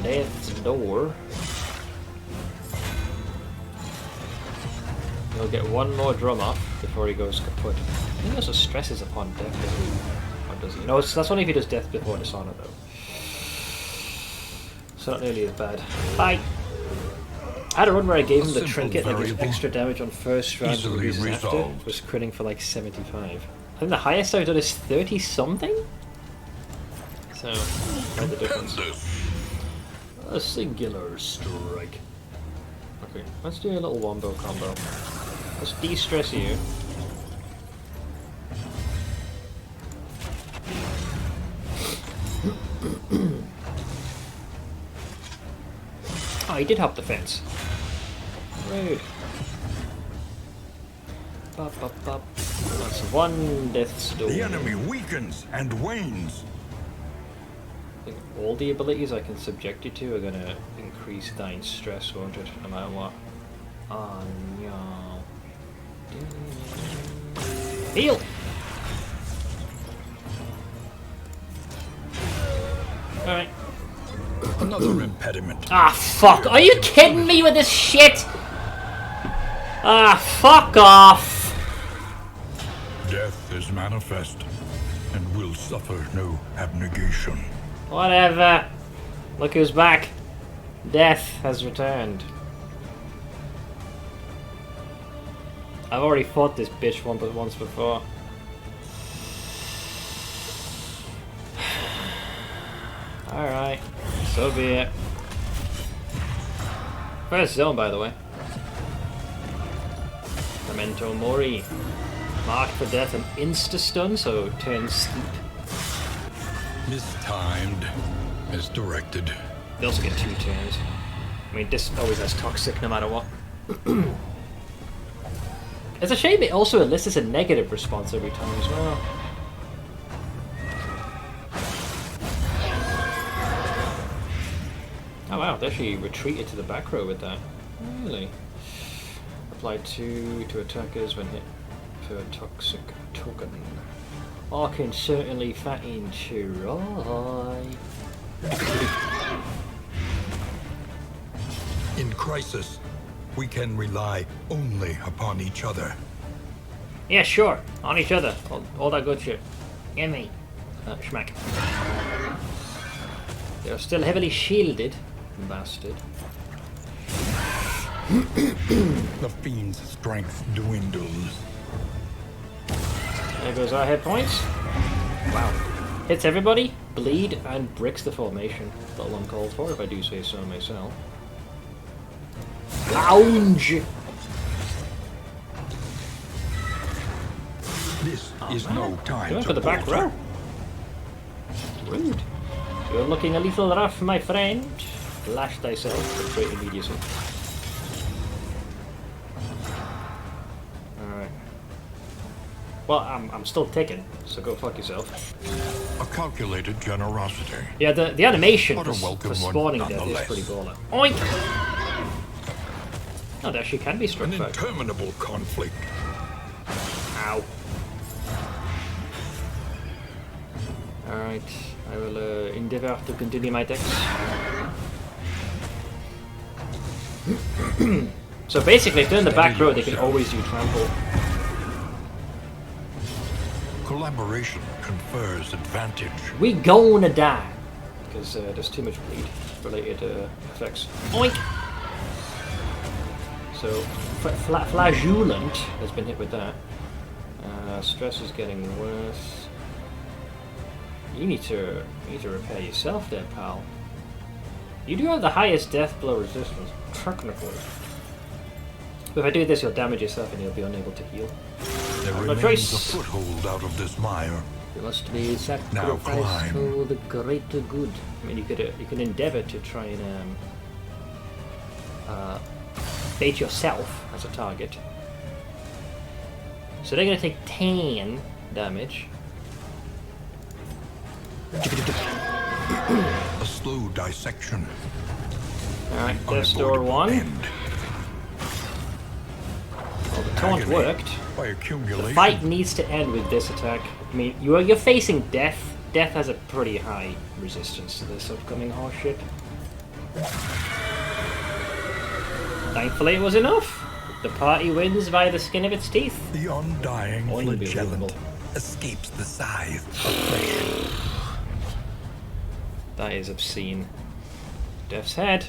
Death's door. He'll get one more drum off before he goes kaput. He also stresses upon death, doesn't he? Or does he? No, that's only if he does death before dishonor, though. So not nearly as bad. Bye! I had a run where I gave him the trinket that gives extra damage on first round and Easily loses after. resolved. Was critting for like 75. I think the highest I've done is 30 something? So, quite the difference. A singular strike. Okay, let's do a little wombo combo. Let's de-stress you. Oh, he did hop the fence. Rude. Bop, bop, bop. That's one death's door. The enemy weakens and wanes. I think all the abilities I can subject you to are going to increase thine stress, won't it? No matter what. Oh no. Heal! Alright. Another impediment. Ah, fuck! Are you kidding me with this shit? Ah, fuck off! Death is manifest and will suffer no abnegation. Whatever. Look who's back. Death has returned. I've already fought this bitch once before. Alright, so be it. First zone, by the way. Memento Mori. Marked for death and insta-stun, so turn steep. Mistimed as directed. They also get 2 turns. I mean, this always has toxic no matter what. It's a shame it also elicits a negative response every time as well. Oh wow, they actually retreated to the back row with that. Really? Apply 2 to attackers when hit per toxic token. I can certainly fatten try. In crisis, we can rely only upon each other. Yeah, sure. On each other. All that good shit. Gimme. Schmack. They're still heavily shielded. Bastard. The fiend's strength dwindles. There goes our hit points. Wow. Hits everybody, bleed, and bricks the formation. A little uncalled for, if I do say so myself. Lounge! This is no time Going to for the back falter. row. Rude. You're looking a little rough, my friend. Lash thyself with great immediacy. Alright. Well, I'm still ticking, so go fuck yourself. A calculated generosity. Yeah, the animation What a for welcome one, spawning death is nonetheless. pretty baller. Oink! Oh, there actually can be struck An back. interminable conflict. Ow. Alright, I will endeavour to continue my text. So basically, if they're in the back row, they can always do trample. Collaboration confers advantage. We gonna die! Because there's too much bleed related effects. Oink! So, Flagellant has been hit with that. Stress is getting worse. You need to repair yourself there, pal. You do have the highest death blow resistance, technically. But if I do this, you'll damage yourself and you'll be unable to heal. There No remains choice. a foothold out of this mire. You must be Now sacrificed climb. to the greater good. I mean, you can endeavour to try and bait yourself as a target. So they're going to take 10 damage. A slow dissection. Alright, Death Door Unavoidable 1. end. Well, the taunt Agony worked. By The accumulation. fight needs to end with this attack. I mean, you're facing death. Death has a pretty high resistance to this upcoming horseshit. Thankfully, it was enough. The party wins by the skin of its teeth. The undying Unbelievable. flagellant escapes the scythe of flesh. That is obscene. Death's head.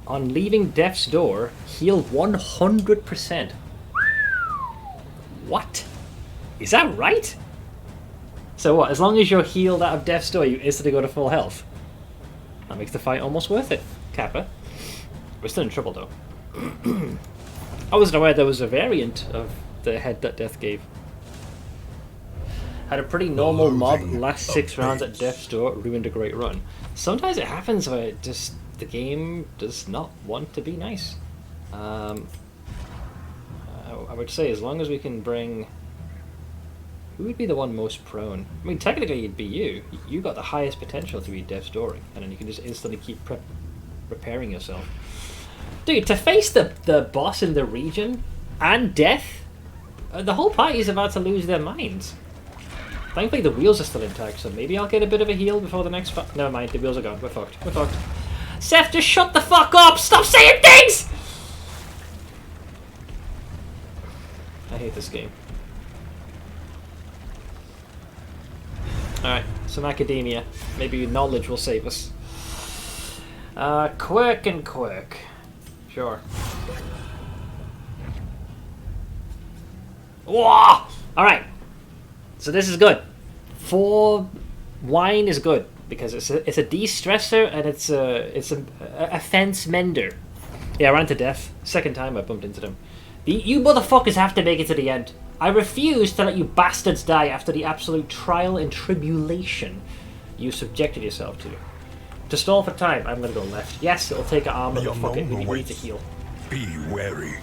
On leaving Death's door, heal 100%. What? Is that right? So what, as long as you're healed out of Death's door, you instantly go to full health? That makes the fight almost worth it, Kappa. We're still in trouble though. I wasn't aware there was a variant of the head that Death gave. Had a pretty normal mob, Loathing last of 6 rounds at pains. Death's door, ruined a great run. Sometimes it happens where just the game does not want to be nice. I would say as long as we can bring... Who would be the one most prone? I mean, technically it'd be you. You got the highest potential to be Death's Dooring, and then you can just instantly keep repairing yourself. Dude, to face the boss in the region and death, the whole party is about to lose their minds. Thankfully the wheels are still intact, so maybe I'll get a bit of a heal before the next fight. Never mind, the wheels are gone. We're fucked. We're fucked. Seth, just shut the fuck up! Stop saying things! I hate this game. Alright, some academia. Maybe knowledge will save us. Quirk and quirk. Sure. Whoa! Alright. So this is good. 4 wine is good because it's a de-stressor and it's a fence mender. Yeah, I ran to death. Second time I bumped into them. You motherfuckers have to make it to the end. I refuse to let you bastards die after the absolute trial and tribulation you subjected yourself to. To stall for time, I'm gonna go left. Yes, it'll take an armor, but fuck it, we need to heal. Be wary.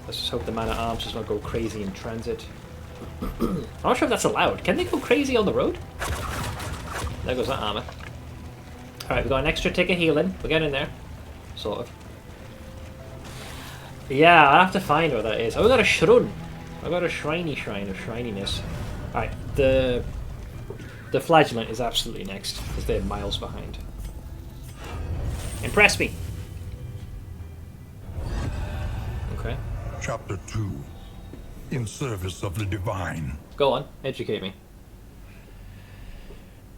Let's just hope the man at arms does not go crazy in transit. I'm not sure if that's allowed. Can they go crazy on the road? There goes that armor. Alright, we got an extra tick of healing. We're getting there. Sort of. Yeah, I have to find what that is. Oh, we got a shrine. I got a shriney shrine of shrininess. Alright, the flagellant is absolutely next, because they're miles behind. Impress me! Okay. Chapter 2. In service of the divine. Go on, educate me.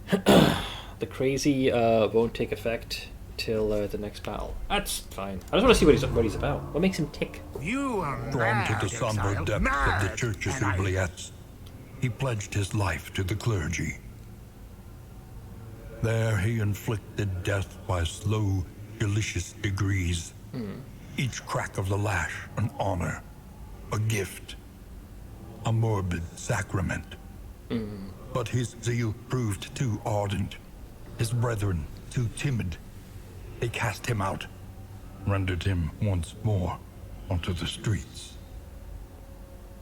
The crazy won't take effect till the next battle. That's fine. I just want to see what he's about. What makes him tick? You are drawn to the somber depths of the Church's oubliettes. He pledged his life to the clergy. There he inflicted death by slow, delicious degrees. Each crack of the lash an honor, a gift, a morbid sacrament. But his zeal proved too ardent, his brethren too timid. They cast him out, rendered him once more onto the streets.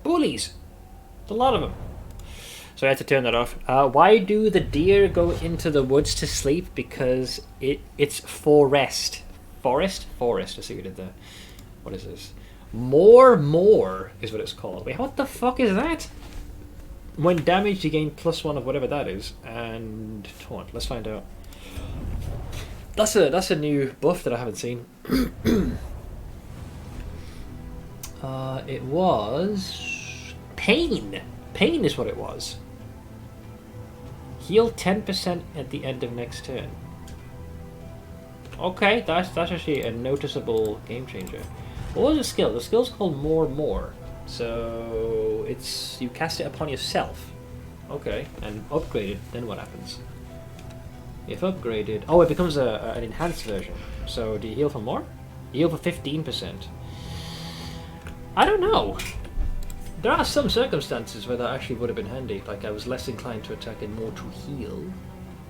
Bullies! There's a lot of them. So I had to turn that off. Why do the deer go into the woods to sleep? Because it's for rest. Forest? Forest. I see what we did there. What is this? More is what it's called. Wait, what the fuck is that? When damaged, you gain +1 of whatever that is. And taunt. Let's find out. That's a new buff that I haven't seen. It was pain. Pain is what it was. Heal 10% at the end of next turn. Okay, that's actually a noticeable game changer. What was the skill? The skill's called More. So it's you cast it upon yourself. Okay, and upgraded. Then what happens? If upgraded, oh, it becomes an enhanced version. So do you heal for more? You heal for 15%. I don't know. There are some circumstances where that actually would have been handy. Like I was less inclined to attack and more to heal.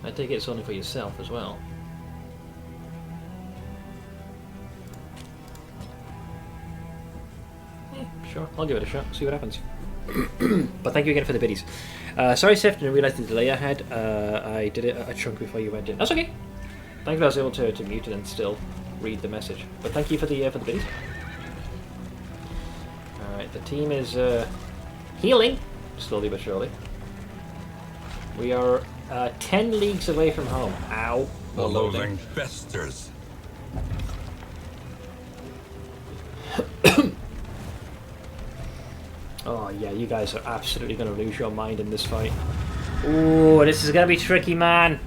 I take it it's only for yourself as well. Sure, I'll give it a shot, see what happens. But thank you again for the biddies. Sorry, Seth, didn't realise the delay I had. I did it a chunk before you went in. That's okay. Thankfully I was able to mute it and still read the message. But thank you for the biddies. Alright, the team is healing, slowly but surely. We are 10 leagues away from home. Ow. The loathing festers. Oh yeah, you guys are absolutely going to lose your mind in this fight. Ooh, this is going to be tricky, man.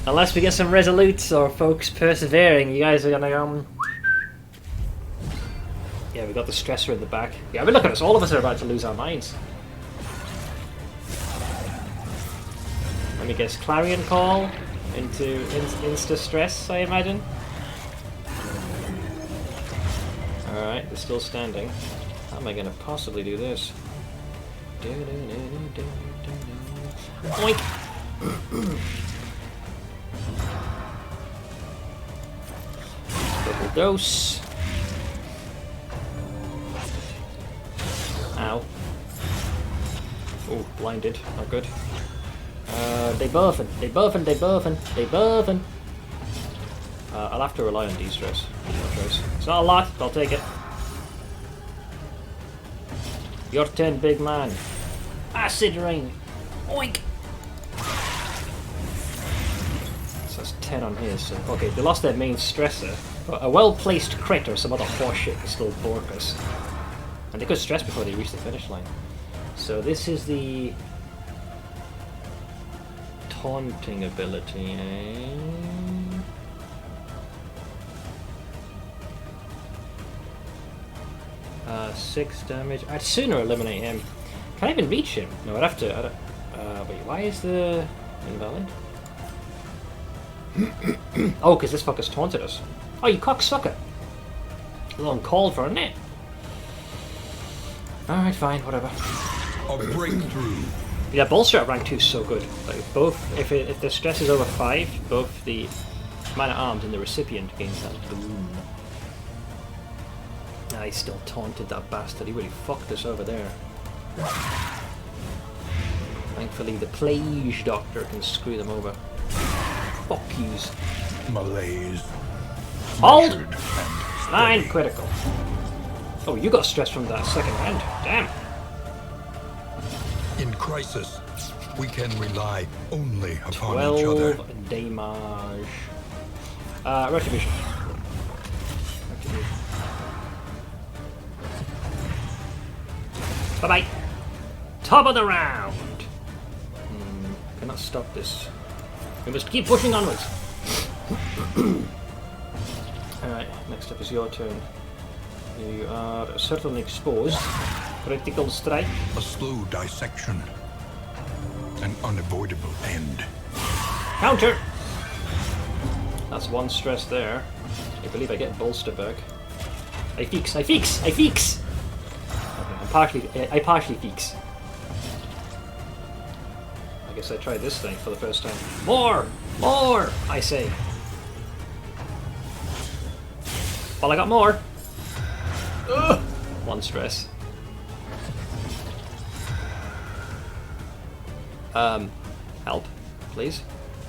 Unless we get some resolutes or folks persevering, you guys are going to Yeah, we got the stressor in the back. Yeah, I mean, look at us. All of us are about to lose our minds. Let me guess, Clarion Call into insta-stress, I imagine. Alright, they're still standing. How am I going to possibly do this? Oink! Double dose. Oh, blinded. Not good. They buffing. They buffing. They buffing. They buffing. I'll have to rely on de-stress. No choice. It's not a lot, but I'll take it. Your turn, big man. Acid rain. Oink. So that's 10 on his. So, okay, they lost their main stressor, but a well-placed crit or some other horseshit can still bork us. And they could stress before they reach the finish line. So this is the taunting ability, eh? 6 damage. I'd sooner eliminate him. Can I even reach him? No, I'd have to. Wait, why is the invalid? Oh, because this fucker's taunted us. Oh, you cocksucker! A little uncalled for, isn't it? Alright, fine, whatever. A breakthrough. Yeah, bolster at rank 2 is so good. Like both, if the stress is over 5, both the man at arms and the recipient gains that boom. I still taunted that bastard. He really fucked us over there. Thankfully, the Plague Doctor can screw them over. Fuck yous. Malaise. Hold! Measured and 9 steady. critical. Oh, you got stress from that second round. Damn. In crisis, we can rely only upon each other. 12 damage. Retribution. Bye-bye. Top of the round. Cannot stop this. We must keep pushing onwards. Alright, next up is your turn. You are certainly exposed. Critical strike. A slow dissection. An unavoidable end. Counter! That's 1 stress there. I believe I get bolster back. I feeks, I feeks, I feeks! Okay, I partially feeks. I guess I tried this thing for the first time. More! More! I say. Well, I got more. Ugh. 1 stress. Help, please.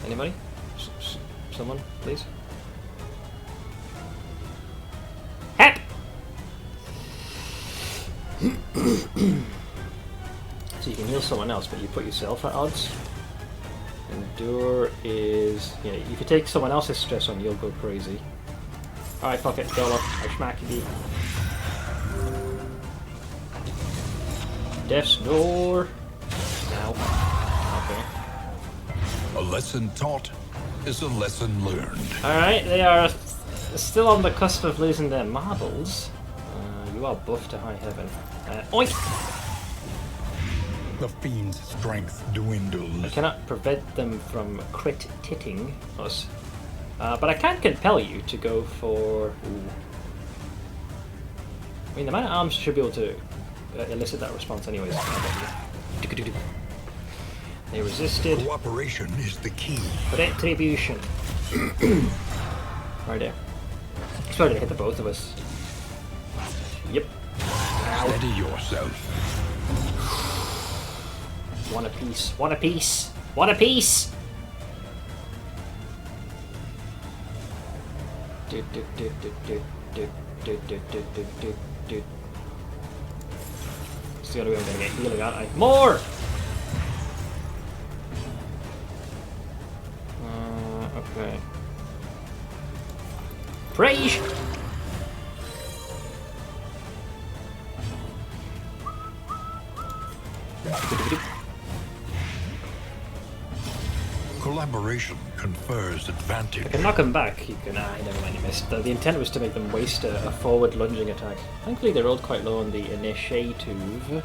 Anybody? Someone, please. Help! So you can heal someone else, but you put yourself at odds. Endure is... yeah, if you take someone else's stress on, you'll go crazy. Alright, fuck it, Dolo. I smack you. Death's door. Now. Okay. A lesson taught is a lesson learned. Alright, they are still on the cusp of losing their marbles. You are buffed to high heaven. Oink! The fiend's strength I dwindles. cannot prevent them from crit titting us. But I can compel you to go for... ooh. I mean, the man at arms should be able to elicit that response anyways. They resisted. Cooperation is the key. Retribution. Right there. Sorry to hit the both of us. Yep. Steady yourself. One apiece. One apiece. One apiece. It's the only way I'm gonna get healing, aren't I? More! Okay. Praise! Collaboration confers advantage. I can knock him back. You can. Never mind, you missed. The intent was to make them waste a forward lunging attack. Thankfully, they rolled quite low on the initiative.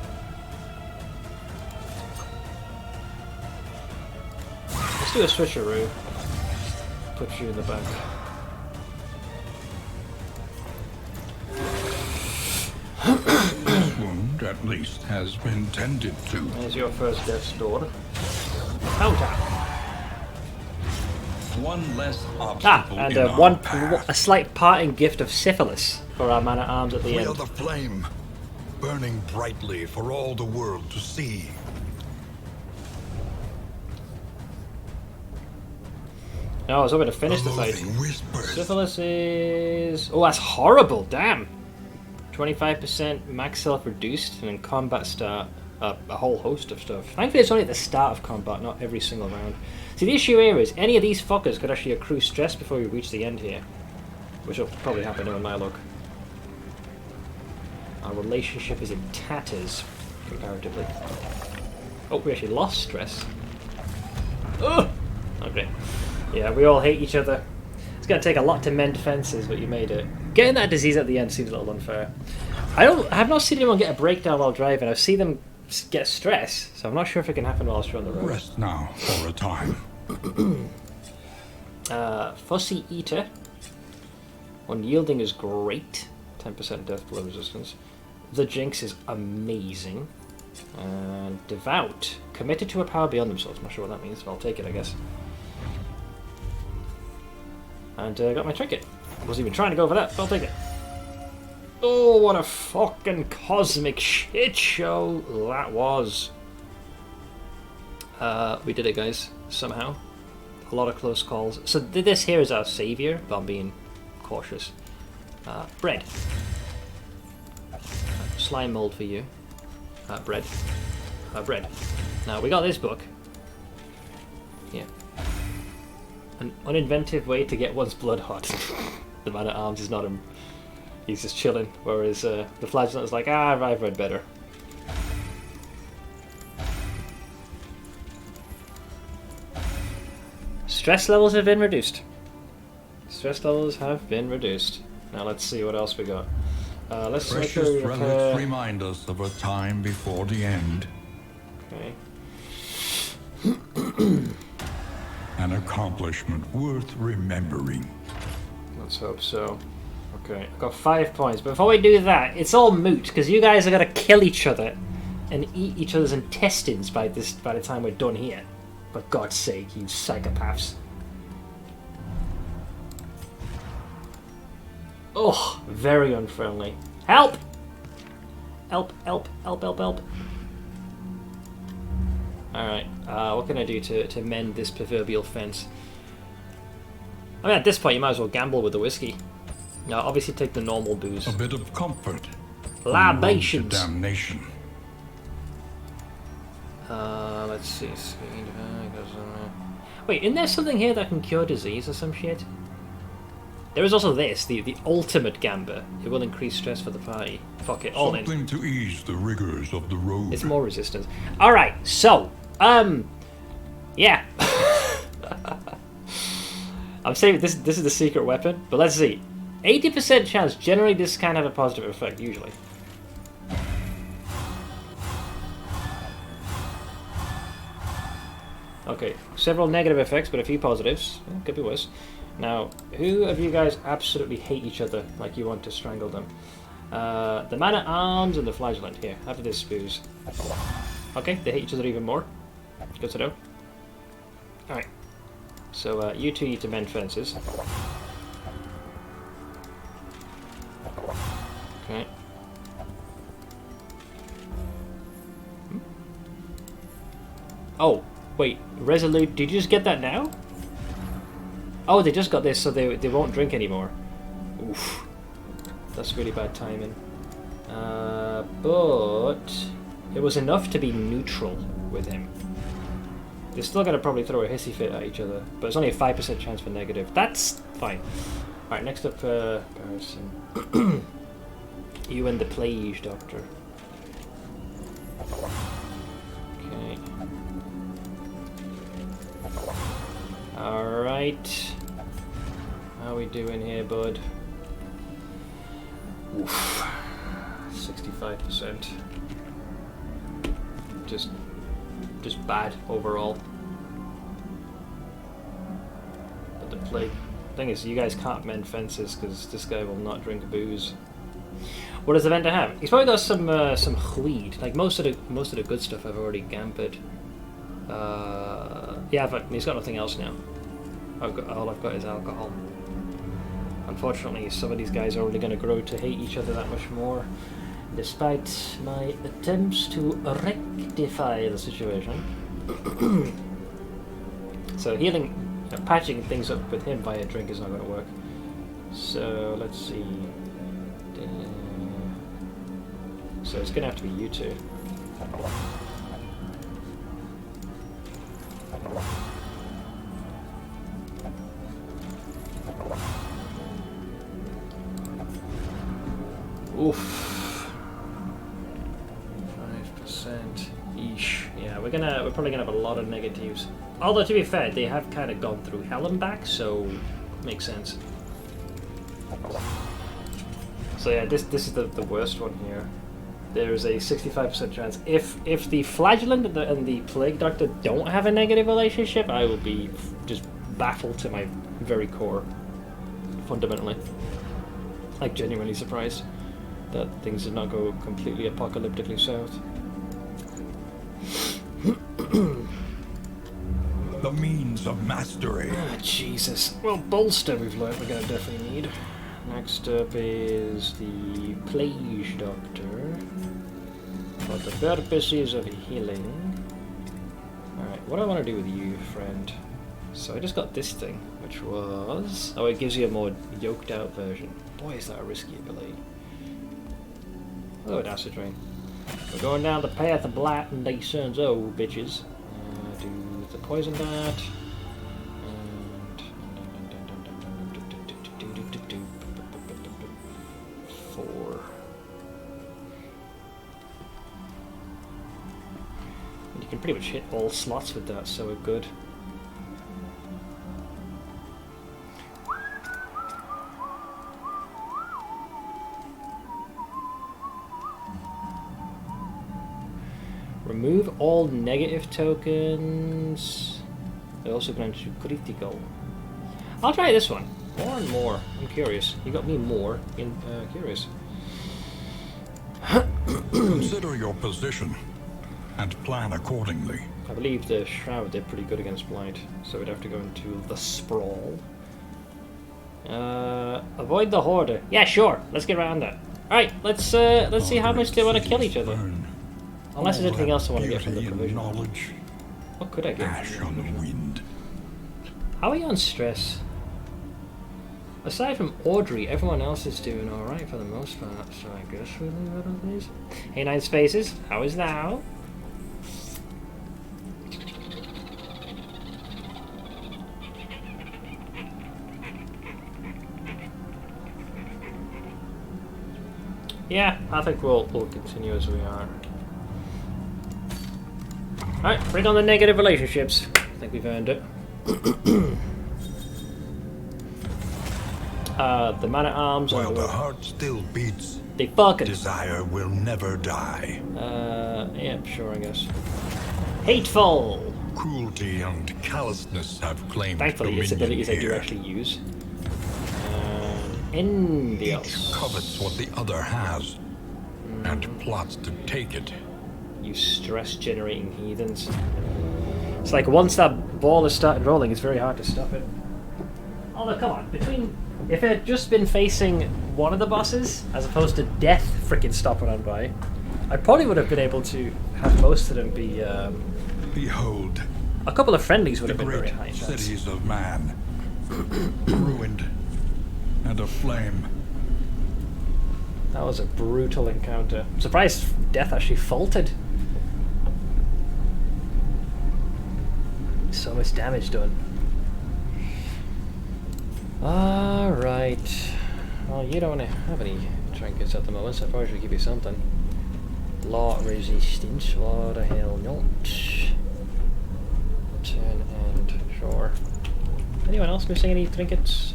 Let's do a switcheroo. Put you in the back. This wound, at least, has been tended to. There's your first death's door. Counter. One less obstacle And in our one path. a slight parting gift of syphilis for our man at arms at the We end. are the flame, burning brightly for all the world to see. No, I was hoping to finish the fight. Loathing whispers. Syphilis is... Oh, that's horrible, damn! 25% max health reduced, and in combat start, a whole host of stuff. Thankfully it's only at the start of combat, not every single round. See, the issue here is, any of these fuckers could actually accrue stress before we reach the end here. Which will probably happen in my luck. Our relationship is in tatters, comparatively. Oh, we actually lost stress. Ugh! Okay. Yeah, we all hate each other. It's going to take a lot to mend fences, but you made it. Getting that disease at the end seems a little unfair. I have not seen anyone get a breakdown while driving. I've seen them get stress, so I'm not sure if it can happen whilst you're on the road. Rest now for a time. Fussy Eater. Unyielding is great. 10% death blow resistance. The Jinx is amazing. And Devout. Committed to a power beyond themselves. I'm not sure what that means, but I'll take it, I guess. And got my trinket. I wasn't even trying to go for that, but I'll take it. Oh, what a fucking cosmic shit show that was. We did it, guys, somehow. A lot of close calls. So this here is our savior, but I'm being cautious. Bread. Slime mold for you. Bread. Bread. Now, we got this book. Yeah. An uninventive way to get one's blood hot. The man at arms is not him. He's just chilling. Whereas the flagellant is like, I've read better. Stress levels have been reduced. Stress levels have been reduced. Now let's see what else we got. Let's make Precious sure relics remind us of a time before the end. Okay. An accomplishment worth remembering. Let's hope so. Okay, I've got 5 points. But before we do that, it's all moot because you guys are gonna kill each other and eat each other's intestines by the time we're done here. For God's sake, you psychopaths! Oh, very unfriendly. Help! Help! Help! Help! Help! Help! All right. What can I do to mend this proverbial fence? I mean, at this point, you might as well gamble with the whiskey. Now, obviously, take the normal booze. A bit of comfort. Libations. Damnation. Let's see. Wait, isn't there something here that can cure disease or some shit? There is also this, the ultimate gambler. It will increase stress for the party. Fuck it, all in. Something to ease the rigors of the road. It's more resistance. Alright, so, yeah. I'm saying this is the secret weapon, but let's see. 80% chance, generally this can have a positive effect, usually. Okay, several negative effects, but a few positives. Could be worse. Now, who of you guys absolutely hate each other like you want to strangle them? The man-at-arms and the flagellant. Here, have this booze. Okay, they hate each other even more. Good to know. Alright. So, you two need to mend fences. Okay. Oh, wait. Resolute, did you just get that now? Oh, they just got this, so they won't drink anymore. Oof. That's really bad timing. But it was enough to be neutral with him. They're still going to probably throw a hissy fit at each other, but it's only a 5% chance for negative. That's fine. Alright, next up, Barrison. You and the Plage Doctor. Okay. Alright. How we doing here, bud? Oof. 65%. Just bad overall. But the plague thing is, you guys can't mend fences because this guy will not drink booze. What does the vendor have? He's probably got some weed. Like most of the good stuff I've already gampered. Yeah, but he's got nothing else now. All I've got is alcohol. Unfortunately, some of these guys are only going to grow to hate each other that much more, despite my attempts to rectify the situation. So healing Patching things up with him via drink is not going to work. So let's see. So it's going to have to be you two. Oof. 5%. Eesh. Yeah, we're probably gonna have a lot of negatives. Although to be fair, they have kind of gone through hell and back, so makes sense. So yeah, this is the worst one here. There's a 65% chance. If the flagellant and the plague doctor don't have a negative relationship, I will be just baffled to my very core. Fundamentally, like genuinely surprised that things did not go completely apocalyptically south. The means of mastery. Ah, Jesus. Well, bolster we've learned we're going to definitely need. Next up is the Plague Doctor. For the purposes of healing. Alright, what do I want to do with you, friend? So I just got this thing, which was... Oh, it gives you a more yoked out version. Boy, is that a risky ability. Oh, acid rain. We're going down the path of blight and descends, oh, bitches. Do the poison dart. And... 4. You can pretty much hit all slots with that, so we're good. Remove all negative tokens. They're also going to critical. I'll try this one. More and more. I'm curious. You got me more curious. Consider your position and plan accordingly. I believe the Shroud did pretty good against Blight, so we'd have to go into the Sprawl. Avoid the Hoarder. Yeah, sure. Let's get around that. Alright, let's see how much they want to kill each other. Unless there's anything else I want to get from the provision. Knowledge, What could I get? ash on the wind. How are you on stress? Aside from Audrey, everyone else is doing alright for the most part, so I guess we'll leave it on these. Hey, 9 spaces, how is thou? Yeah, I think we'll continue as we are. Alright, bring on the negative relationships. I think we've earned it. The man-at-arms. While the heart still beats, they fucking... desire will never die. Yeah, sure, I guess. Hateful! Cruelty and callousness have claimed Thankfully, its dominion abilities I do here. actually use. Envious. Each covets what the other has, and plots to take it. You stress-generating heathens. It's like once that ball has started rolling, it's very hard to stop it. Although, come on, if it had just been facing one of the bosses, as opposed to death frickin' stopping on by, I probably would have been able to have most of them be, Behold, a couple of friendlies would the have been very great high chance. cities of man, ruined and aflame. That was a brutal encounter. I'm surprised death actually faltered. So much damage done. Alright. Well, you don't have any trinkets at the moment, so I probably should give you something. Lot resistance, what the hell not. 10 and sure. Anyone else missing any trinkets?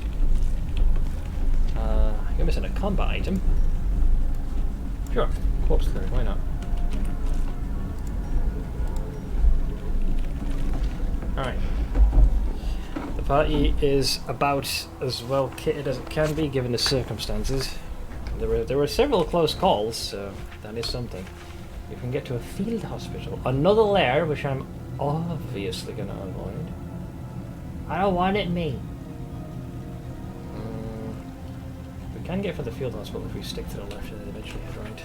You're missing a combat item. Sure, corpse clearing, why not? Alright. The party is about as well kitted as it can be given the circumstances. There were several close calls, so that is something. You can get to a field hospital. Another lair, which I'm obviously going to avoid. I don't want it, me. We can get for the field hospital if we stick to the left and then eventually head right.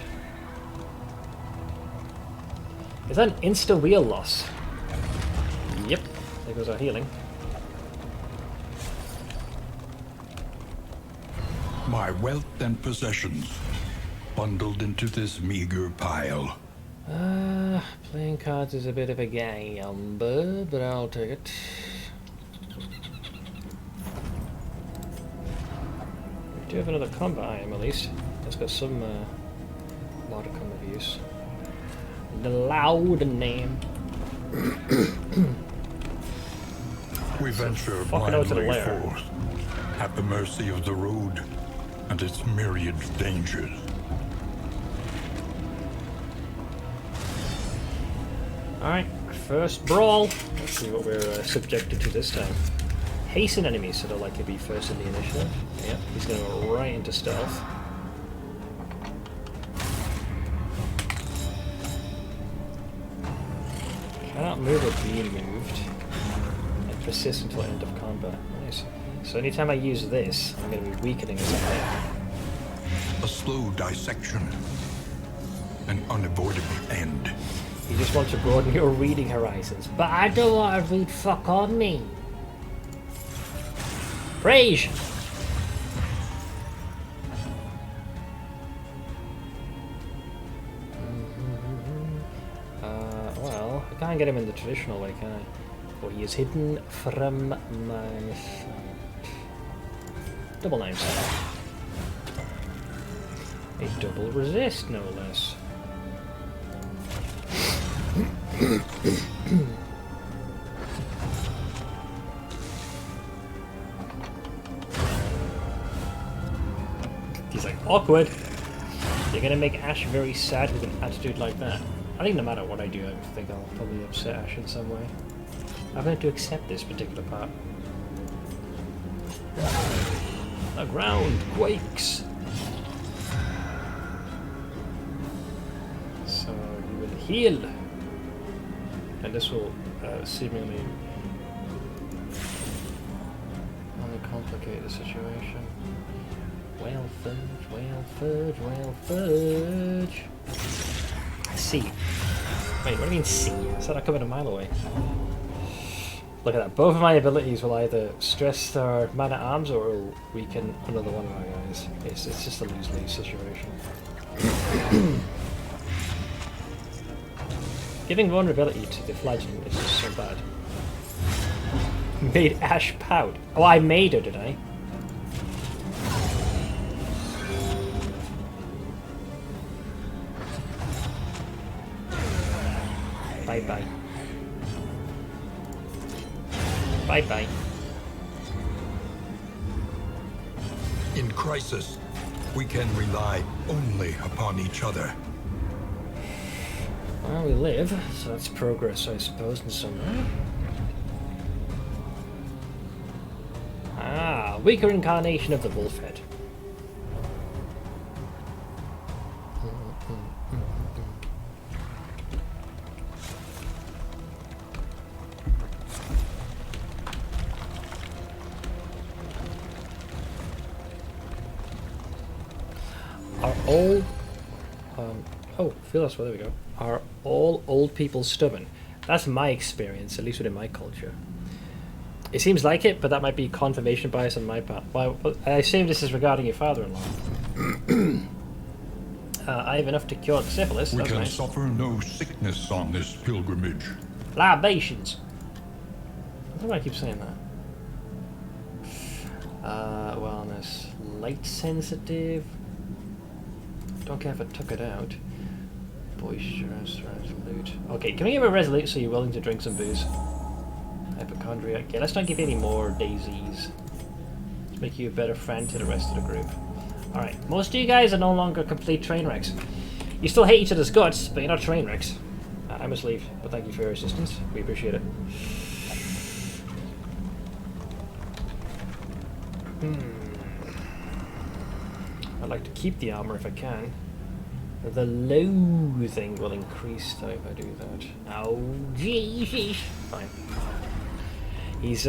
Is that an insta-wheel loss? Yep. There goes our healing. My wealth and possessions, bundled into this meager pile. Playing cards is a bit of a gamble, but I'll take it. We do have another combat item at least. That's got some modicum of use. The loud name. We venture blindly forth, at the mercy of the road and its myriad dangers. Alright, first brawl. Let's see what we're subjected to this time. Hasten enemies, so they'll likely be first in the initiative. Yep, he's going to go right into stealth. Cannot move or be moved. And persist until end of combat. Nice. So anytime I use this, I'm going to be weakening his attack. A slow dissection. An unavoidable end. You just want to broaden your reading horizons. But I don't want to read fuck on me. Rage! Well, I can't get him in the traditional way, can I? For he is hidden from my sight. Double name set. A double resist, no less. He's like, awkward. You're gonna make Ash very sad with an attitude like that. I think no matter what I do, I think I'll probably upset Ash in some way. I'm going to accept this particular part. The ground quakes. So you will heal. And this will seemingly only complicate the situation. Well fudge, well fudge, well fudge. C. Wait, what do you mean C? I said I covered a mile away. Look at that. Both of my abilities will either stress our man at arms or will weaken another one of our guys. It's just a lose-lose situation. Giving vulnerability to the flagellant is just so bad. Made Ash pout. Oh, I made her, did I? Bye-bye. Bye-bye. In crisis, we can rely only upon each other. Well, we live, so that's progress, I suppose, in some way. Ah, weaker incarnation of the wolf head. Are all... oh, feel us, well, there we go. Are all old people stubborn? That's my experience, at least within my culture. It seems like it, but that might be confirmation bias on my part. Well, I assume this is regarding your father-in-law. I have enough to cure the syphilis. We That's can nice. suffer no sickness on this pilgrimage. Libations. Why do I keep saying that? Wellness. Light sensitive. Don't care if I took it out. Boisterous, resolute. Okay, can we give a resolute so you're willing to drink some booze? Hypochondriac. Okay, let's not give you any more daisies. Let's make you a better friend to the rest of the group. Alright, most of you guys are no longer complete train wrecks. You still hate each other's guts, but you're not train wrecks. I must leave, but thank you for your assistance. We appreciate it. I'd like to keep the armor if I can. The loathing will increase though if I do that. Oh, Jesus! Fine. He's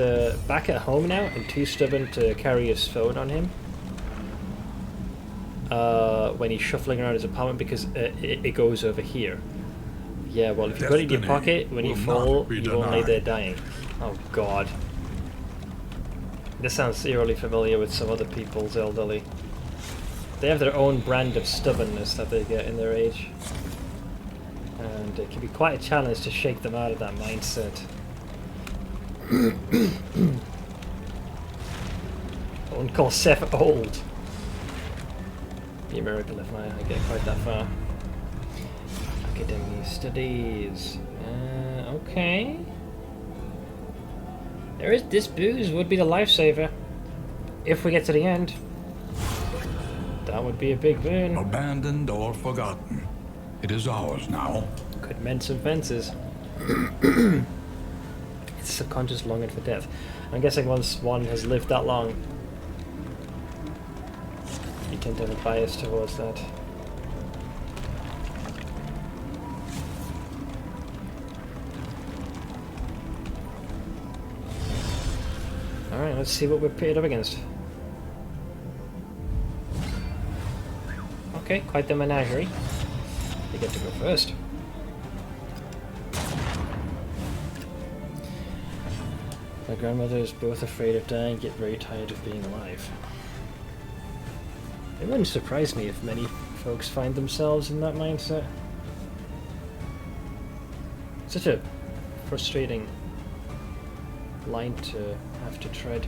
back at home now and too stubborn to carry his phone on him. When he's shuffling around his apartment because it goes over here. Yeah, well, if you put it in your pocket, when you fall, you won't lay there dying. Oh, God. This sounds eerily familiar with some other people's elderly. They have their own brand of stubbornness that they get in their age. And it can be quite a challenge to shake them out of that mindset. I wouldn't call Seth old. Be a miracle if I get quite that far. Academy studies. Okay. This booze would be the lifesaver. If we get to the end. That would be a big boon. Abandoned or forgotten, it is ours now. Could mend some fences. It's a subconscious longing for death. I'm guessing once one has lived that long, you tend to have a bias towards that. Alright, let's see what we're pitted up against. Okay, quite the menagerie. You get to go first. My grandmother is both afraid of dying yet very tired of being alive. It wouldn't surprise me if many folks find themselves in that mindset. Such a frustrating line to have to tread.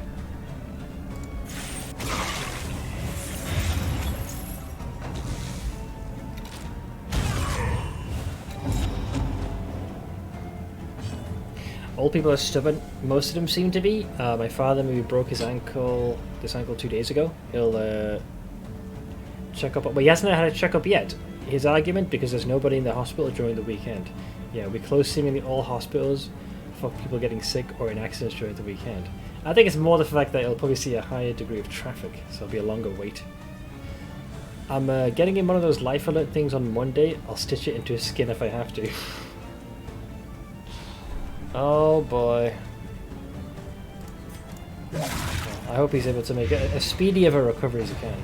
Old people are stubborn. Most of them seem to be. My father maybe broke this ankle 2 days ago. He'll check up. Well, he hasn't had a checkup yet. His argument, because there's nobody in the hospital during the weekend. Yeah, we close seemingly all hospitals for people getting sick or in accidents during the weekend. I think it's more the fact that he'll probably see a higher degree of traffic, so it'll be a longer wait. I'm getting him one of those life alert things on Monday. I'll stitch it into his skin if I have to. Oh boy. I hope he's able to make as speedy of a recovery as he can.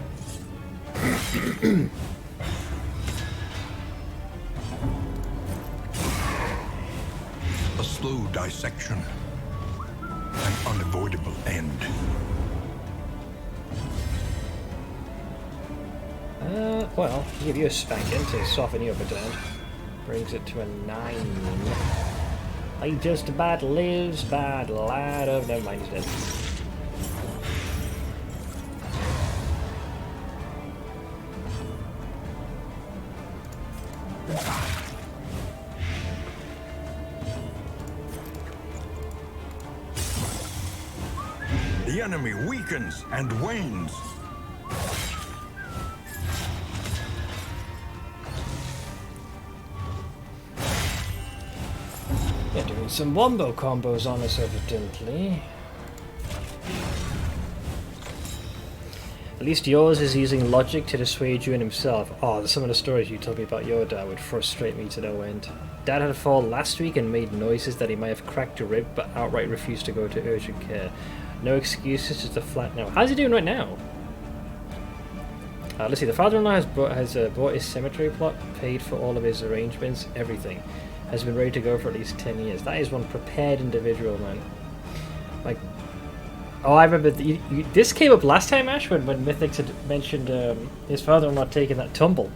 A slow dissection. An unavoidable end. Well, I'll give you a spanking to soften you up a tad. Brings it to a 9. I just about lives by the light of... Never mind, he's dead. The enemy weakens and wanes. Yeah, doing some wombo combos on us, evidently. At least yours is using logic to dissuade you in himself. Oh, some of the stories you told me about your dad would frustrate me to no end. Dad had a fall last week and made noises that he might have cracked a rib, but outright refused to go to urgent care. No excuses, just a flat no. How's he doing right now? Let's see, the father-in-law has bought his cemetery plot, paid for all of his arrangements, everything. Has been ready to go for at least 10 years. That is one prepared individual, man. Like, oh, I remember this came up last time, Ash, when Mythix had mentioned his father-in-law taking that tumble.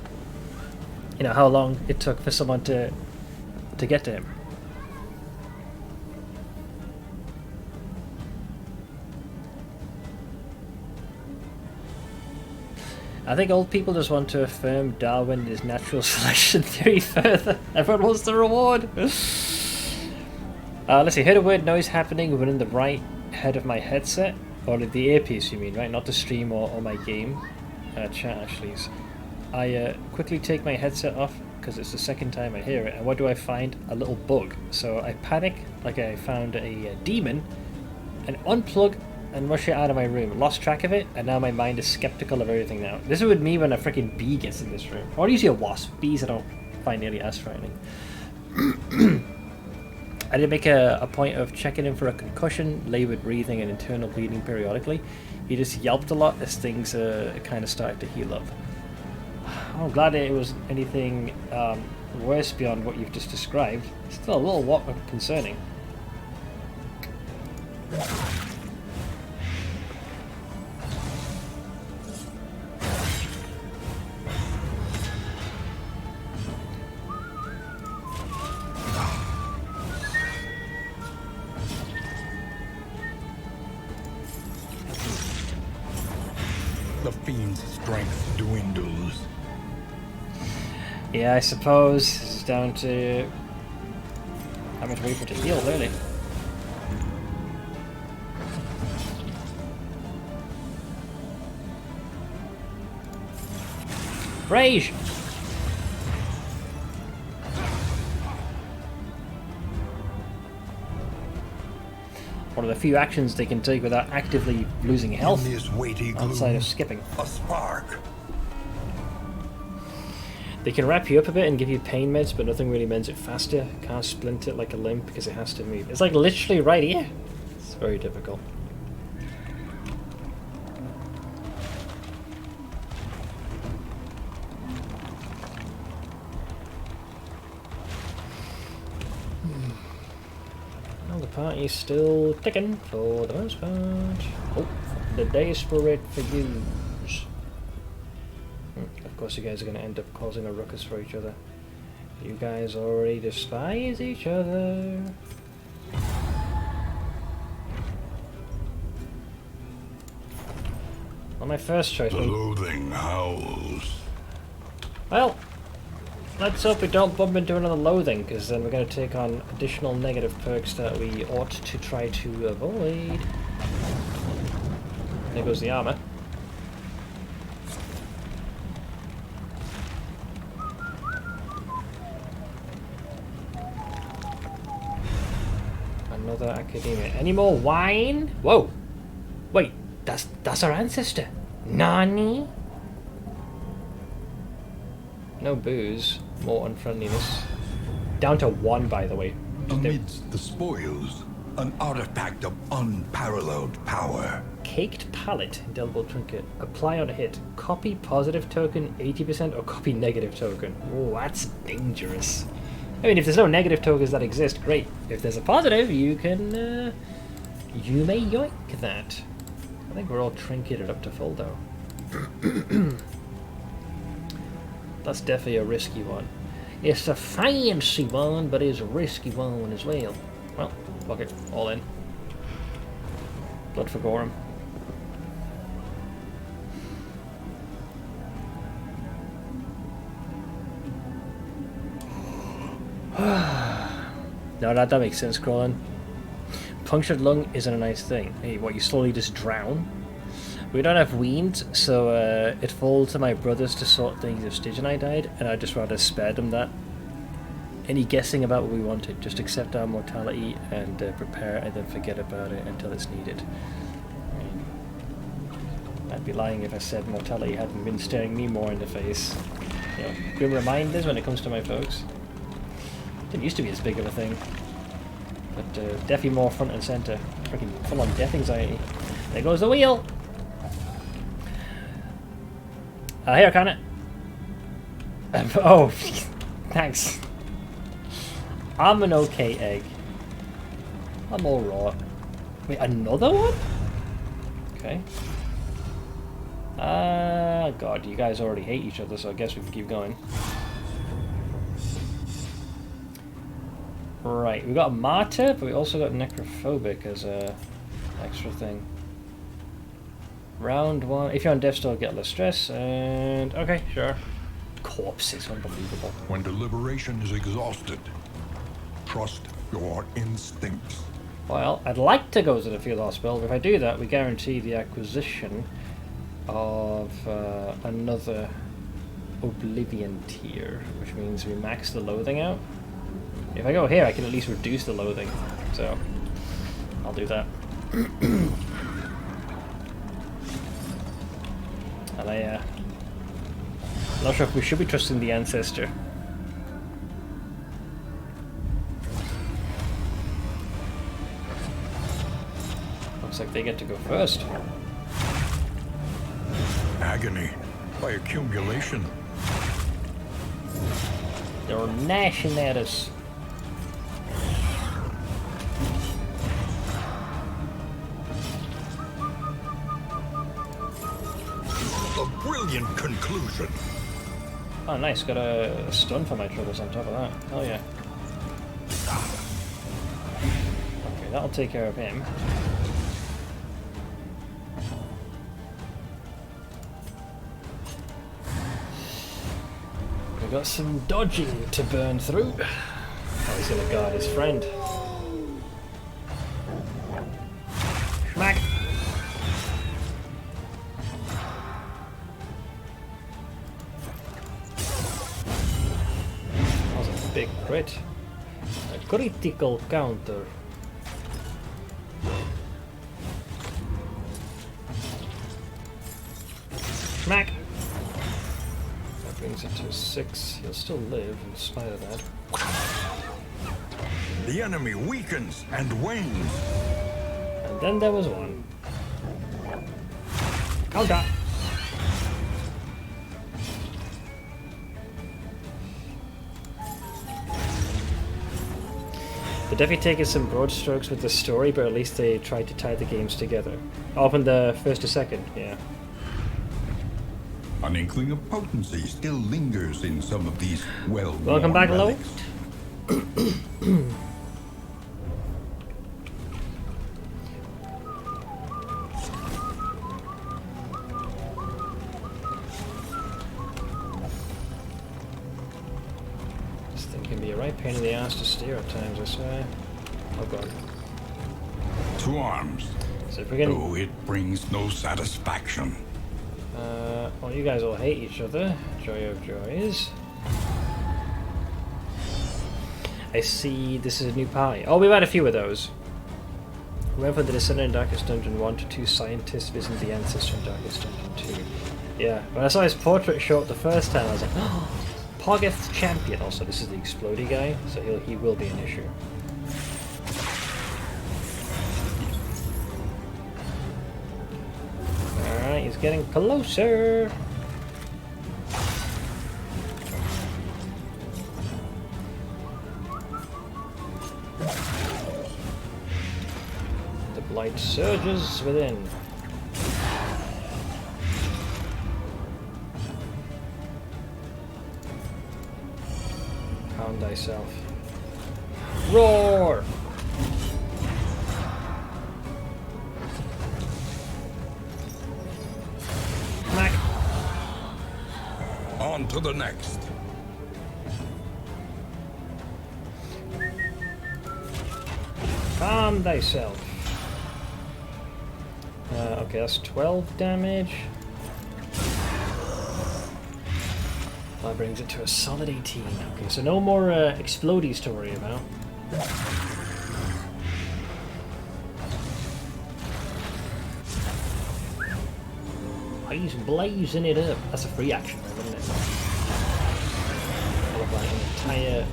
You know, how long it took for someone to get to him. I think old people just want to affirm Darwin and his natural selection theory further. Everyone wants the reward. Let's see, heard a weird noise happening within the right head of my headset. Or the earpiece, you mean, right? Not the stream or my game. Chat, actually. I quickly take my headset off because it's the second time I hear it. And what do I find? A little bug. So I panic like I found a demon and unplug and rush it out of my room. Lost track of it, and now my mind is skeptical of everything now. This is with me when a freaking bee gets in this room. Or usually a wasp. Bees I don't find nearly as frightening. I did make a point of checking in for a concussion, laboured breathing, and internal bleeding periodically. He just yelped a lot as things kind of started to heal up. I'm glad it was anything worse beyond what you've just described. Still a little concerning. the fiend's strength dwindles. Yeah, I suppose this is down to how much wait for it to heal, really. Rage! One of the few actions they can take without actively losing health In this weighty gloom, outside of skipping. a spark. They can wrap you up a bit and give you pain meds, but nothing really mends it faster. Can't splint it like a limb because it has to move. It's like literally right here. It's very difficult. Well, the party's still ticking for the most part. Oh, the desperate for use. Of course, you guys are going to end up causing a ruckus for each other. You guys already despise each other. Well, my first choice. The loathing howls. Well, let's hope we don't bump into another loathing, because then we're going to take on additional negative perks that we ought to try to avoid. There goes the armor. Another academia. Any more wine? Whoa! Wait, that's our ancestor. Nani? No booze. More unfriendliness. Down to 1, by the way. Amidst the spoils, an artifact of unparalleled power. Caked palette. Indelible trinket. Apply on a hit. Copy positive token 80% or copy negative token. Oh, that's dangerous. I mean, if there's no negative tokens that exist, great. If there's a positive, you can, you may yoink that. I think we're all trinketed up to full, though. That's definitely a risky one. It's a fancy one, but it's a risky one as well. Well, fuck it. All in. Blood for Gorham. No, that makes sense, Crawlin. Punctured lung isn't a nice thing. Hey, what, you slowly just drown? We don't have weans, so it falls to my brothers to sort things if Stig and I died, and I'd just rather spare them that. Any guessing about what we wanted, just accept our mortality and prepare and then forget about it until it's needed. I mean, I'd be lying if I said mortality hadn't been staring me more in the face. You know, grim reminders when it comes to my folks. Didn't used to be as big of a thing, but definitely more front and center. Freaking full-on death anxiety. There goes the wheel. Here, Connor. Oh, thanks. I'm an okay egg. I'm alright. Wait, another one? Okay. God, you guys already hate each other, so I guess we can keep going. Right, we got a martyr, but we also got necrophobic as a extra thing. Round 1. If you're on death still, get less stress, and okay, sure. Corpses, unbelievable. When deliberation is exhausted, trust your instincts. Well, I'd like to go to the field hospital, but if I do that, we guarantee the acquisition of another Oblivion tier, which means we max the loathing out. If I go here, I can at least reduce the loathing, so I'll do that. And I'm not sure if we should be trusting the ancestor. Looks like they get to go first. Agony by accumulation. They're gnashing at us. A brilliant conclusion. Oh, nice. Got a stun for my troubles on top of that. Oh, yeah. Okay, that'll take care of him. got some dodging to burn through. Oh, he's gonna guard his friend. Schmack! That was a big crit. A critical counter. Schmack! That brings it to 6. He'll still live in spite of that. The enemy weakens and wanes. And then there was one. Counter! They're definitely taking some broad strokes with the story, but at least they tried to tie the games together. Open the first to second, yeah. An inkling of potency still lingers in some of these well-worn Welcome back, relics. This thing can be a right pain in the ass to steer at times, I swear. Oh god. To arms, So if we can... though it brings no satisfaction. Well, you guys all hate each other. Joy of joys. I see this is a new party. Oh, we've had a few of those. We went for the Descendant in Darkest Dungeon 1 to 2 scientists visiting the Ancestor in Darkest Dungeon 2. Yeah, when I saw his portrait show up the first time, I was like, oh, Pogeth's champion. Also, this is the explodey guy, so he will be an issue. Alright, he's getting closer. The blight surges within. Pound thyself. Roar! Smack! On to the next. Calm thyself. Okay, that's 12 damage. That brings it to a solid 18. Okay, so no more explodies to worry about. He's blazing it up. That's a free action, isn't it? Followed by an entire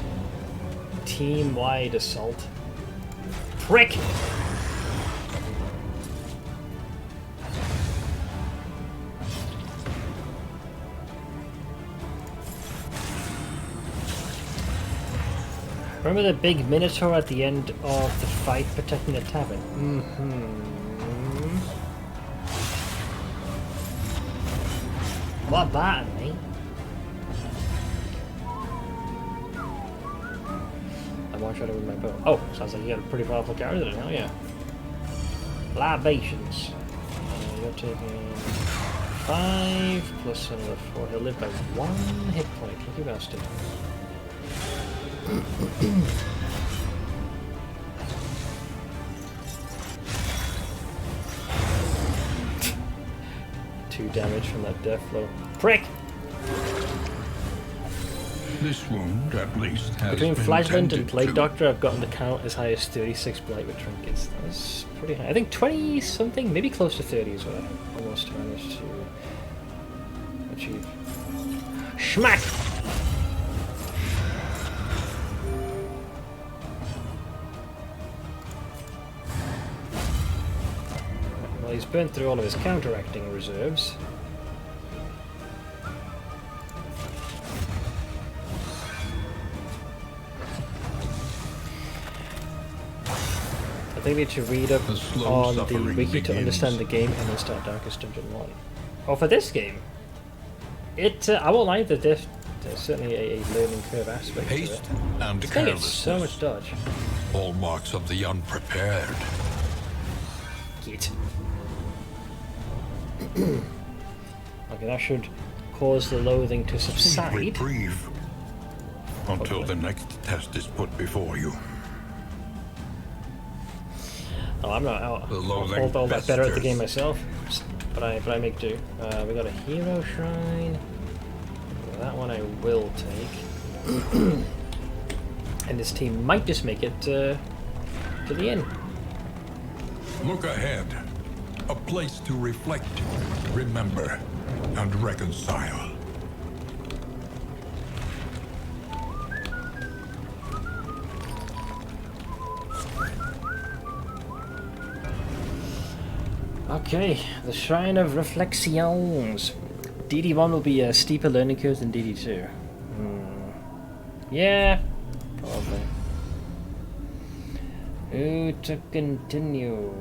team-wide assault. Prick! Remember the big minotaur at the end of the fight protecting the tavern? What that, mate? I want to try to win my bow. Oh, sounds like you got a pretty powerful character now, yeah. Libations. You're taking 5 plus another 4. He'll live by 1 hit point. Lucky bastard. Two damage from that death blow. Prick! This wound, at least, has Between been Flagellant and tended Plague to. Doctor, I've gotten the count as high as 36 blight with trinkets. That's pretty high. I think 20 something, maybe close to 30 is what I almost managed to achieve. Schmack! Well, he's burnt through all of his counteracting reserves. I think we need to read up The slow on the suffering wiki to begins. understand the game and then start Darkest Dungeon 1. Oh, for this game, I won't lie, there's certainly a learning curve aspect to it. Haste and This thing gets so carelessness, much dodge. hallmarks of the unprepared. Get. Okay, that should cause the loathing to Sweet subside. reprieve. until the next test is put before you. Oh, I'm not out. The I'll loathing hold all that better at the festers. game myself, but I make do. We got a hero shrine. That one I will take. And this team might just make it to the inn. Look ahead. A place to reflect, remember, and reconcile. Okay, the Shrine of Reflexions. DD1 will be a steeper learning curve than DD2. Yeah, probably. Who to continue?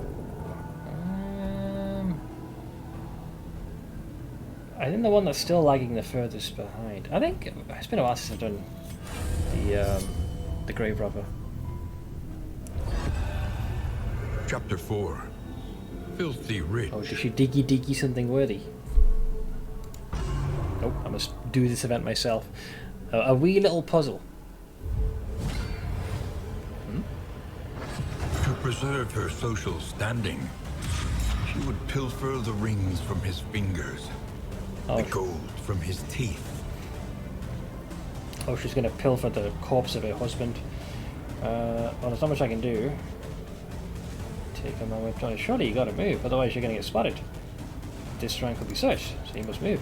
I think the one that's still lagging the furthest behind. I think it's been a while since I've done the Grave Robber. Chapter 4. Filthy Rich. Oh, did she diggy something worthy? Nope, I must do this event myself. A wee little puzzle. To preserve her social standing, she would pilfer the rings from his fingers, the gold from his teeth. Oh, she's going to pilfer the corpse of her husband. Well, there's not much I can do. Take a moment. Surely you gotta move, otherwise you're gonna get spotted. This shrine could be searched, so you must move.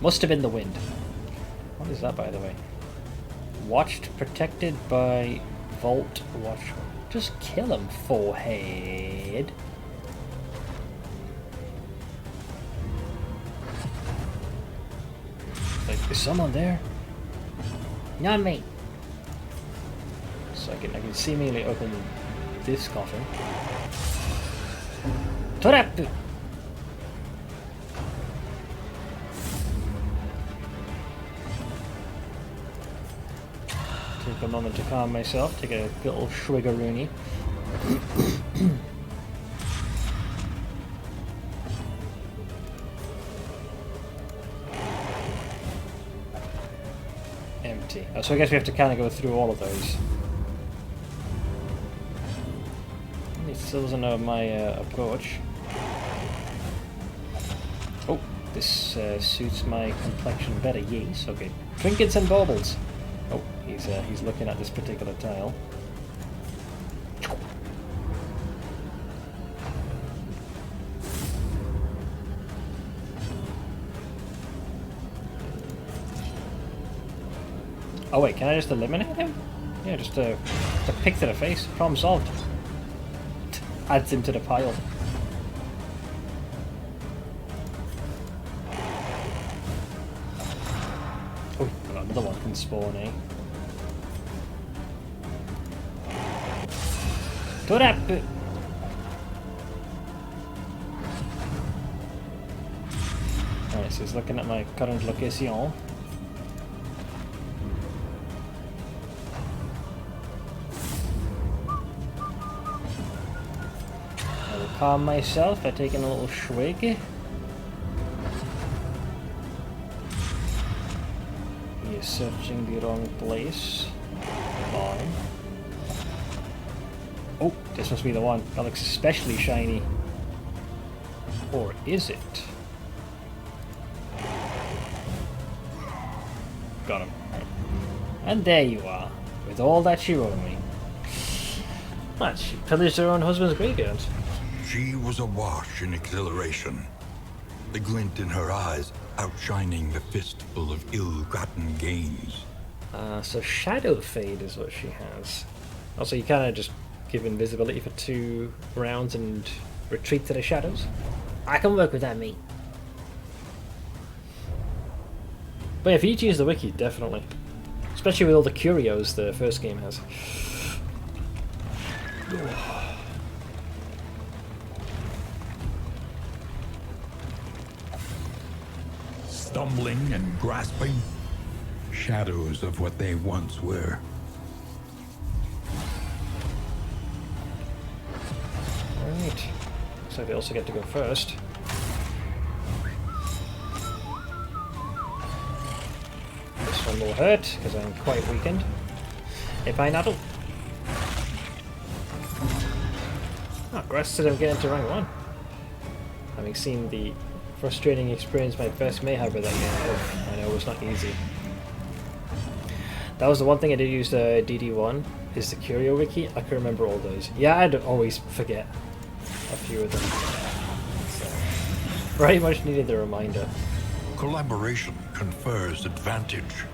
Must have been the wind. What is that, by the way? Watched, protected by Vault Watch. Just kill him, forehead. Like, is someone there? Not me. So I can seemingly open this coffin. Trap! Take a moment to calm myself, take a little swiggeroony. Empty. Oh, so I guess we have to kind of go through all of those. He still doesn't know my approach. Oh, this suits my complexion better. Yes, okay. Trinkets and baubles. Oh, he's looking at this particular tile. Oh wait, can I just eliminate him? Yeah, just a pick to the face. Problem solved. Adds him to the pile. Oh, another one can spawn, eh? Trap! Alright, so he's looking at my current location. Calm myself by taking a little swig. He is searching the wrong place. Fine. Oh, this must be the one. That looks especially shiny. Or is it? Got him. And there you are, with all that you owe me. What, she pillaged her own husband's graveyard. She was awash in exhilaration, the glint in her eyes outshining the fistful of ill-gotten gains. So Shadow Fade is what she has. Also, you kind of just give invisibility for 2 rounds and retreat to the shadows. I can work with that, mate. But yeah, if you need to use the wiki, definitely. Especially with all the curios the first game has. Stumbling and grasping, shadows of what they once were. Right. So they also get to go first. one will hurt, because I'm quite weakened. If I naddle. Oh, Grass said I'm getting to rank 1. Having seen the frustrating experience my best may have with that game, I know it was not easy. That was the one thing I did use the DD1, is the Curio Wiki. I can remember all those. Yeah, I'd always forget a few of them. So, very much needed the reminder. Collaboration confers advantage.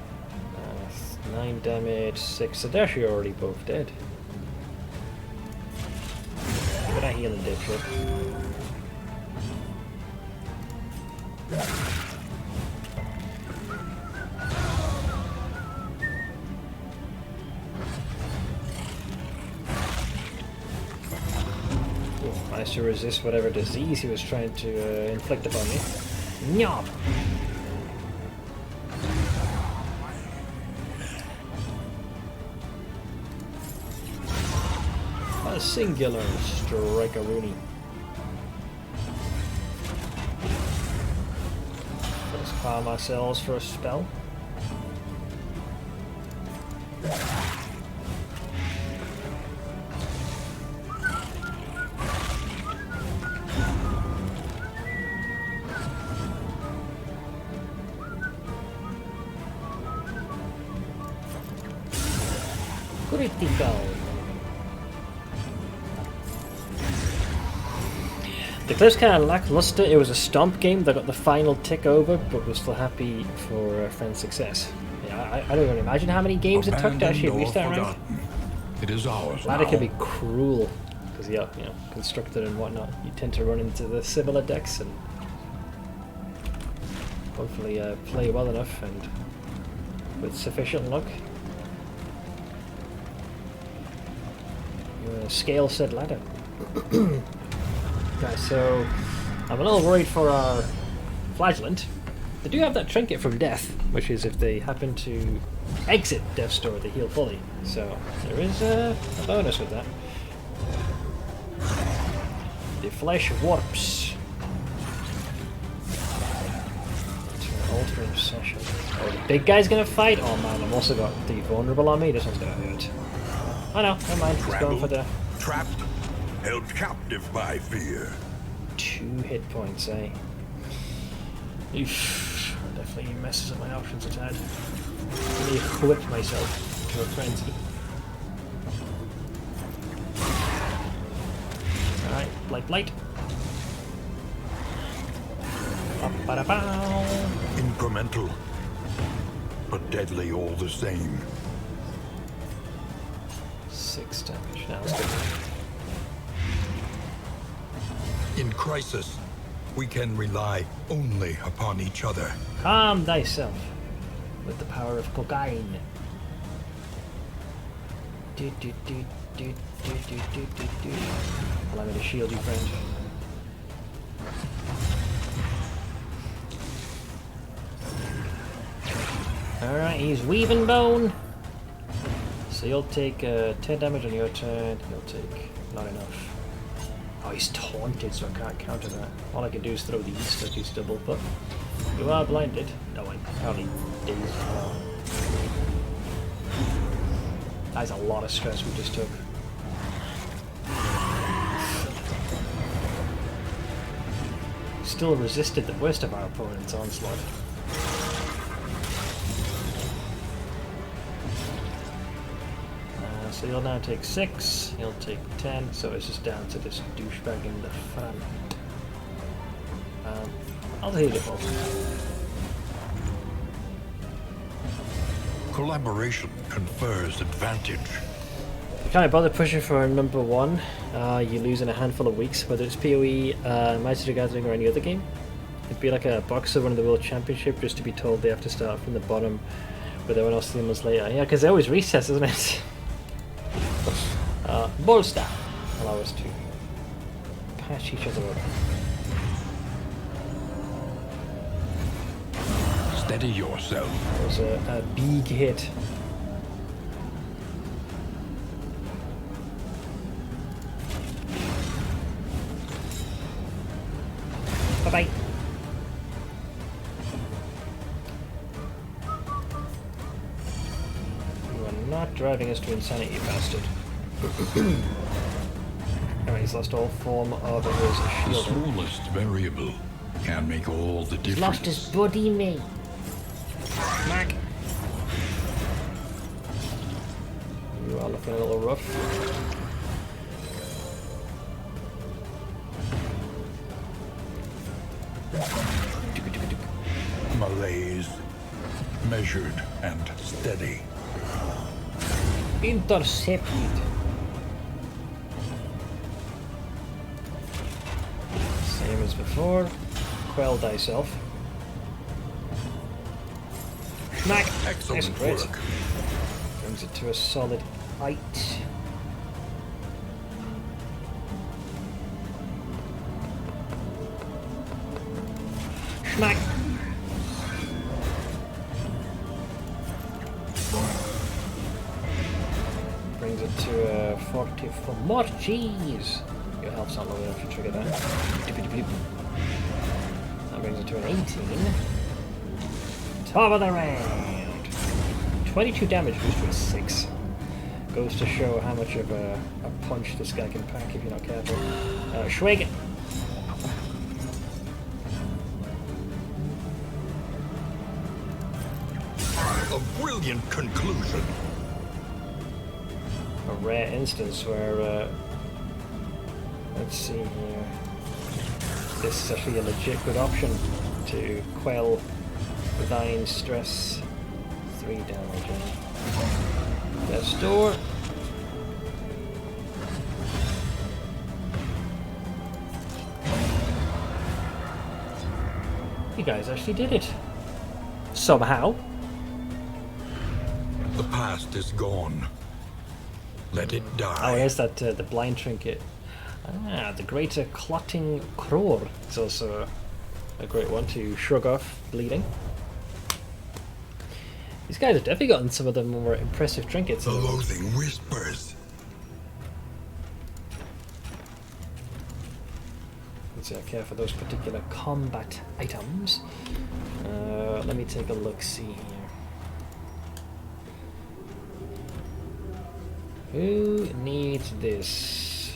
9 damage, 6. So they're actually already both dead. Look at that healing dipshit. Managed to resist whatever disease he was trying to inflict upon me. Nyop! A singular strike-a-rooney. Let's calm ourselves for a spell. Critical. The clip's kind of lackluster. It was a stomp game that got the final tick over, but was still happy for friend success. Yeah, I don't even imagine how many games it took to actually reach that rank. It is ours Ladder now. can be cruel because constructed and whatnot. You tend to run into the similar decks and hopefully play well enough and with sufficient luck. Scale said ladder. Okay, so I'm a little worried for our flagellant. They do have that trinket from death, which is if they happen to exit Death's Door, they heal fully. So there is a bonus with that. The flesh warps to an altering session. Oh, the big guy's gonna fight? Oh man, I've also got the vulnerable on me. This one's gonna hurt. Oh no, never mind. He's going for the trapped, held captive by fear. 2 hit points, eh? Oof. Definitely messes up my options a tad. Really whipped myself to a frenzy. Alright, blight. Ba-ba-da-bow. Incremental, but deadly all the same. 6 damage. Now let's go. In crisis, we can rely only upon each other. Calm thyself with the power of cocaine. Allow me to shield you, friend. Alright, he's weaving bone. So you'll take 10 damage on your turn. He'll take not enough. Oh, he's taunted, so I can't counter that. All I can do is throw the Easter piece double, but you are blinded. No, I'm probably dazed as well. That's a lot of stress we just took. Still resisted the worst of our opponent's onslaught. So he'll now take 6, he'll take 10, so it's just down to this douchebag in the front. I'll heal it all. Collaboration confers advantage. You can't bother pushing for number 1, you lose in a handful of weeks, whether it's PoE, Magic the Gathering or any other game. It'd be like a boxer winning the World Championship just to be told they have to start from the bottom with everyone else 3 months later. Yeah, because they always recess, isn't it? Bolster allow us to patch each other up. Steady yourself. That was a big hit. Bye bye. driving us to insanity, you bastard. Alright, he's lost all form of his The shield. smallest variable can make all the difference. He's lost his buddy, mate. Smack! You are looking a little rough. Malaise, measured and steady. Intercepted. Same as before. Quell thyself. Smack! Excellent Nice crit. work. Brings it to a solid 8. Smack! Brings it to a 44. More cheese! Your health's not low enough to trigger that. That brings it to an 18. Top of the round! 22 damage goes to a 6. Goes to show how much of a punch this guy can pack if you're not careful. Schwig! A brilliant conclusion. A rare instance where, let's see here. This is actually a legit good option to quell divine stress. 3 damage. Death's door. You guys actually did it. Somehow. The past is gone. Let it Oh, die. there's that, the blind trinket. Ah, the greater clotting crore is also a great one to shrug off bleeding. These guys have definitely gotten some of the more impressive trinkets. The loathing whispers. Let's see, I care for those particular combat items. Let me take a look-see here. Who needs this?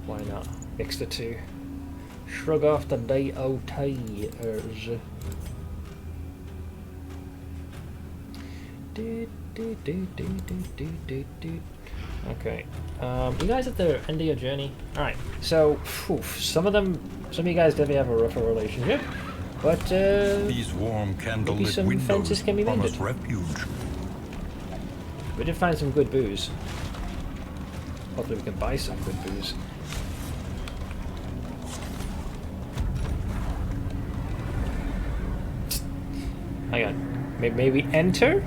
Why not? Mix the two. Shrug off the day o' tears. Okay. You guys at the end of your journey? Alright, so some of you guys definitely have a rougher relationship. But These warm candlelit some windows fences can be promise mended. refuge. we did find some good booze. Hopefully we can buy some good booze. Hang on. May we enter?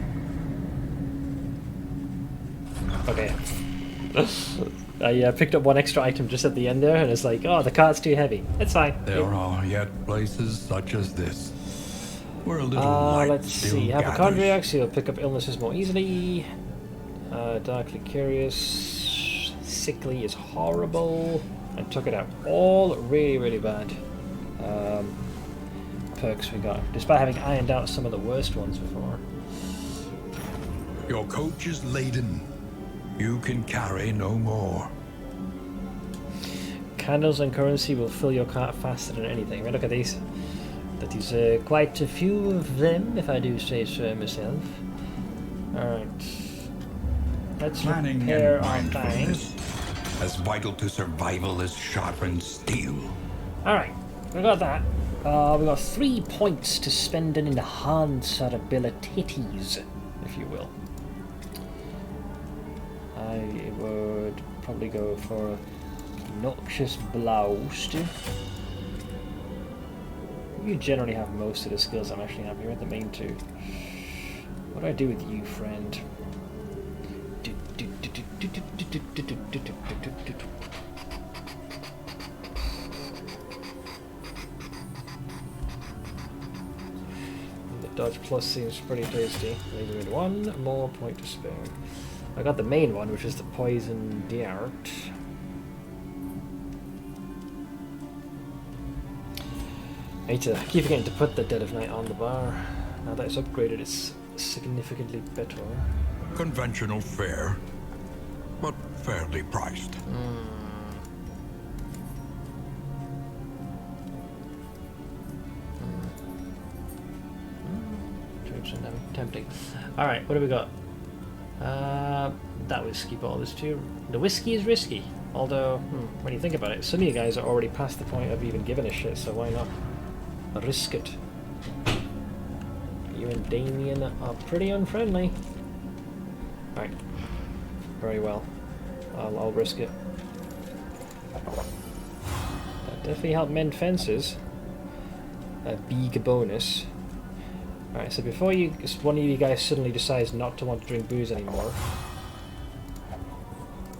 Okay. I picked up one extra item just at the end there, and it's like, oh, the cart's too heavy. It's fine. There are yet places such as this, where a little light Let's still see. gathers. Hypochondriacs, you'll pick up illnesses more easily. Darkly curious. Sickly is horrible. I took it out. All really, really bad perks we got, despite having ironed out some of the worst ones before. Your coach is laden. You can carry no more. Candles and currency will fill your cart faster than anything. I mean, look at these. That is quite a few of them, if I do say so myself. Alright. Let's Planning repair and our mindfulness, thing. as vital to survival as sharpened steel. Alright, we got that. We got 3 points to spend and enhance our abilities, if you will. I would probably go for Noxious Blast. You generally have most of the skills I'm actually happy with, the main two. What do I do with you, friend? The dodge plus seems pretty tasty. Leaving with 1 more point to spare. I got the main one, which is the poison dart. I need to keep forgetting to put the Dead of Night on the bar. Now that it's upgraded, it's significantly better. Conventional fare, but fairly priced. Tempting. Alright, what do we got? That whiskey bottle is too... The whiskey is risky. Although, when you think about it, some of you guys are already past the point of even giving a shit, so why not? Risk it. You and Damien are pretty unfriendly. Right. Very well. I'll risk it. That definitely help mend fences. A big bonus. Alright, so before one of you guys suddenly decides not to want to drink booze anymore,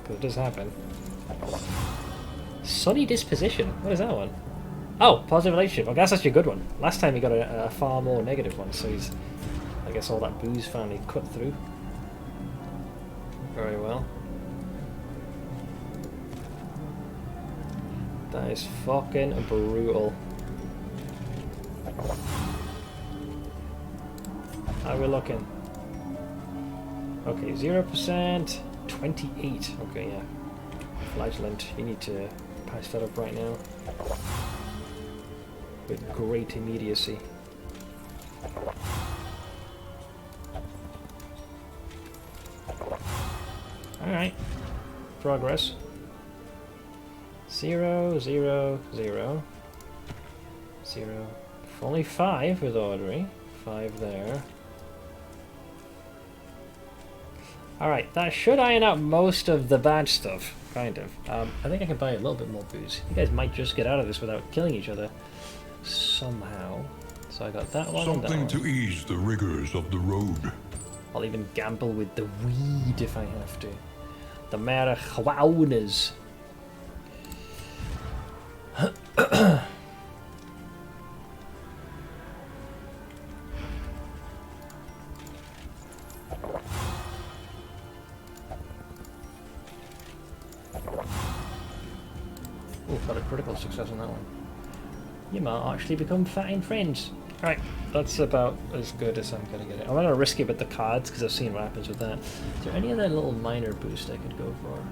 because it does happen. Sunny disposition? What is that one? Oh, positive relationship. I guess that's your good one. Last time he got a far more negative one, so he's... I guess all that booze finally cut through. Very well. That is fucking brutal. How are we looking? Okay, 0%, 28. Okay, yeah. Flagellant, you need to patch that up right now. With great immediacy. Alright. Progress. 0, 0, 0. 0. Only 5 with Audrey. 5 there. Alright, that should iron out most of the bad stuff, kind of. I think I can buy a little bit more booze. You guys might just get out of this without killing each other somehow. So I got that one. Something and that to ease the rigors of the road. I'll even gamble with the weed if I have to. The marijuanas. Oh, got a critical success on that one. You might actually become fine friends. Right, that's about as good as I'm gonna get it. I'm gonna risk it with the cards because I've seen what happens with that. Is there any other little minor boost I could go for?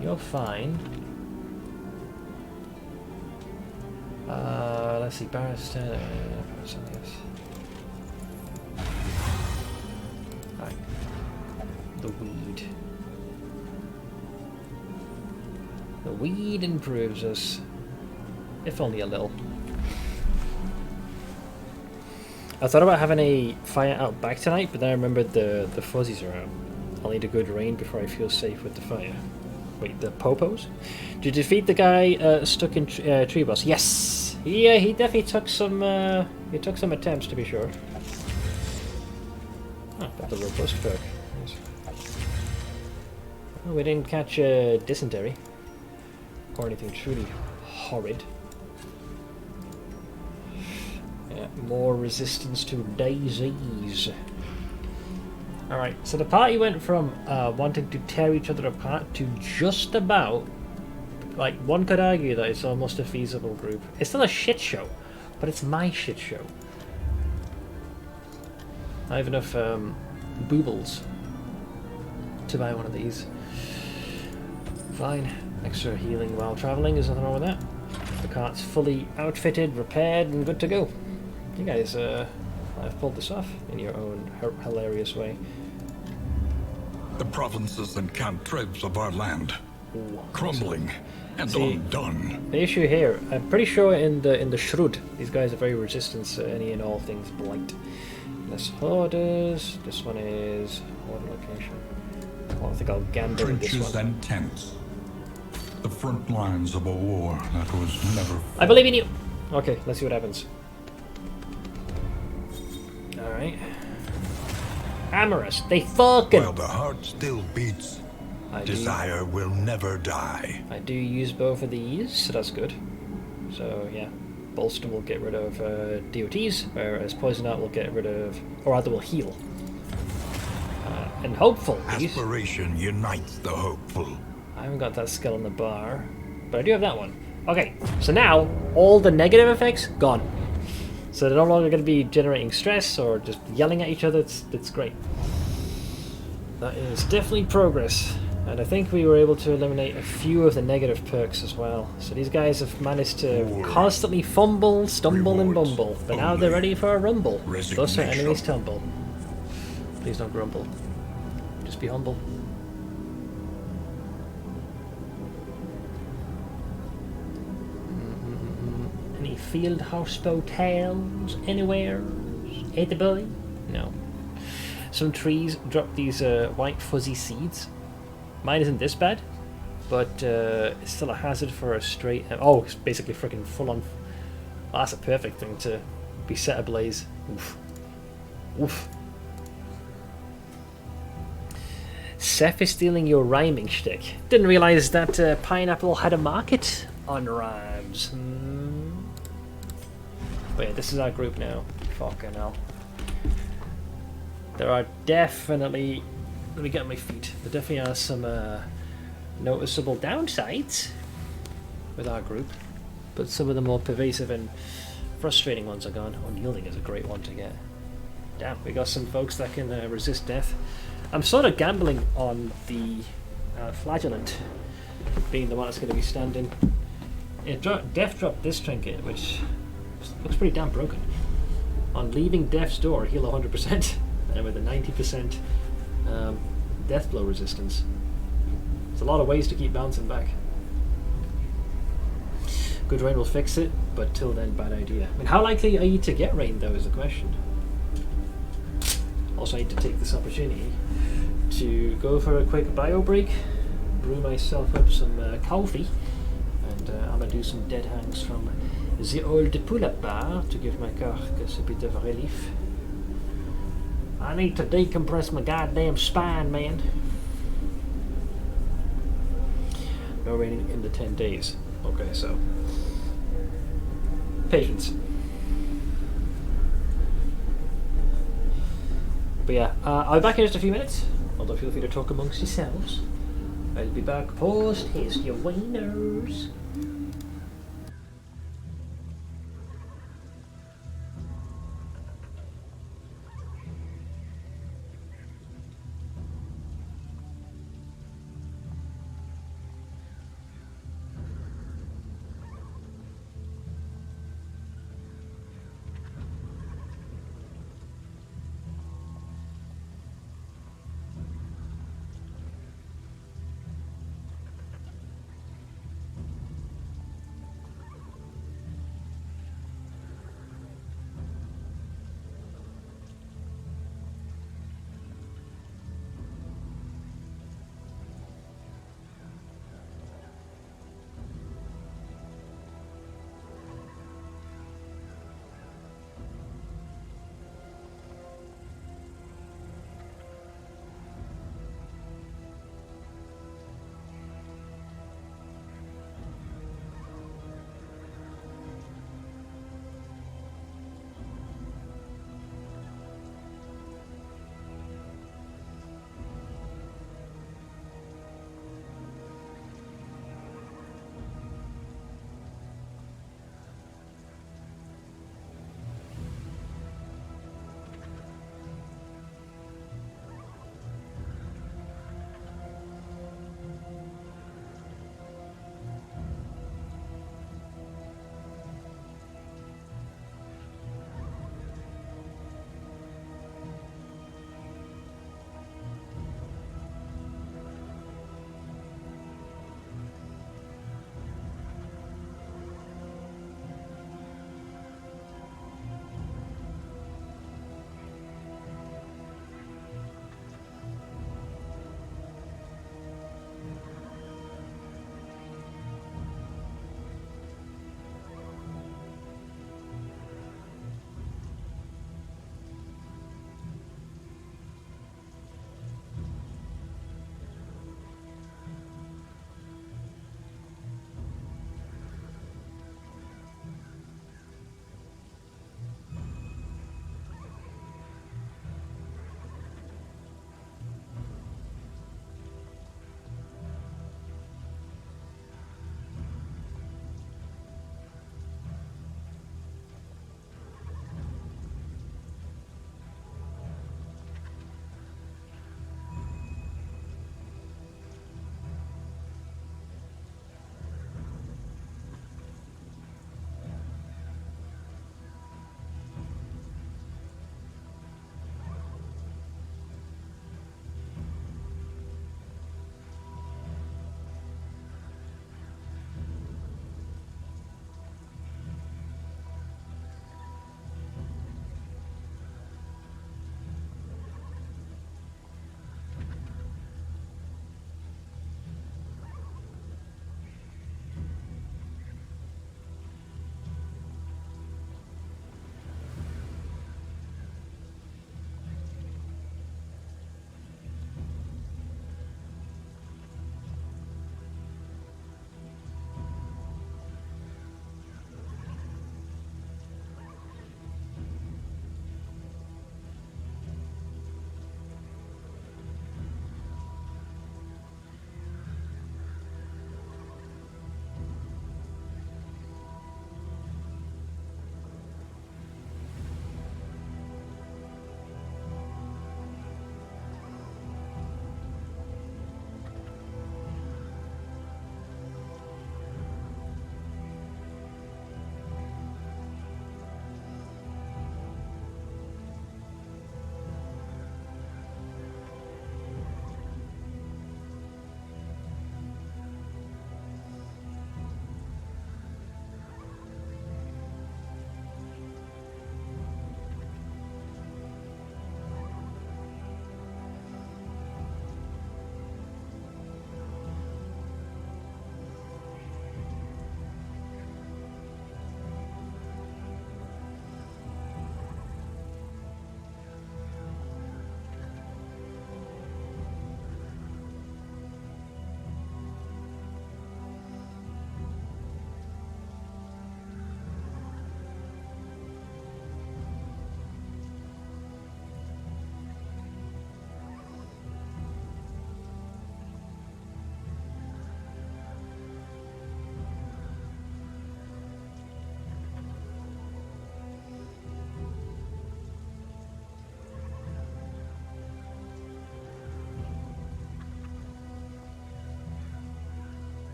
You're fine. Let's see, barrister. Something else. Right. The weed. The weed improves us, if only a little. I thought about having a fire out back tonight, but then I remembered the fuzzies are out. I'll need a good rain before I feel safe with the fire. Wait, the popos? Did you defeat the guy stuck in tree boss? Yes! He definitely took some attempts, to be sure. Oh, got the robust perk. Nice. Oh, we didn't catch dysentery. Or anything truly horrid. Yeah, more resistance to disease. Alright, so the party went from wanting to tear each other apart to just about... Like, one could argue that it's almost a feasible group. It's still a shit show, but it's my shit show. I have enough boobles to buy one of these. Fine. Extra healing while traveling, there's nothing wrong with that. The cart's fully outfitted, repaired, and good to go. You guys have pulled this off in your own hilarious way. The provinces and cantrevs of our land, crumbling and undone. The issue here, I'm pretty sure in the Shrud, these guys are very resistant to any and all things blight. Less hoarders. This one is what location? Well, I think I'll gamble with this Trenches one. and tents. The front lines of a war that was never fought. I believe in you! Okay, let's see what happens. Alright. Amorous, they fucking... While the heart still beats, desire will never die. I do use both of these, so that's good. So, yeah. Bolster will get rid of DOTs, whereas Poison Out will get rid of... Or rather, will heal. And hopefully... Aspiration unites the hopeful. I haven't got that skill on the bar, but I do have that one. Okay, so now all the negative effects gone. So they're no longer going to be generating stress or just yelling at each other. That's great. That is definitely progress. And I think we were able to eliminate a few of the negative perks as well. So these guys have managed to constantly fumble, stumble, and bumble. But now they're ready for a rumble. Thus our enemies tumble. Please don't grumble. Just be humble. Any field houseboat tales anywhere? Edible? No. Some trees drop these white fuzzy seeds. Mine isn't this bad, but it's still a hazard for a straight... oh, it's basically freaking full on... Oh, that's a perfect thing to be set ablaze. Oof. Oof. Seth is stealing your rhyming shtick. Didn't realise that pineapple had a market on rhymes. But yeah, this is our group now. Fucking hell. There are definitely... Let me get on my feet. There definitely are some noticeable downsides with our group. But some of the more pervasive and frustrating ones are gone. Unyielding is a great one to get. Damn, we got some folks that can resist death. I'm sort of gambling on the flagellant being the one that's going to be standing. Death dropped this trinket, which looks pretty damn broken. On leaving Death's door, heal 100%, and with a 90% death blow resistance. There's a lot of ways to keep bouncing back. Good rain will fix it, but till then, bad idea. I mean, how likely are you to get rain, though, is the question. Also, I need to take this opportunity to go for a quick bio break, brew myself up some coffee, and I'm going to do some dead hangs from the old pull-up bar to give my carcass a bit of relief. I need to decompress my goddamn spine, man. No raining in the 10 days. Okay, so... patience. But yeah, I'll be back in just a few minutes. Although feel free to talk amongst yourselves. I'll be back post his your wieners.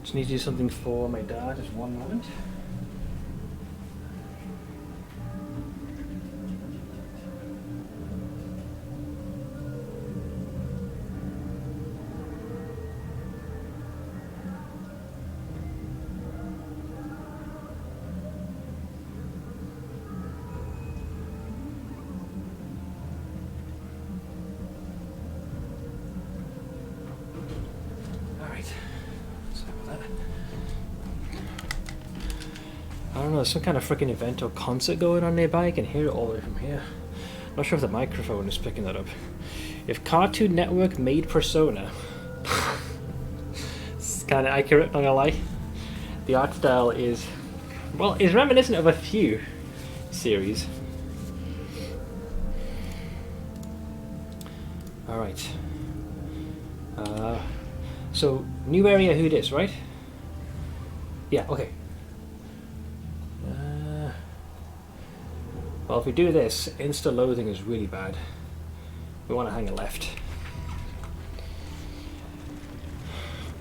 Just need to do something for my dad. Just one moment. I don't know, there's some kind of freaking event or concert going on nearby. I can hear it all the way from here. Not sure if the microphone is picking that up. If Cartoon Network made Persona, it's kind of accurate, not gonna lie. The art style is, well, is reminiscent of a few series. Alright. So, new area, who this, right? Yeah, okay. Well, if we do this, insta-loading is really bad. We want to hang a left.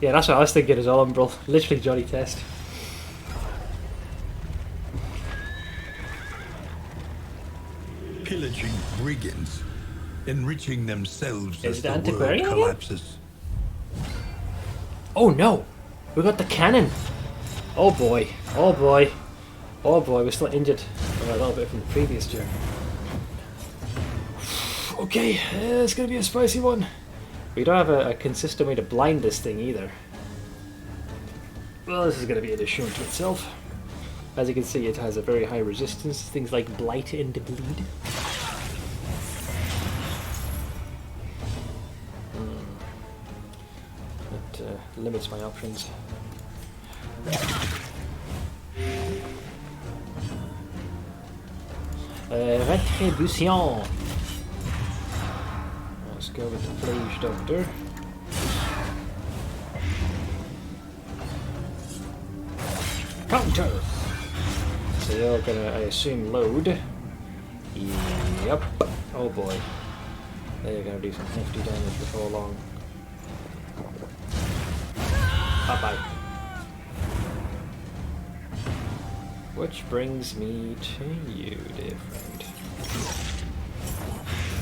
Yeah, that's what I was thinking as well, Umbral. Literally Johnny Test. Pillaging brigands, enriching themselves Is as it the world antiquarian again? collapses. Oh no! We got the cannon! Oh boy, oh boy, oh boy, we're still injured. A little bit from the previous journey. Okay, it's gonna be a spicy one. We don't have a consistent way to blind this thing either. Well, this is gonna be an issue unto itself. As you can see, it has a very high resistance to things like blight and bleed. That limits my options. Retribution. Let's go with the Plage Doctor. Counter! So you're gonna, I assume, load. Yep. Oh boy. They're gonna do some hefty damage before long. Bye-bye. Which brings me to you, dear friend.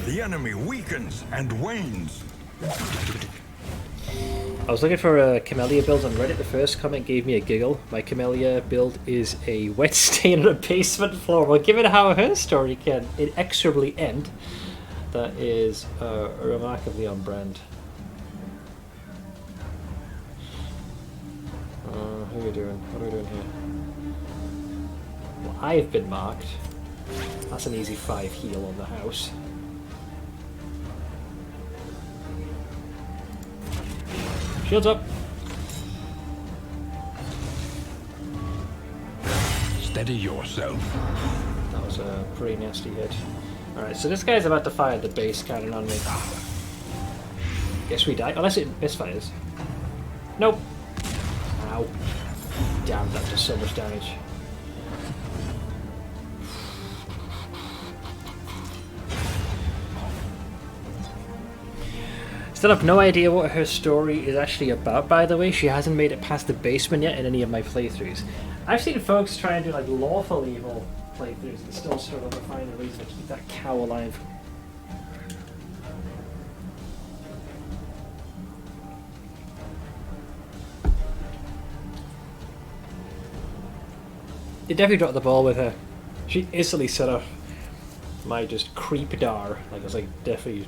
The enemy weakens and wanes. I was looking for Camellia builds on Reddit. The first comment gave me a giggle. My Camellia build is a wet stain on a basement floor. Well, given how her story can inexorably end, that is remarkably on brand. Who are we doing? What are we doing here? Well, I've been marked. That's an easy 5 heal on the house. Shields up. Steady yourself. That was a pretty nasty hit. Alright, so this guy's about to fire the base cannon on me. Guess we die. Unless it misfires. Nope. Ow. Damn, that does so much damage. Still have no idea what her story is actually about, by the way. She hasn't made it past the basement yet in any of my playthroughs. I've seen folks try and do like lawful evil playthroughs and still struggle to find a reason to keep that cow alive. They definitely dropped the ball with her. She instantly set off my just creep dar. Like, I was like, definitely,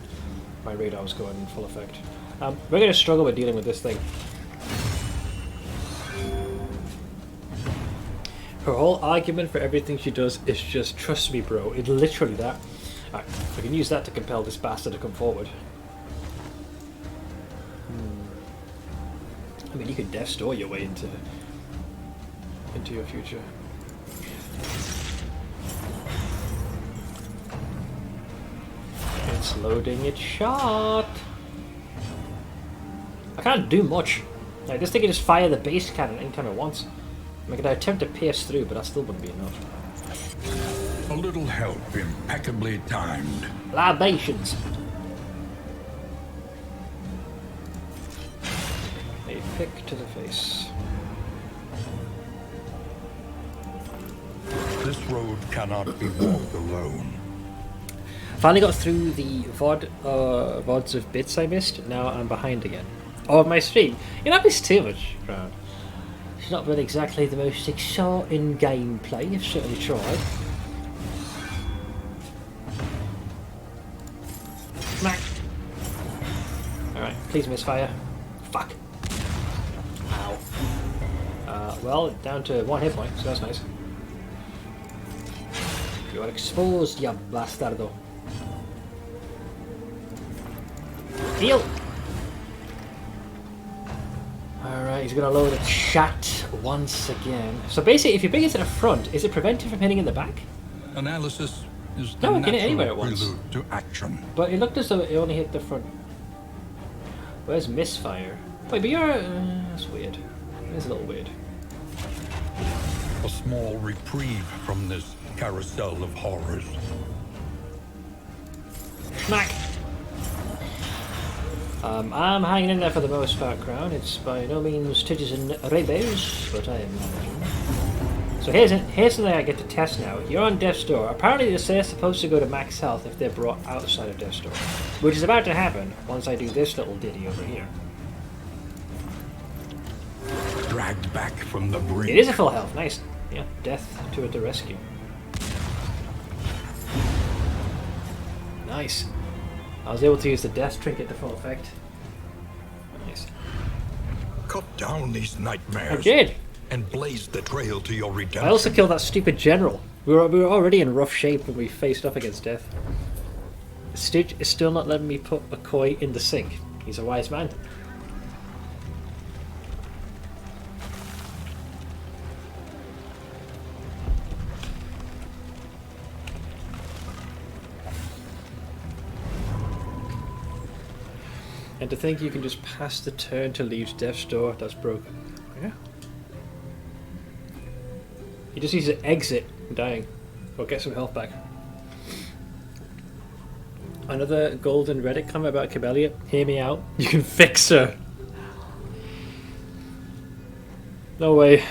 my radar was going in full effect. We're going to struggle with dealing with this thing. Her whole argument for everything she does is just, trust me bro, it's literally that. Alright, we can use that to compel this bastard to come forward. I mean, you could death store your way into your future. It's loading its shot. I can't do much. Like, this thing can just fire the base cannon anytime it wants. I'm going to attempt to pierce through, but that still wouldn't be enough. A little help impeccably timed. Libations. A pick to the face. This road cannot be walked alone. Finally got through the VODs of bits I missed. Now I'm behind again. Oh, my stream. You know, I missed too much ground. It's not been exactly the most exciting gameplay. I've certainly tried. Smack. Alright, please misfire. Fuck. Ow. Well, down to 1 hit point, so that's nice. You are exposed, you bastardo. Heal! Alright, he's gonna load a chat once again. So basically, if you bring it to the front, is it prevented from hitting in the back? Analysis is the No, it can hit anywhere natural at once. prelude to action. But it looked as though it only hit the front. Where's misfire? Wait, but you're... that's weird. That's a little weird. A small reprieve from this carousel of horrors. Smack! I'm hanging in there for the most part, Crown. It's by no means titties and rainbows, but I am managing. So here's something I get to test now. You're on Death's Door. Apparently they're supposed to go to max health if they're brought outside of Death's Door, which is about to happen once I do this little ditty over here. Dragged back from the brink. It is a full health. Nice. Yeah, death to the rescue. Nice. I was able to use the death trinket to full effect. Nice. Cut down these nightmares. I did. And blaze the trail to your redemption. I also killed that stupid general. We were already in rough shape when we faced up against death. Stitch is still not letting me put McCoy in the sink. He's a wise man. And to think you can just pass the turn to leave Death's Door, that's broken. Yeah. He just needs to exit dying. Or get some health back. Another golden Reddit comment about Cabelia. Hear me out. You can fix her. No way.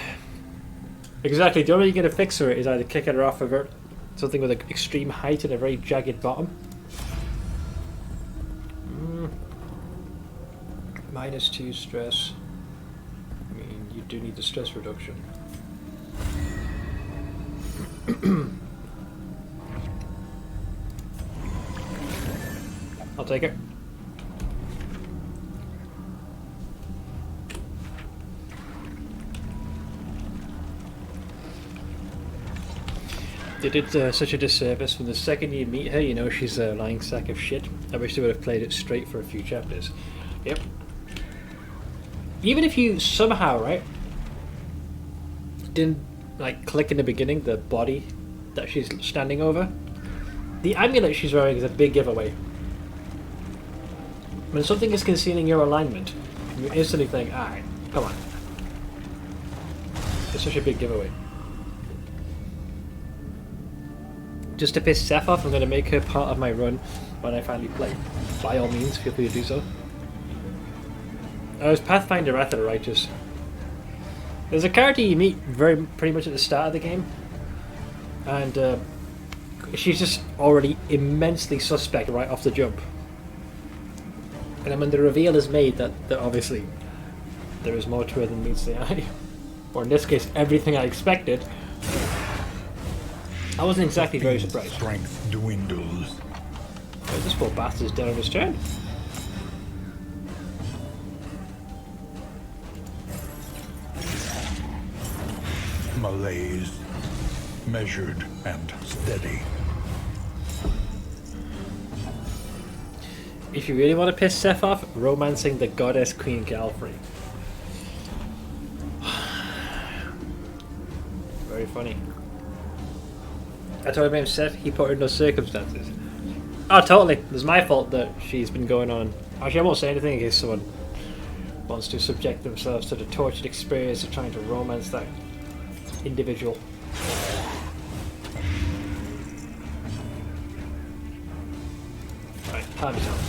Exactly. The only way you're going to fix her is either kicking her off of something with an extreme height and a very jagged bottom. -2 stress. I mean, you do need the stress reduction. I'll take it. They did such a disservice. From the second you meet her, you know she's a lying sack of shit. I wish they would have played it straight for a few chapters. Yep. Even if you somehow, right, didn't like click in the beginning, the body that she's standing over, the amulet she's wearing is a big giveaway. When something is concealing your alignment, you instantly think, alright, come on. It's such a big giveaway. Just to piss Seth off, I'm going to make her part of my run when I finally play. By all means, feel free to do so. I was Pathfinder Wrath of the Righteous. There's a character you meet pretty much at the start of the game, and she's just already immensely suspect right off the jump. And then when the reveal is made that obviously there is more to her than meets the eye, or in this case, everything I expected, I wasn't exactly very surprised. Strength dwindles. Oh, this poor bastard's dead on his turn. Malaise, measured and steady. If you really want to piss Seth off, romancing the goddess Queen Galfrey. Very funny. I told him Seth, he put her in those circumstances. Oh, totally. It's my fault that she's been going on. Actually, I won't say anything in case someone wants to subject themselves to the tortured experience of trying to romance that individual. Right, calm yourself.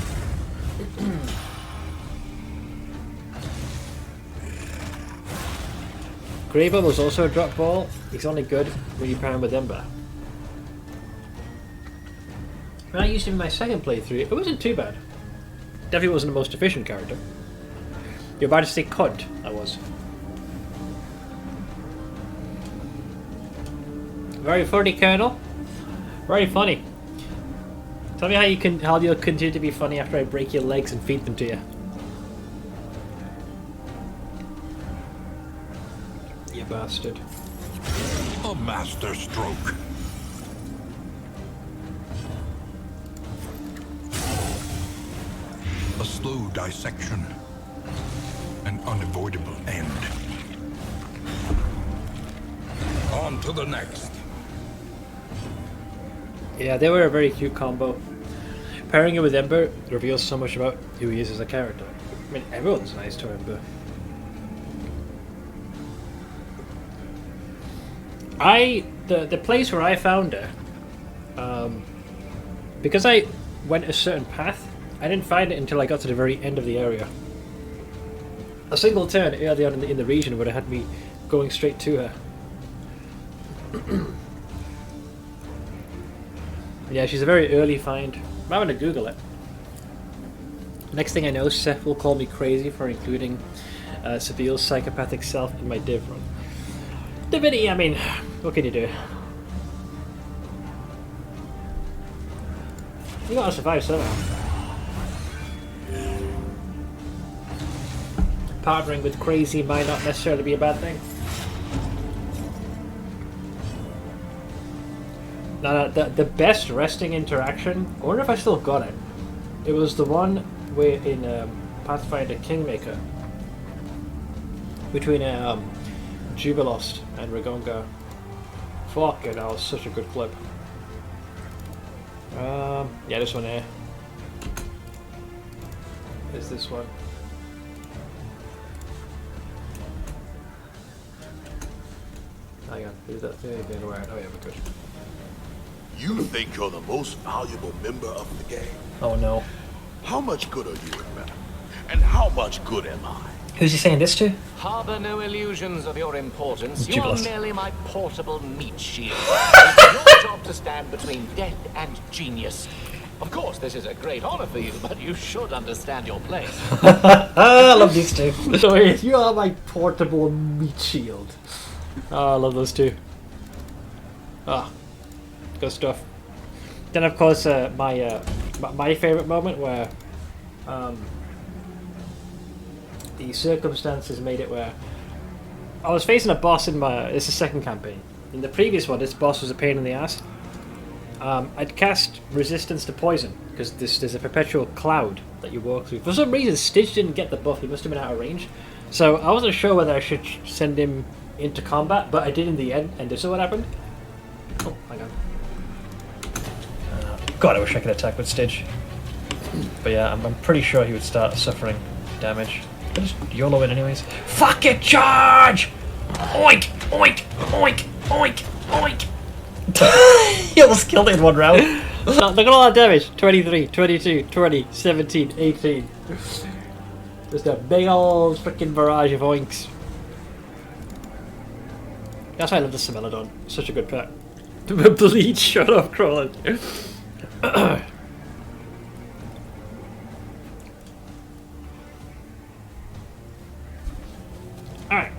Graver was also a drop ball. He's only good when you pair him with Ember. When I used him in my second playthrough, it wasn't too bad. Definitely wasn't the most efficient character. You're about to say cunt, I was. Very funny, Colonel. Very funny. Tell me how you'll continue to be funny after I break your legs and feed them to you. You bastard. A master stroke. A slow dissection. An unavoidable end. On to the next. Yeah, they were a very cute combo. Pairing it with Ember reveals so much about who he is as a character. I mean, everyone's nice to Ember. The place where I found her, because I went a certain path, I didn't find it until I got to the very end of the area. A single turn early on in the region would have had me going straight to her. Yeah, she's a very early find. I'm having to Google it. Next thing I know, Seth will call me crazy for including Sabile's psychopathic self in my div run. Divinity, I mean, what can you do? You gotta survive somehow. Partnering with crazy might not necessarily be a bad thing. Now, the best resting interaction, I wonder if I still got it. It was the one where in Pathfinder Kingmaker between Jubilost and Ragonga. Fucking hell, that was such a good clip. Yeah, this one here. Is this one? Hang on, is that thing being aware? Oh yeah, we're good. You think you're the most valuable member of the gang? Oh no. How much good are you at that? And how much good am I? Who's he saying this to? Harbor no illusions of your importance. You Jubilost. are merely my portable meat shield. It's your job to stand between death and genius. Of course, this is a great honor for you, but you should understand your place. I love these two. So you are my portable meat shield. Oh, I love those two. Ah, good stuff. Then of course my favorite moment where the circumstances made it where I was facing a boss in it's the second campaign. In the previous one, this boss was a pain in the ass. I'd cast resistance to poison because there's a perpetual cloud that you walk through. For some reason, Stitch didn't get the buff. He must have been out of range. So I wasn't sure whether I should send him into combat, but I did in the end. And this is what happened. Oh, hang on. God, I wish I could attack with Stitch. But yeah, I'm pretty sure he would start suffering damage. I just YOLO it anyways. Fuck it, charge! Oink! Oink! Oink! Oink! Oink! He almost killed it in one round. Look at all that damage. 23, 22, 20, 17, 18. Just a big old freaking barrage of oinks. That's why I love the Semilodon. Such a good pet. Bleed, shut up, crawling. Alright.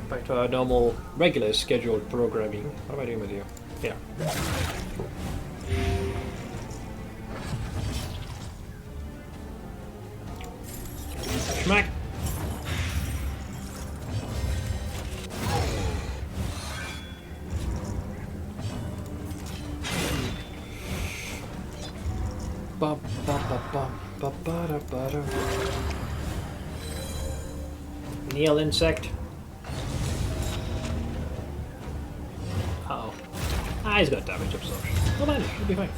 Back to our normal, regular scheduled programming. What am I doing with you? Yeah. Schmack. Ba ba ba ba ba ba da ba da. Kneel insect. Uh-oh. Ah, he's got damage absorption. Well then, he'll be fine.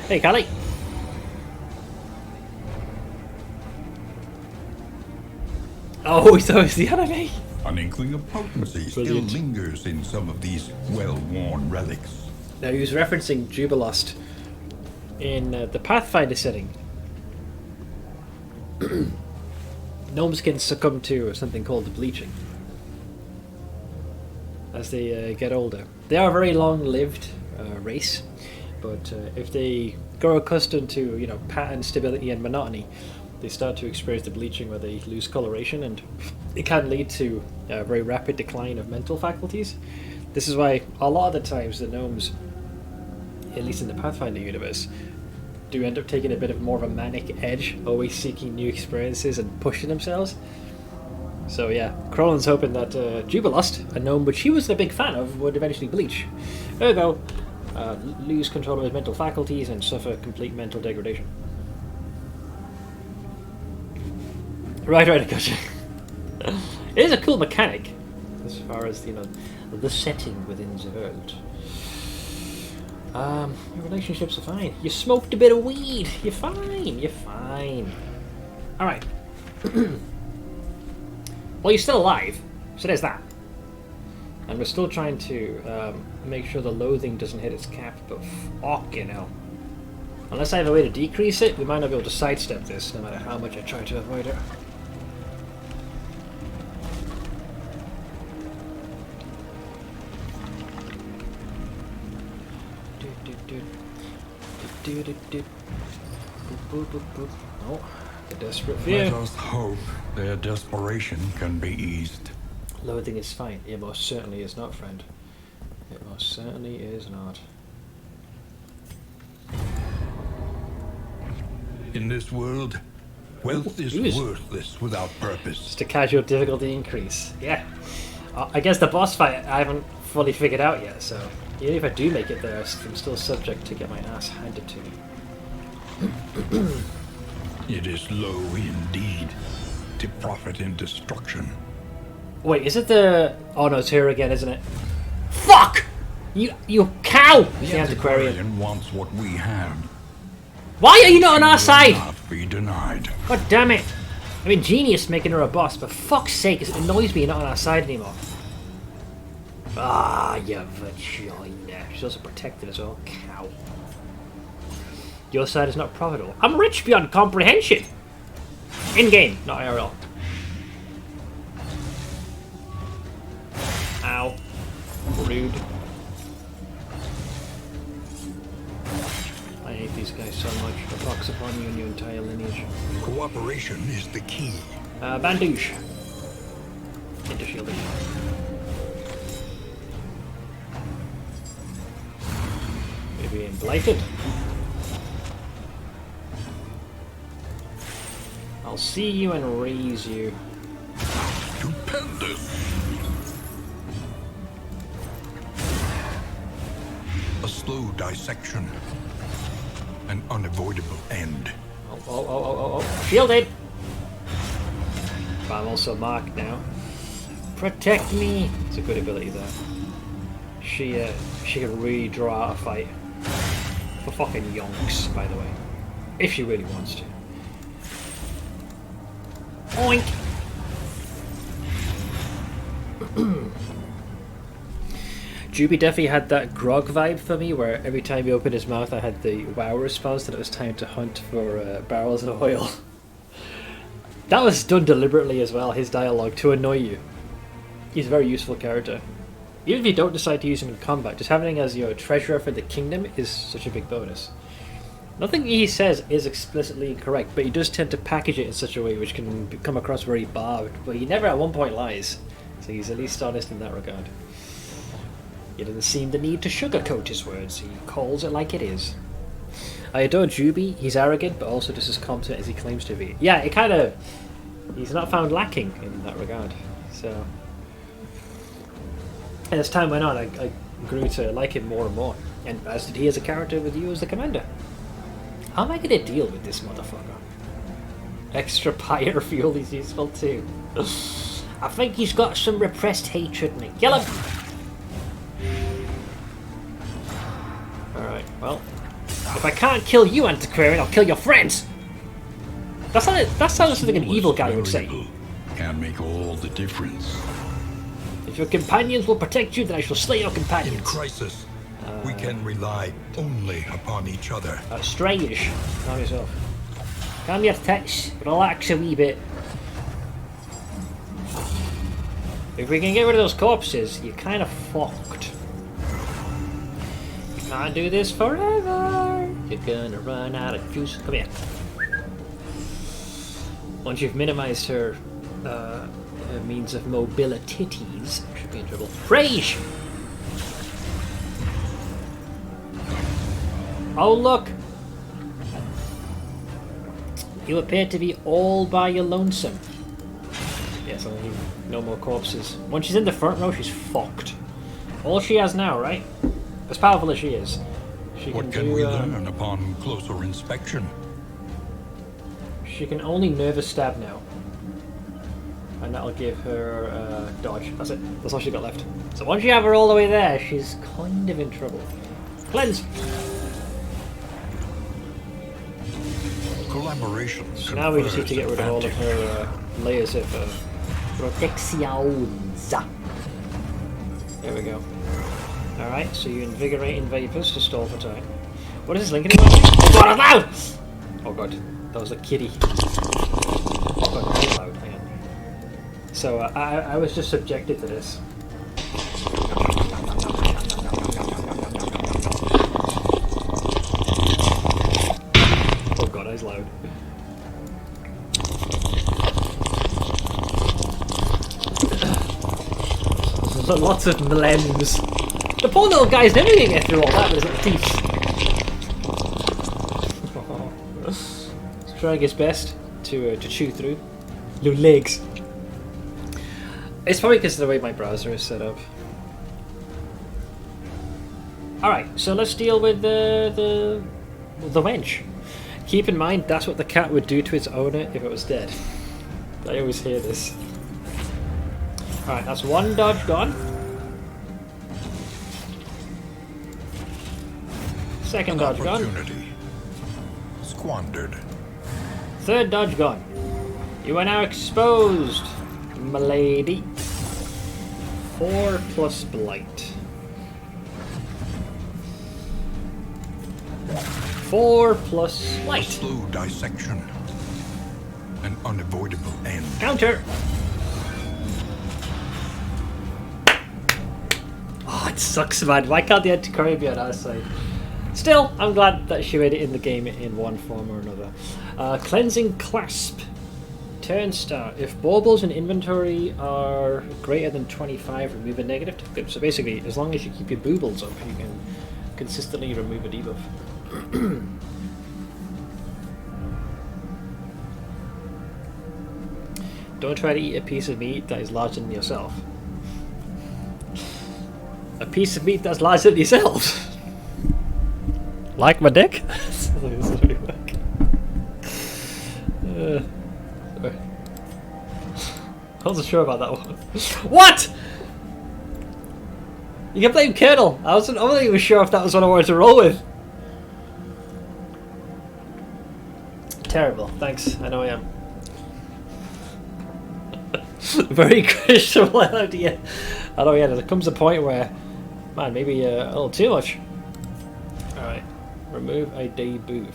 Hey, Callie. Oh, he thought it was the enemy. An inkling of potency still Brilliant. lingers in some of these well-worn relics. Now, he was referencing Jubilost in the Pathfinder setting. gnomes can succumb to something called bleaching as they get older. They are a very long-lived race, but if they grow accustomed to pattern, stability, and monotony, they start to experience the bleaching where they lose coloration, and it can lead to a very rapid decline of mental faculties. This is why a lot of the times the gnomes, at least in the Pathfinder universe, do end up taking a bit of more of a manic edge, always seeking new experiences and pushing themselves. So yeah, Crolin's hoping that Jubilost, a gnome which he was a big fan of, would eventually bleach. Ergo, lose control of his mental faculties and suffer complete mental degradation. Right, I gotcha. It is a cool mechanic, as far as, the setting within the world. Your relationships are fine. You smoked a bit of weed. You're fine. You're fine. Alright. Well, you're still alive, so there's that. And we're still trying to make sure the loathing doesn't hit its cap, but fucking hell. Unless I have a way to decrease it, we might not be able to sidestep this, no matter how much I try to avoid it. Oh, the desperate fear. Let us hope their desperation can be eased. Loathing is fine. It most certainly is not, friend. It most certainly is not. In this world, wealth is Ooh. worthless without purpose. Just a casual difficulty increase. Yeah. I guess the boss fight I haven't fully figured out yet, so even if I do make it there, I'm still subject to get my ass handed to me. It is low indeed to profit in destruction. Wait, is it the... Oh no, it's here again, isn't it? Fuck! You cow! The antiquarian wants what we have. Why are you not on our side? Will not be denied. God damn it! I mean, genius making her a boss, but fuck's sake, it annoys me you're not on our side anymore. Ah, you vagina. She's also protected as well. Cow. Your side is not profitable. I'm rich beyond comprehension! In-game, not IRL. Ow. Rude. I hate these guys so much. The pox upon you and your entire lineage. Cooperation is the key. Bandage. Into shielding. Maybe blighted. I'll see you and raise you. Stupendous. A slow dissection. An unavoidable end. Oh. Shielded! But I'm also marked now. Protect me! It's a good ability there. She can really draw out a fight. For fucking yonks, by the way. If she really wants to. Oink! Juby definitely had that grog vibe for me, where every time he opened his mouth I had the wow response that it was time to hunt for barrels of oil. That was done deliberately as well, his dialogue, to annoy you. He's a very useful character. Even if you don't decide to use him in combat, just having him as your treasurer for the kingdom is such a big bonus. Nothing he says is explicitly incorrect, but he does tend to package it in such a way which can come across very barbed, but he never at one point lies, so he's at least honest in that regard. He doesn't seem the need to sugarcoat his words, he calls it like it is. I adore Juby, he's arrogant, but also just as competent as he claims to be. Yeah, it kind of... he's not found lacking in that regard, so... And as time went on, I grew to like him more and more, and as did he as a character with you as the commander. How am I going to deal with this motherfucker? Extra pyre fuel is useful too. I think he's got some repressed hatred in me. Kill him! Alright, well. If I can't kill you, Antiquarian, I'll kill your friends! That sounds something an evil guy would say. Can make all the difference. If your companions will protect you, then I shall slay your companions. In crisis, we can rely only upon each other. Strange. Not yourself. Calm your tits. Relax a wee bit. If we can get rid of those corpses, you're kind of fucked. You can't do this forever. You're gonna run out of juice. Come here. Once you've minimized her means of mobilities, should be in trouble. Rage! Oh look! You appear to be all by your lonesome. Yes, no more corpses. Once she's in the front row, she's fucked. All she has now, right? As powerful as she is, she What can can do, we learn upon closer inspection? She can only nervous stab now. And that'll give her dodge. That's it. That's all she got left. So once you have her all the way there, she's kind of in trouble. Cleanse! Collaboration. So now we just need to get rid of all of her layers of protections. There we go. Alright, so you invigorating vapors to stall for time. What is this linking? Oh god, I'm loud! Oh god, that was a kitty. Oh god, that was loud, hang on. So I was just subjected to this. Oh god, that was loud. Lots of mlems. The poor little guy's never gonna get through all that with his little teeth. He's trying his best to chew through. Little legs. It's probably because of the way my browser is set up. Alright, so let's deal with the wench. Keep in mind, that's what the cat would do to its owner if it was dead. I always hear this. Alright, that's one dodge gone. Second dodge gone. Opportunity squandered. Third dodge gone. You are now exposed, m'lady. 4 plus blight. 4 plus A light. slow dissection. An unavoidable end. Counter. Oh, it sucks, man. Why can't the antiquarian be on our side? Still, I'm glad that she made it in the game in one form or another. Cleansing clasp. Turn start. If baubles in inventory are greater than 25, remove a negative. Good. So basically, as long as you keep your boobles up, you can consistently remove a debuff. Don't try to eat a piece of meat that is larger than yourself. A piece of meat that's larger than yourself? Like my dick? This doesn't really work. Sorry. I wasn't sure about that one. What?! You can blame Colonel. I wasn't even sure if that was what I wanted to roll with. Terrible. Thanks. I know I am. Very questionable idea. I know, yeah, there comes a point where, man, maybe a little too much. Alright. Remove a debuff.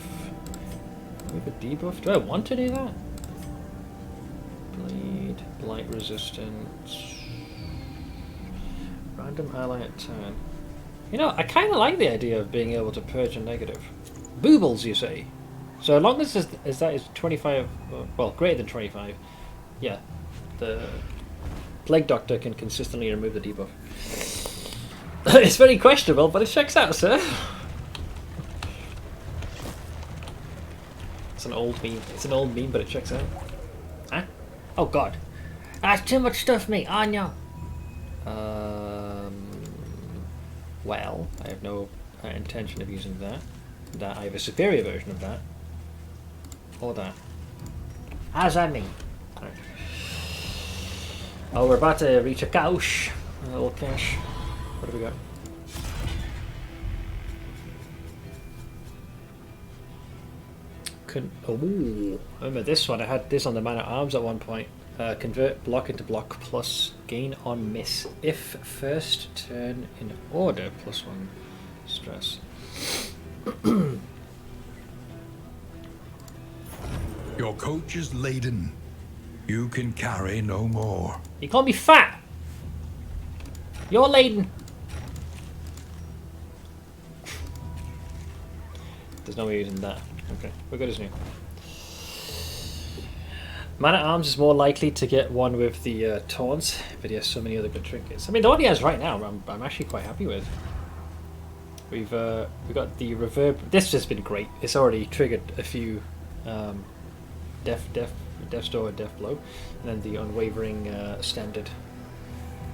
Remove a debuff? Do I want to do that? Bleed, blight resistance. Random ally at turn. You know, I kind of like the idea of being able to purge a negative. Boobles, you say? So as long as that is 25, well, greater than 25, yeah, the Plague Doctor can consistently remove the debuff. It's very questionable, but it checks out, sir. It's an old meme. It's an old meme, but it checks out. Huh? Oh god. That's too much stuff, mate. On ya. Well, I have no intention of using that. I have a superior version of that. Or that. As I mean. Right. Oh, we're about to reach a couch. A little cache. What do we got? Oh, remember this one? I had this on the Man at Arms at one point. Convert block into block plus gain on miss. If first turn in order, plus 1 stress. Your coach is laden. You can carry no more. You call me fat. You're laden. There's no way using that. Okay, we're good as new. Man at Arms is more likely to get one with the taunts, but he has so many other good trinkets. I mean, the one he has right now, I'm actually quite happy with. We got the reverb. This has been great. It's already triggered a few death store and death blow, and then the unwavering standard.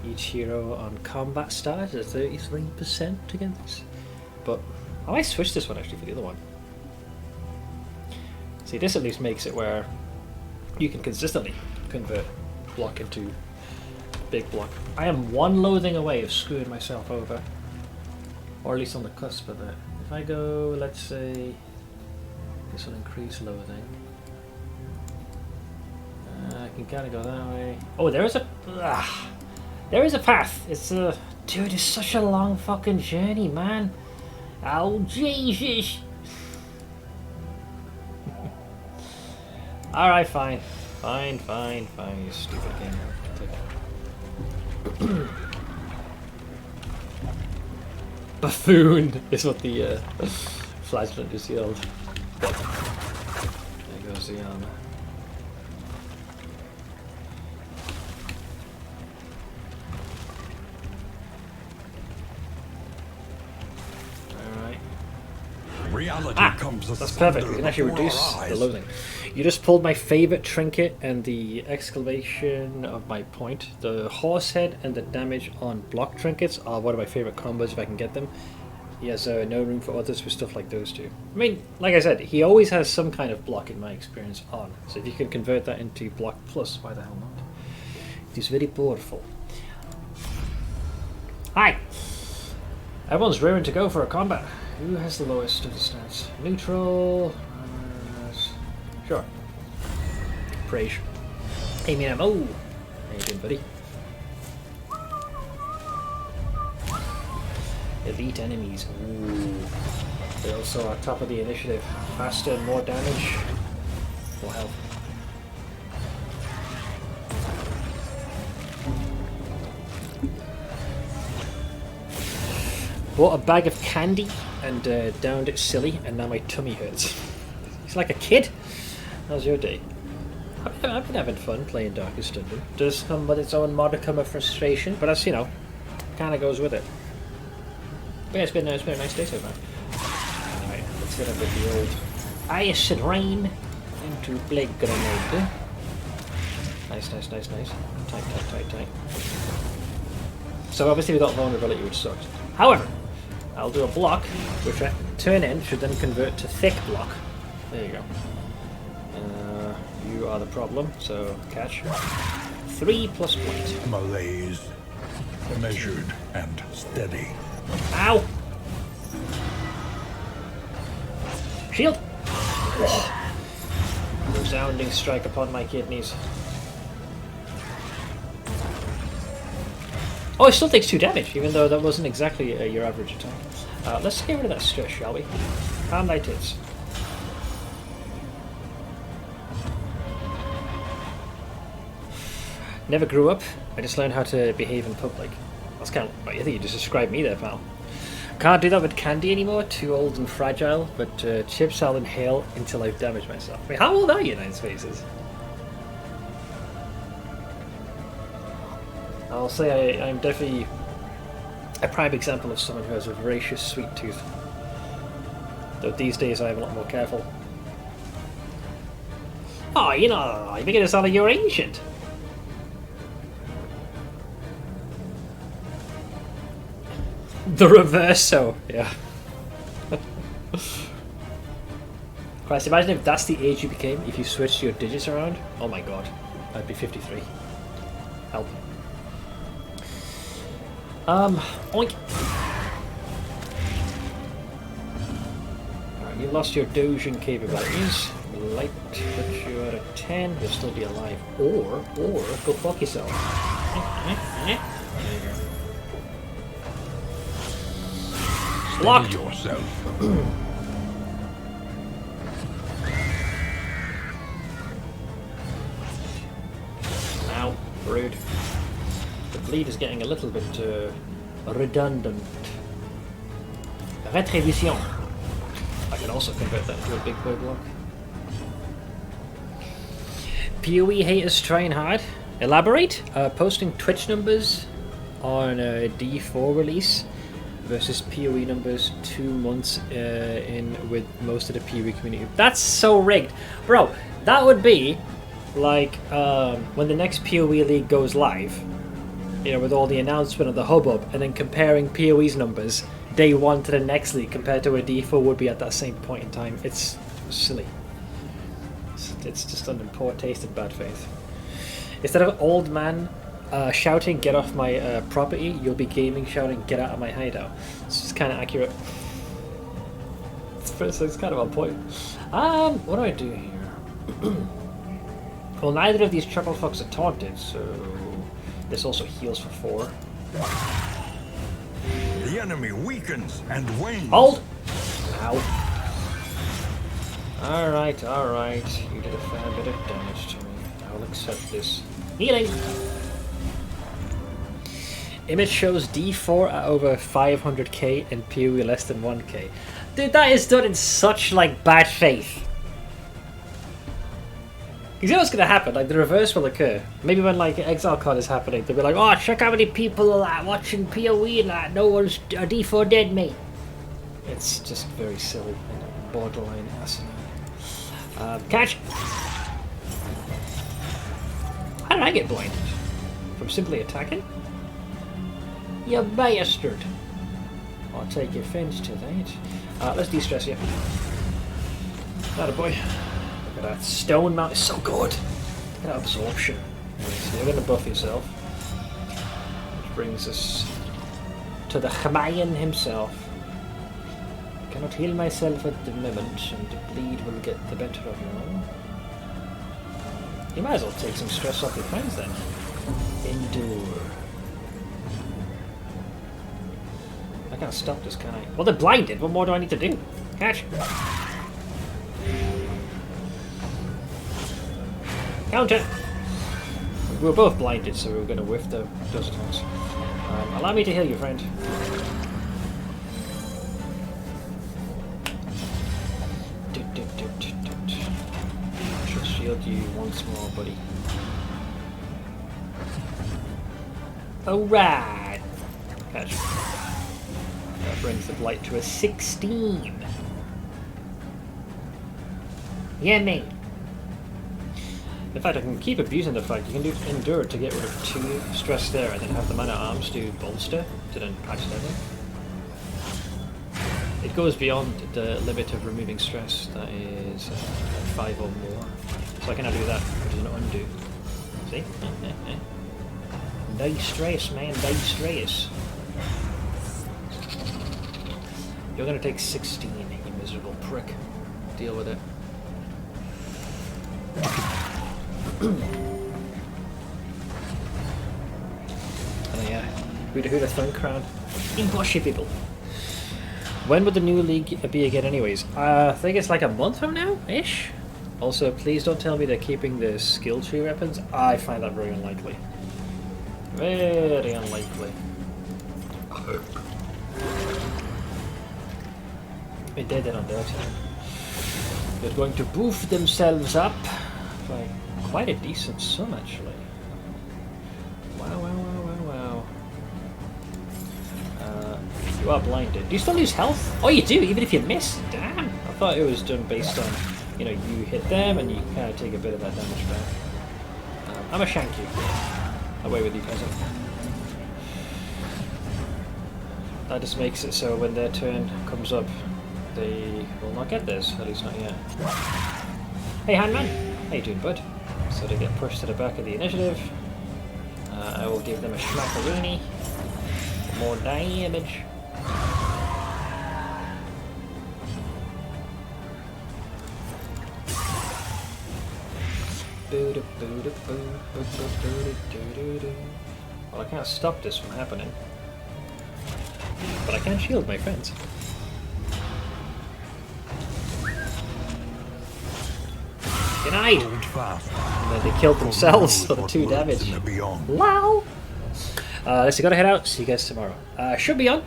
Each hero on combat stars is 33% against this. But I might switch this one actually for the other one. See, this at least makes it where you can consistently convert block into big block. I am one loathing away of screwing myself over. Or at least on the cusp of it. If I go, let's say, this will increase loathing. I can kind of go that way. Oh, there is a path. It's a dude. It's such a long fucking journey, man. Oh Jesus! All right, fine, you stupid game. Take it. Buffoon is what the flagellant just yelled. There goes the armor. Alright. Reality comes as that's perfect. thunder We can actually before reduce our the eyes. loathing. You just pulled my favorite trinket and the exclamation of my point. The horse head and the damage on block trinkets are one of my favorite combos if I can get them. He has no room for others with stuff like those two. I mean, like I said, he always has some kind of block in my experience on. So if you can convert that into block plus, why the hell not? It is very powerful. Hi! Everyone's raring to go for a combat. Who has the lowest of the stats? Neutral. Sure. Praise. Aiming ammo. How you doing, buddy? Elite enemies. Ooh. They also are top of the initiative. Faster, more damage. More health. Bought a bag of candy and downed it silly, and now my tummy hurts. It's like a kid. How's your day? I've been having fun playing Darkest Dungeon. Does come with its own modicum of frustration, but that's, you know, kind of goes with it. But yeah, it's been a nice day so far. Alright, let's get up with the old ice and rain into Plague Grenade. Nice. Tight. So obviously we got vulnerability, which sucks. However, I'll do a block, which at turn end should then convert to thick block. There you go. You are the problem, so catch. 3 plus point. Malaise. Measured and steady. Ow! Shield! Resounding strike upon my kidneys. Oh, it still takes 2 damage, even though that wasn't exactly your average attack. Let's get rid of that stress, shall we? Calm thy tits. Never grew up, I just learned how to behave in public. That's kind of, I think you just described me there, pal. Can't do that with candy anymore, too old and fragile, but chips I'll inhale until I've damaged myself. Wait, how old are you, Nine Spaces? I'll say I'm definitely a prime example of someone who has a voracious sweet tooth. Though these days I am a lot more careful. Oh, you know, you're making it sound like you're ancient. The reverso, yeah. Christ, imagine if that's the age you became if you switched your digits around. Oh my god, I'd be 53. Help. Oink. Alright, you lost your Dojin capabilities. Light put you at a 10, you'll still be alive. Or go fuck yourself. There you go. Blocked. Yourself. rude. The bleed is getting a little bit redundant. Retribution. I can also convert that into a big boy block. PoE haters trying hard. Elaborate. Posting Twitch numbers on a D4 release versus PoE numbers 2 months in with most of the PoE community. That's so rigged, bro. That would be like when the next PoE league goes live, you know, with all the announcement of the hubbub, and then comparing PoE's numbers day 1 to the next league compared to where D4 would be at that same point in time. It's silly. It's just an poor taste in bad faith. Instead of old man shouting, "Get off my property," you'll be gaming shouting, "Get out of my hideout." It's just kind of accurate. It's kind of on point. What do I do here? Well, neither of these chuckle fucks are taunted, so this also heals for 4. The enemy weakens and wanes. Hold! Ow. Alright, alright. You did a fair bit of damage to me. I'll accept this. Healing! Image shows D4 at over 500k and PoE less than 1k. Dude, that is done in such, like, bad faith. You know what's gonna happen? Like, the reverse will occur. Maybe when, like, ExileCon is happening, they'll be like, "Oh, check how many people are watching PoE and that. No one's a D4 dead, mate." It's just very silly and borderline asinine. Catch! How did I get blinded? From simply attacking? You bastard! I'll take offense to that. Let's de-stress you. Atta boy. Look at that. Stone mount is so good! Look at that absorption. So you're gonna buff yourself. Which brings us to the Hamayan himself. I cannot heal myself at the moment, and the bleed will get the better of you. You might as well take some stress off your friends then. Endure. I can't stop this, can I? Well, they're blinded. What more do I need to do? Catch. Counter. We were both blinded, so we were going to whiff those attacks. Allow me to heal you, friend. Should shield you once more, buddy. Alright! Catch. That brings the blight to a 16. Yeah, mate. In fact, I can keep abusing the fact you can do endure to get rid of 2 stress there, and then have the man at arms do bolster to then patch level. It goes beyond the limit of removing stress, that is 5 or more. So I can now do that, which is an undo. See? Die stress, man, die stress. You're gonna take 16, you miserable prick. Deal with it. Oh yeah, who'da thunk crown. Impushy people. When would the new league be again anyways? I think it's like a month from now-ish? Also, please don't tell me they're keeping the skill tree weapons. I find that very unlikely. Very unlikely. They did it on their time. They're going to boof themselves up by quite a decent sum, actually. Wow, wow, wow, wow, wow. You are blinded. Do you still lose health? Oh, you do, even if you miss? Damn! I thought it was done based on, you know, you hit them and you kind of take a bit of that damage back. I'm a shank you. Away with you, peasant. That just makes it so when their turn comes up, they will not get this, at least not yet. Hey, Handman! How you doing, bud? So they get pushed to the back of the initiative. I will give them a schmackaroony. More damage. Well, I can't stop this from happening. But I can shield my friends. Denied! Hold fast. And then they killed themselves for the 2 damage. In the beyond. Wow! Let's see, gotta head out. See you guys tomorrow. Should be on.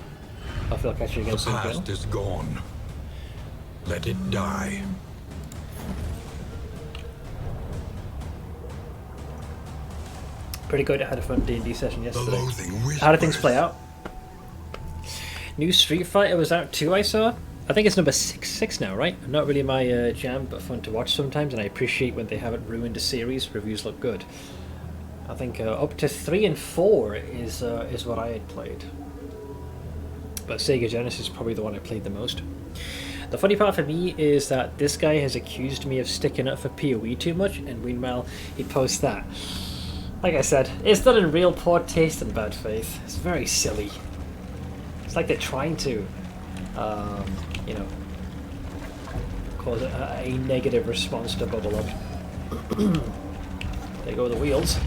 Hopefully I'll catch you again The soon. past is gone. Let it die. Pretty good. I had a fun D&D session The yesterday. loathing How did things whispers. play out? New Street Fighter was out too, I saw. I think it's number 6 now, right? Not really my jam, but fun to watch sometimes, and I appreciate when they haven't ruined a series. Reviews look good. I think up to 3 and 4 is what I had played. But Sega Genesis is probably the one I played the most. The funny part for me is that this guy has accused me of sticking up for PoE too much, and meanwhile he posts that. Like I said, it's not in real poor taste and bad faith. It's very silly. It's like they're trying to, you know, cause a negative response to bubble up. There go the wheels.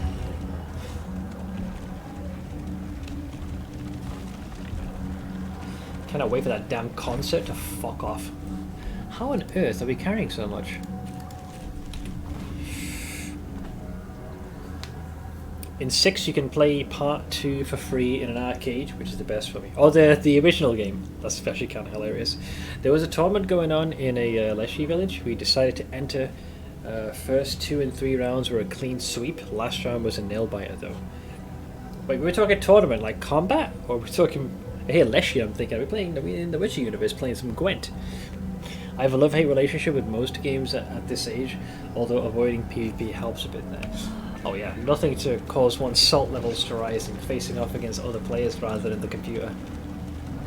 Cannot wait for that damn concert to fuck off. How on earth are we carrying so much? In 6 you can play part 2 for free in an arcade, which is the best for me. Oh, the original game. That's actually kind of hilarious. There was a tournament going on in a Leshy village. We decided to enter. First 2 and 3 rounds were a clean sweep. Last round was a nail-biter though. Wait, we were talking tournament, like combat? Or we're talking... Hey, Leshy, I'm thinking, are we playing in the Witcher universe, playing some Gwent? I have a love-hate relationship with most games at this age, although avoiding PvP helps a bit there. Oh yeah, nothing to cause one's salt levels to rise and facing off against other players rather than the computer.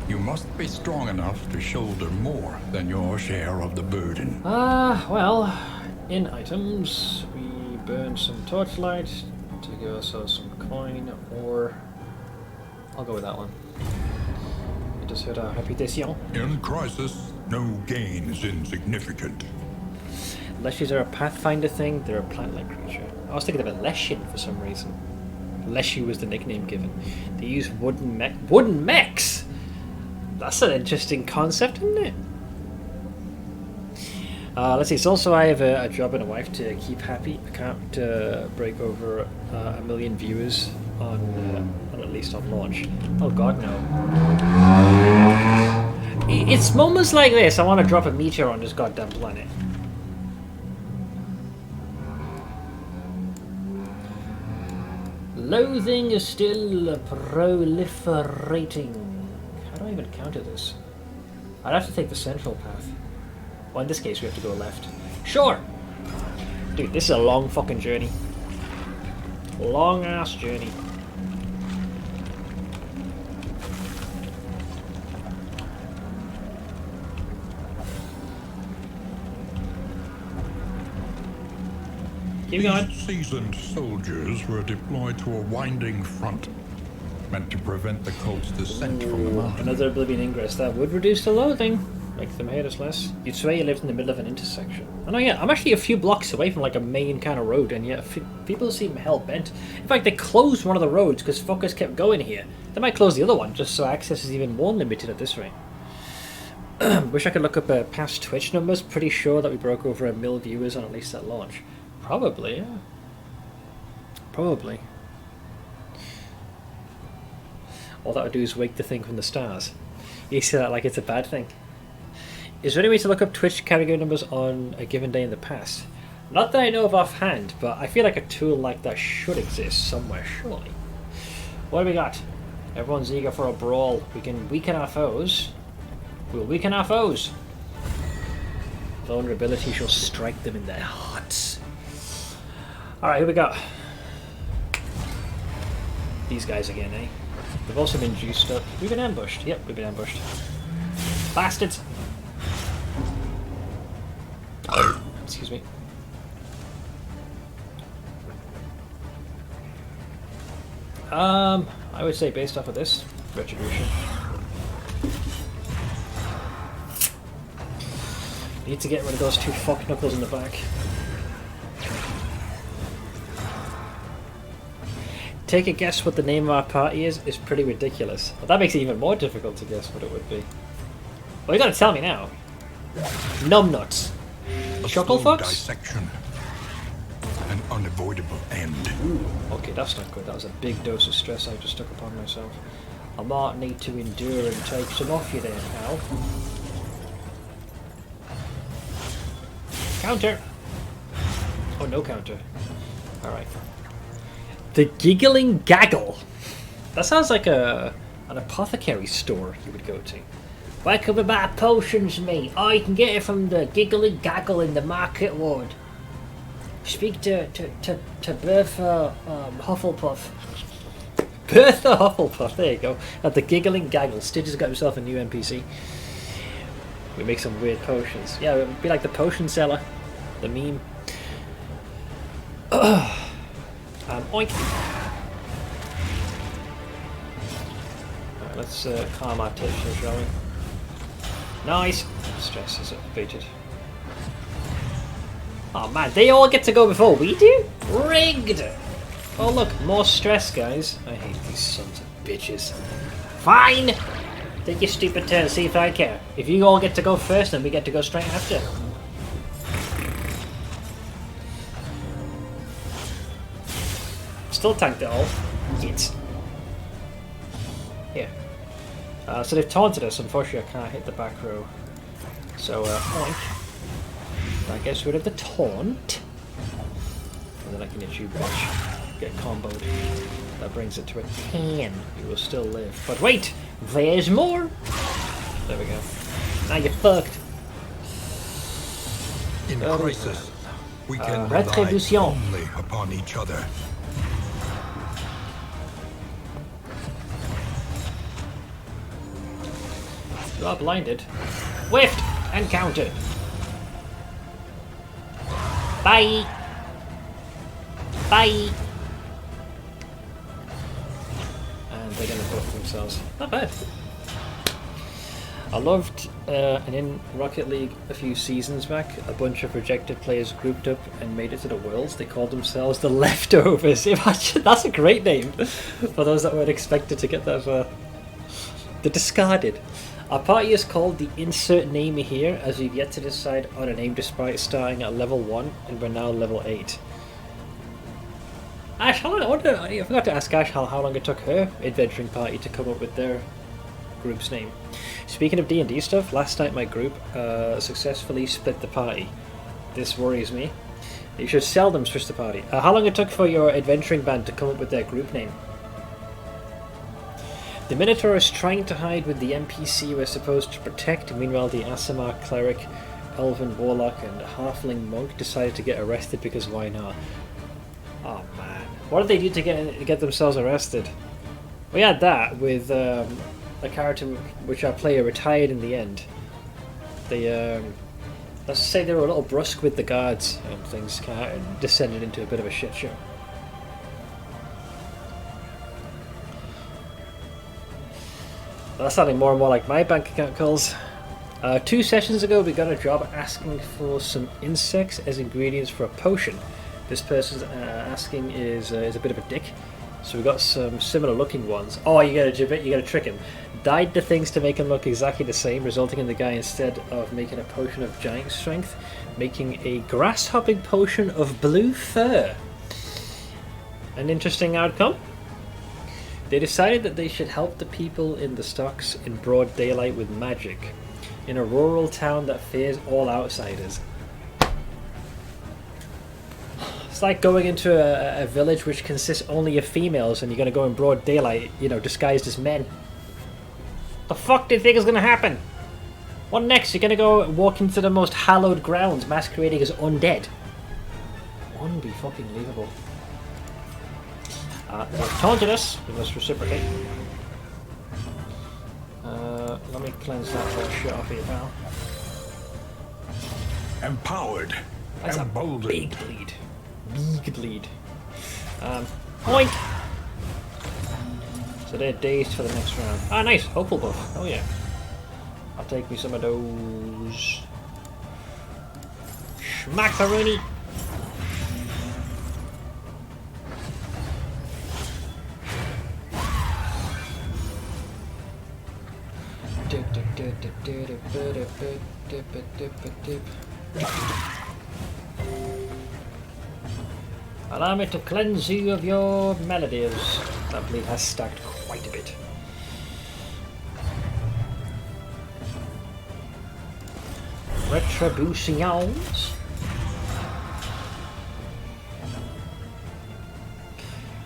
You must be strong enough to shoulder more than your share of the burden. Well, in items, we burn some torchlight to give ourselves some coin, or... I'll go with that one. It just hurt our reputation. In crisis, no gain is insignificant. Leshies are a Pathfinder thing, they're a plant-like creature. I was thinking of a Leshin for some reason. Leshy was the nickname given. They use wooden mechs! That's an interesting concept, isn't it? Let's see, it's also I have a job and a wife to keep happy. I can't break over 1 million viewers on at least on launch. Oh god, no. It's moments like this I want to drop a meteor on this goddamn planet. Loathing is still proliferating. How do I even counter this? I'd have to take the central path. Well, in this case, we have to go left. Sure! Dude, this is a long fucking journey. Long ass journey. Keep going. These seasoned soldiers were deployed to a winding front, meant to prevent the cult's descent from the mountain. Another Oblivion Ingress. That would reduce the loathing. Make them hate us less. You'd swear you lived in the middle of an intersection. Oh no, yeah, I'm actually a few blocks away from like a main kind of road, and yet people seem hell-bent. In fact, they closed one of the roads because fuckers kept going here. They might close the other one, just so access is even more limited at this rate. Wish I could look up past Twitch numbers. Pretty sure that we broke over 1 million viewers on at least at launch. Probably, yeah. Probably. All that would do is wake the thing from the stars. You say that like it's a bad thing. Is there any way to look up Twitch category numbers on a given day in the past? Not that I know of offhand, but I feel like a tool like that should exist somewhere, surely. What do we got? Everyone's eager for a brawl. We can weaken our foes. We'll weaken our foes. Vulnerability shall strike them in their hearts. Alright, who we got? These guys again, eh? We've also been juiced up. We've been ambushed. Yep, we've been ambushed. Bastards! Excuse me. I would say based off of this, Retribution. Need to get rid of those 2 fuck knuckles in the back. Take a guess what the name of our party is pretty ridiculous. Well, that makes it even more difficult to guess what it would be. Well, you gotta tell me now. Numbnuts. A Chuckle slow fucks? dissection. An unavoidable end. Okay, that's not good. That was a big dose of stress I just took upon myself. I might need to endure and take some off you there, pal. Counter! Oh, no counter. Alright. The Giggling Gaggle. That sounds like an apothecary store you would go to. Welcome to my potions, mate. Oh, you can get it from the Giggling Gaggle in the market ward. Speak to Bertha Hufflepuff. Bertha Hufflepuff, there you go. At the Giggling Gaggle. Stitch has got himself a new NPC. We make some weird potions. Yeah, it would be like the potion seller. The meme. Oink. Alright, let's calm our tension, shall we? Nice! Stress is abated. Oh man, they all get to go before we do? Rigged! Oh look, more stress, guys. I hate these sons of bitches. Fine! Take your stupid turn, see if I care. If you all get to go first, then we get to go straight after. Still tanked it all. Yes. Here. So they've taunted us. Unfortunately, I can't hit the back row. So, oink. That gets rid of the taunt. And then I can hit you, bitch. Get comboed. That brings it to a 10. You will still live. But wait! There's more! There we go. Now you're fucked. In crisis, we can Retribution. rely only upon each other. You are blinded. Whiffed! And countered. Bye! Bye! And they're gonna buff themselves. Not bad. I loved, and in Rocket League a few seasons back, a bunch of rejected players grouped up and made it to the Worlds. They called themselves the Leftovers. Imagine, that's a great name for those that weren't expected to get that far. The Discarded. Our party is called the Insert Name here, as we've yet to decide on a name despite starting at level 1 and we're now level 8. Ash, I forgot to ask Ash how long it took her adventuring party to come up with their group's name. Speaking of D&D stuff, last night my group successfully split the party. This worries me. You should seldom switch the party. How long it took for your adventuring band to come up with their group name? The Minotaur is trying to hide with the NPC we're supposed to protect. Meanwhile, the Aasimar cleric, elven warlock, and halfling monk decided to get arrested because why not? Oh man, what did they do to get themselves arrested? We had that with a character which our player retired in the end. They let's say they were a little brusque with the guards and things kind of descended into a bit of a shit show. That's sounding more and more like my bank account calls. 2 sessions ago we got a job asking for some insects as ingredients for a potion. This person asking is a bit of a dick, so we got some similar looking ones. Oh, you gotta trick him. Dyed the things to make him look exactly the same, resulting in the guy, instead of making a potion of giant strength, making a grass-hopping potion of blue fur. An interesting outcome. They decided that they should help the people in the stocks in broad daylight with magic, in a rural town that fears all outsiders. It's like going into a village which consists only of females and you're going to go in broad daylight, you know, disguised as men. The fuck do you think is going to happen? What next? You're going to go walk into the most hallowed grounds masquerading as undead. Unbe-fucking-believable. They've taunted us. We must reciprocate. Let me cleanse that whole shit off here, pal. Empowered. That's Emboldened. a big bleed. Big bleed. Point! So they're dazed for the next round. Ah, nice. Hopeful buff. Oh yeah. I'll take me some of those. Schmackaroonie! Allow me to cleanse you of your melodies. That bleed has stacked quite a bit. Retributions.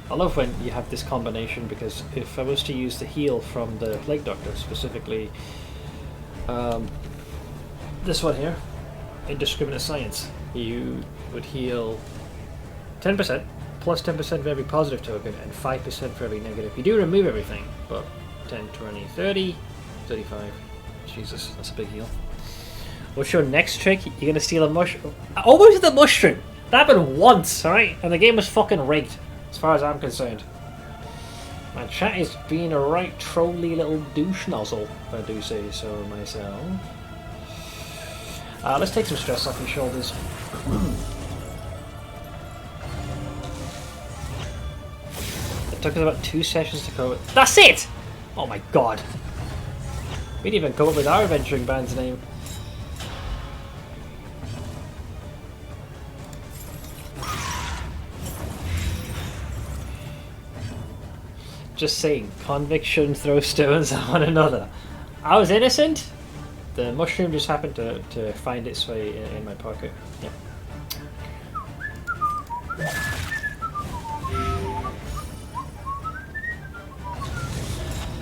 I love when you have this combination, because if I was to use the heal from the Plague Doctor, specifically this one here, Indiscriminate Science, you would heal 10%, plus 10% for every positive token, and 5% for every negative. You do remove everything, but 10, 20, 30, 35. Jesus, that's a big heal. What's your next trick? You're going to steal a mushroom. Almost the mushroom! That happened once, alright? And the game was fucking rigged, as far as I'm concerned. My chat is being a right trolly little douche nozzle, if I do say so myself. Let's take some stress off your shoulders. It took us about 2 sessions to cover. That's it! Oh my god. We didn't even come up with our adventuring band's name. Just saying, convicts shouldn't throw stones at one another. I was innocent. The mushroom just happened to find its way in my pocket. Yep.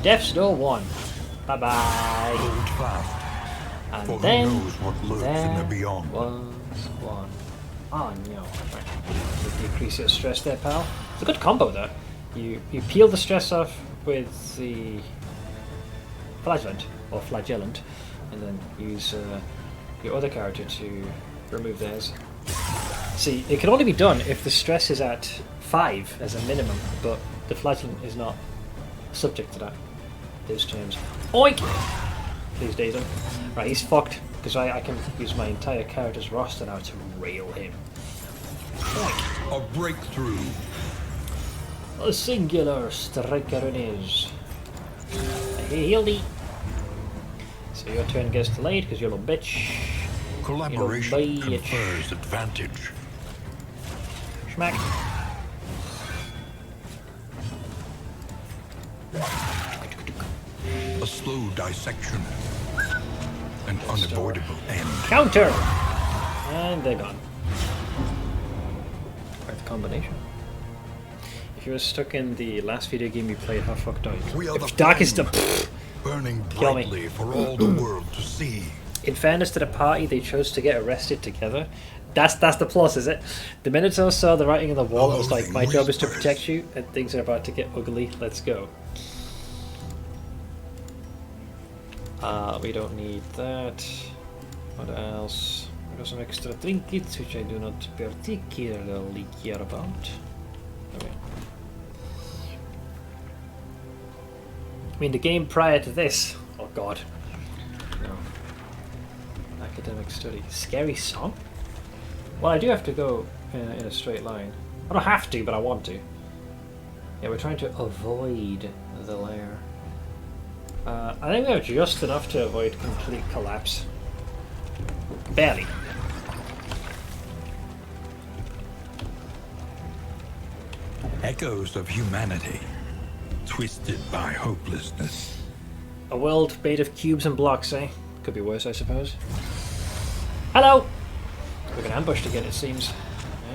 Death's Door 1. Bye bye. Hold fast, And for then who knows what lurks in the beyond. was one. Oh no. Right. Decrease your stress there, pal. It's a good combo though. You peel the stress off with the flagellant or flagellant, and then use your other character to remove theirs. See, it can only be done if the stress is at 5 as a minimum, but the flagellant is not subject to that. Those terms. Oink! Please daze him. Right, he's fucked, because I can use my entire character's roster now to rail him. Oink! A breakthrough. A singular striker it is. Hey, Hildy. So your turn gets delayed because you're a little bitch. Collaboration You little bitch. confers advantage. Schmack. A slow dissection. An unavoidable end. Counter! And they're gone. Quite the combination. If you were stuck in the last video game you played, how fucked are you? We are If the darkest flame, of... burning Kill me. brightly for all the world to see. In fairness to the party, they chose to get arrested together. That's the plus, is it? The minute I saw the writing on the wall, it was like, my job is to protect you, and things are about to get ugly. Let's go. We don't need that. What else? We got some extra trinkets, which I do not particularly care about. Okay. I mean, the game prior to this. Oh god. No. Academic study. Scary song? Well, I do have to go in a straight line. I don't have to, but I want to. Yeah, we're trying to avoid the lair. I think we have just enough to avoid complete collapse. Barely. Echoes of humanity, twisted by hopelessness. A world made of cubes and blocks, eh? Could be worse, I suppose. Hello! We've been ambushed again, it seems.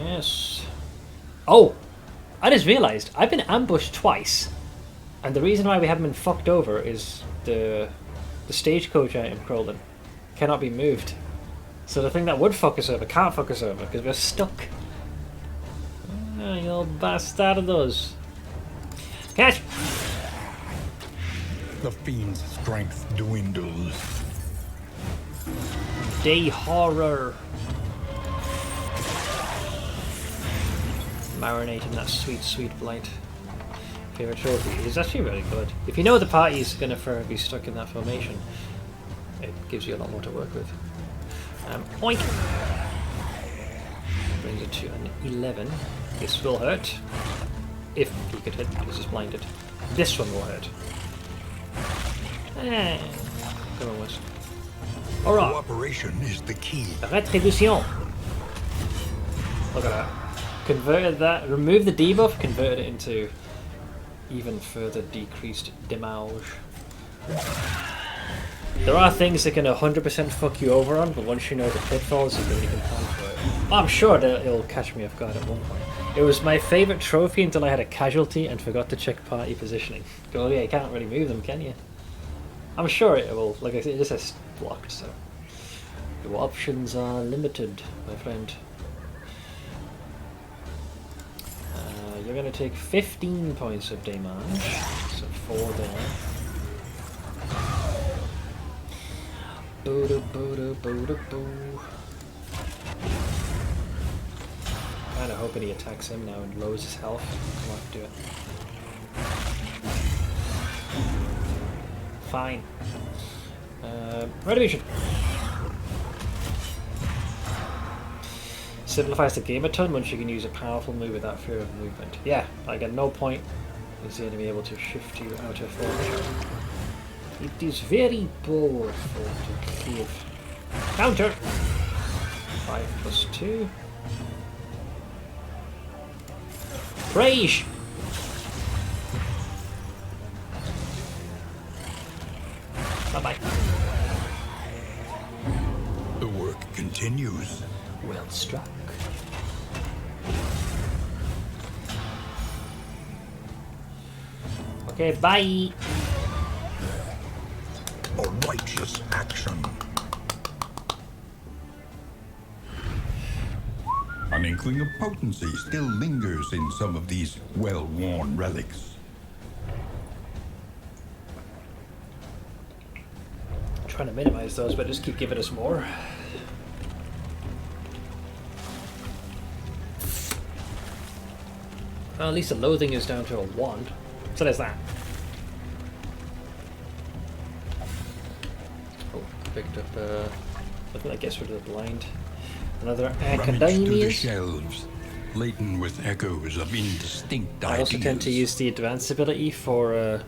Yes. Oh! I just realised, I've been ambushed twice. And the reason why we haven't been fucked over is the stagecoach item, Crowlin, cannot be moved. So the thing that would fuck us over can't fuck us over, because we're stuck. Ah, you little bastardos. Catch! The fiend's strength dwindles. Day horror. Marinate in that sweet, sweet blight. Favorite trophy is actually really good. If you know the party is going to forever be stuck in that formation, it gives you a lot more to work with. Oink! Brings it to an 11. This will hurt. If he could hit, because it's blinded. This one will hurt. Come on, Wes. Alright. Cooperation is the key. Retribution! Look at that. converted that, removed the debuff, converted it into even further decreased damage. There are things that can 100% fuck you over on, but once you know the pitfalls, you can plan for it. I'm sure that it'll catch me off guard at one point. It was my favourite trophy until I had a casualty and forgot to check party positioning. Oh yeah, you can't really move them, can you? I'm sure it will. Like I said, it just says blocked, so your options are limited, my friend. You're going to take 15 points of damage, so 4 there. Kind of hoping he attacks him now and lowers his health. Come on, do it. Fine. Retribution. Simplifies the game a ton once you can use a powerful move without fear of movement. Yeah, like at no point is the enemy able to shift you out of formation. It is very powerful to give. Counter! 5 plus 2. Rage! Bye-bye. The work continues. Well struck. Okay, bye! A righteous action. An inkling of potency still lingers in some of these well-worn relics. I'm trying to minimize those, but just keep giving us more. Well, at least the loathing is down to a 1. So there's that. Oh, picked up nothing that gets rid of the blind. Another Rummage through the academia. shelves, laden with echoes of indistinct I also tend to ideas. use the advanced ability for man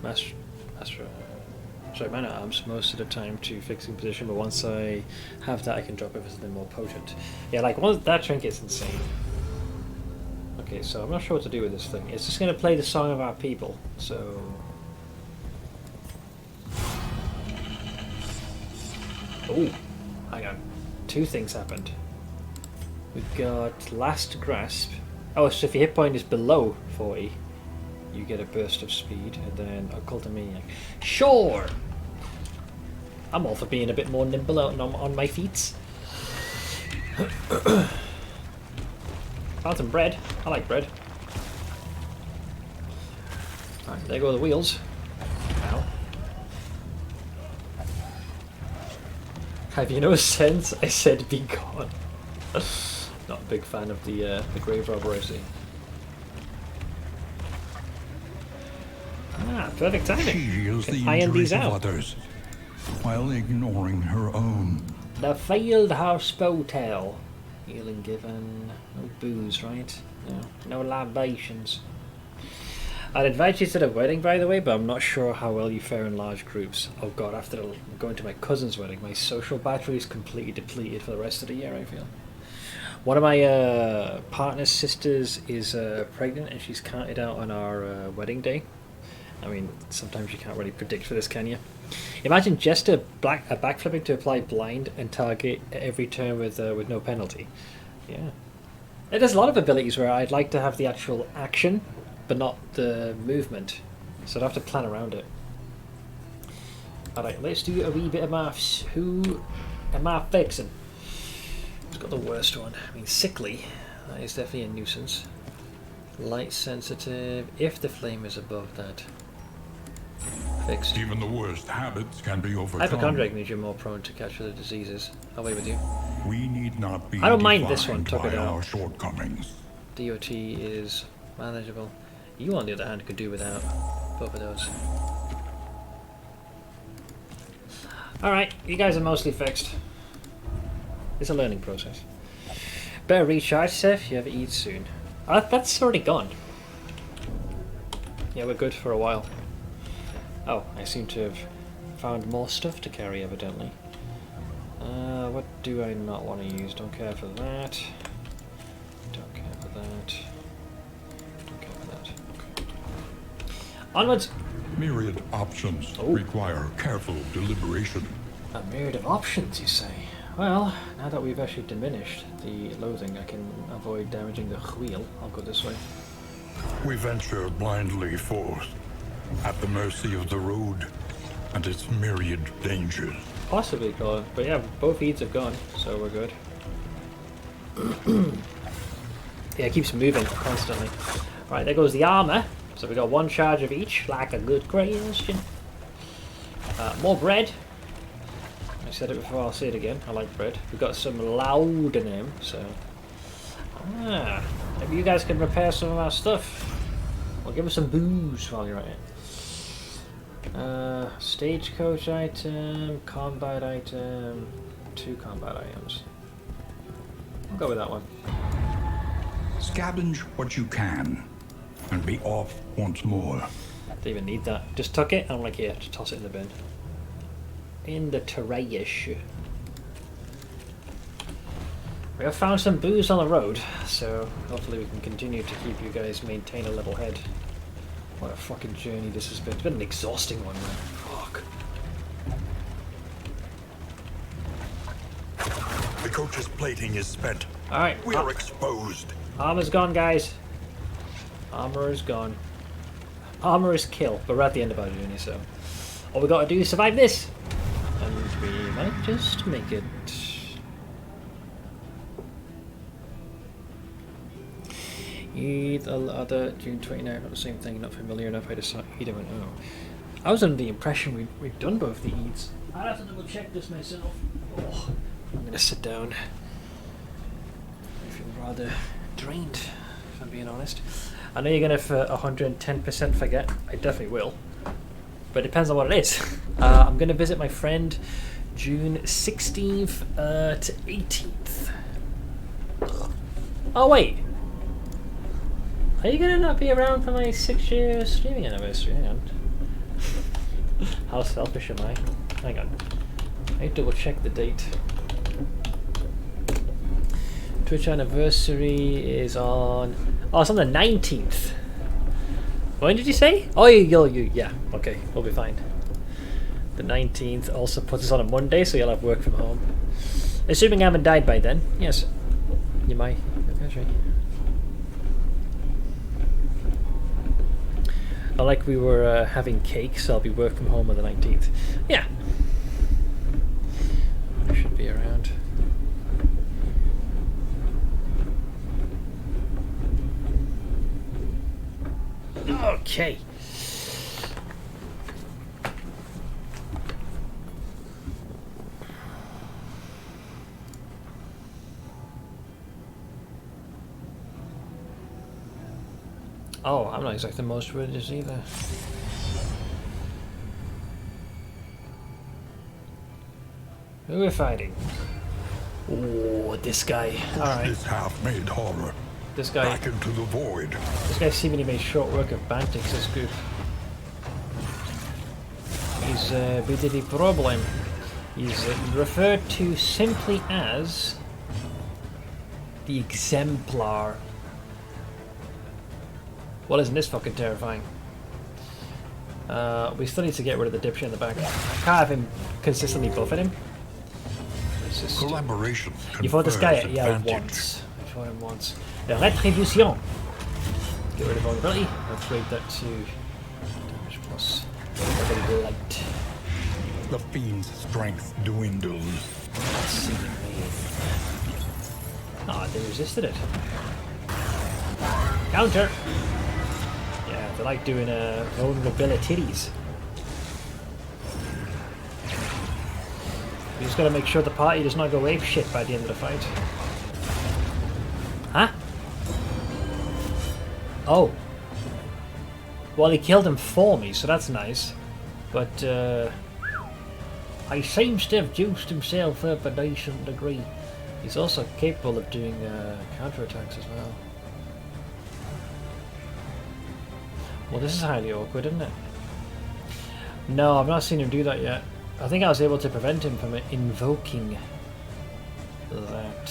at arms most of the time to fixing position, but once I have that I can drop it for something more potent. Yeah, like that trinket's insane. Okay, so I'm not sure what to do with this thing. It's just going to play the song of our people, so... Oh, hang on. 2 things happened. We've got Last Grasp. Oh, so if your hit point is below 40, you get a burst of speed, and then Occult Maniac. Sure! I'm all for being a bit more nimble out on my feet. Found some bread. I like bread. Alright, there go the wheels. Ow. Have you no sense? I said be gone. Not a big fan of the grave robber, I see. Ah, perfect timing. She heals the Can iron injuries these of out. others, while ignoring her own. The Field House Motel. Healing given. No booze, right? No libations. I'd invite you to the wedding, by the way, but I'm not sure how well you fare in large groups. Oh god, after going to my cousin's wedding, my social battery is completely depleted for the rest of the year, I feel. One of my partner's sisters is pregnant, and she's counted out on our wedding day. I mean, sometimes you can't really predict for this, can you? Imagine just a backflipping to apply blind and target every turn with no penalty. Yeah. There's a lot of abilities where I'd like to have the actual action, but not the movement. So I'd have to plan around it. Alright, let's do a wee bit of maths. Who am I fixing? Who's got the worst one? I mean, sickly. That is definitely a nuisance. Light sensitive, if the flame is above that. Fixed. Even the worst habits can be overcome. Hypochondriac means you're more prone to catch other diseases. I'll wait with you. We need not be I don't mind this one, defined tuck it by out. our shortcomings. DOT is manageable. You, on the other hand, could do without both of those. Alright, you guys are mostly fixed. It's a learning process. Better recharge, Seth. You have to eat soon. That's already gone. Yeah, we're good for a while. Oh, I seem to have found more stuff to carry, evidently. What do I not want to use? Don't care for that. Don't care for that. Don't care for that. Okay. Onwards! Myriad options require careful deliberation. A myriad of options, you say? Well, now that we've actually diminished the loathing, I can avoid damaging the wheel. I'll go this way. We venture blindly forth, at the mercy of the road and its myriad dangers. Possibly gone, but yeah, both feeds have gone, so we're good. Yeah, it keeps moving constantly. Right, there goes the armor. So we got one charge of each, like a good Christian. More bread. I said it before, I'll say it again. I like bread. We've got some laudanum, so... maybe you guys can repair some of our stuff. Or give us some booze while you're at it. Stagecoach item, combat item, 2 combat items. I'll go with that one. Scavenge what you can, and be off once more. Don't even need that. Just tuck it, and I'm like, yeah, just toss it in the bin. In the trayish. We have found some booze on the road, so hopefully we can continue to keep you guys maintain a level head. What a fucking journey this has been. It's been an exhausting one, man. Fuck. The coach's plating is spent. Alright. We are exposed. Armor's gone, guys. Armor is gone. Armor is kill, but we're at the end of our journey, so all we gotta do is survive this. And we might just make it. Either other June 29th, not the same thing, not familiar enough, I decided either one. Oh. I was under the impression we've done both the Eids. I'd have to double check this myself. Oh, I'm gonna sit down. I feel rather drained, if I'm being honest. I know you're gonna for 110% forget. I definitely will. But it depends on what it is. I'm gonna visit my friend June 16th to 18th. Oh wait. Are you gonna not be around for my 6-year streaming anniversary? Hang on. How selfish am I? Hang on. I need to double check the date. Twitch anniversary is on... Oh, it's on the 19th. When did you say? Oh, yeah. Okay, we'll be fine. The 19th also puts us on a Monday, so you'll have work from home. Assuming I haven't died by then. Yes. You might. Actually. I like we were having cake, so I'll be working from home on the 19th. Yeah. I should be around. Okay. Oh, I'm not exactly the most religious either. Who are we fighting? Oh, this guy. Alright. This half-made horror. This guy. Back into the void. This guy seemingly made short work of Bantix this group. He's a bit of a problem. He's referred to simply as the Exemplar. Well, isn't this fucking terrifying? We still need to get rid of the dipshit in the back. I can't have him consistently buffing him. It's just... Collaboration. You fought this guy? Yeah, advantage. once. I fought him once. The Retribution. Get rid of vulnerability. Upgrade that to damage plus. Very light. The fiend's strength dwindles. Ah, they resisted it. Counter. Yeah, they like doing vulnerabilities. We just gotta make sure the party does not go ape shit by the end of the fight. Huh? Oh. Well, he killed him for me, so that's nice. But, he seems to have juiced himself up a decent degree. He's also capable of doing counterattacks as well. Well, this is highly awkward, isn't it? No, I've not seen him do that yet. I think I was able to prevent him from invoking that.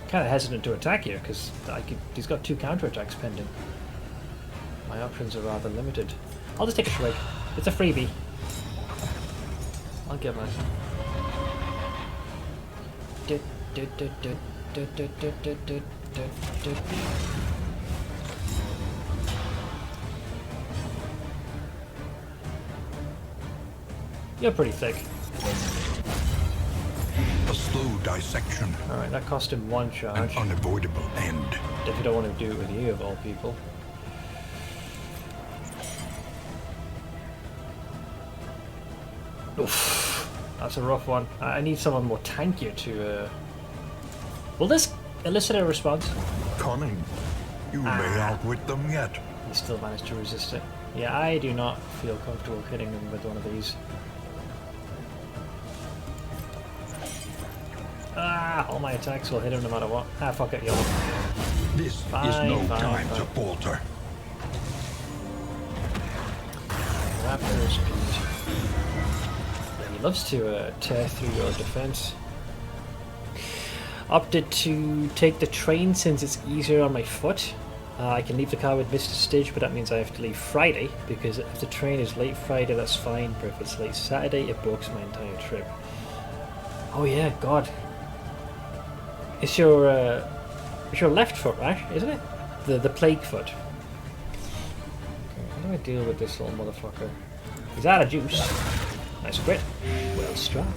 Kind of hesitant to attack here because he's got 2 counterattacks pending. My options are rather limited. I'll just take a shrug. It's a freebie. I'll give it. You're pretty thick. A slow dissection. Alright, that cost him 1 An charge. unavoidable end. Definitely don't want to do it with you, of all people. Oof, that's a rough one. I need someone more tankier to... Will this elicit a response? Cunning. You may outwit them yet. He still managed to resist it. Yeah, I do not feel comfortable hitting him with one of these. Ah, all my attacks will hit him no matter what. Ah, fuck it, yo. This is Fine, no fine, time fine. to falter. Raptor speed. Yeah, he loves to tear through your defense. Opted to take the train since it's easier on my foot. I can leave the car with Mr. Stitch, but that means I have to leave Friday, because if the train is late Friday, that's fine, but if it's late Saturday, it books my entire trip. Oh yeah, God. It's your left foot, right? Isn't it? The plague foot. Okay, how do I deal with this little motherfucker? He's out of juice. Nice crit. Well struck.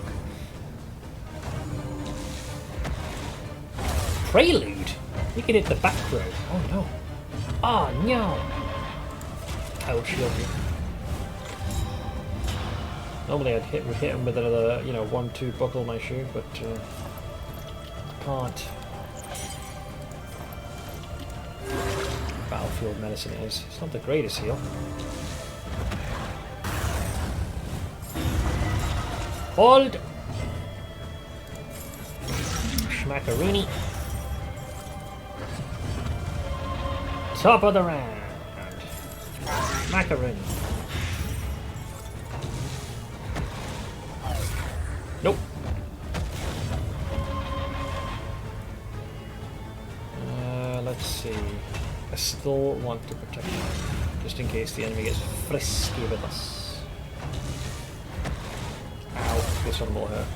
Prelude? You can hit the back row. Oh no. Oh no. Ouch, lucky. Normally would hit him with another, 1-2 buckle my shoe, but can't. Battlefield medicine it is. It's not the greatest heal. Hold! Schmackaroony. Top of the round. Macaroon. Nope. Let's see. I still want to protect him, just in case the enemy gets frisky with us. Ow, this one will hurt.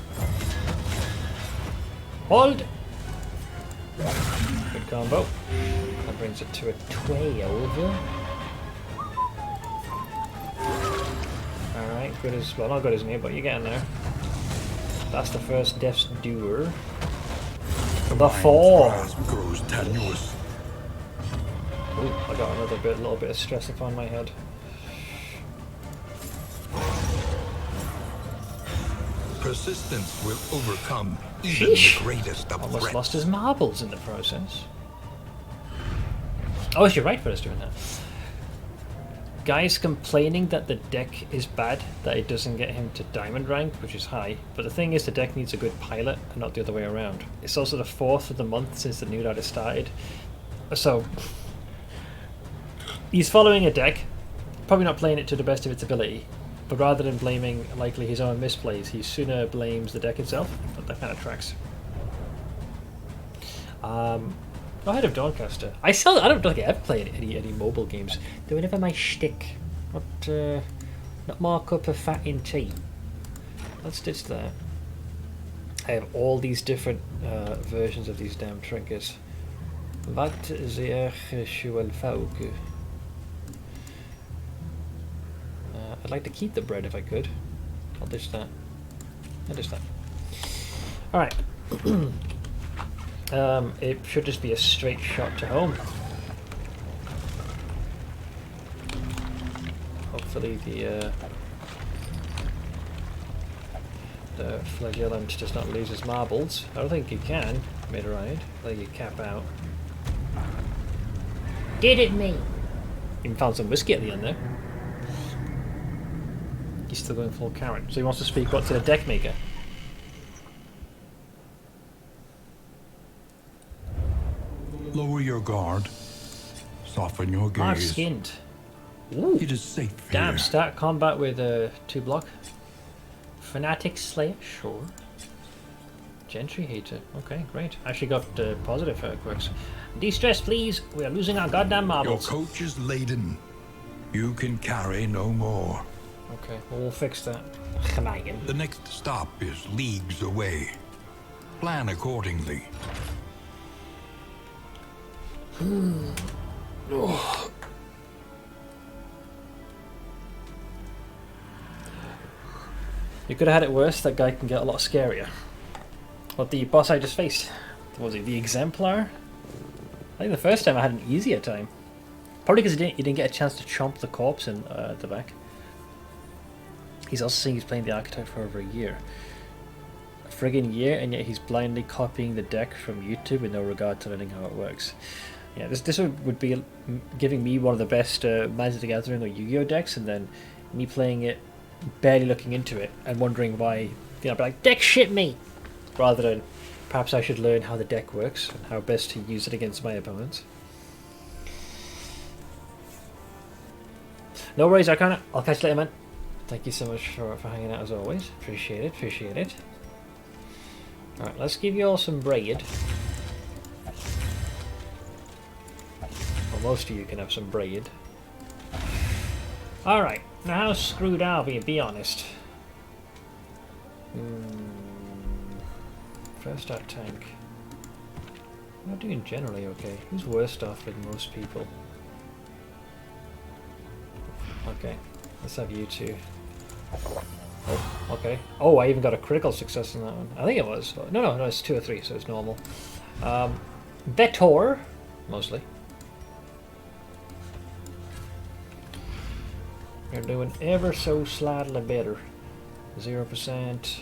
Hold! Good combo. That brings it to a 12. Alright, good as, well, not good as me, but you're getting there. That's the first Death's Doer. The 4! Grasp grows tenuous. Ooh, I got little bit of stress upon my head. Persistence will overcome even Sheesh. the greatest of Almost threats. lost his marbles in the process. Oh, you're right for us doing that. Guy's complaining that the deck is bad, that it doesn't get him to diamond rank, which is high. But the thing is, the deck needs a good pilot, and not the other way around. It's also the 4th of the month since the new data started. So, he's following a deck, probably not playing it to the best of its ability, but rather than blaming likely his own misplays, he sooner blames the deck itself. But that kind of tracks. Ahead of Dawncaster. I don't think I ever played any mobile games. They were never my shtick. Not my cup of fat in tea. Let's ditch that. I have all these different versions of these damn trinkets. Wat zeer geschuwel folk. I'd like to keep the bread if I could. I'll ditch that. Alright. It should just be a straight shot to home. Hopefully the flagellant does not lose his marbles. I don't think he can mid-ride. Let you cap out. Get it, me! Even found some whiskey at the end there. He's still going full carrot. So he wants to speak what to the deck maker. Lower your guard. Soften your gaze. I've skinned. Ooh. It is safe Damn, here. start combat with 2 block. Fanatic Slayer, sure. Gentry hater. Okay, great. Actually got positive quirks. De-stress, please. We are losing our goddamn Your marbles. coach is laden. You can carry no more. Okay, well, we'll fix that. Gemeigen. The next stop is leagues away. Plan accordingly. You could have had it worse. That guy can get a lot scarier. What the boss I just faced? Was it the Exemplar? I think the first time I had an easier time. Probably because you didn't get a chance to chomp the corpse in at the back. He's also saying he's playing the Archetype for over a year. A friggin' year, and yet he's blindly copying the deck from YouTube with no regard to learning how it works. Yeah, this would be giving me one of the best Magic the Gathering or Yu-Gi-Oh decks, and then me playing it, barely looking into it, and wondering why, be like, deck shit me! Rather than, perhaps I should learn how the deck works, and how best to use it against my opponents. No worries, Arcana. I'll catch you later, man. Thank you so much for hanging out as always. Appreciate it, appreciate it. Alright, let's give you all some braid. Well, most of you can have some braid. Alright, now how screwed are we, be honest? First our tank. We're doing generally okay. Who's worst off with most people? Okay, let's have you two. Oh, okay. Oh, I even got a critical success in that one. I think it was. No, it's 2 or 3, so it's normal. Vetor, mostly. We're doing ever so slightly better. 0%, 5%.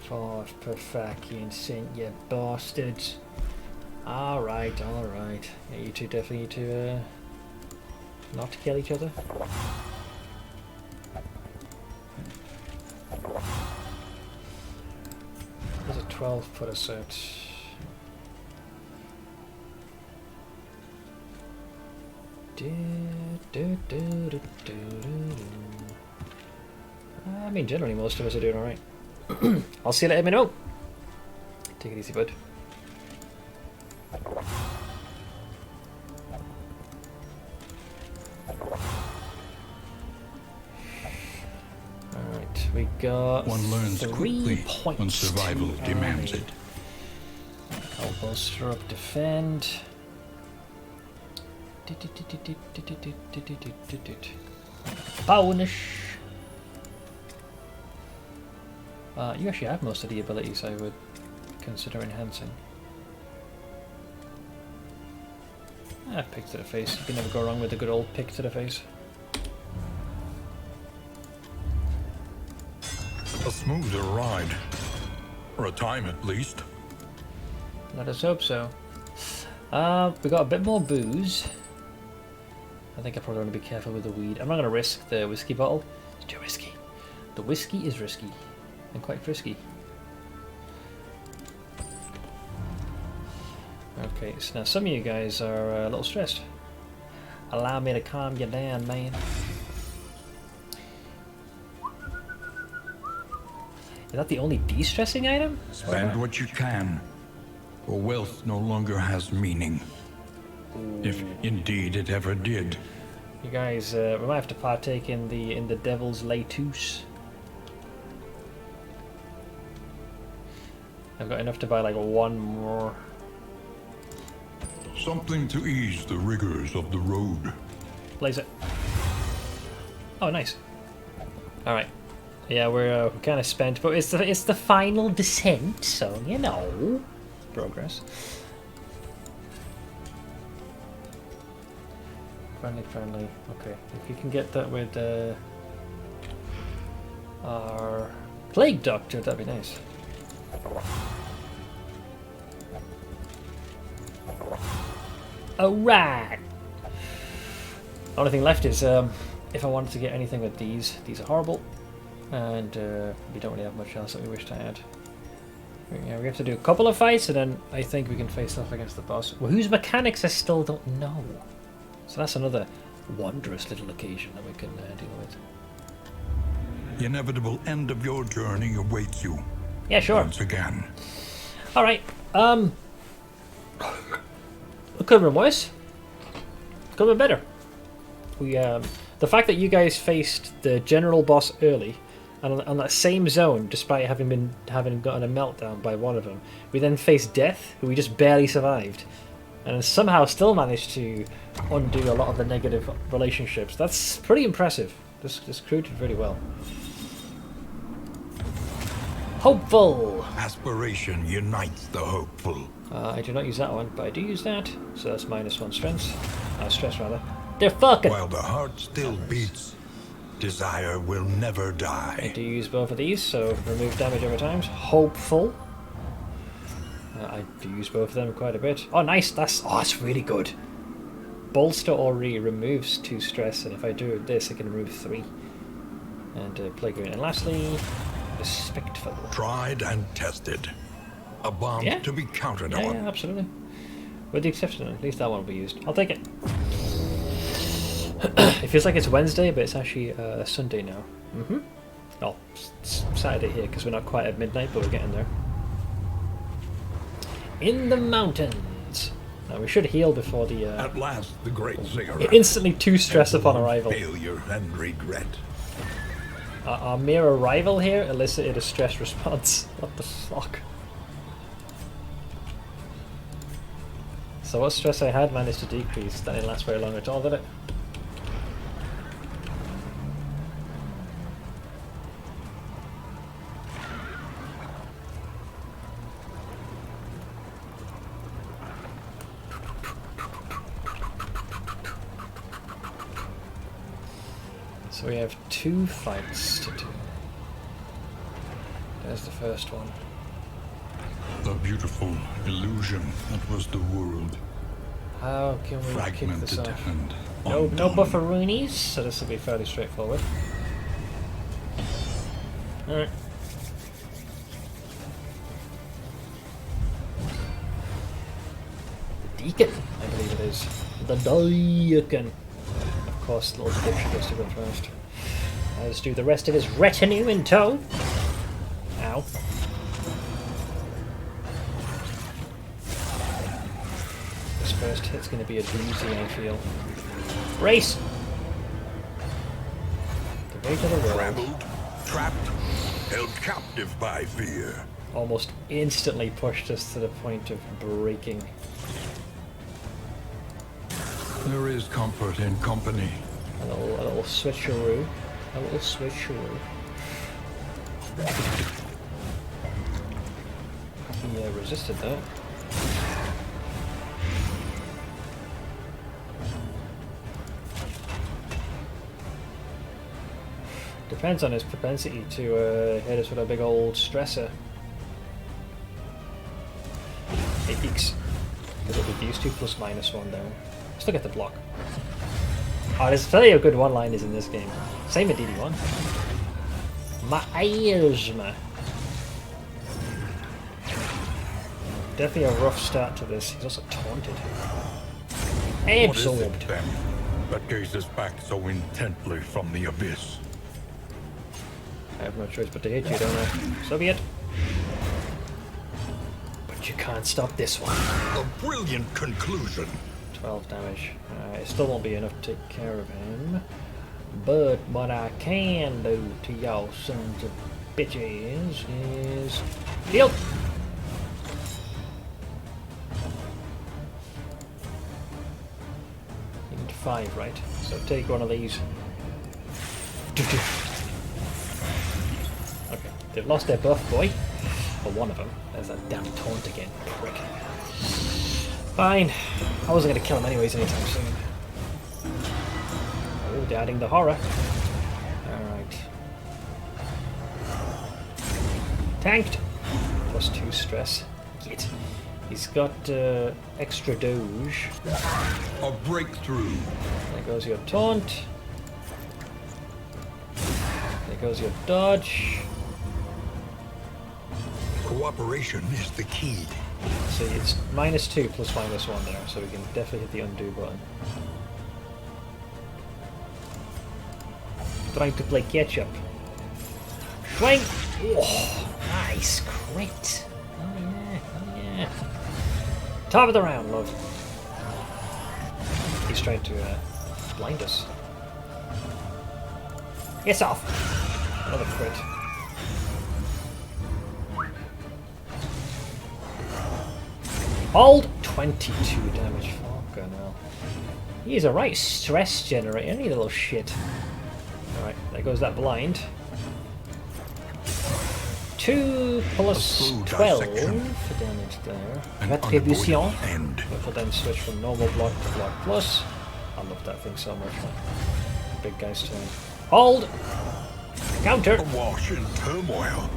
5 per fucking cent, you bastards. Alright, alright. Yeah, you two definitely need to not to kill each other. There's a 12 footer set. I mean, generally most of us are doing alright. I'll see you later, Minnow. Take it easy, bud. Alright, we got One learns 3 quickly points when survival to demands add. it. I'll bolster up defend. Bownish. You actually have most of the abilities I would consider enhancing. Pick to the face. You can never go wrong with a good old pick to the face. A smoother ride. For a time at least. Let us hope so. We got a bit more booze. I think I probably want to be careful with the weed. I'm not going to risk the whiskey bottle. It's too risky. The whiskey is risky. And quite frisky. Okay, so now some of you guys are a little stressed. Allow me to calm you down, man. Is that the only de-stressing item? Spend what you can, for wealth no longer has meaning. If indeed it ever did. You guys, we might have to partake in the Devil's Latus. I've got enough to buy like 1 more. Something to ease the rigors of the road. Blaze it. Oh, nice. All right. Yeah, we're kind of spent, but it's the final descent, so you know, progress. Friendly. Okay, if you can get that with our Plague Doctor, that'd be nice. Alright! The only thing left is if I wanted to get anything with these are horrible, and we don't really have much else that we wish to add. Yeah, we have to do a couple of fights, and then I think we can face off against the boss, well, whose mechanics I still don't know. So that's another wondrous little occasion that we can deal with. The inevitable end of your journey awaits you Yeah, sure. once again. Alright, it could have been worse. Could have been better. We, the fact that you guys faced the general boss early, and on that same zone, despite having gotten a meltdown by one of them, we then faced Death, who we just barely survived, and somehow still managed to undo a lot of the negative relationships. That's pretty impressive. This crew did really well. Hopeful! Aspiration unites the hopeful. I do not use that one, but I do use that, so that's -1 strength. Stress, rather. They're fucking... While the heart still beats, desire will never I die. do use both of these, so remove damage over times. Hopeful. I do use both of them quite a bit. Oh, nice! That's really good. Bolster or removes 2 stress, and if I do this, I can remove 3. And Plague Ruin. And lastly, Respectful. Tried and tested. A bomb Yeah. to be counted Yeah, on. yeah, absolutely. With the exception, at least that one will be used. I'll take it. It feels like it's Wednesday, but it's actually Sunday now. Oh, it's Saturday here because we're not quite at midnight, but we're getting there. In the mountains. Now we should heal before the. At last, the great cigarette. Instantly 2 stress upon arrival. Failure and regret. Our mere arrival here elicited a stress response. What the fuck? So what stress I had managed to decrease. That didn't last very long at all, did it? So we have 2 fights to do. There's the first one. The beautiful illusion that was the world. How can we kick this Fragmented off? and No undone. bufferoonies, so this will be fairly straightforward. Alright. The Deacon, I believe it is. The Deacon. Of course, little dipshit gets to go first. Let's do the rest of his retinue in tow. Ow. This first hit's going to be a doozy, I feel. Brace! The way to the world. Trampled, trapped, held captive by fear. Almost instantly pushed us to the point of breaking. There is comfort in company. A little switcheroo. A little switcheroo. He resisted that. Depends on his propensity to hit us with a big old stressor. It peaks. Because it reduced to ±1 down. Still get the block. Oh, there's plenty of good one-liners in this game. Same with DD1. Miasma. Definitely a rough start to this. He's also taunted. What is Absorbed. it, then, that gazes back so intently from the abyss? I have no choice but to hit you, don't I? So be it. But you can't stop this one. A brilliant conclusion. 12 damage. It still won't be enough to take care of him. But what I can do to y'all sons of bitches is heal. You need 5, right? So take one of these. Okay, they've lost their buff, boy. Or one of them. There's that damn taunt again, prick. Fine. I wasn't going to kill him anyways anytime soon. Oh, they're adding the horror. Alright. Tanked! Plus 2 stress. Get. He's got extra doge. A breakthrough. There goes your taunt. There goes your dodge. Cooperation is the key. See, it's -2 plus -1 there, so we can definitely hit the undo button. Trying to play catch up. Swing! Oh, nice crit. Oh yeah, oh yeah. Top of the round, love. He's trying to blind us. Yes, off. Another crit. Hold 22 damage. Fucking hell. He's a right stress generator, any little shit. Alright, there goes that blind. 2 plus 12 for damage there. Retribution. We'll then switch from normal block to block plus. I love that thing so much, man. Big guy's turn. Hold! Counter! Awash in turmoil.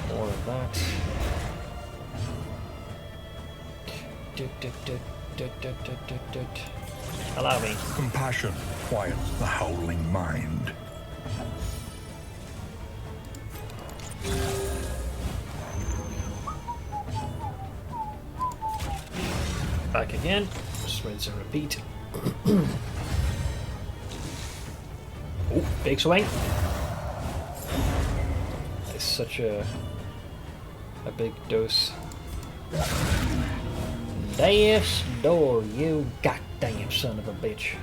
More of that. Allow me. Compassion quiets the howling mind. Back again. Just rinse and repeat. Oh, big swing. It's such a big dose. Death's door, you goddamn son of a bitch.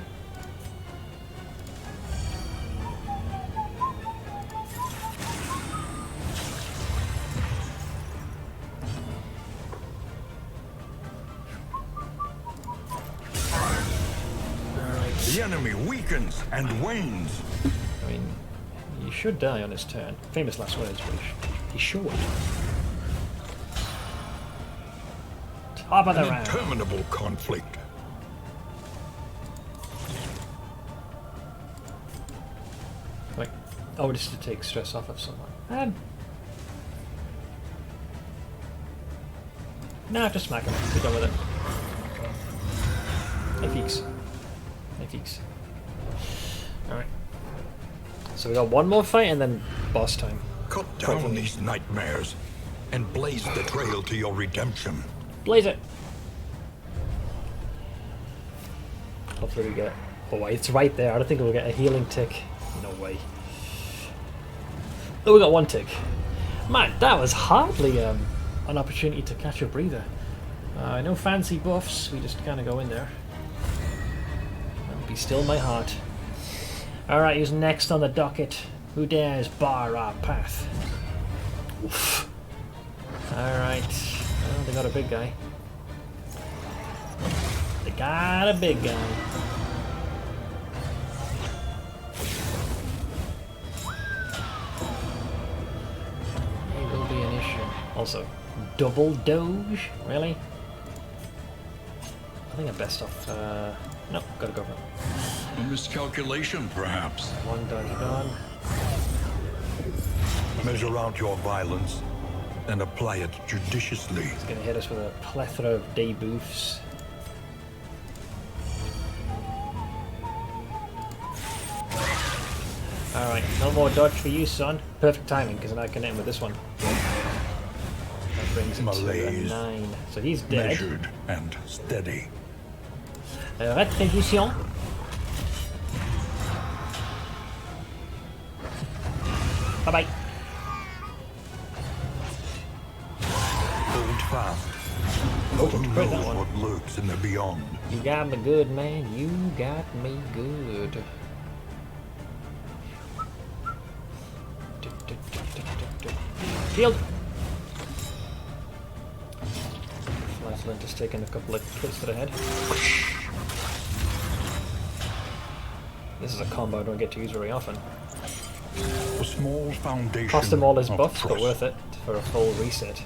The enemy weakens and wanes. I mean, he should die on his turn. Famous last words, but he should. Top of the round. Interminable conflict. Wait. Oh, this is to take stress off of someone. Nah, just smack him. Be done with it. Hey, Feeks. Hey, Feeks. Alright. So we got one more fight and then boss time. Cut down these nightmares and blaze the trail to your redemption. Blaze it! Hopefully we get... Oh, it's right there. I don't think we'll get a healing tick. No way. Oh, we got one tick. Man, that was hardly an opportunity to catch a breather. No fancy buffs. We just kind of go in there. And be still my heart. Alright, who's next on the docket? Who dares bar our path? Oof. Alright. Well, they got a big guy. They got a big guy. He will be an issue. Also, double doge? Really? I think I'm best off. Nope, gotta go for it. A miscalculation, perhaps. One dodge gone. Measure out your violence and apply it judiciously. He's gonna hit us with a plethora of debuffs. Alright, no more dodge for you, son. Perfect timing, because I can hit him with this one. That brings it Malaise. to a 9. So he's dead. Measured and steady. Retribution. Bye-bye. Hold fast. Oh, Who break that knows one. what lurks in the beyond? You got me good, man. You got me good. Shield. Flashlight just taking a couple of hits to the head. This is a combo I don't get to use very often. A small foundation. Cost him all his of buffs, but trust. worth it for a full reset.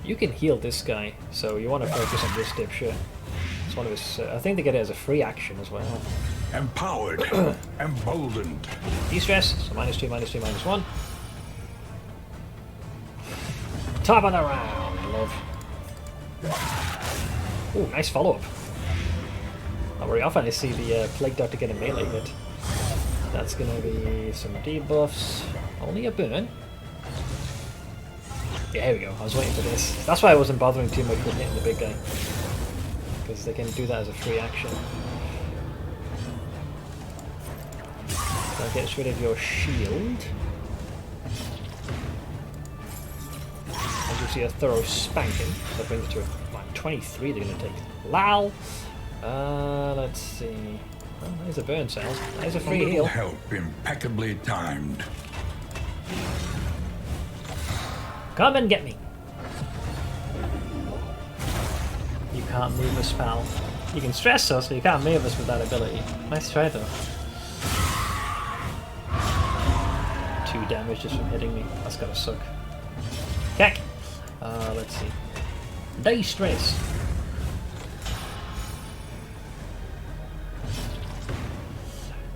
You can heal this guy, so you want to focus on this dipshit. It's one of his. I think they get it as a free action as well. Empowered, emboldened. De-stress, so -2, -2, -1. Top of the round, love. Ooh, nice follow-up. Not very often I see the Plague Doctor get a melee hit. That's gonna be some debuffs. Only a burn. Yeah, here we go. I was waiting for this. That's why I wasn't bothering too much with hitting the big guy. Because they can do that as a free action. That gets rid of your shield. As you see a thorough spanking. That brings it to a 23 they're going to take. Lol! Let's see. Oh, there's a burn cell. There's a free little heal. help impeccably timed. Come and get me. You can't move a spell. You can stress us, but you can't move us with that ability. Nice try though. 2 damage just from hitting me. That's gotta suck. Heck! Let's see. Dice stress.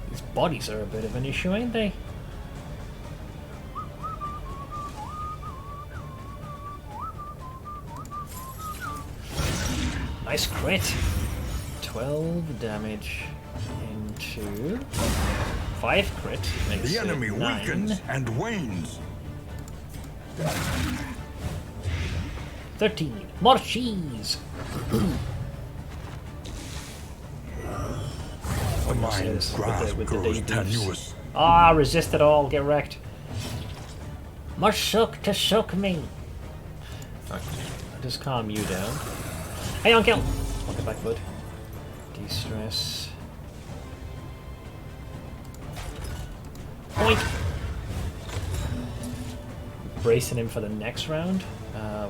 These bodies are a bit of an issue, ain't they? Nice crit. 12 damage into 5 crit. Makes The enemy 9. weakens and wanes. 13. More cheese. The mind's with grasp the grows debuffs. tenuous. Ah, resist it all. Get wrecked. More suck to suck me. Okay. I'll just calm you down. Hey, on kill. I'll get back, bud. De-stress. Point. Bracing him for the next round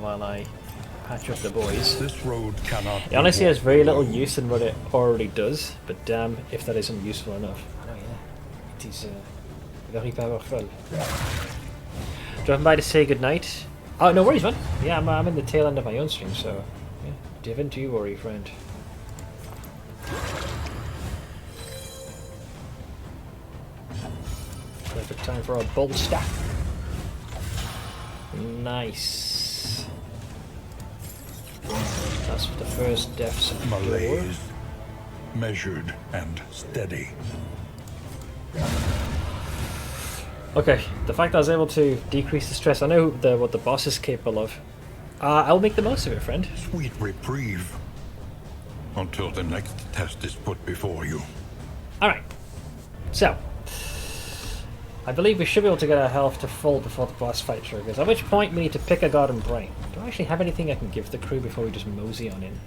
while I patch up the boys. This road cannot. It honestly has very little alone. use in what it already does, but damn if that isn't useful enough. Oh yeah, it is very powerful. Dropping by to say goodnight. Oh, no worries, man. Yeah, I'm in the tail end of my own stream, so yeah, don't you worry, friend. Perfect time for a bold staff. Nice. That's the first death secure. Malaise, measured and steady. Okay, the fact that I was able to decrease the stress, I know what the boss is capable of. I'll make the most of it, friend. Sweet reprieve. Until the next test is put before you. Alright, so I believe we should be able to get our health to full before the boss fight triggers, at which point we need to pick a god and brain. Do I actually have anything I can give the crew before we just mosey on in?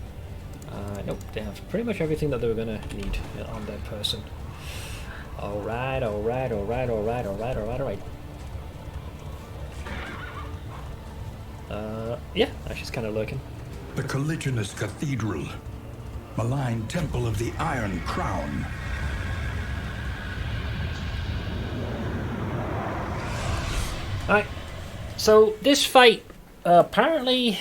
Nope, they have pretty much everything that they were going to need on their person. Alright. Yeah, she's kind of lurking. The colliginous cathedral. Malign temple of the Iron Crown. Alright, so this fight, apparently,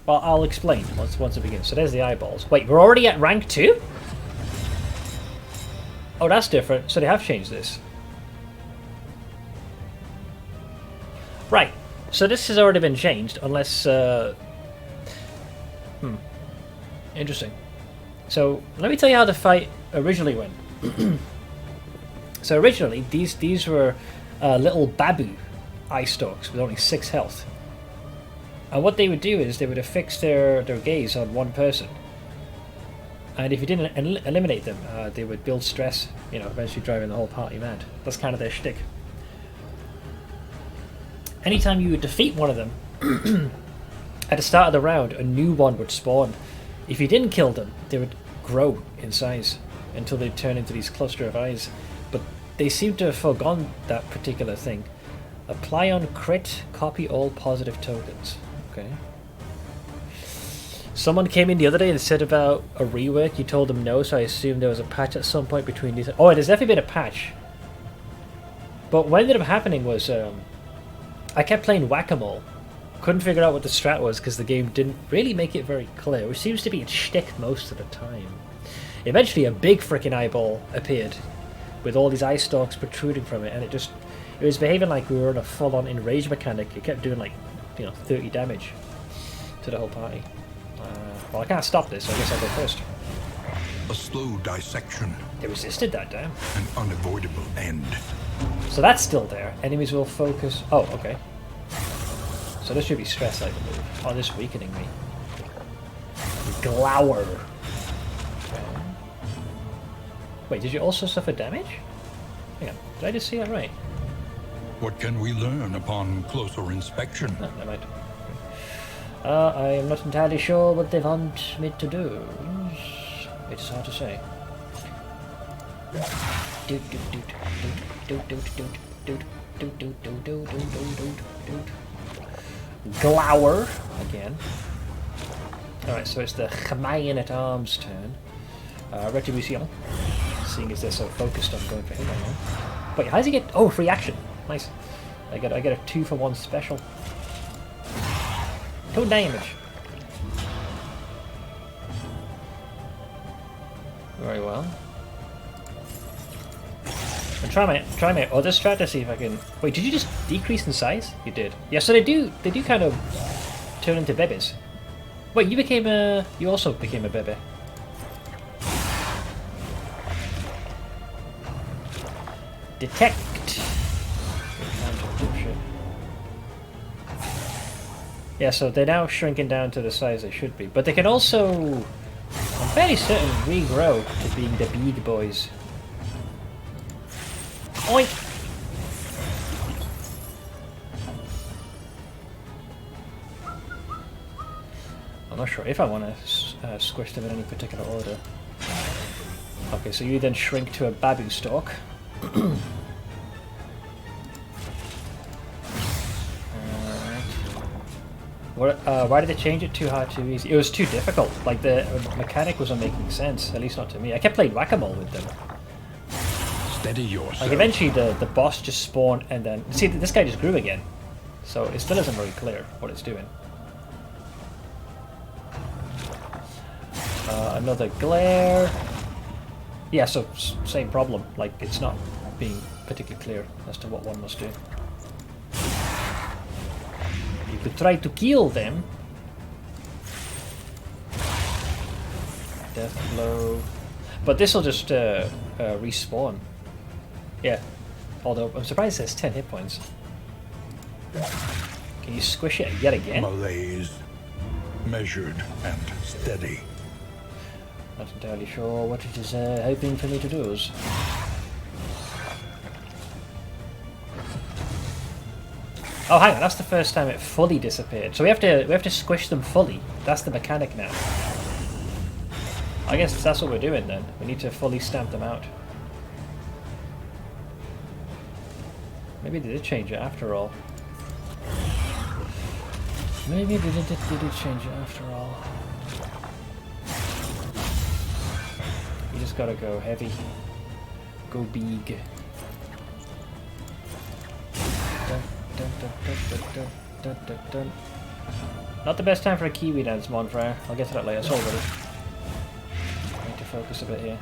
well, I'll explain once it begins. So there's the eyeballs. Wait, we're already at rank 2? Oh, that's different. So they have changed this. Right, so this has already been changed, unless, interesting. So, let me tell you how the fight originally went. So originally, these were little babu eye stalks with only 6 health. And what they would do is they would affix their gaze on one person. And if you didn't eliminate them, they would build stress, eventually driving the whole party mad. That's kind of their shtick. Anytime you would defeat one of them, at the start of the round, a new one would spawn. If you didn't kill them, they would grow in size until they turn into these cluster of eyes. But they seem to have forgone that particular thing. Apply on crit, copy all positive tokens. Okay. Someone came in the other day and said about a rework. You told them no, so I assumed there was a patch at some point between these. Oh, there's definitely been a patch. But what ended up happening was I kept playing whack-a-mole. Couldn't figure out what the strat was because the game didn't really make it very clear, which seems to be its shtick most of the time. Eventually a big freaking eyeball appeared with all these eye stalks protruding from it, and it was behaving like we were in a full-on enrage mechanic. It kept doing like 30 damage to the whole party. Well, I can't stop this, so I guess I'll go first. A slow dissection. They resisted that, damn. An unavoidable end. So that's still there. Enemies will focus... Oh, okay. So so this should be stress, I believe. Oh, this weakening me. Glower. Okay. Wait, did you also suffer damage? Hang on, did I just see that right? What can we learn upon closer inspection? No, never mind. I am not entirely sure what they want me to do. It's hard to say. Glower again. Alright, so it's the Chamayan at Arms turn. Retribution. Seeing as they're so focused on going for him right now. Wait, how does he get... Oh, free action. Nice. I get a 2-for-1 special. 2 damage. Very well. And try my other strat to see if I can... Wait, did you just decrease in size? You did. Yeah, so they do kind of turn into bebes. Wait, you became a... You also became a bebe. Detect. Yeah, so they're now shrinking down to the size they should be. But they can also, I'm fairly certain, regrow to being the big boys. Oink! I'm not sure if I want to squish them in any particular order. Okay, so you then shrink to a babu stalk. Why did they change it too hard, too easy? It was too difficult. Like, the mechanic wasn't making sense, at least not to me. I kept playing whack-a-mole with them. Steady yourself. Like, eventually the boss just spawned and then... See, this guy just grew again. So it still isn't very clear what it's doing. Another glare. Yeah, so same problem. Like, it's not being particularly clear as to what one must do. You could try to kill them. Death blow. But this will just respawn. Yeah. Although I'm surprised it says 10 hit points. Can you squish it yet again? Malaise. Measured and steady. Not entirely sure what it is hoping for me to do. Oh, hang on, that's the first time it fully disappeared. So we have to squish them fully. That's the mechanic now. I guess that's what we're doing then. We need to fully stamp them out. Maybe they did change it after all. Maybe they did change it after all. You just gotta go heavy. Go big. Not the best time for a Kiwi dance, Monfrere. I'll get to that later. Sorry, buddy. I need to focus a bit here.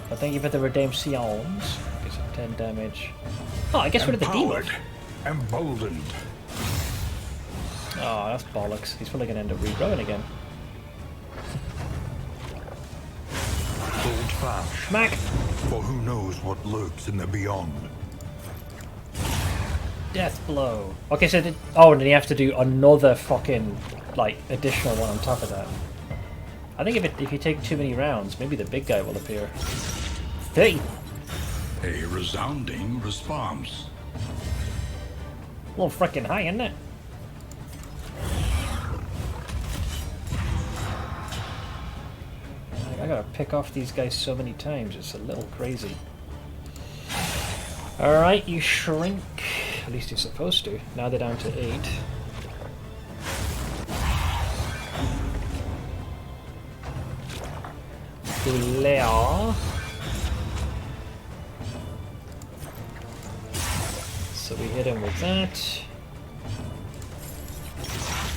But thank you for the redemptions. Get some 10 damage. Oh, I guess rid of the debuff. Emboldened. Oh, that's bollocks. He's probably going to end up regrowing again. Hold fast. Smack! For who knows what lurks in the beyond. Death blow. Okay, so oh, and then you have to do another fucking, like, additional one on top of that. I think if you take too many rounds, maybe the big guy will appear. 30! A resounding response. A little freaking high, isn't it? I gotta pick off these guys so many times, it's a little crazy. Alright, you shrink. At least you're supposed to. Now they're down to 8. Glare. So we hit him with that.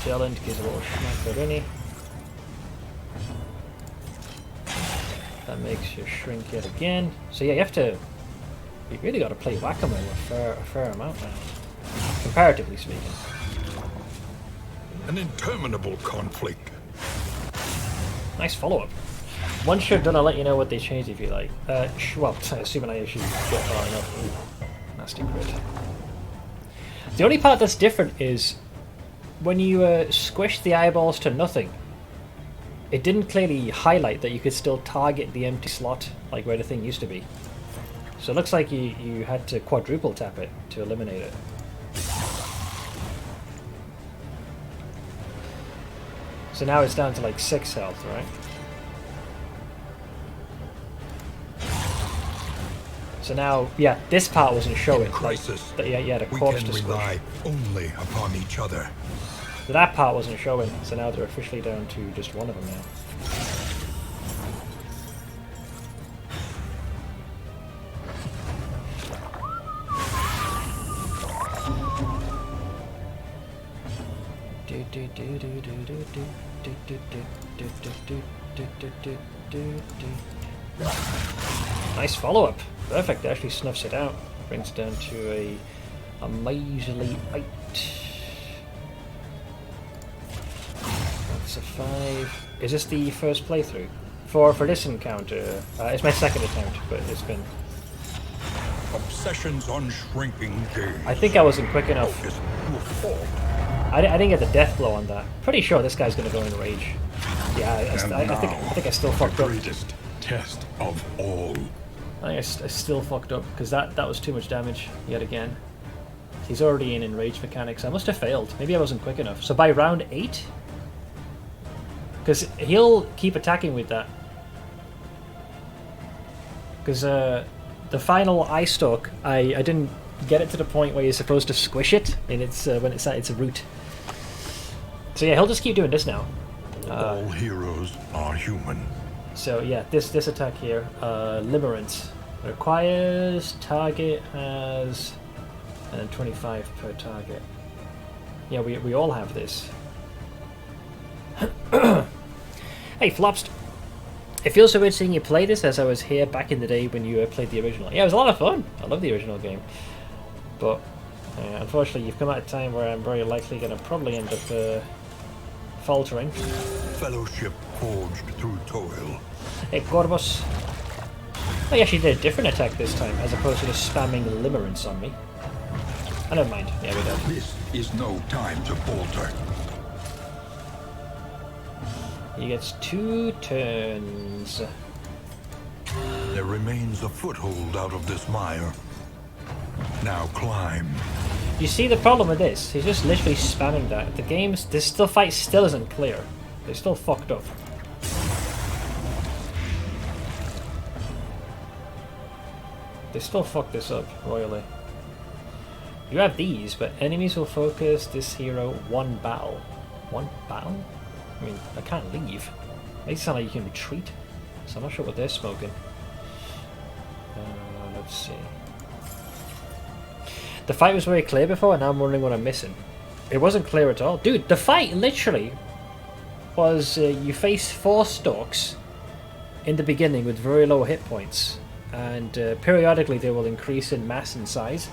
Challenge gives a little smack to Rinny. That makes you shrink yet again. So yeah, you really got to play whack-a-mole a fair amount now, comparatively speaking. An interminable conflict. Nice follow-up. Once you're done, I'll let you know what they changed if you like. Well, assuming I actually get far enough. Nasty crit. The only part that's different is when you squish the eyeballs to nothing, it didn't clearly highlight that you could still target the empty slot like where the thing used to be. So it looks like you had to quadruple tap it to eliminate it. So now it's down to like 6 health, right? So now, yeah, this part wasn't showing. In crisis, like, yeah, the we corpse can to squish. rely only upon each other. So that part wasn't showing, so now they're officially down to just one of them now. Nice follow-up. Perfect, actually snuffs it out. Brings it down to a measly 8. That's a 5. Is this the first playthrough? For this encounter, it's my second attempt, but it's been... Obsessions on shrinking gaze. I think I wasn't quick enough. Focus to a fault. I didn't get the death blow on that. Pretty sure this guy's gonna go in rage. Yeah, I think I still fucked the up. greatest test of all. I still fucked up because that was too much damage yet again. He's already in rage mechanics. I must have failed. Maybe I wasn't quick enough. So by round 8, because he'll keep attacking with that. Because the final eye stalk, I didn't get it to the point where you're supposed to squish it, and it's when it's at its root. So yeah, he'll just keep doing this now. All heroes are human. So yeah, this attack here, Limerence, requires target has, and then 25 per target. Yeah, we all have this. Hey, Flopst. It feels so weird seeing you play this, as I was here back in the day when you played the original. Yeah, it was a lot of fun. I love the original game. But unfortunately, you've come at a time where I'm very likely going to probably end up faltering. Fellowship forged through toil. Hey, Corvus. I actually did a different attack this time, as opposed to just spamming Limerence on me. I don't mind. Yeah, we did. This is no time to falter. He gets 2 turns. There remains a foothold out of this mire. Now climb. You see the problem with this? He's just literally spamming that. This fight still isn't clear. They're still fucked up. They still fucked this up royally. You have these, but enemies will focus this hero 1 battle. 1 battle? I mean, I can't leave. Makes it sound like you can retreat. So I'm not sure what they're smoking. Let's see. The fight was very clear before, and now I'm wondering what I'm missing. It wasn't clear at all. Dude, the fight literally was you face 4 stalks in the beginning with very low hit points. And periodically they will increase in mass and size.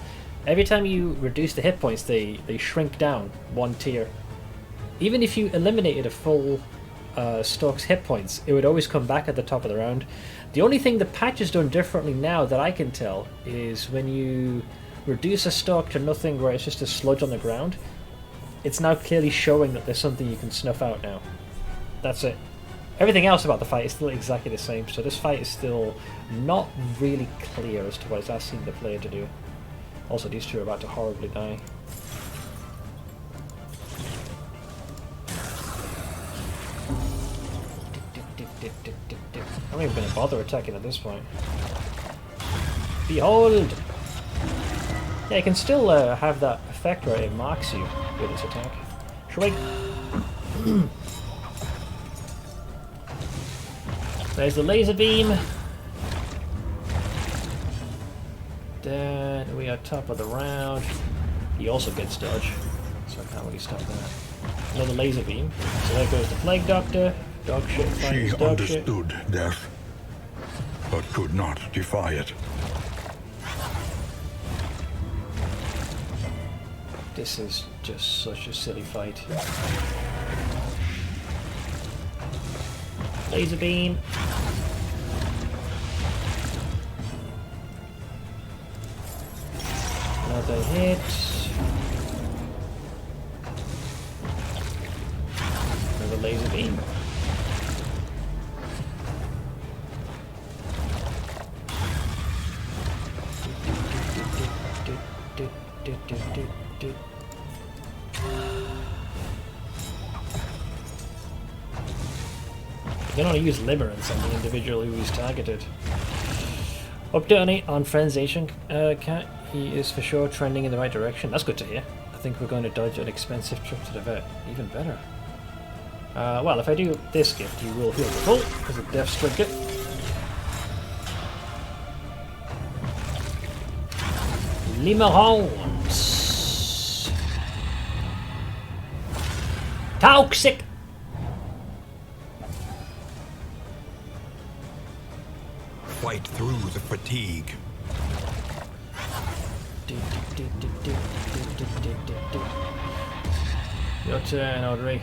Every time you reduce the hit points, they shrink down 1 tier. Even if you eliminated a full stalk's hit points, it would always come back at the top of the round. The only thing the patch has done differently now that I can tell is when you reduce a stalk to nothing where it's just a sludge on the ground, it's now clearly showing that there's something you can snuff out now. That's it. Everything else about the fight is still exactly the same, so this fight is still not really clear as to what it's asking the player to do. Also, these two are about to horribly die. I'm not even going to bother attacking at this point. Behold! Yeah, you can still have that effect where it marks you with this attack. Shrink! There's the laser beam. Then we are top of the round. He also gets dodge, so I can't really stop that. Another laser beam. So there goes the Plague Doctor. Dog shit finds She dog shit. understood death, but could not defy it. This is just such a silly fight. Laser beam. Another hit. You can only use limerence on the individual who is targeted. Update on Friend's Asian cat. He is for sure trending in the right direction. That's good to hear. I think we're going to dodge an expensive trip to the vet. Even better. Well, if I do this gift, you will heal the full as a death trinket. Limerons. Toxic. Fight through the fatigue. Your turn, Audrey.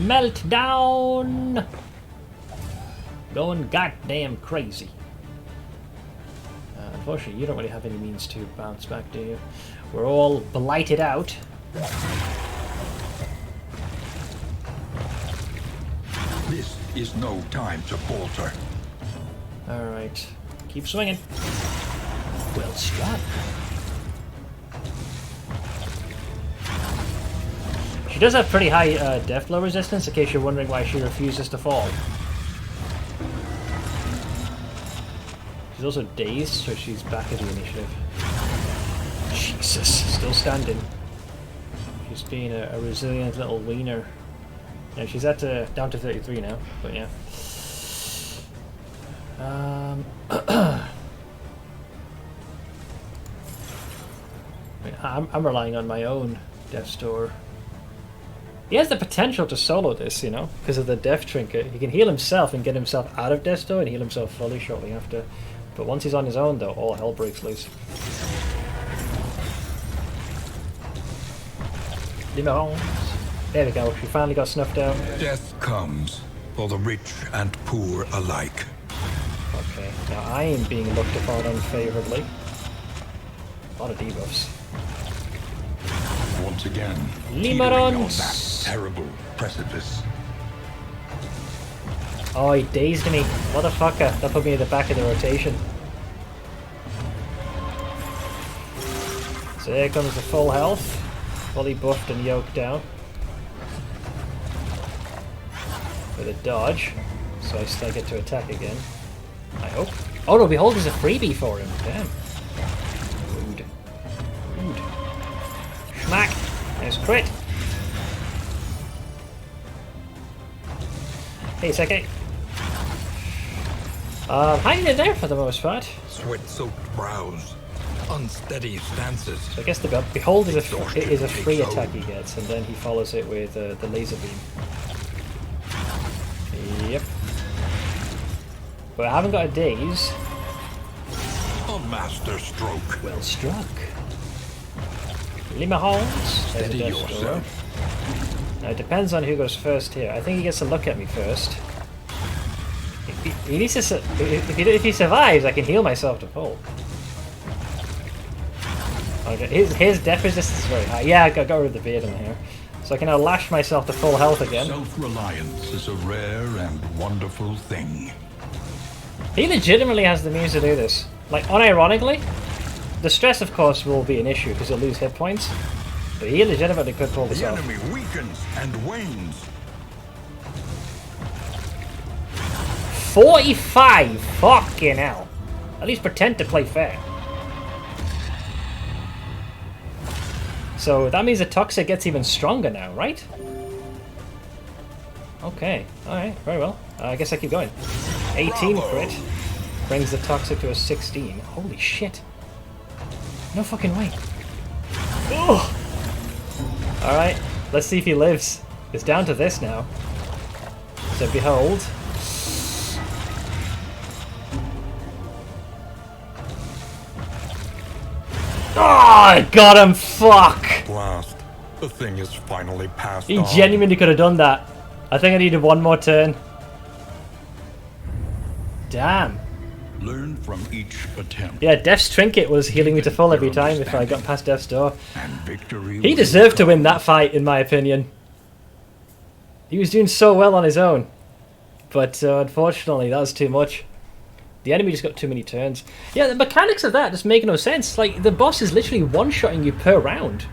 Meltdown! Going goddamn crazy. Unfortunately, you don't really have any means to bounce back, do you? We're all blighted out. This is no time to falter. Alright. Keep swinging. Well struck. She does have pretty high death blow resistance, in case you're wondering why she refuses to fall. She's also dazed, so she's back at the initiative. Jesus, still standing. She's being a resilient little wiener. Yeah, she's at down to 33 now, but yeah. I'm relying on my own death store. He has the potential to solo this, you know, because of the death trinket. He can heal himself and get himself out of death store and heal himself fully shortly after. But once he's on his own, though, all hell breaks loose. There we go. She finally got snuffed out. Death comes for the rich and poor alike. Okay, now I am being looked upon unfavorably. A lot of debuffs. Once again, Limerons! teetering on that terrible precipice. Oh, he dazed me. Motherfucker. That put me at the back of the rotation. So here comes the full health. Fully buffed and yoked down. With a dodge. So I still get to attack again. I hope. Oh no, Behold is a freebie for him. Damn. Rude. Rude. Schmack. Nice crit. Hey, Seke. Hanging in there for the most part. Sweat-soaked brows, unsteady stances. So I guess the Behold is a free attack he gets, and then he follows it with the laser beam. Yep. But I haven't got a daze. A master stroke. Well struck. Limerons. Steady yourself. Now it depends on who goes first here. I think he gets to look at me first. He needs to. If he survives, I can heal myself to full. Okay, his death resistance is very high. Yeah, I got rid of the beard in here, so I can now lash myself to full health again. Self-reliance is a rare and wonderful thing. He legitimately has the means to do this. Like, unironically, the stress, of course, will be an issue because he'll lose hit points. But he legitimately could pull this The off. enemy weakens and wanes. 45! Fucking hell. At least pretend to play fair. So that means the Toxic gets even stronger now, right? Okay, alright, very well. I guess I keep going. 18 Bravo. crit. Brings the Toxic to a 16. Holy shit. No fucking way. Ugh. Alright, let's see if he lives. It's down to this now. So Behold. Oh, I got him! Fuck! At last, the thing is finally passed He on. genuinely could have done that. I think I needed one more turn. Damn. Learn from each attempt. Yeah, Death's Trinket was healing me to full every time if I got past Death's Door. And victory. He deserved to win that fight, in my opinion. He was doing so well on his own. But unfortunately, that was too much. The enemy just got too many turns. Yeah, the mechanics of that just make no sense. Like, the boss is literally one-shotting you per round.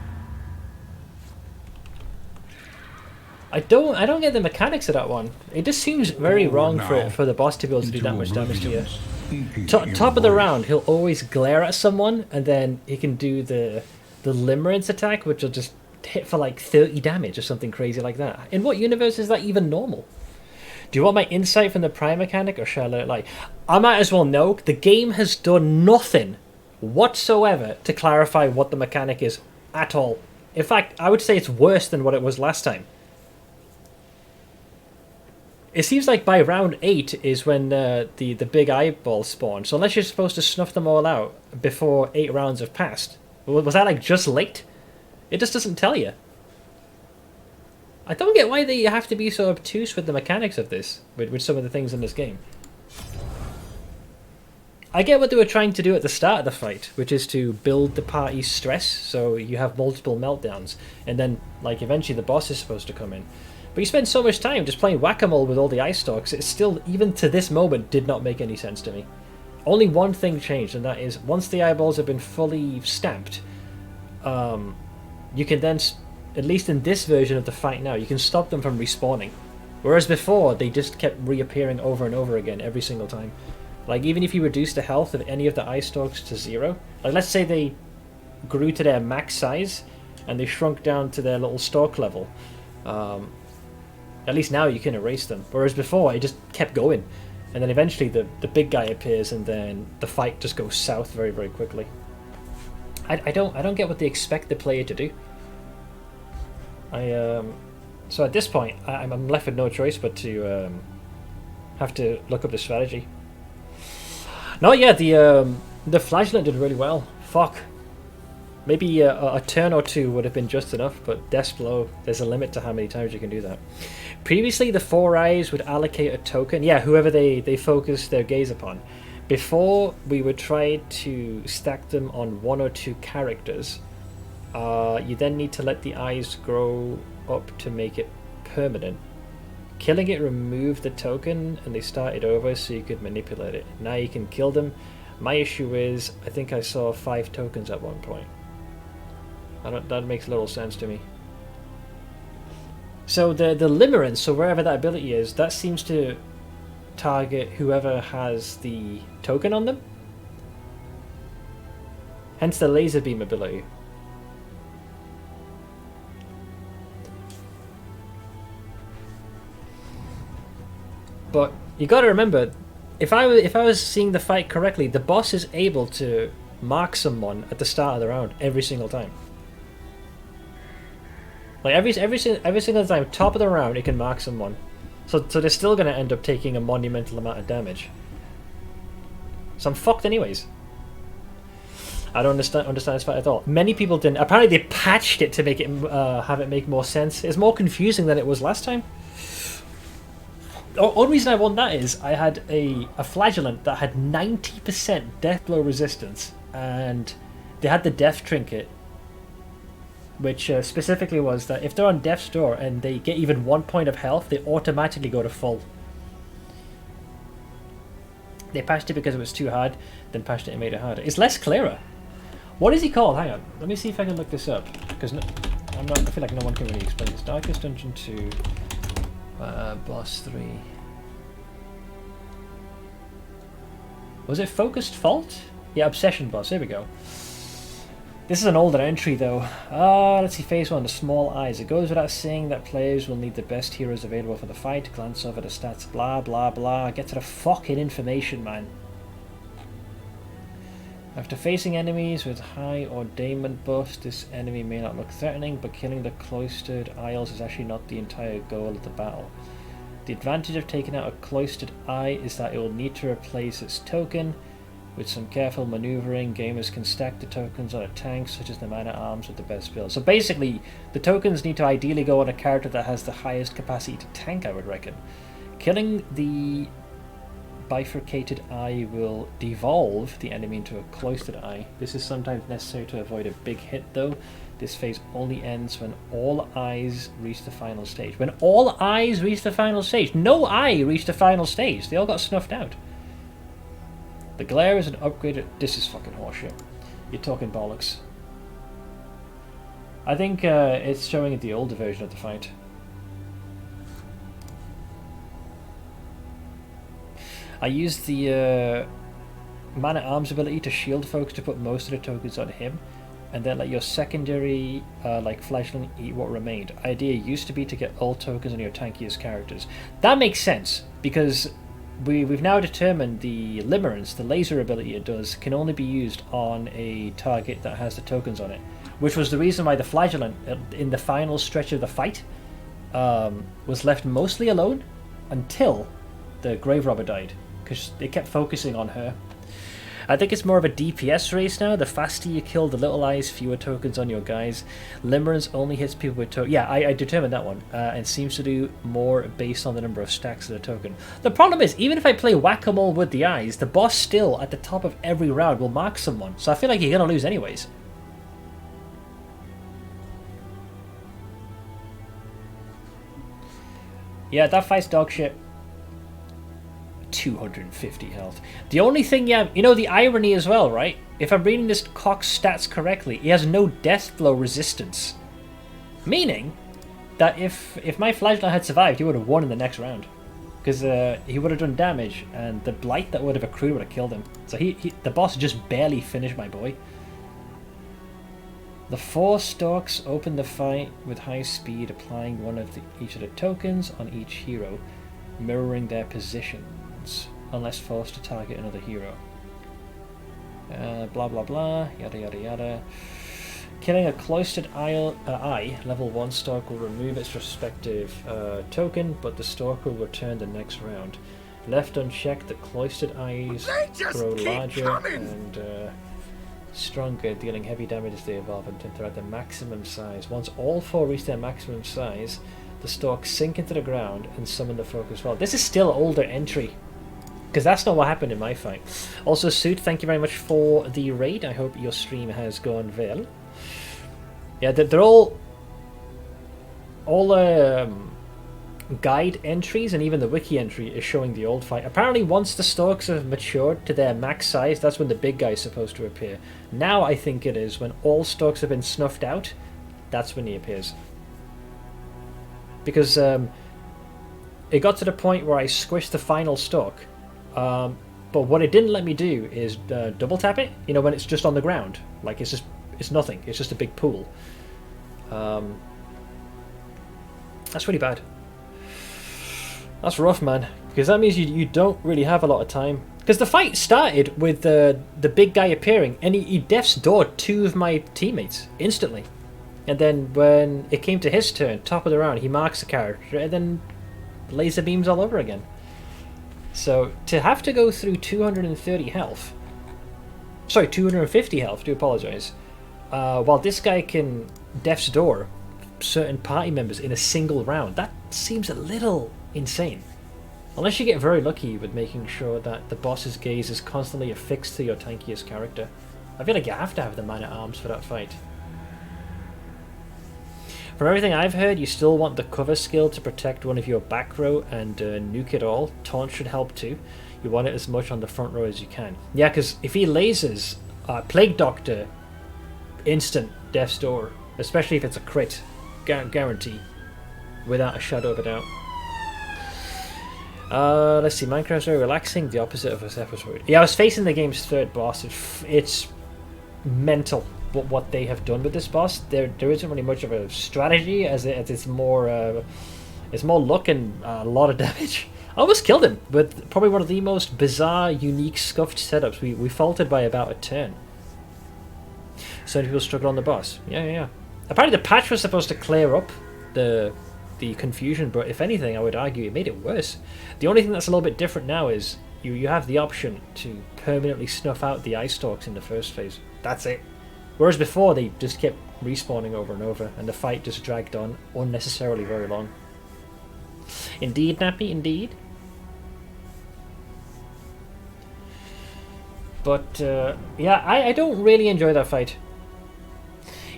I don't get the mechanics of that one. It just seems very wrong now, for the boss to be able to do that much damage to you. Oblivion's Top of the voice. round, he'll always glare at someone, and then he can do the limerence attack, which will just hit for like 30 damage or something crazy like that. In what universe is that even normal? Do you want my insight from the prime mechanic, or shall I let it lie? I might as well know. The game has done nothing whatsoever to clarify what the mechanic is at all. In fact, I would say it's worse than what it was last time. It seems like by round 8 is when the big eyeballs spawn. So unless you're supposed to snuff them all out before 8 rounds have passed. Was that like just late? It just doesn't tell you. I don't get why they have to be so obtuse with the mechanics of this, with some of the things in this game. I get what they were trying to do at the start of the fight, which is to build the party's stress, so you have multiple meltdowns, and then like eventually the boss is supposed to come in. But you spend so much time just playing whack-a-mole with all the ice stalks, it still, even to this moment, did not make any sense to me. Only one thing changed, and that is, once the eyeballs have been fully stamped, you can then, at least in this version of the fight now, you can stop them from respawning. Whereas before, they just kept reappearing over and over again every single time. Like, even if you reduce the health of any of the ice stalks to 0, like let's say they grew to their max size, and they shrunk down to their little stalk level, at least now you can erase them. Whereas before, it just kept going. And then eventually the big guy appears, and then the fight just goes south very, very quickly. I don't get what they expect the player to do. So at this point, I'm left with no choice but to have to look up the strategy. No, yeah, the flagellant did really well. Fuck. Maybe a turn or two would have been just enough, but Death's Blow, there's a limit to how many times you can do that. Previously, the 4 eyes would allocate a token, yeah, whoever they focus their gaze upon. Before, we would try to stack them on 1 or 2 characters. You then need to let the eyes grow up to make it permanent. Killing it removed the token, and they started over so you could manipulate it. Now you can kill them. My issue is, I think I saw 5 tokens at one point. That makes little sense to me. So the limerence, so wherever that ability is, that seems to target whoever has the token on them. Hence the laser beam ability. But you got to remember, if I was seeing the fight correctly, the boss is able to mark someone at the start of the round every single time. Like every single time, top of the round, it can mark someone. So they're still going to end up taking a monumental amount of damage. So I'm fucked anyways. I don't understand this fight at all. Many people didn't. Apparently they patched it to make it have it make more sense. It's more confusing than it was last time. The only reason I won that is I had a flagellant that had 90% death blow resistance, and they had the death trinket, which specifically was that if they're on death's door and they get even 1 point of health, they automatically go to full. They patched it because it was too hard, then patched it and made it harder. It's less clearer. What is he called? Hang on, let me see if I can look this up, because I feel like no one can really explain this. Darkest Dungeon 2, Boss 3. Was it Focused Fault? Yeah, Obsession Boss, here we go. This is an older entry though. Let's see, phase 1, the small eyes. It goes without saying that players will need the best heroes available for the fight. Glance over the stats, blah blah blah. Get to the fucking information, man. After facing enemies with high ordainment buffs, this enemy may not look threatening, but killing the cloistered isles is actually not the entire goal of the battle. The advantage of taking out a cloistered eye is that it will need to replace its token. With some careful maneuvering, gamers can stack the tokens on a tank, such as the man-at-arms with the best build. So basically, the tokens need to ideally go on a character that has the highest capacity to tank, I would reckon. Killing the bifurcated eye will devolve the enemy into a cloistered eye. This is sometimes necessary to avoid a big hit though. This phase only ends when all eyes reach the final stage. When all eyes reach the final stage! No eye reached the final stage! They all got snuffed out. The glare is an upgraded... This is fucking horseshit. You're talking bollocks. I think it's showing the older version of the fight. I used the man-at-arms ability to shield folks to put most of the tokens on him, and then let your secondary, like flagellant, eat what remained. Idea used to be to get all tokens on your tankiest characters. That makes sense, because we've now determined the limerence, the laser ability it does, can only be used on a target that has the tokens on it, which was the reason why the flagellant, in the final stretch of the fight, was left mostly alone until the grave robber died, because they kept focusing on her. I think it's more of a DPS race now. The faster you kill the little eyes, fewer tokens on your guys. Limerence only hits people with tokens. Yeah, I determined that one. And seems to do more based on the number of stacks of the token. The problem is, even if I play whack-a-mole with the eyes, the boss still, at the top of every round, will mark someone. So I feel like you're going to lose anyways. Yeah, that fight's dog shit. 250 health. The only thing, yeah, you know, the irony as well, right? If I'm reading this Cox stats correctly, he has no death blow resistance. Meaning that if my flagellant had survived, he would have won in the next round. Because he would have done damage, and the blight that would have accrued would have killed him. So the boss just barely finished my boy. The 4 stalks open the fight with high speed, applying one of each of the tokens on each hero, mirroring their positions, unless forced to target another hero. Blah blah blah, yada yada yada. Killing a cloistered eye, level 1 stalk will remove its respective token, but the stalk will return the next round. Left unchecked, the cloistered eyes grow larger and stronger, dealing heavy damage as they evolve until they're at their maximum size. Once all 4 reach their maximum size, the stalks sink into the ground and summon the focus well. This is still older entry, because that's not what happened in my fight. Also, Suit, thank you very much for the raid. I hope your stream has gone well. Yeah, they're all guide entries, and even the wiki entry is showing the old fight. Apparently, once the stalks have matured to their max size, that's when the big guy is supposed to appear. Now I think it is when all stalks have been snuffed out, that's when he appears. Because it got to the point where I squished the final stalk, but what it didn't let me do is double tap it. You know, when it's just on the ground, like it's nothing. It's just a big pool. That's really bad. That's rough, man. Because that means you don't really have a lot of time. Because the fight started with the big guy appearing, and he death's doored 2 of my teammates instantly. And then when it came to his turn, top of the round, he marks the character, and then laser beams all over again. So to have to go through 230 health, sorry, 250 health, do apologise, while this guy can death's door certain party members in a single round, that seems a little insane. Unless you get very lucky with making sure that the boss's gaze is constantly affixed to your tankiest character. I feel like you have to have the man-at-arms for that fight. From everything I've heard, you still want the cover skill to protect one of your back row and nuke it all. Taunt should help too. You want it as much on the front row as you can. Yeah, because if he lasers, Plague Doctor, instant death's door. Especially if it's a crit. Guarantee. Without a shadow of a doubt. Let's see, Minecraft's very relaxing, the opposite of a episode. Yeah, I was facing the game's 3rd boss. It's mental what they have done with this boss. There isn't really much of a strategy, as it's more luck and a lot of damage. I almost killed him with probably one of the most bizarre, unique, scuffed setups. We faltered by about a turn. So many people struggle on the boss. Yeah. Apparently the patch was supposed to clear up the confusion, but if anything, I would argue it made it worse. The only thing that's a little bit different now is you have the option to permanently snuff out the ice stalks in the first phase. That's it. Whereas before, they just kept respawning over and over, and the fight just dragged on unnecessarily very long. Indeed, Nappy, indeed. But, yeah, I don't really enjoy that fight.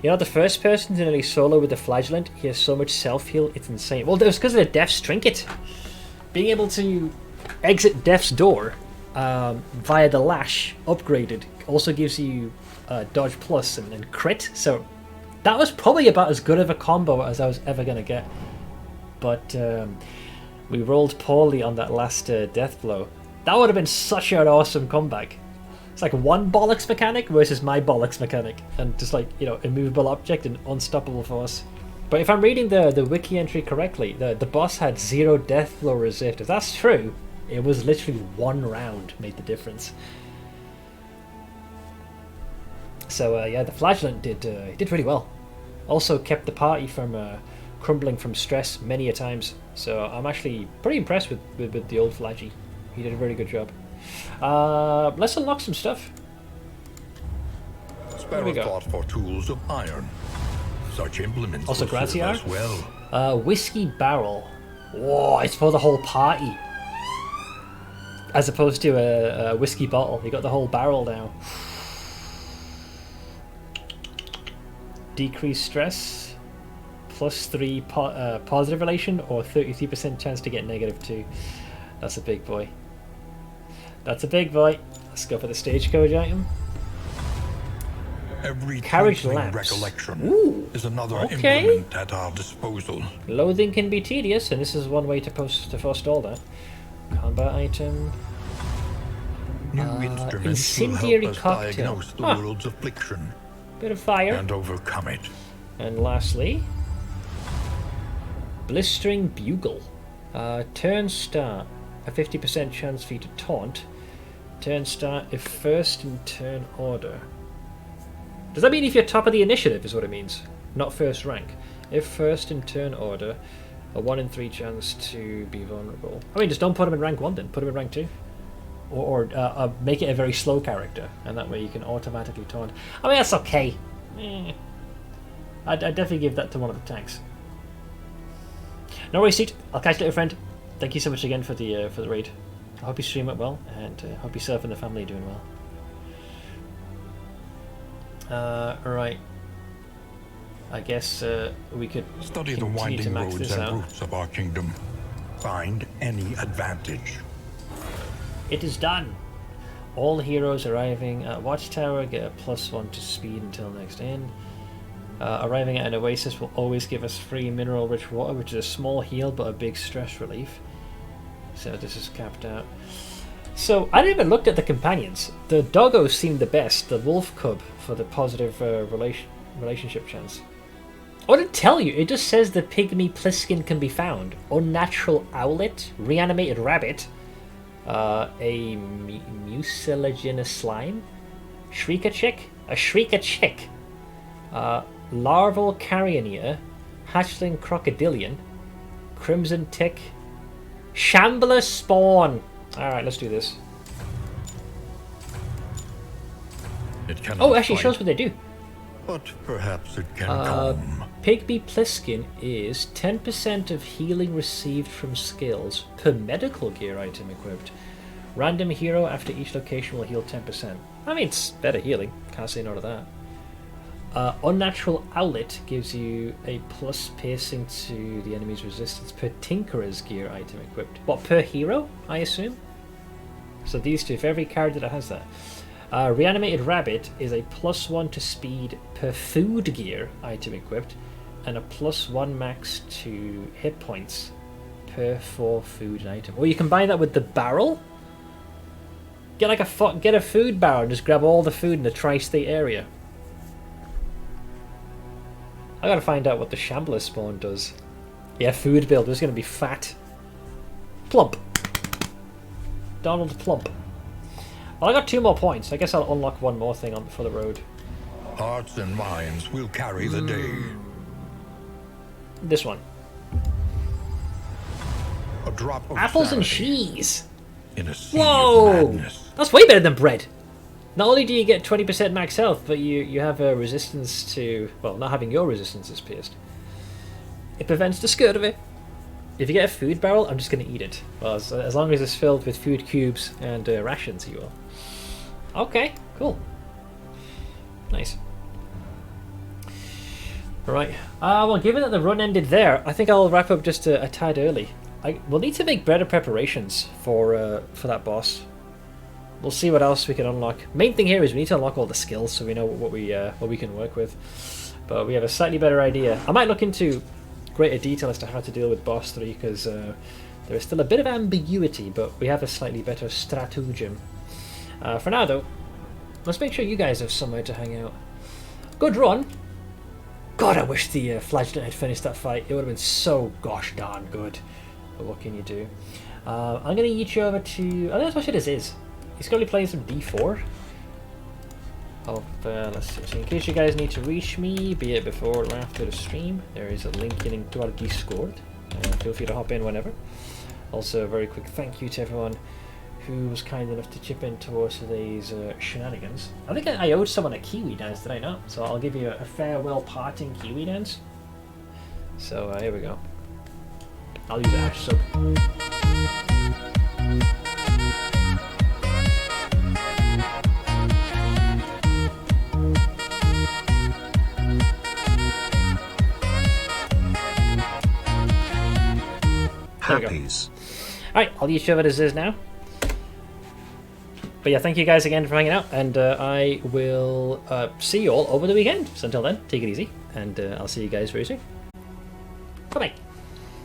You know, the first person to nearly solo with the flagellant, he has so much self-heal, it's insane. Well, it was because of the Death's Trinket. Being able to exit Death's Door via the Lash, upgraded, also gives you Dodge Plus and Crit. So that was probably about as good of a combo as I was ever going to get. But we rolled poorly on that last death blow. That would have been such an awesome comeback. It's like one bollocks mechanic versus my bollocks mechanic, and just like, you know, immovable object and unstoppable force. But if I'm reading the wiki entry correctly, the boss had 0 death blow resist. If that's true, it was literally 1 round made the difference. So yeah, the flagellant did really well. Also kept the party from crumbling from stress many a times. So I'm actually pretty impressed with the old Flaggy. He did a very good job. Let's unlock some stuff. Spare a thought for tools of iron. Such implements Also, will serve Graziar. us well. Whiskey barrel. Whoa, it's for the whole party. As opposed to a whiskey bottle. You got the whole barrel now. Decrease stress. +3 positive relation, or 33% chance to get -2. That's a big boy. That's a big boy. Let's go for the stagecoach item. Every Carriage twinkling lamps. recollection Ooh, is another okay. implement at our disposal. Loathing can be tedious, and this is one way to forestall that. Combat item. New instruments will incendiary help us cocktail. diagnose the Huh. world's affliction Bit of fire. and overcome it. And lastly, blistering bugle. Turn start. A 50% chance for you to taunt. Turn start if first in turn order. Does that mean if you're top of the initiative is what it means? Not first rank. If first in turn order, a 1 in 3 chance to be vulnerable. I mean, just don't put him in rank 1 then. Put him in rank 2. Or make it a very slow character, and that way you can automatically taunt. I mean, that's okay. I'd definitely give that to one of the tanks. No worries, Seat. I'll catch you later, friend. Thank you so much again for the raid. I hope you stream it well, and hope yourself and the family are doing well. Alright. I guess we could Study the continue winding to max roads this and out. routes of our kingdom. Find any advantage. It is done. All heroes arriving at Watchtower get a +1 to speed until next inn. Arriving at an oasis will always give us free mineral-rich water, which is a small heal but a big stress relief. So this is capped out. So I didn't even look at the companions. The doggos seemed the best. The wolf cub for the positive relationship chance. Oh, I didn't tell you. It just says the pygmy pliskin can be found. Unnatural owlet, reanimated rabbit, a mucilaginous slime, a shrieker chick, larval carrionier, hatchling crocodilian, crimson tick, shambler spawn. Alright, let's do this. It cannot Oh, actually fight, shows what they do. but perhaps it can calm. Pygmy Pliskin is 10% of healing received from skills per medical gear item equipped. Random hero after each location will heal 10%. I mean, it's better healing. Can't say no to that. Unnatural Owlet gives you a plus piercing to the enemy's resistance per Tinkerer's gear item equipped. What, per hero, I assume? So these two, for every character that has that. Reanimated Rabbit is a +1 to speed per food gear item equipped, and a +1 max to hit points per 4 food item. Or you combine that with the barrel. Get like get a food barrel and just grab all the food in the tri-state area. I gotta find out what the Shambler spawn does. Yeah, food build. It's gonna be fat. Plump. Donald Plump. Well, I got 2 more points. I guess I'll unlock one more thing for the road. Hearts and minds will carry the day. This one. A drop of Apples and sanity cheese. in a sea of Whoa! madness. That's way better than bread. Not only do you get 20% max health, but you have a resistance to... Well, not having your resistance is pierced. It prevents the scurvy. If you get a food barrel, I'm just going to eat it. Well, as long as it's filled with food cubes and rations, you will. Okay, cool. Nice. Right. Well, given that the run ended there, I think I'll wrap up just a tad early. We'll need to make better preparations for that boss. We'll see what else we can unlock. Main thing here is we need to unlock all the skills so we know what we can work with. But we have a slightly better idea. I might look into greater detail as to how to deal with boss 3, because There is still a bit of ambiguity, but we have a slightly better stratagem. For now, though, let's make sure you guys have somewhere to hang out. Good run! God, I wish the Flagellant had finished that fight. It would have been so gosh darn good. But what can you do? I'm going to eat you over to... I think that's what it is. He's currently playing some D4. Let's see. So in case you guys need to reach me, be it before or after the stream, there is a link into our Discord. Feel free to hop in whenever. Also, a very quick thank you to everyone who was kind enough to chip in towards today's shenanigans. I think I owed someone a Kiwi dance, did I not? So I'll give you a farewell parting Kiwi dance. So here we go. I'll use Ash Sub. Happies. Alright, I'll use Shove It As Is now. But yeah, thank you guys again for hanging out, and I will see you all over the weekend. So until then, take it easy, and I'll see you guys very soon. Bye-bye.